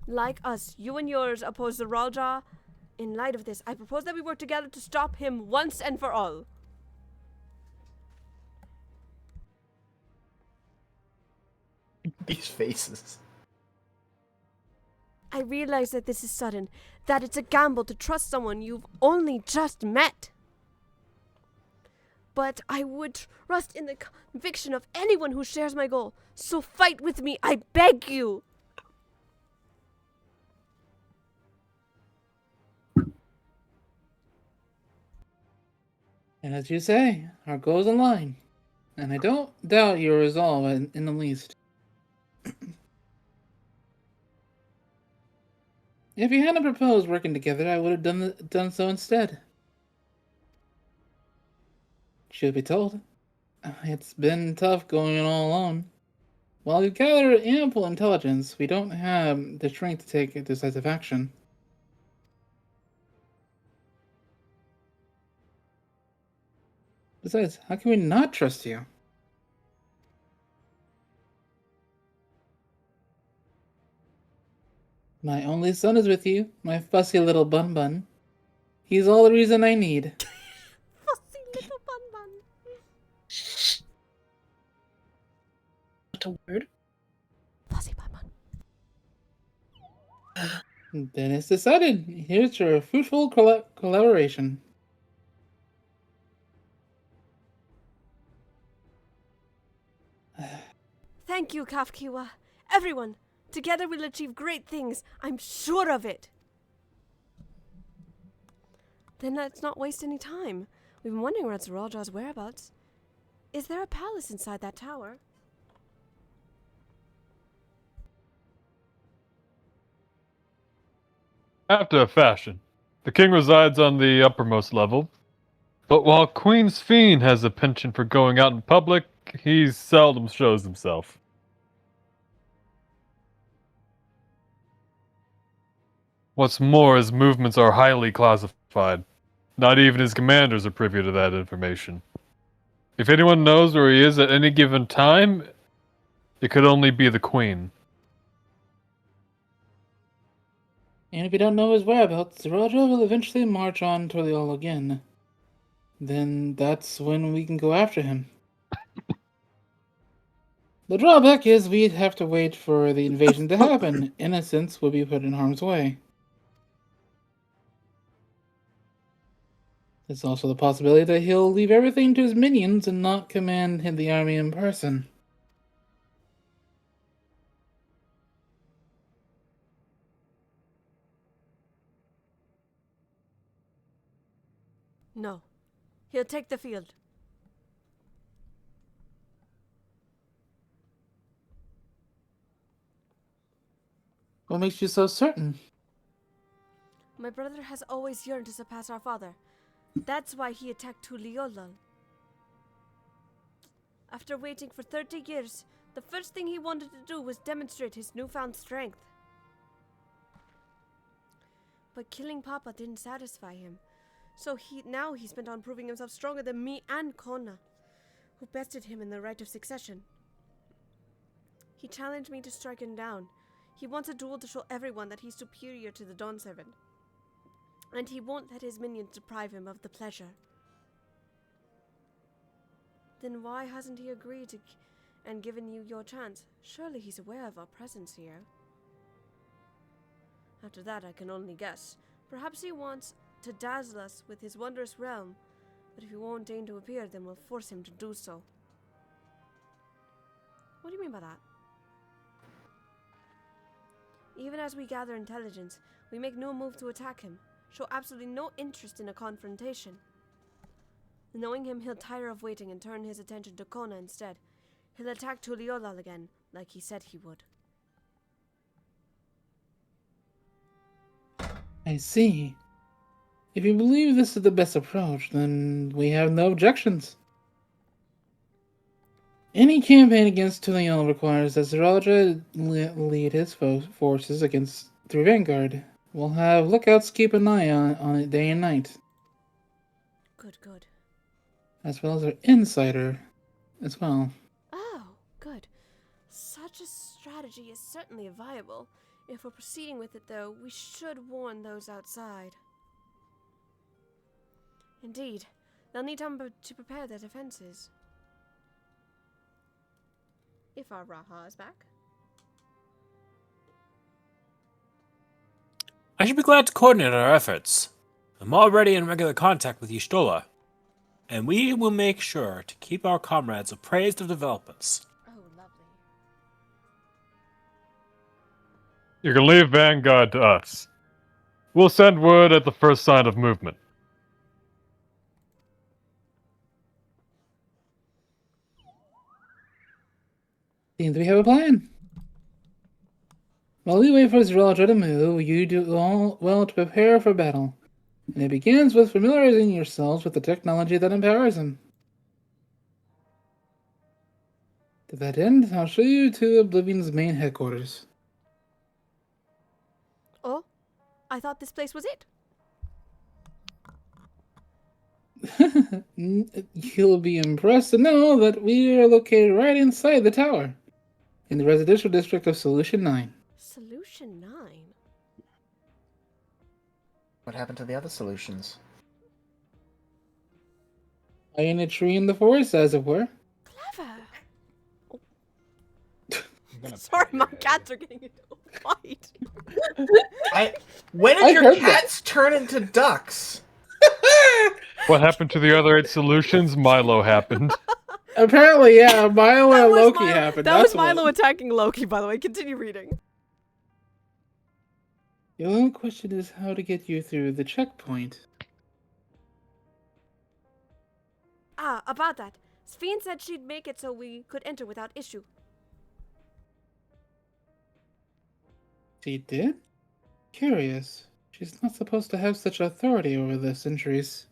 Like us, you and yours oppose the Ralja. In light of this, I propose that we work together to stop him once and for all. These faces. I realize that this is sudden, that it's a gamble to trust someone you've only just met. but I would trust in the conviction of anyone who shares my goal. So fight with me, I beg you! And as you say, our goals align. And I don't doubt your resolve in the least. If you hadn't proposed working together, I would have done so instead. Should be told. It's been tough going all alone. While we've gathered ample intelligence, we don't have the strength to take decisive action. Besides, how can we not trust you? My only son is with you, my fussy little bun-bun. He's all the reason I need. Fussy little bun-bun. What a word. Fussy bun-bun. Then it's decided. Here's your fruitful collaboration. Thank you, Kafkiwa. Everyone, together we'll achieve great things. I'm sure of it. Then let's not waste any time. We've been wondering where Raja's whereabouts. Is there a palace inside that tower? After a fashion, the king resides on the uppermost level, but while Queen's Fiend has a penchant for going out in public, he seldom shows himself. What's more, his movements are highly classified. Not even his commanders are privy to that information. If anyone knows where he is at any given time, it could only be the Queen. And if you don't know his whereabouts, Raja will eventually march on Torliol again. Then that's when we can go after him. The drawback is we'd have to wait for the invasion to happen. Innocents will be put in harm's way. There's also the possibility that he'll leave everything to his minions and not command the army in person. No. He'll take the field. What makes you so certain? My brother has always yearned to surpass our father. That's why he attacked Tuliolal. After waiting for 30 years, the first thing he wanted to do was demonstrate his newfound strength. But killing Papa didn't satisfy him. So now he's bent on proving himself stronger than me and Kona, who bested him in the right of succession. He challenged me to strike him down. He wants a duel to show everyone that he's superior to the Dawn Servant. And he won't let his minions deprive him of the pleasure. Then why hasn't he agreed to and given you your chance? Surely he's aware of our presence here. After that, I can only guess. Perhaps he wants to dazzle us with his wondrous realm, but if he won't deign to appear, then we'll force him to do so. What do you mean by that? Even as we gather intelligence, we make no move to attack him, show absolutely no interest in a confrontation. Knowing him, he'll tire of waiting and turn his attention to Kona instead. He'll attack Tuliolal again, like he said he would. I see. If you believe this is the best approach, then we have no objections. Any campaign against Tuliol requires that Raja lead his forces against through Vanguard. We'll have lookouts keep an eye on it day and night. Good, good. As well as our insider as well. Oh, good. Such a strategy is certainly viable. If we're proceeding with it, though, we should warn those outside. Indeed, they'll need time to prepare their defenses. If our Raha is back. I should be glad to coordinate our efforts. I'm already in regular contact with Y'shtola. and we will make sure to keep our comrades appraised of developments. Oh, lovely. You can leave Vanguard to us. We'll send word at the first sign of movement. Seems we have a plan. While we wait for Zeralda to move, you do all well to prepare for battle. And it begins with familiarizing yourselves with the technology that empowers him. To that end, I'll show you to Oblivion's main headquarters. Oh, I thought this place was it. You'll be impressed to know that we are located right inside the tower, in the residential district of Solution 9. Solution 9? What happened to the other solutions? In a tree in the forest, as it were. Clever. Sorry, my cats are getting into a fight. When did your cats turn into ducks? What happened to the other 8 solutions? Milo happened. Apparently, yeah, Milo and Loki happened. That was That's Milo what. attacking Loki, by the way. Continue reading. The only question is how to get you through the checkpoint. Ah, about that. Sphene said she'd make it so we could enter without issue. She did? Curious. She's not supposed to have such authority over the sentries.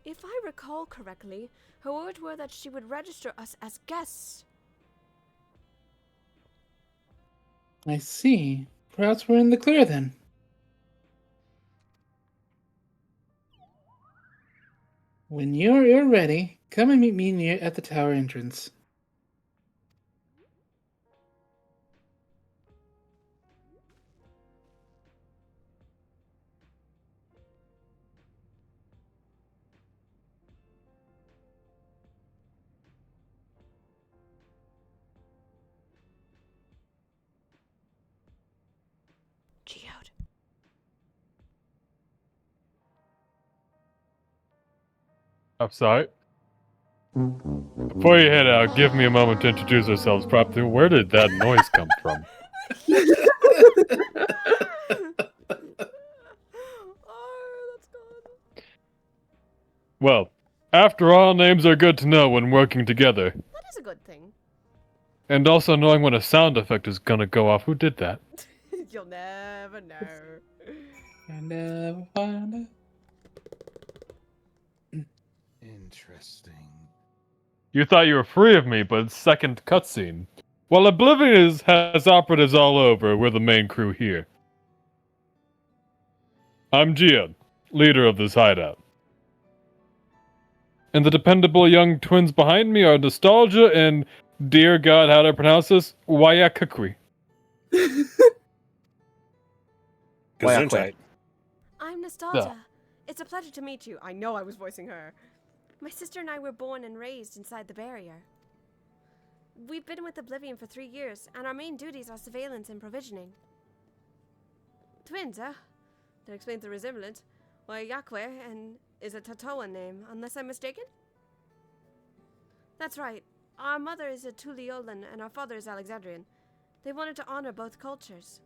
If I recall correctly, her words were that she would register us as guests. I see. Perhaps we're in the clear then. When you're ready, come and meet me at the tower entrance. Geode. I'm sorry. Before you head out, give me a moment to introduce ourselves properly. Where did that noise come from? Well, after all, names are good to know when working together. That is a good thing. And also knowing when a sound effect is gonna go off. Who did that? You'll never know. I never find it. Interesting. You thought you were free of me, but second cutscene. While Oblivion has operatives all over, we're the main crew here. I'm Gia, leader of this hideout. And the dependable young twins behind me are Nostalgia and, dear God, how do I pronounce this? Wayakukri. Gesundheit. I'm Nostalgia. It's a pleasure to meet you. I know I was voicing her. My sister and I were born and raised inside the barrier. We've been with Oblivion for 3 years, and our main duties are surveillance and provisioning. Twins, huh? That explains the resemblance. Why, Yakwe and is a Tatoan name, unless I'm mistaken? That's right. Our mother is a Tuliolan and our father is Alexandrian. They wanted to honor both cultures.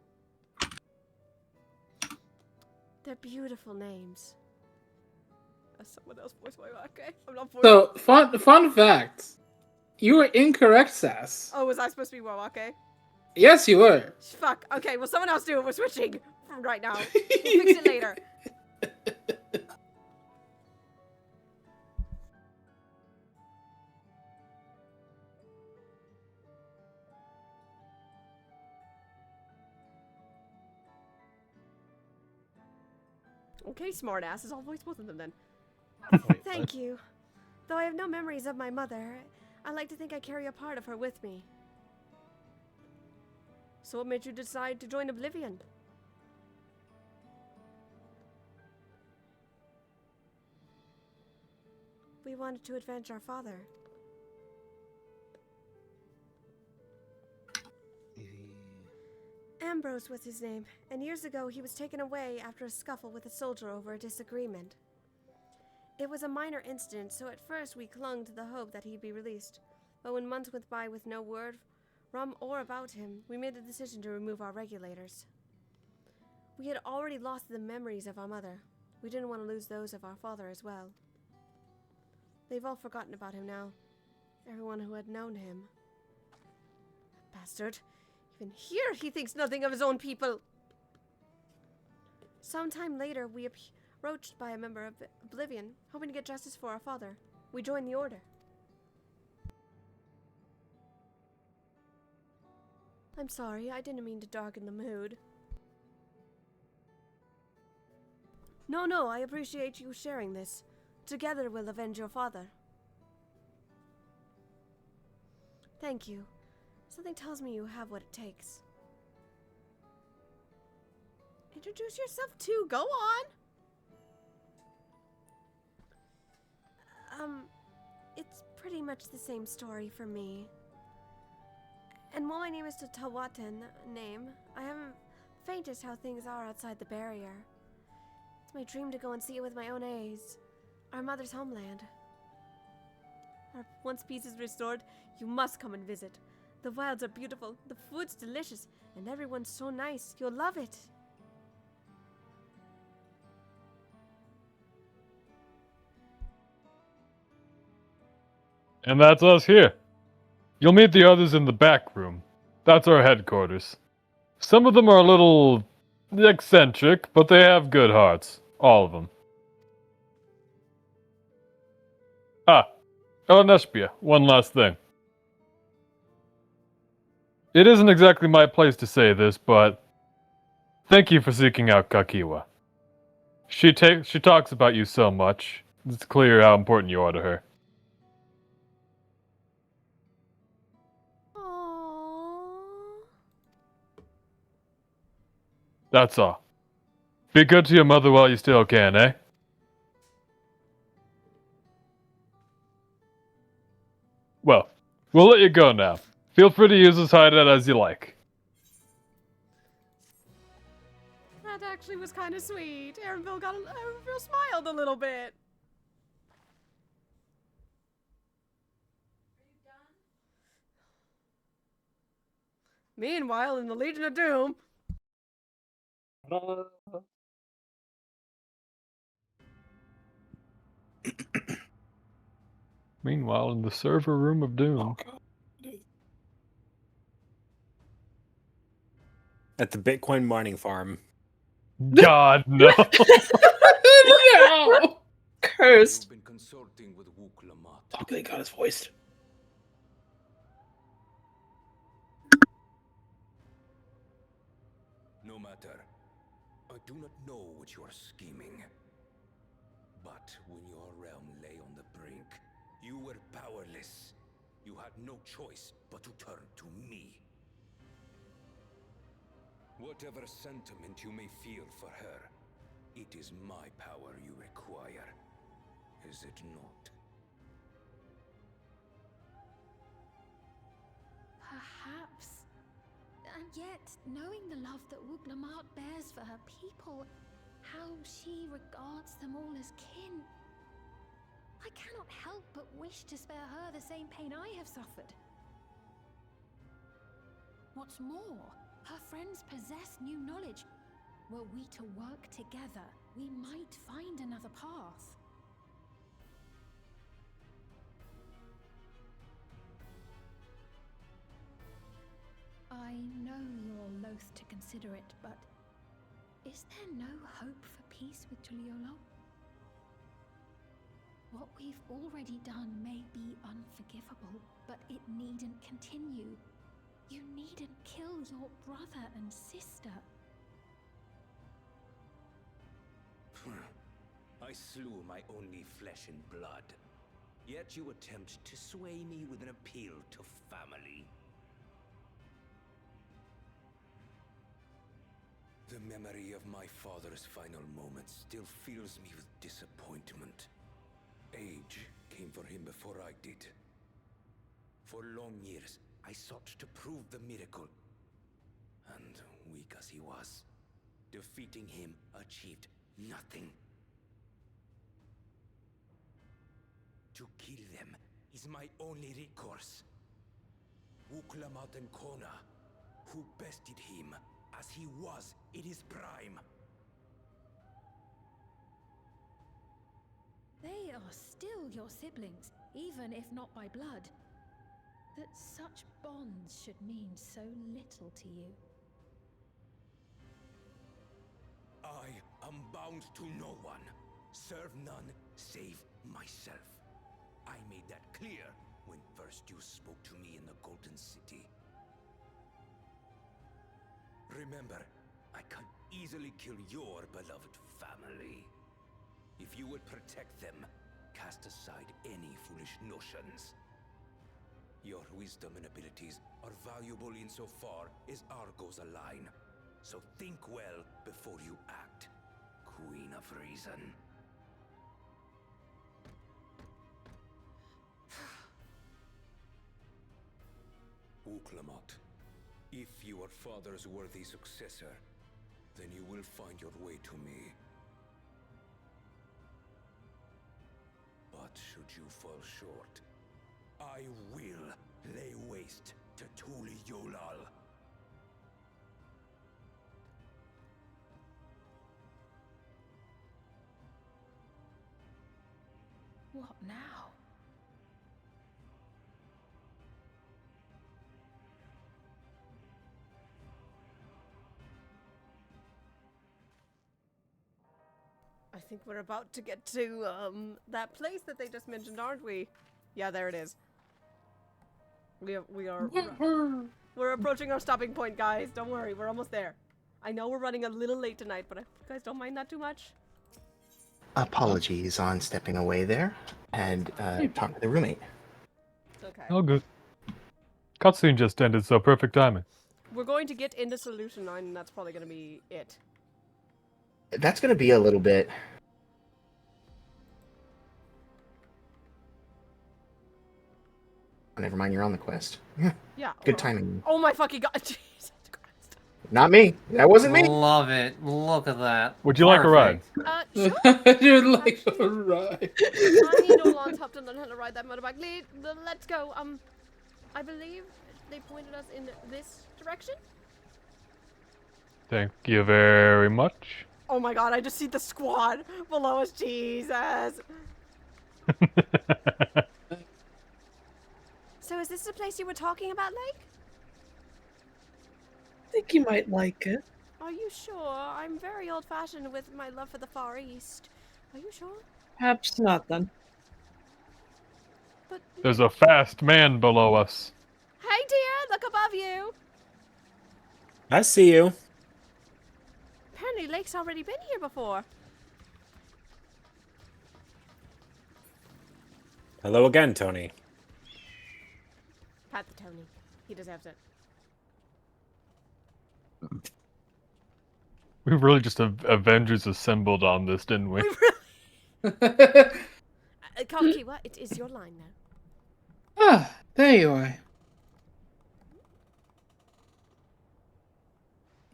They're beautiful names. Someone else voiced my okay. I'm not voicing. So, fun fact. You were incorrect, Sass. Oh, was I supposed to be Wawake? Yes, you were. Fuck. Okay, well, someone else do it. We're switching right now. We'll fix it later. Okay, smartasses. I'll voice both of them then. Thank you. Though I have no memories of my mother, I like to think I carry a part of her with me. So what made you decide to join Oblivion? We wanted to avenge our father. Ambrose was his name, and years ago he was taken away after a scuffle with a soldier over a disagreement. It was a minor incident, so at first we clung to the hope that he'd be released. But when months went by with no word from or about him, we made the decision to remove our regulators. We had already lost the memories of our mother. We didn't want to lose those of our father as well. They've all forgotten about him now. Everyone who had known him. That bastard. Even here he thinks nothing of his own people. Sometime later, we approached by a member of Oblivion, hoping to get justice for our father. We joined the Order. I'm sorry, I didn't mean to darken the mood. No, I appreciate you sharing this. Together we'll avenge your father. Thank you. Something tells me you have what it takes. Introduce yourself too, go on! It's pretty much the same story for me. And while my name is Tawatan, I haven't faintest how things are outside the barrier. It's my dream to go and see it with my own eyes. Our mother's homeland. Once peace is restored, you must come and visit. The wilds are beautiful, the food's delicious, and everyone's so nice. You'll love it. And that's us here. You'll meet the others in the back room. That's our headquarters. Some of them are a little eccentric, but they have good hearts. All of them. Neshbia, one last thing. It isn't exactly my place to say this, but thank you for seeking out Kakiwa. She talks about you so much. It's clear how important you are to her. That's all. Be good to your mother while you still can, eh? Well, we'll let you go now. Feel free to use this hideout as you like. That actually was kind of sweet. Aaronville smiled a little bit. Meanwhile, in the Legion of Doom. Meanwhile, in the server room of Doom. At the Bitcoin mining farm. God, no. No! Cursed. Been consulting with Wook Lamont. Okay, got his voice. No matter. I do not know what you are scheming. But when your realm lay on the brink, you were powerless. You had no choice but to turn to me. Whatever sentiment you may feel for her, it is my power you require. Is it not? Perhaps. And yet, knowing the love that Wooglamart bears for her people, how she regards them all as kin, I cannot help but wish to spare her the same pain I have suffered. What's more, her friends possess new knowledge. Were we to work together, we might find another path. I know you're loath to consider it, but is there no hope for peace with Tuliolo? What we've already done may be unforgivable, but it needn't continue. You needn't kill your brother and sister. I slew my only flesh and blood. Yet you attempt to sway me with an appeal to family. The memory of my father's final moments still fills me with disappointment. Age came for him before I did. For long years, I sought to prove the miracle. And weak as he was, defeating him achieved nothing. To kill them is my only recourse. Wuklamat and Kona, who bested him as he was in his prime. They are still your siblings, even if not by blood. That such bonds should mean so little to you. I am bound to no one. Serve none save myself. I made that clear when first you spoke to me in the Golden City. Remember, I can easily kill your beloved family. If you would protect them, cast aside any foolish notions. Your wisdom and abilities are valuable insofar as our goals align. So think well before you act, Queen of Reason. Wuklamat, if you are father's worthy successor, then you will find your way to me. But should you fall short, I will lay waste to Tuli Yolal. What now? I think we're about to get to that place that they just mentioned, aren't we? Yeah, there it is. We're approaching our stopping point, guys. Don't worry, we're almost there. I know we're running a little late tonight, but I hope you guys don't mind that too much. Apologies on stepping away there and talk to the roommate. Okay. Oh, good. Cutscene just ended, so perfect timing. We're going to get into Solution 9, and that's probably going to be it. That's going to be a little bit. Oh, never mind, you're on the quest. Yeah. Good timing. Oh my fucking god. Jesus Christ. Not me. That wasn't me. Love it. Look at that. Would you like a ride? Sure. You'd like a ride. I know Lance Hopton learned how to ride that motorbike. Let's go. I believe they pointed us in this direction. Thank you very much. Oh my god, I just see the squad below us. Jesus. So is this the place you were talking about, Lake? I think you might like it. Are you sure? I'm very old-fashioned with my love for the Far East. Are you sure? Perhaps not then. There's a fast man below us. Hey, dear, look above you. I see you. Apparently, Lake's already been here before. Hello again, Tony. Pat the Tony. He deserves it. We really just Avengers assembled on this, didn't we? Kalkiwa, it is your line now. Ah, there you are.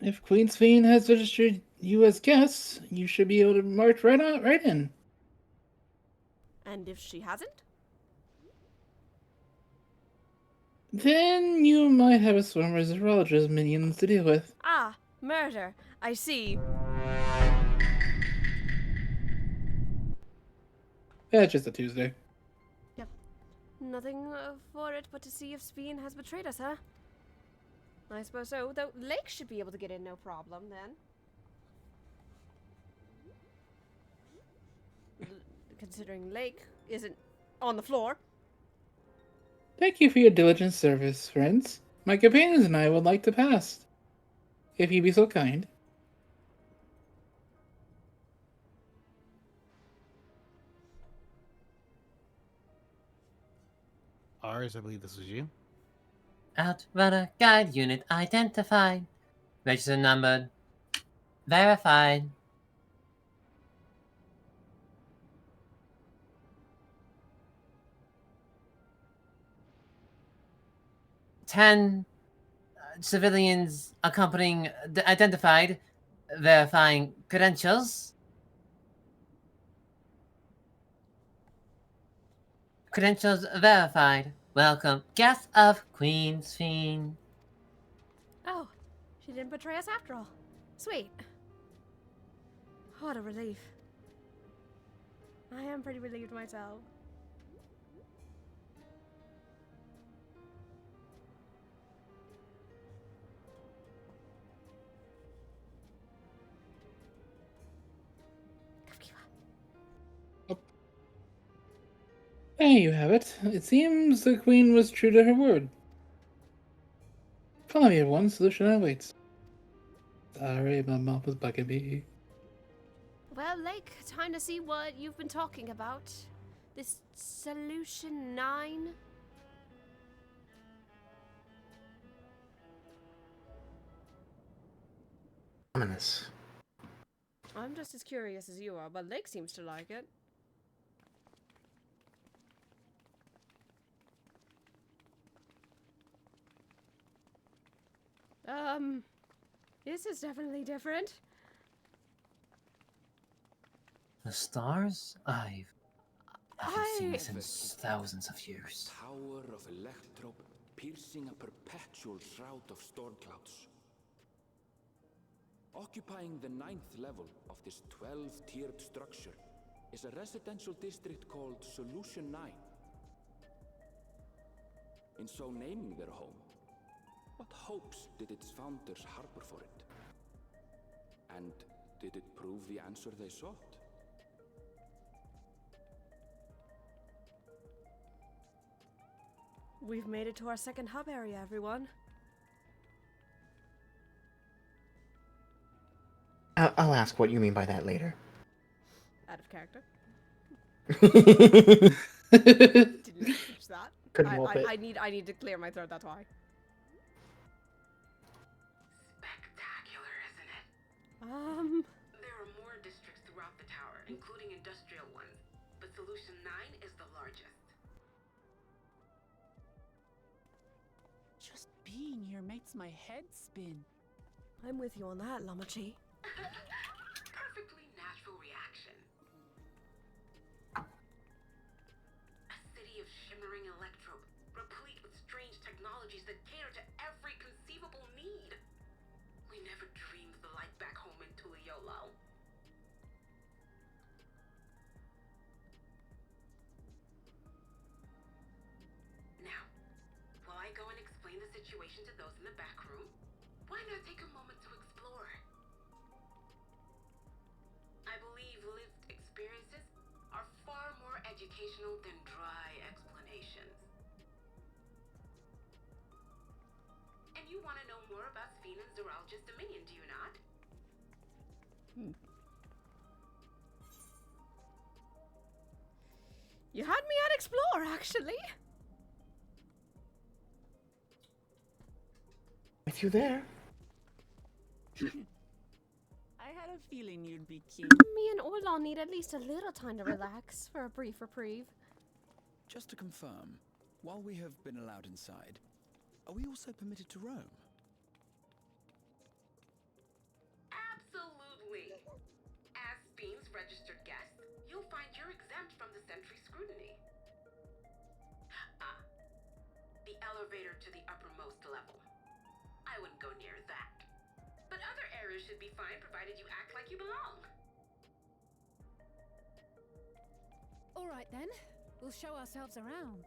If Queen's Fiend has registered you as guests, you should be able to march right in. And if she hasn't? Then you might have a swarm of zoologist minions to deal with. Ah, murder. I see. Yeah, just a Tuesday. Yep. Nothing for it but to see if Speen has betrayed us, huh? I suppose so, though Lake should be able to get in no problem, then. Considering Lake isn't on the floor. Thank you for your diligent service, friends. My companions and I would like to pass. If you'd be so kind. Ours, I believe this was you. Outrunner guide unit identified. Register numbered. Verified. civilians accompanying identified, verifying credentials. Credentials verified. Welcome, guests of Queen's Fiend. Oh, she didn't betray us after all. Sweet. What a relief. I am pretty relieved myself. There you have it. It seems the queen was true to her word. Follow me, everyone. Solution awaits. Sorry, my mouth was bugging me. Well, Lake, time to see what you've been talking about. This Solution 9? Ominous. I'm just as curious as you are, but Lake seems to like it. This is definitely different. The stars? I haven't seen this in thousands of years. Tower of Electrope piercing a perpetual shroud of storm clouds. Occupying the 9th level of this 12-tiered structure is a residential district called Solution 9. In so naming their home, what hopes did its founders harbor for it? And did it prove the answer they sought? We've made it to our second hub area, everyone. I'll ask what you mean by that later. Out of character. Didn't catch that. Couldn't help it. I need to clear my throat, that's why. Spectacular, isn't it? There are more districts throughout the tower, including industrial ones, but Solution 9 is the largest. Just being here makes my head spin. I'm with you on that, Lamachi. Perfectly natural reaction. A city of shimmering electrope, replete with strange technologies that cater to every conceivable need. We never dreamed the light back home in Tuliolo. Now, while I go and explain the situation to those in the back room, why not take a moment to explore? I believe lived experiences are far more educational than dry explanations. And you want to know more about Sphene and Zoologist Dominion, do you not? You had me at explore, actually. With you there. I had a feeling you'd be keen. Me and Orlon need at least a little time to relax for a brief reprieve. Just to confirm, while we have been allowed inside, are we also permitted to roam? Absolutely. As Sphene's registered guest, you'll find you're exempt from the sentry scrutiny. The elevator to the uppermost level. I wouldn't go near that. But other areas should be fine provided you act like you belong. All right then, we'll show ourselves around.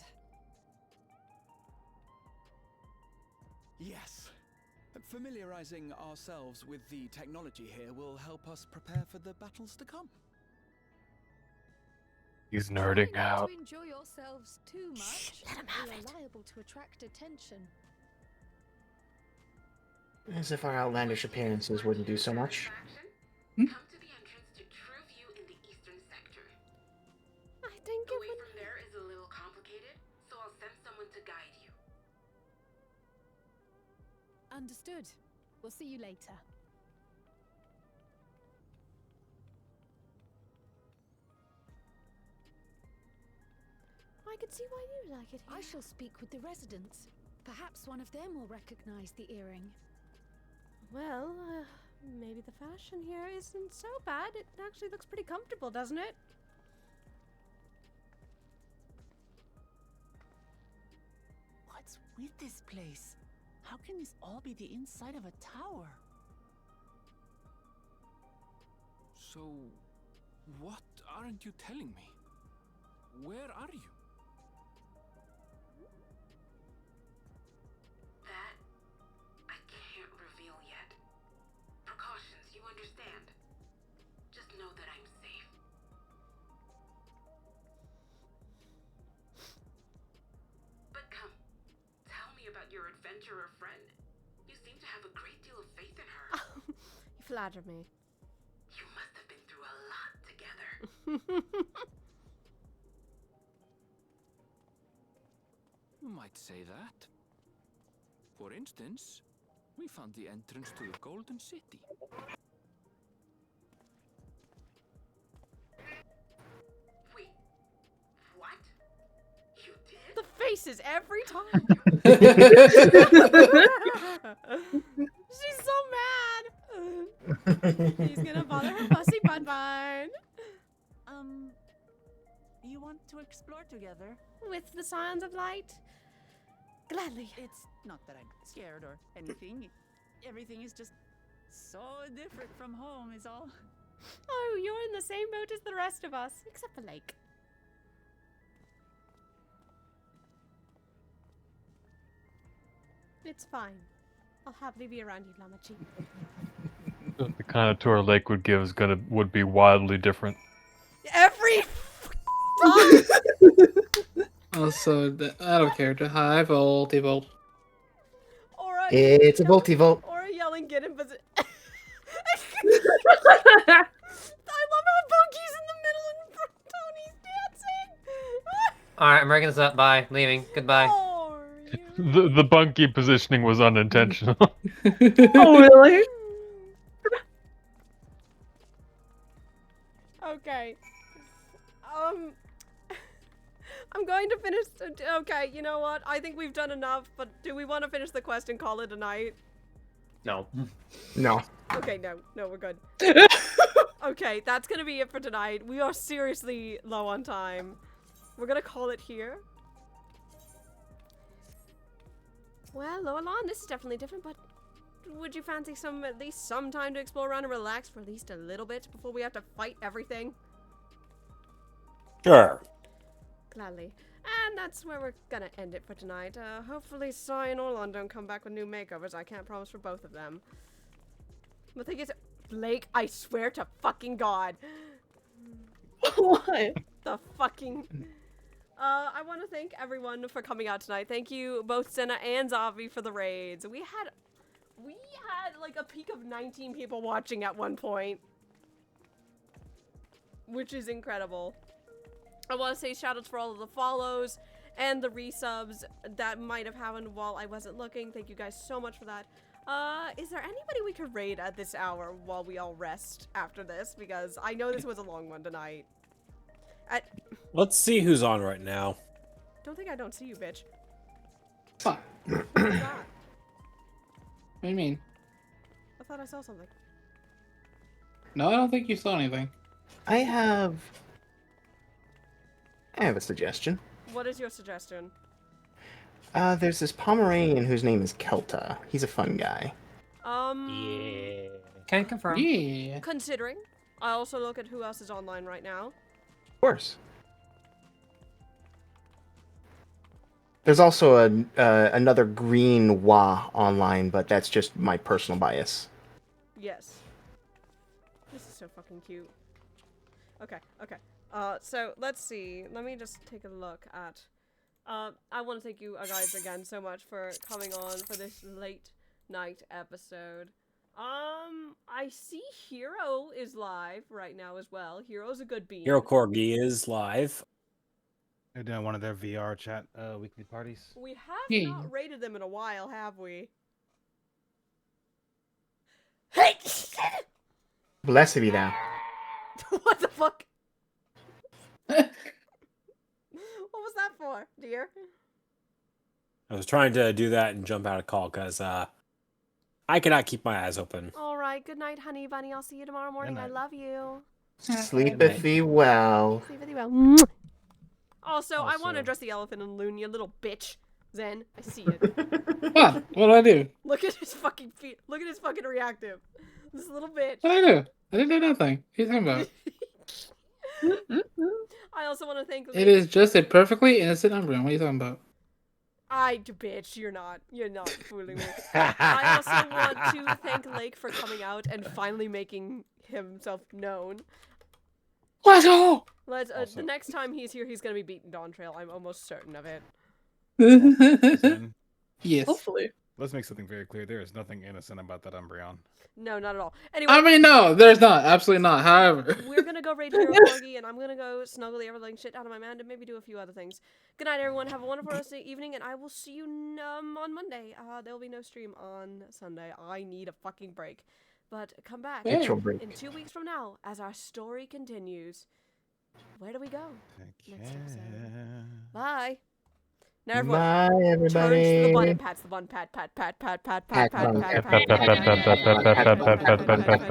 Yes. Familiarizing ourselves with the technology here will help us prepare for the battles to come. He's nerding Try not out. to enjoy yourselves too much. Let him have or it. you're liable to attract attention. As if our outlandish appearances wouldn't do so much. Come to the entrance to True View in the eastern sector. I think the way from there is a little complicated, so I'll send someone to guide you. Understood. We'll see you later. I can see why you like it here. I shall speak with the residents. Perhaps one of them will recognize the earring. Well, maybe the fashion here isn't so bad. It actually looks pretty comfortable, doesn't it? What's with this place? How can this all be the inside of a tower? So, what aren't you telling me? Where are you? That I can't reveal yet. Precautions, you understand. Just know that I'm safe. But come, tell me about your adventurer friend. You seem to have a great deal of faith in her. You flatter me. You must have been through a lot together. You might say that. For instance, we found the entrance to the Golden City. Wait, what? You did? The faces every time. She's so mad. He's gonna bother her pussy bun bun. You want to explore together? With the Scions of Light? Gladly. It's not that I'm scared or anything. Everything is just so different from home is all. Oh, you're in the same boat as the rest of us, except for Lake. It's fine. I'll happily be around you, Lamachi. The kind of tour Lake would give would be wildly different. Every time! Also, out of character. Hi, Voltivolt. It's a multivolt. Or yelling, get in position. I love how Bunky's in the middle and Tony's dancing. Alright, I'm breaking this up. Bye. Leaving. Goodbye. The bunky positioning was unintentional. Oh, really? Okay. I'm going to finish. Okay, you know what? I think we've done enough, but do we want to finish the quest and call it a night? No. No. Okay, no, we're good. Okay, that's gonna be it for tonight. We are seriously low on time. We're gonna call it here. Well, Loalon, this is definitely different, but would you fancy at least some time to explore around and relax for at least a little bit before we have to fight everything? Sure. Gladly. And that's where we're gonna end it for tonight. Hopefully Sai and Orlon don't come back with new makeovers. I can't promise for both of them. The thing is, Blake, I swear to fucking God. What? The fucking... I want to thank everyone for coming out tonight. Thank you, both Senna and Zavi, for the raids. We had like a peak of 19 people watching at one point, which is incredible. I want to say shoutouts for all of the follows and the resubs that might have happened while I wasn't looking. Thank you guys so much for that. Is there anybody we could raid at this hour while we all rest after this? Because I know this was a long one tonight. Let's see who's on right now. Don't think I don't see you, bitch. What? What was that? What do you mean? I thought I saw something. No, I don't think you saw anything. I have a suggestion. What is your suggestion? There's this Pomeranian whose name is Kelta. He's a fun guy. Yeah. Can confirm. Yeah. Considering, I also look at who else is online right now. Of course. There's also another green Wa online, but that's just my personal bias. Yes. This is so fucking cute. Okay. So let's see. Let me just take a look at. I want to thank you guys again so much for coming on for this late night episode. I see Hero is live right now as well. Hero's a good bean. Hero Corgi is live. They're doing one of their VR chat weekly parties. We have not rated them in a while, have we? Hey! Blessed be thou. What the fuck? What was that for, dear? I was trying to do that and jump out of call because I cannot keep my eyes open. All right. Good night, honey bunny. I'll see you tomorrow morning. I love you. Sleepeth well. Sleep with you well. Mwah. Also, I want to address the elephant in the loon, you little bitch. Zen, I see it. What? What did I do? Look at his fucking feet. Look at his fucking reactive. This little bitch. What did I do? I didn't do nothing. What are you talking about? I also want to thank. It is just a perfectly innocent embryo. What are you talking about? Bitch, you're not fooling me. I also want to thank Lake for coming out and finally making himself known. Let's go! The next time he's here, he's gonna be beating Dawn Trail. I'm almost certain of it. Yes. Hopefully. Let's make something very clear. There is nothing innocent about that Umbreon. No, not at all. Anyway. I mean, no, there's not. Absolutely not. However. We're gonna go raid Hero Corgi, and I'm gonna go snuggle the everything shit out of my man and maybe do a few other things. Good night, everyone. Have a wonderful rest of the evening, and I will see you on Monday. There will be no stream on Sunday. I need a fucking break. But come back Get your break. in 2 weeks from now as our story continues. Where do we go? Next episode. Bye. Now everyone Bye, turns to the everybody. bun and pats the bun. Pat, pat, pat, pat, pat, pat, pat, Pat bun. pat, pat, pat, pat, pat, pat, pat, pat, pat, pat, pat, pat, pat, pat, pat.